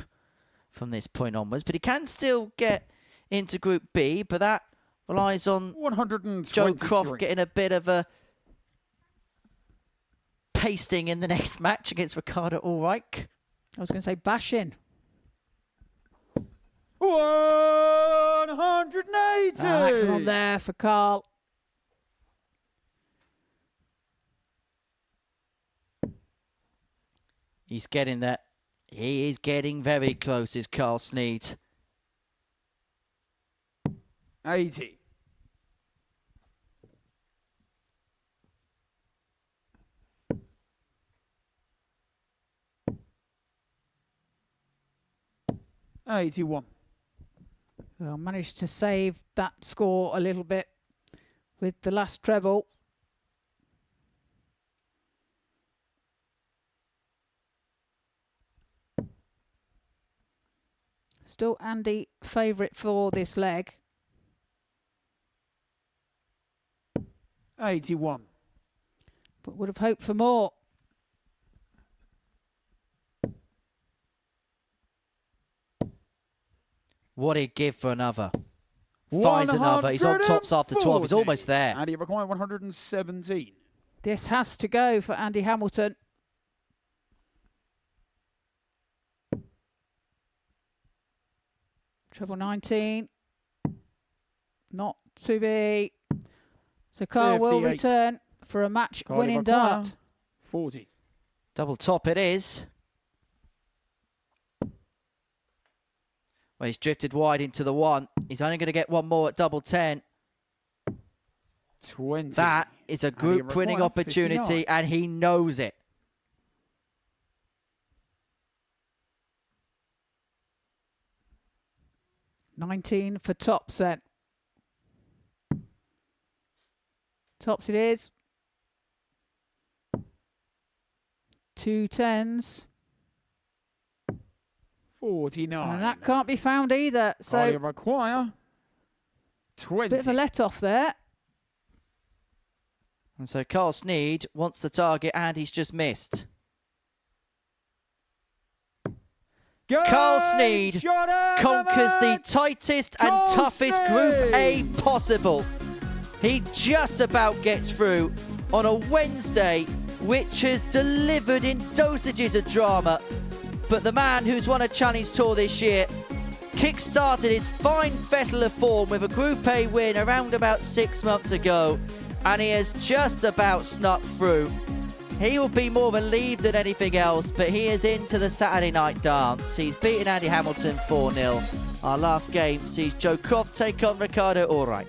D: from this point onwards, but he can still get into Group B, but that relies on Joe Croft getting a bit of a pasting in the next match against Ricardo Ulrich.
E: I was going to say bashing.
L: 180.
E: Excellent there for Carl.
D: He's getting that. He is getting very close, is Carl Sneed.
L: 80. $81.
E: Well, managed to save that score a little bit with the last treble. Still Andy favourite for this leg.
L: 81.
E: But would have hoped for more.
D: What he'd give for another. Finds another. He's on tops after 12. He's almost there.
L: Andy require 117.
E: This has to go for Andy Hamilton. Treble 19. Not to be. So Carl will
L: 58.
E: return for a match winning dart.
L: 40.
D: Double top it is. Well, he's drifted wide into the 1. He's only going to get 1 more at double 10.
L: 20.
D: That is a group winning opportunity,
L: 59.
D: and he knows it.
E: $19 for tops then. Tops it is. 2 10s.
L: 49.
E: And that can't be found either. So
L: require 20.
E: bit of a let off there.
D: And so Carl Sneed wants the target, and he's just missed. Carl Sneed conquers the tightest and toughest Group A possible. He just about gets through on a Wednesday, which has delivered in dosages of drama. But the man who's won a Challenge Tour this year kick-started his fine fettle of form with a Group A win around about 6 months ago, and he has just about snuck through. He will be more relieved than anything else, but he is into the Saturday night dance. He's beaten Andy Hamilton 4-0. Our last game sees Joe Croft take on Ricardo Ulrich.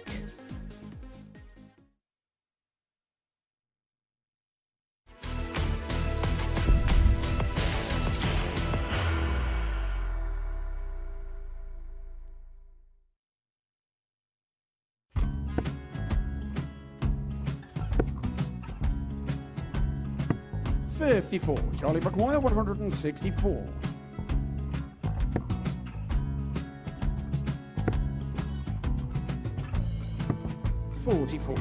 L: $54. Charlie require 164. 44.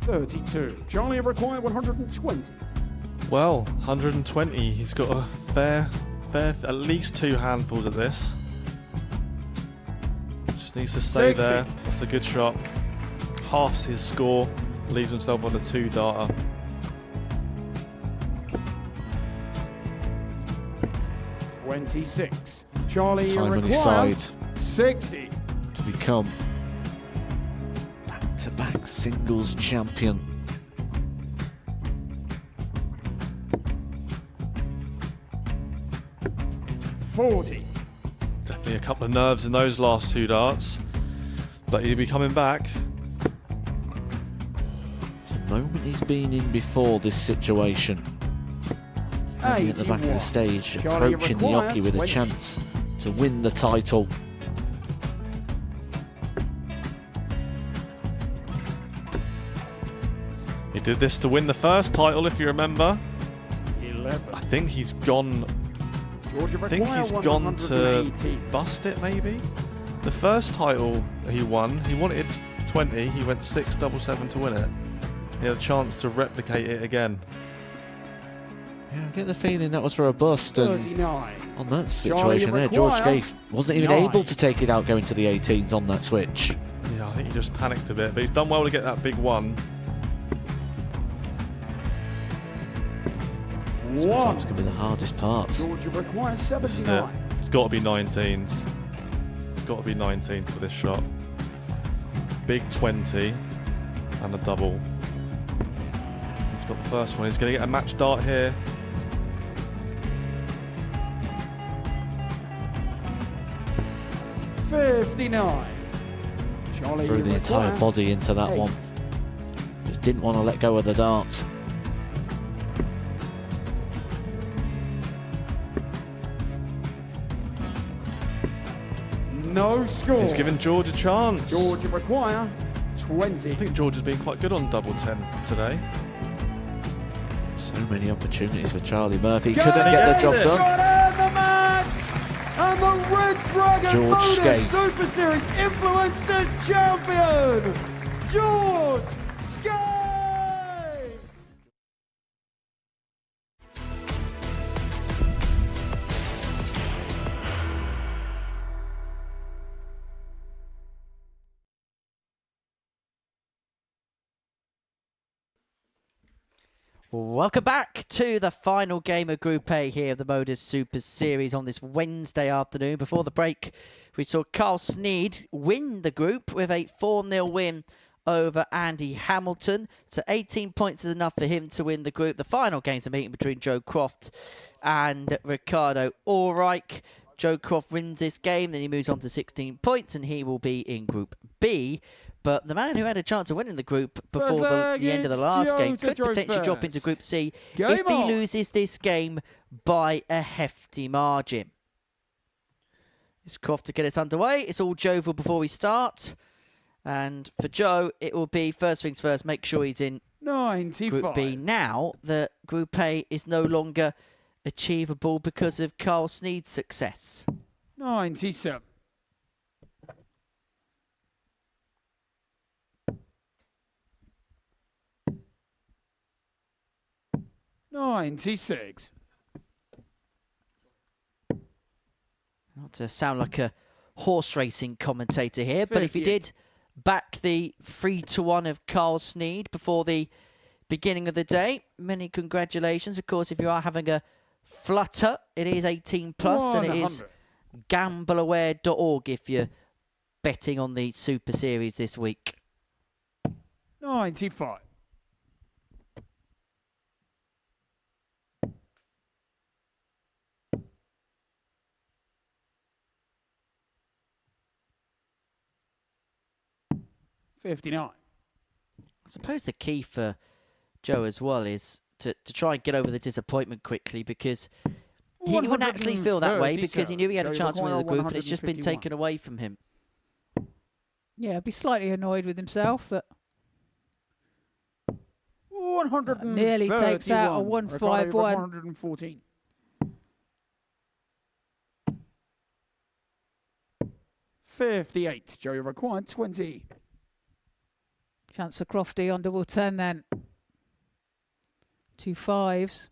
L: $32. Charlie required 120.
G: Well, 120. He's got a fair, at least 2 handfuls at this. Just needs to stay
L: 60.
G: there. That's a good shot. Halves his score. Leaves himself on a 2-darter.
L: $26. Charlie
I: Time on his
L: required
I: side
L: 60.
I: to become back-to-back singles champion.
L: $40.
G: Definitely a couple of nerves in those last 2 darts. But he'll be coming back.
I: It's a moment he's been in before this situation. Standing at the back of the
L: 81.
I: stage,
L: Charlie
I: approaching the
L: required
I: Yoki with a
L: 20.
I: chance to win the title.
G: He did this to win the first title, if you remember.
L: 11.
G: I think he's gone.
L: Georgia
G: I think he's gone to
L: 118.
G: bust it, maybe. The first title he won, he wanted 20. He went 6-7-7 to win it. He had a chance to replicate it again.
I: Yeah, I get the feeling that was for a bust. And
L: 39.
I: on that situation there, George wasn't even
L: 9.
I: able to take it out going to the 18s on that switch.
G: Yeah, I think he just panicked a bit, but he's done well to get that big one.
I: Sometimes can be the hardest part.
L: Georgia requires
G: This is it.
L: 79.
G: It's got to be 19s. It's got to be 19s for this shot. Big 20 and a double. He's got the first one. He's going to get a match dart here.
L: $59. Charlie
I: Threw the entire
L: required
I: body into that
L: 8.
I: one. Just didn't want to let go of the dart.
L: No score.
G: He's given George a chance.
L: Georgia require 20.
G: I think George has been quite good on double 10 today.
I: So many opportunities for Charlie Murphy.
L: Go
I: Couldn't get the job
G: it.
I: done.
L: Got in the match! And the Red Dragon
I: George
L: Modus
I: Skate.
L: Super Series Influencers Champion, George Skate!
D: Welcome back to the final game of Group A here of the Modus Super Series on this Wednesday afternoon. Before the break, we saw Carl Sneed win the group with a 4-0 win over Andy Hamilton. So 18 points is enough for him to win the group. The final game's a meeting between Joe Croft and Ricardo Ulrich. Joe Croft wins this game, then he moves on to 16 points, and he will be in Group B. But the man who had a chance of winning the group before the end of the last game could potentially drop into Group C if he loses this game by a hefty margin. It's Croft to get us underway. It's all jovial before we start. And for Joe, it will be first things first, make sure he's in
L: 95.
D: Group B. Now that Group A is no longer achievable because of Carl Sneed's success.
L: 97. $96.
D: Not to sound like a horse racing commentator here, but if you did back the 3-1 of Carl Sneed before the beginning of the day, many congratulations. Of course, if you are having a flutter, it is 18 plus, and it is gambleaware.org if you're betting on the Super Series this week.
L: 95. $59.
D: I suppose the key for Joe as well is to try and get over the disappointment quickly, because he wouldn't actually feel that way because he knew he had a chance to win the group and it's just been taken away from him.
E: Yeah, I'd be slightly annoyed with himself, but
L: 131.
E: Nearly takes out a
L: Ricardo,
E: 151.
L: 114. $58. Joe, you require 20.
E: Chance for Crofty on double 10 then. 2 5s.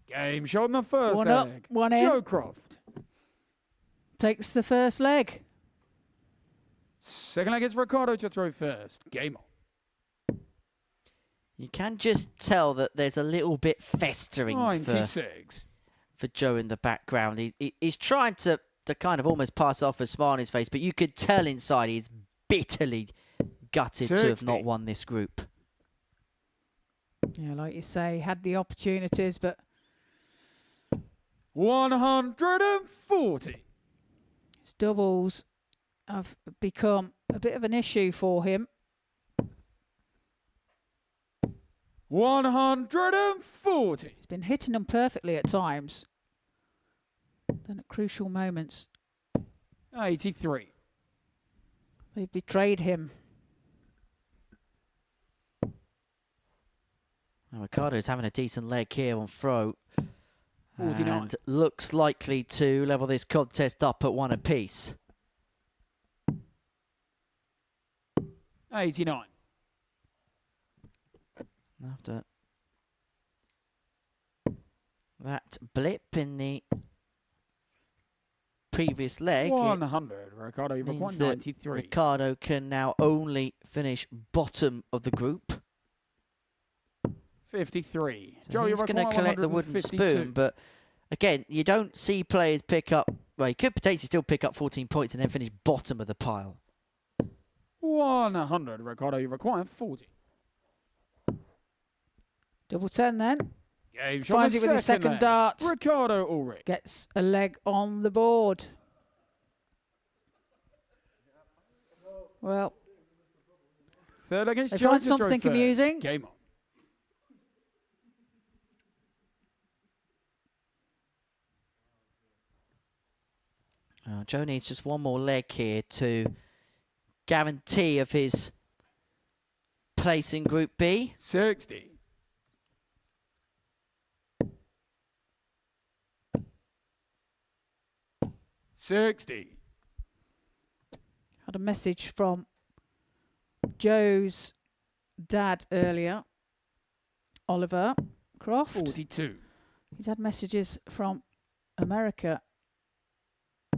L: Game shot on the first
E: One up,
L: leg.
E: one in.
L: Joe Croft.
E: Takes the first leg.
L: Second leg is Ricardo to throw first. Game on.
D: You can just tell that there's a little bit festering
L: 96.
D: for Joe in the background. He's trying to kind of almost pass off a smile on his face, but you could tell inside he's bitterly gutted to have not
L: 60.
D: won this group.
E: Yeah, like you say, had the opportunities, but
L: 140.
E: his doubles have become a bit of an issue for him.
L: 140.
E: He's been hitting them perfectly at times. Then at crucial moments,
L: 83.
E: they've betrayed him.
D: Now, Ricardo's having a decent leg here on throw.
L: 49.
D: And looks likely to level this contest up at 1 apiece.
L: 89.
D: After that blip in the previous leg,
L: 100. Ricardo, you require
D: means that
L: 93.
D: Ricardo can now only finish bottom of the group.
L: 53.
D: So
L: Joe, you
D: he's going to
L: require
D: collect the wooden
L: 152.
D: spoon, but again, you don't see players pick up, well, he could potentially still pick up 14 points and then finish bottom of the pile.
L: 100. Ricardo, you require 40.
E: Double 10 then.
L: Game shot
E: Finds
L: the
E: it with his second
L: leg.
E: dart.
L: Ricardo Ulrich.
E: Gets a leg on the board. Well,
L: Third against
E: they
L: Joe
E: find
L: to throw
E: something
L: first.
E: amusing.
L: Game on.
D: Joe needs just one more leg here to guarantee of his place in Group B.
L: 60.
E: Had a message from Joe's dad earlier, Oliver Croft.
L: 42.
E: He's had messages from America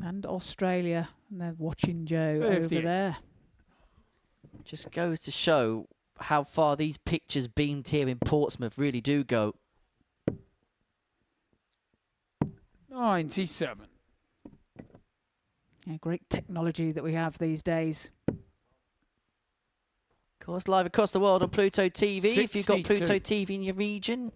E: and Australia, and they're watching Joe
L: 58.
E: over there.
D: Just goes to show how far these pictures beamed here in Portsmouth really do go.
L: 97.
E: Yeah, great technology that we have these days.
D: Of course, live across the world on Pluto TV. If you've got
L: 62.
D: Pluto TV in your region,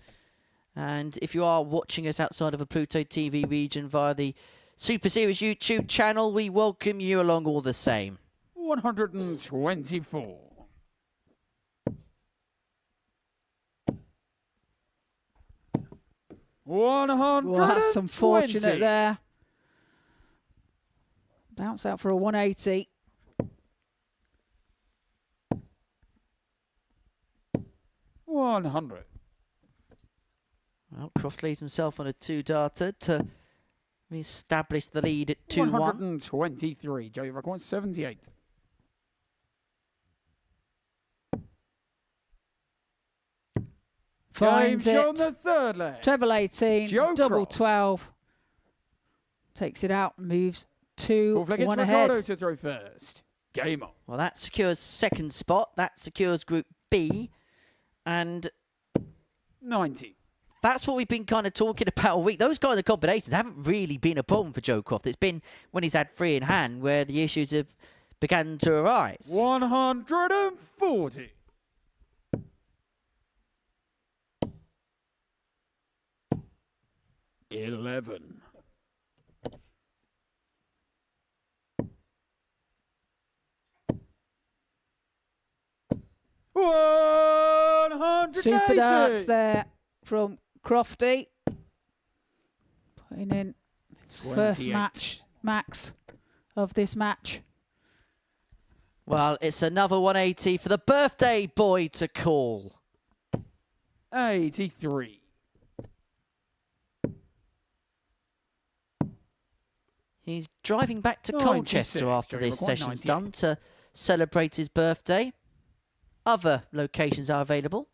D: and if you are watching us outside of a Pluto TV region via the Super Series YouTube channel, we welcome you along all the same.
L: 124.
E: Well, that's unfortunate there. Bounce out for a 180.
L: $100.
D: Well, Croft leaves himself on a 2-darter to establish the lead at 2-1.
L: 123. Joe, you require 78.
E: Finds
L: Game
E: it.
L: shot on the third leg.
E: Treble 18.
L: Joe
E: Double
L: Croft.
E: 12. Takes it out. Moves 2-1
L: Fourth leg, it's
E: ahead.
L: Ricardo to throw first. Game on.
D: Well, that secures second spot. That secures Group B. And
L: 90.
D: that's what we've been kind of talking about all week. Those kind of combinations haven't really been a problem for Joe Croft. It's been when he's had 3 in hand where the issues have begun to arise.
L: 140. $11.
E: Super darts there from Crofty. Putting in his first
L: 28.
E: max of this match.
D: Well, it's another 180 for the birthday boy to call.
L: 83.
D: He's driving back to
L: 96.
D: Colchester after
L: Joey
D: this
L: McQuarrie,
D: session's
L: 98.
D: done to celebrate his birthday. Other locations are available.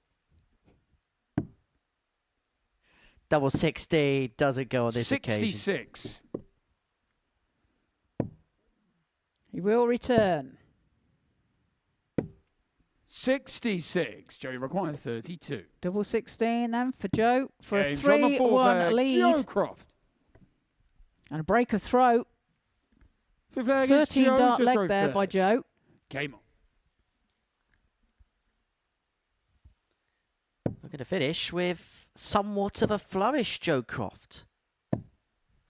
D: Double 60 doesn't go on this occasion.
L: 66.
E: He will return.
L: 66. Joey McQuarrie, 32.
E: Double 16 then for Joe for
L: Game's
E: a
L: on the fourth
E: 3-1
L: leg.
E: lead.
L: Joe Croft.
E: And a break of throw.
L: Fifth leg is
E: 13
L: Joe
E: dart
L: to
E: leg
L: throw
E: there by
L: first.
E: Joe.
L: Game on.
D: We're going to finish with somewhat of a flourish, Joe Croft.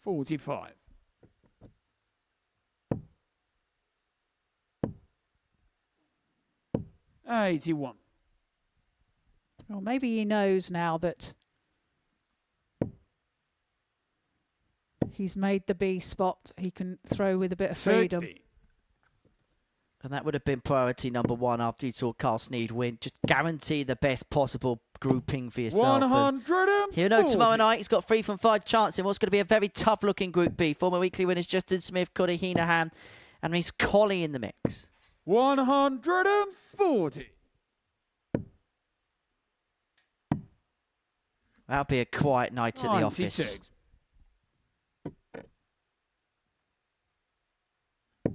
L: 45. $81.
E: Well, maybe he knows now that he's made the B spot. He can throw with a bit of freedom.
L: 60.
D: And that would have been priority number one after you saw Carl Sneed win. Just guarantee the best possible grouping for yourself.
L: 140.
D: He'll know tomorrow night he's got 3 from 5 chance in what's going to be a very tough-looking Group B. Former weekly winners Justin Smith, Cody Heenahan, and Reece Colley in the mix.
L: 140.
D: That'll be a quiet night at the
L: 96.
D: office.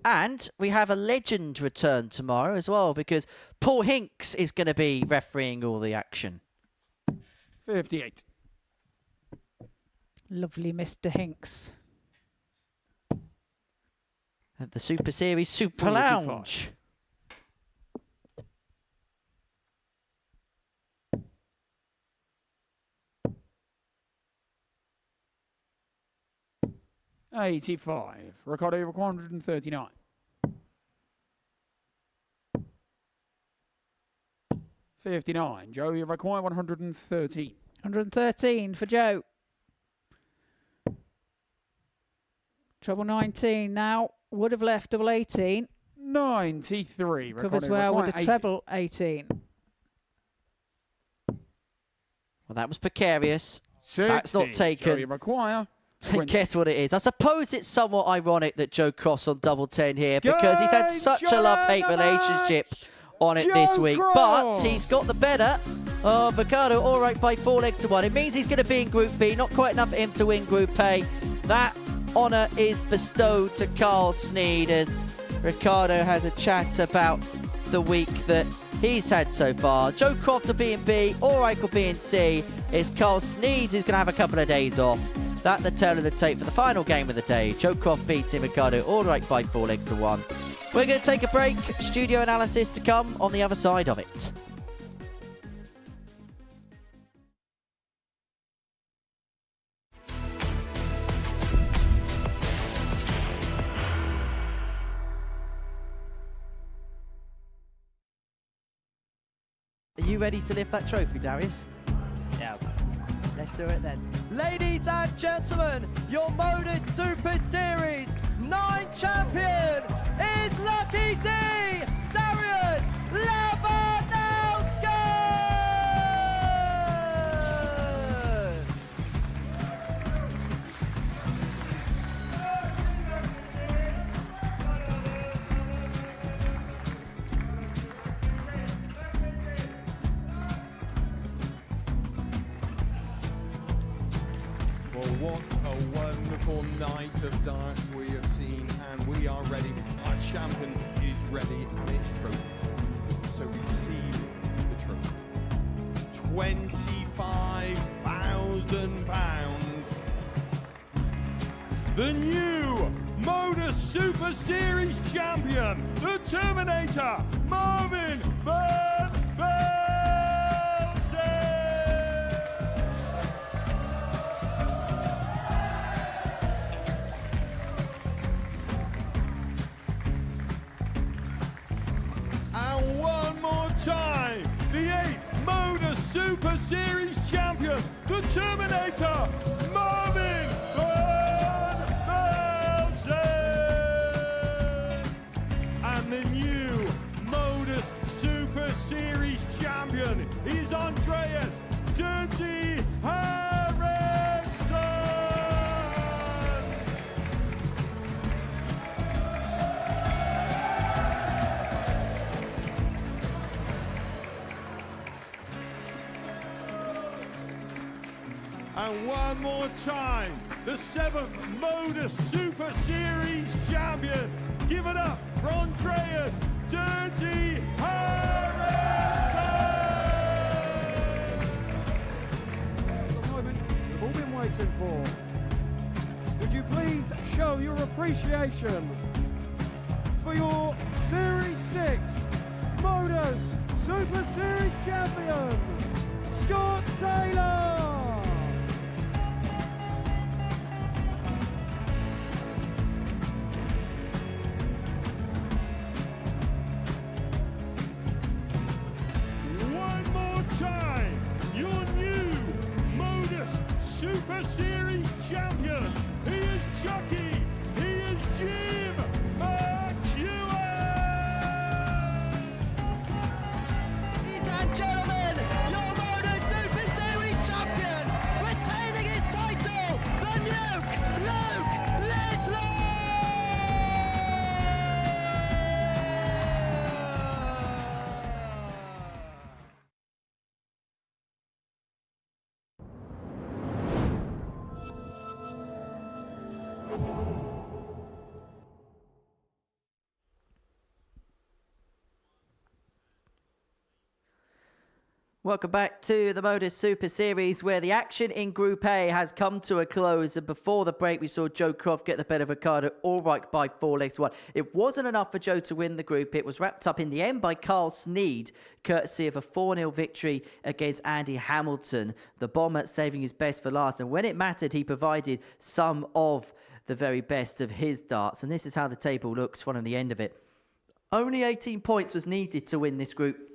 D: And we have a legend return tomorrow as well, because Paul Hinks is going to be refereeing all the action.
L: 58.
E: Lovely Mr. Hinks.
D: At the Super Series Super
L: 45.
D: Lounge.
L: $85. Ricardo 139. $59. Joey require 113.
E: 113 for Joe. Treble 19 now. Would have left double 18.
L: 93.
E: Covers
L: Ricardo
E: well with
L: require
E: the treble 18.
D: Well, that was precarious.
L: 60.
D: That's not taken.
L: Joey require
D: And
L: 20.
D: guess what it is? I suppose it's somewhat ironic that Joe Cross on double 10 here, because he's had such a love-hate relationship on it this week. But he's got the better of Ricardo, all right, by 4 legs to 1. It means he's going to be in Group B. Not quite enough for him to win Group A. That honour is bestowed to Carl Sneed as Ricardo has a chat about the week that he's had so far. Joe Croft will be in B, Ulrich will be in C. It's Carl Sneed who's going to have a couple of days off. That the tail of the tape for the final game of the day. Joe Croft beating Ricardo Ulrich by 4 legs to 1. We're going to take a break. Studio analysis to come on the other side of it. Are you ready to lift that trophy, Darius? Yes. Let's do it then. Ladies and gentlemen, your Modus Super Series 9 champion is Lucky D, Darius Labanowski!
H: Well, what a wonderful night of darts we have seen, and we are ready. Our champion is ready, and it's trophy. So receive the trophy. £25,000.
B: The new Modus Super Series champion, the Terminator, Marvin Van Velzen. And one more time, the 8th Modus Super Series champion, the Terminator, Marvin Van Velzen. And the new And one more time, the 7th Modus Super Series champion. Give it up for Andreas Dirty Harrison!
L: The moment we've all been waiting for. Would you please show your appreciation for your Series 6 Modus Super Series champion, Scott Taylor!
B: One more time, your new Modus Super Series champion. He is Chucky. He is Jim McEwen.
K: Ladies and gentlemen, your Modus Super Series champion, retaining his title, the Nuke, Luke Littler!
D: Welcome back to the Modus Super Series, where the action in Group A has come to a close. And before the break, we saw Joe Croft get the better of Ricardo Ulrich by 4 legs to 1. It wasn't enough for Joe to win the group. It was wrapped up in the end by Carl Sneed, courtesy of a 4-0 victory against Andy Hamilton. The bomber saving his best for last. And when it mattered, he provided some of the very best of his darts. And this is how the table looks following the end of it. Only 18 points was needed to win this group.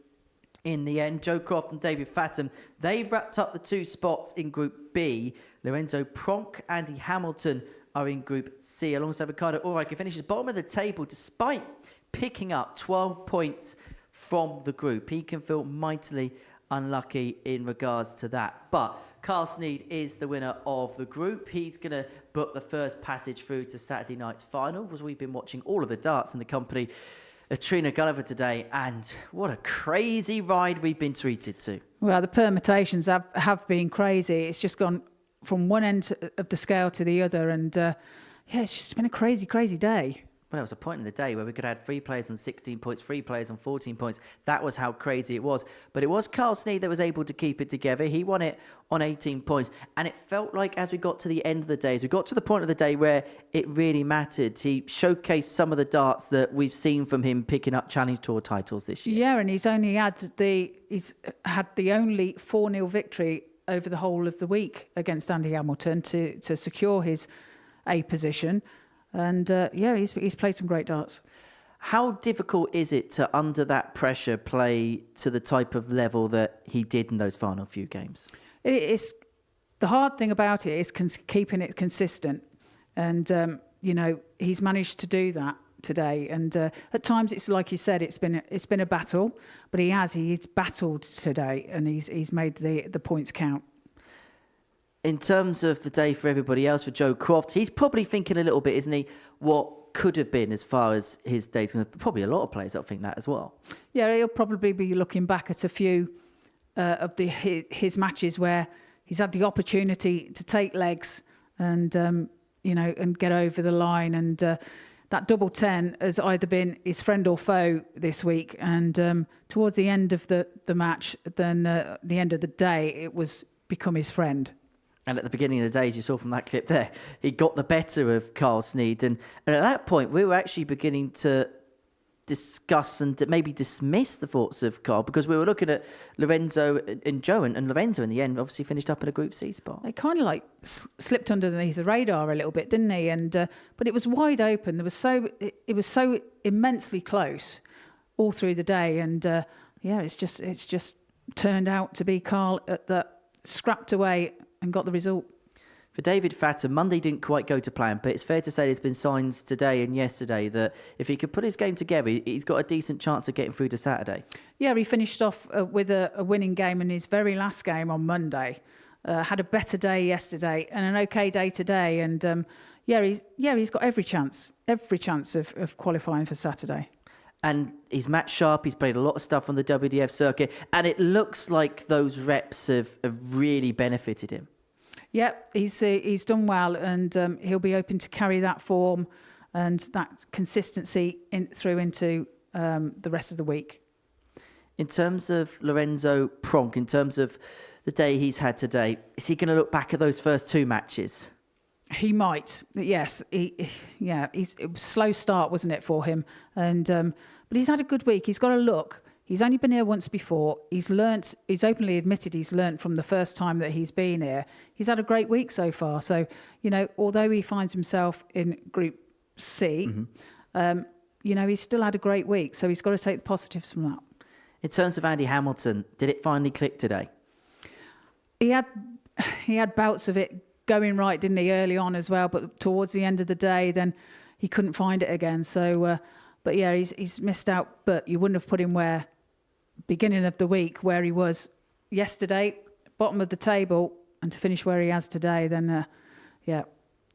D: In the end, Joe Croft and David Fathom, they've wrapped up the 2 spots in Group B. Lorenzo Pronk, Andy Hamilton are in Group C, alongside Ricardo Ulrich, who finishes bottom of the table despite picking up 12 points from the group. He can feel mightily unlucky in regards to that. But Carl Sneed is the winner of the group. He's going to book the first passage through to Saturday night's final, because we've been watching all of the darts in the company of Trina Gulliver today, and what a crazy ride we've been treated to.
E: Well, the permutations have been crazy. It's just gone from one end of the scale to the other, and yeah, it's just been a crazy, crazy day.
D: Well, there was a point in the day where we could add 3 players on 16 points, 3 players on 14 points. That was how crazy it was. But it was Carl Sneed that was able to keep it together. He won it on 18 points. And it felt like as we got to the end of the day, as we got to the point of the day where it really mattered, he showcased some of the darts that we've seen from him picking up Challenge Tour titles this year.
E: Yeah, and he's had the only 4-0 victory over the whole of the week against Andy Hamilton to secure his A position. And yeah, he's played some great darts.
D: How difficult is it to, under that pressure, play to the type of level that he did in those final few games?
E: It's the hard thing about it is keeping it consistent, and you know, he's managed to do that today. And at times, it's like you said, it's been a battle, but he's battled today, and he's made the points count.
D: In terms of the day for everybody else, for Joe Croft, he's probably thinking a little bit, isn't he, what could have been as far as his days. Probably a lot of players that think that as well. Yeah,
E: he'll probably be looking back at a few of his matches where he's had the opportunity to take legs and you know, and get over the line. And that double 10 has either been his friend or foe this week. And towards the end of the match, then the end of the day, it was become his friend.
D: And at the beginning of the day, as you saw from that clip there, he got the better of Carl Sneed. And at that point, we were actually beginning to discuss and maybe dismiss the thoughts of Carl, because we were looking at Lorenzo and Joe, and Lorenzo in the end obviously finished up in a Group C spot.
E: He kind of like slipped underneath the radar a little bit, didn't he? And but it was wide open. It was so immensely close all through the day. And yeah, it's just turned out to be Carl that scrapped away and got the result.
D: For David Fathom, Monday didn't quite go to plan, but it's fair to say there's been signs today and yesterday that if he could put his game together, he's got a decent chance of getting through to Saturday.
E: Yeah, he finished off with a winning game in his very last game on Monday. Had a better day yesterday and an okay day today, and he's got every chance of qualifying for Saturday.
D: And he's match sharp. He's played a lot of stuff on the WDF circuit, and it looks like those reps have really benefited him.
E: Yep, he's done well, and he'll be hoping to carry that form and that consistency through into the rest of the week.
D: In terms of Lorenzo Pronk, in terms of the day he's had today, is he going to look back at those first 2 matches?
E: He might, yes. It was a slow start, wasn't it, for him? And but he's had a good week. He's got a look. He's only been here once before. He's openly admitted he's learnt from the first time that he's been here. He's had a great week so far. So, although he finds himself in Group C, he's still had a great week. So he's got to take the positives from that.
D: In terms of Andy Hamilton, did it finally click today?
E: He had bouts of it going right, didn't he, early on as well? But towards the end of the day, then he couldn't find it again. So, but yeah, he's missed out. But you wouldn't have put him beginning of the week where he was yesterday, bottom of the table, and to finish where he has today, then yeah.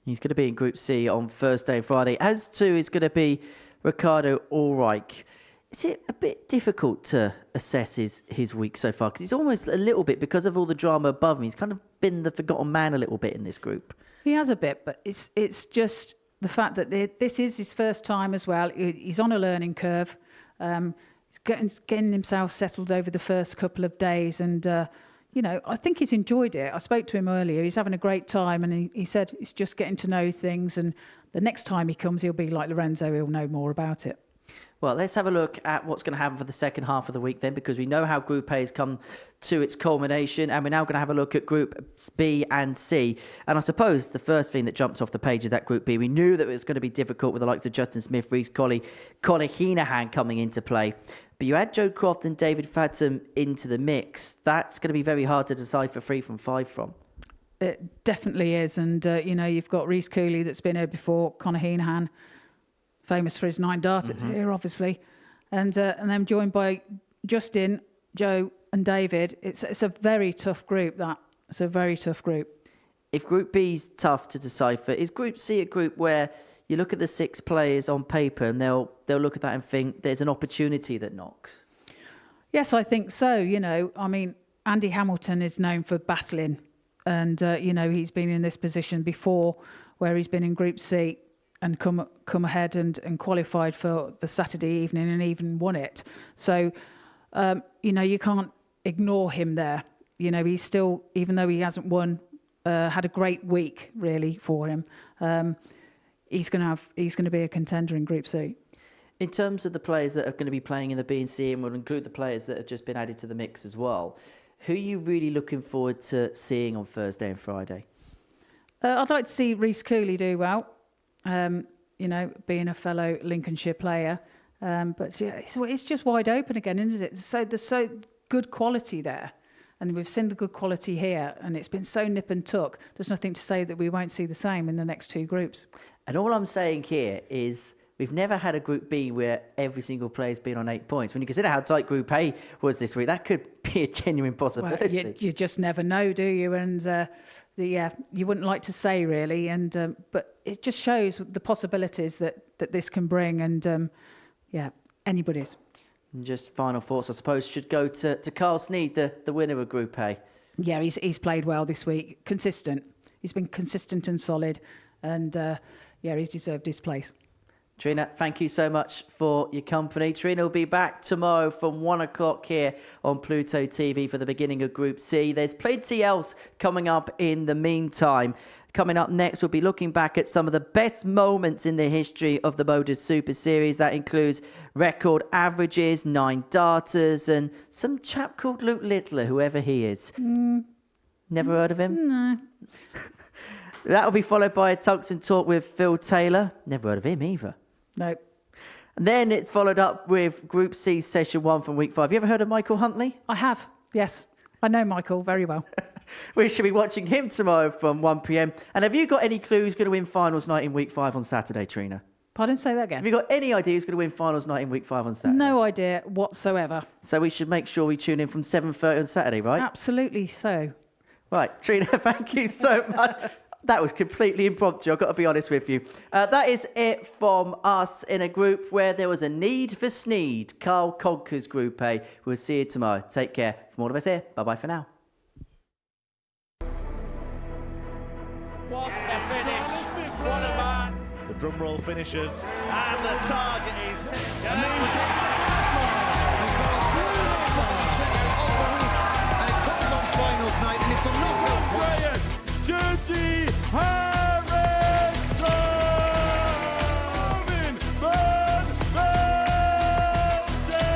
D: He's going to be in Group C on Thursday and Friday. As to is going to be Ricardo Ulrich. Is it a bit difficult to assess his week so far? Because he's almost a little bit, because of all the drama above him, he's kind of been the forgotten man a little bit in this group.
E: He has a bit, but it's just the fact that this is his first time as well. He's on a learning curve. He's getting himself settled over the first couple of days, and I think he's enjoyed it. I spoke to him earlier. He's having a great time, and he said he's just getting to know things, and the next time he comes, he'll be like Lorenzo. He'll know more about it.
D: Well, let's have a look at what's going to happen for the second half of the week then, because we know how Group A has come to its culmination, and we're now going to have a look at Groups B and C. And I suppose the first thing that jumps off the page of that Group B, we knew that it was going to be difficult with the likes of Justin Smith, Reece Colley, Conor Heenahan coming into play. But you add Joe Croft and David Fathom into the mix. That's going to be very hard to decipher 3 from 5 from.
E: It definitely is. And, you've got Reece Colley that's been here before, Conor Heenahan, famous for his 9 darters here, obviously. And then joined by Justin, Joe and David. It's a very tough group, that. It's a very tough group.
D: If Group B's tough to decipher, is Group C a group where you look at the 6 players on paper and they'll look at that and think there's an opportunity that knocks?
E: Yes, I think so. Andy Hamilton is known for battling. And, he's been in this position before where he's been in Group C and come ahead and qualified for the Saturday evening and even won it. So, you can't ignore him there. He's still, even though he hasn't won, had a great week really for him. He's going to be a contender in Group C.
D: In terms of the players that are going to be playing in the B and C, and we'll include the players that have just been added to the mix as well, who are you really looking forward to seeing on Thursday and Friday?
E: I'd like to see Reece Colley do well. Being a fellow Lincolnshire player. But yeah, it's just wide open again, isn't it? So there's so good quality there. And we've seen the good quality here, and it's been so nip and tuck. There's nothing to say that we won't see the same in the next 2 groups.
D: And all I'm saying here is we've never had a Group B where every single player's been on 8 points. When you consider how tight Group A was this week, that could be a genuine possibility.
E: Well, you just never know, do you? And you wouldn't like to say really, and but it just shows the possibilities that this can bring, and anybody's.
D: And just final thoughts, I suppose, should go to Carl Sneed, the winner of Group A.
E: Yeah, he's played well this week, consistent. He's been consistent and solid, and he's deserved his place.
D: Trina, thank you so much for your company. Trina will be back tomorrow from 1 o'clock here on Pluto TV for the beginning of Group C. There's plenty else coming up in the meantime. Coming up next, we'll be looking back at some of the best moments in the history of the Modus Super Series. That includes record averages, 9 darters, and some chap called Luke Littler, whoever he is. Never heard of him?
E: No.
D: That will be followed by a Tungsten Talk with Phil Taylor. Never heard of him either.
E: No.
D: And then it's followed up with Group C Session 1 from Week 5. You ever heard of Michael Huntley?
E: I have, yes. I know Michael very well.
D: We should be watching him tomorrow from 1 p.m. And have you got any clue who's going to win finals night in Week 5 on Saturday, Trina?
E: Pardon, say that again.
D: Have you got any idea who's going to win finals night in Week 5 on Saturday?
E: No idea whatsoever.
D: So we should make sure we tune in from 7:30 on Saturday, right?
E: Absolutely so.
D: Right, Trina, thank you so much. That was completely impromptu, I've got to be honest with you. That is it from us in a group where there was a need for Sneed. Carl conquers Group A. We'll see you tomorrow. Take care. From all of us here, bye-bye for now.
A: What a finish! What a man! The drum roll finishes, and the target is.
L: And that was it. And it comes on finals night, and it's a knockout push.
B: Dirty Harrison! Van Velzen!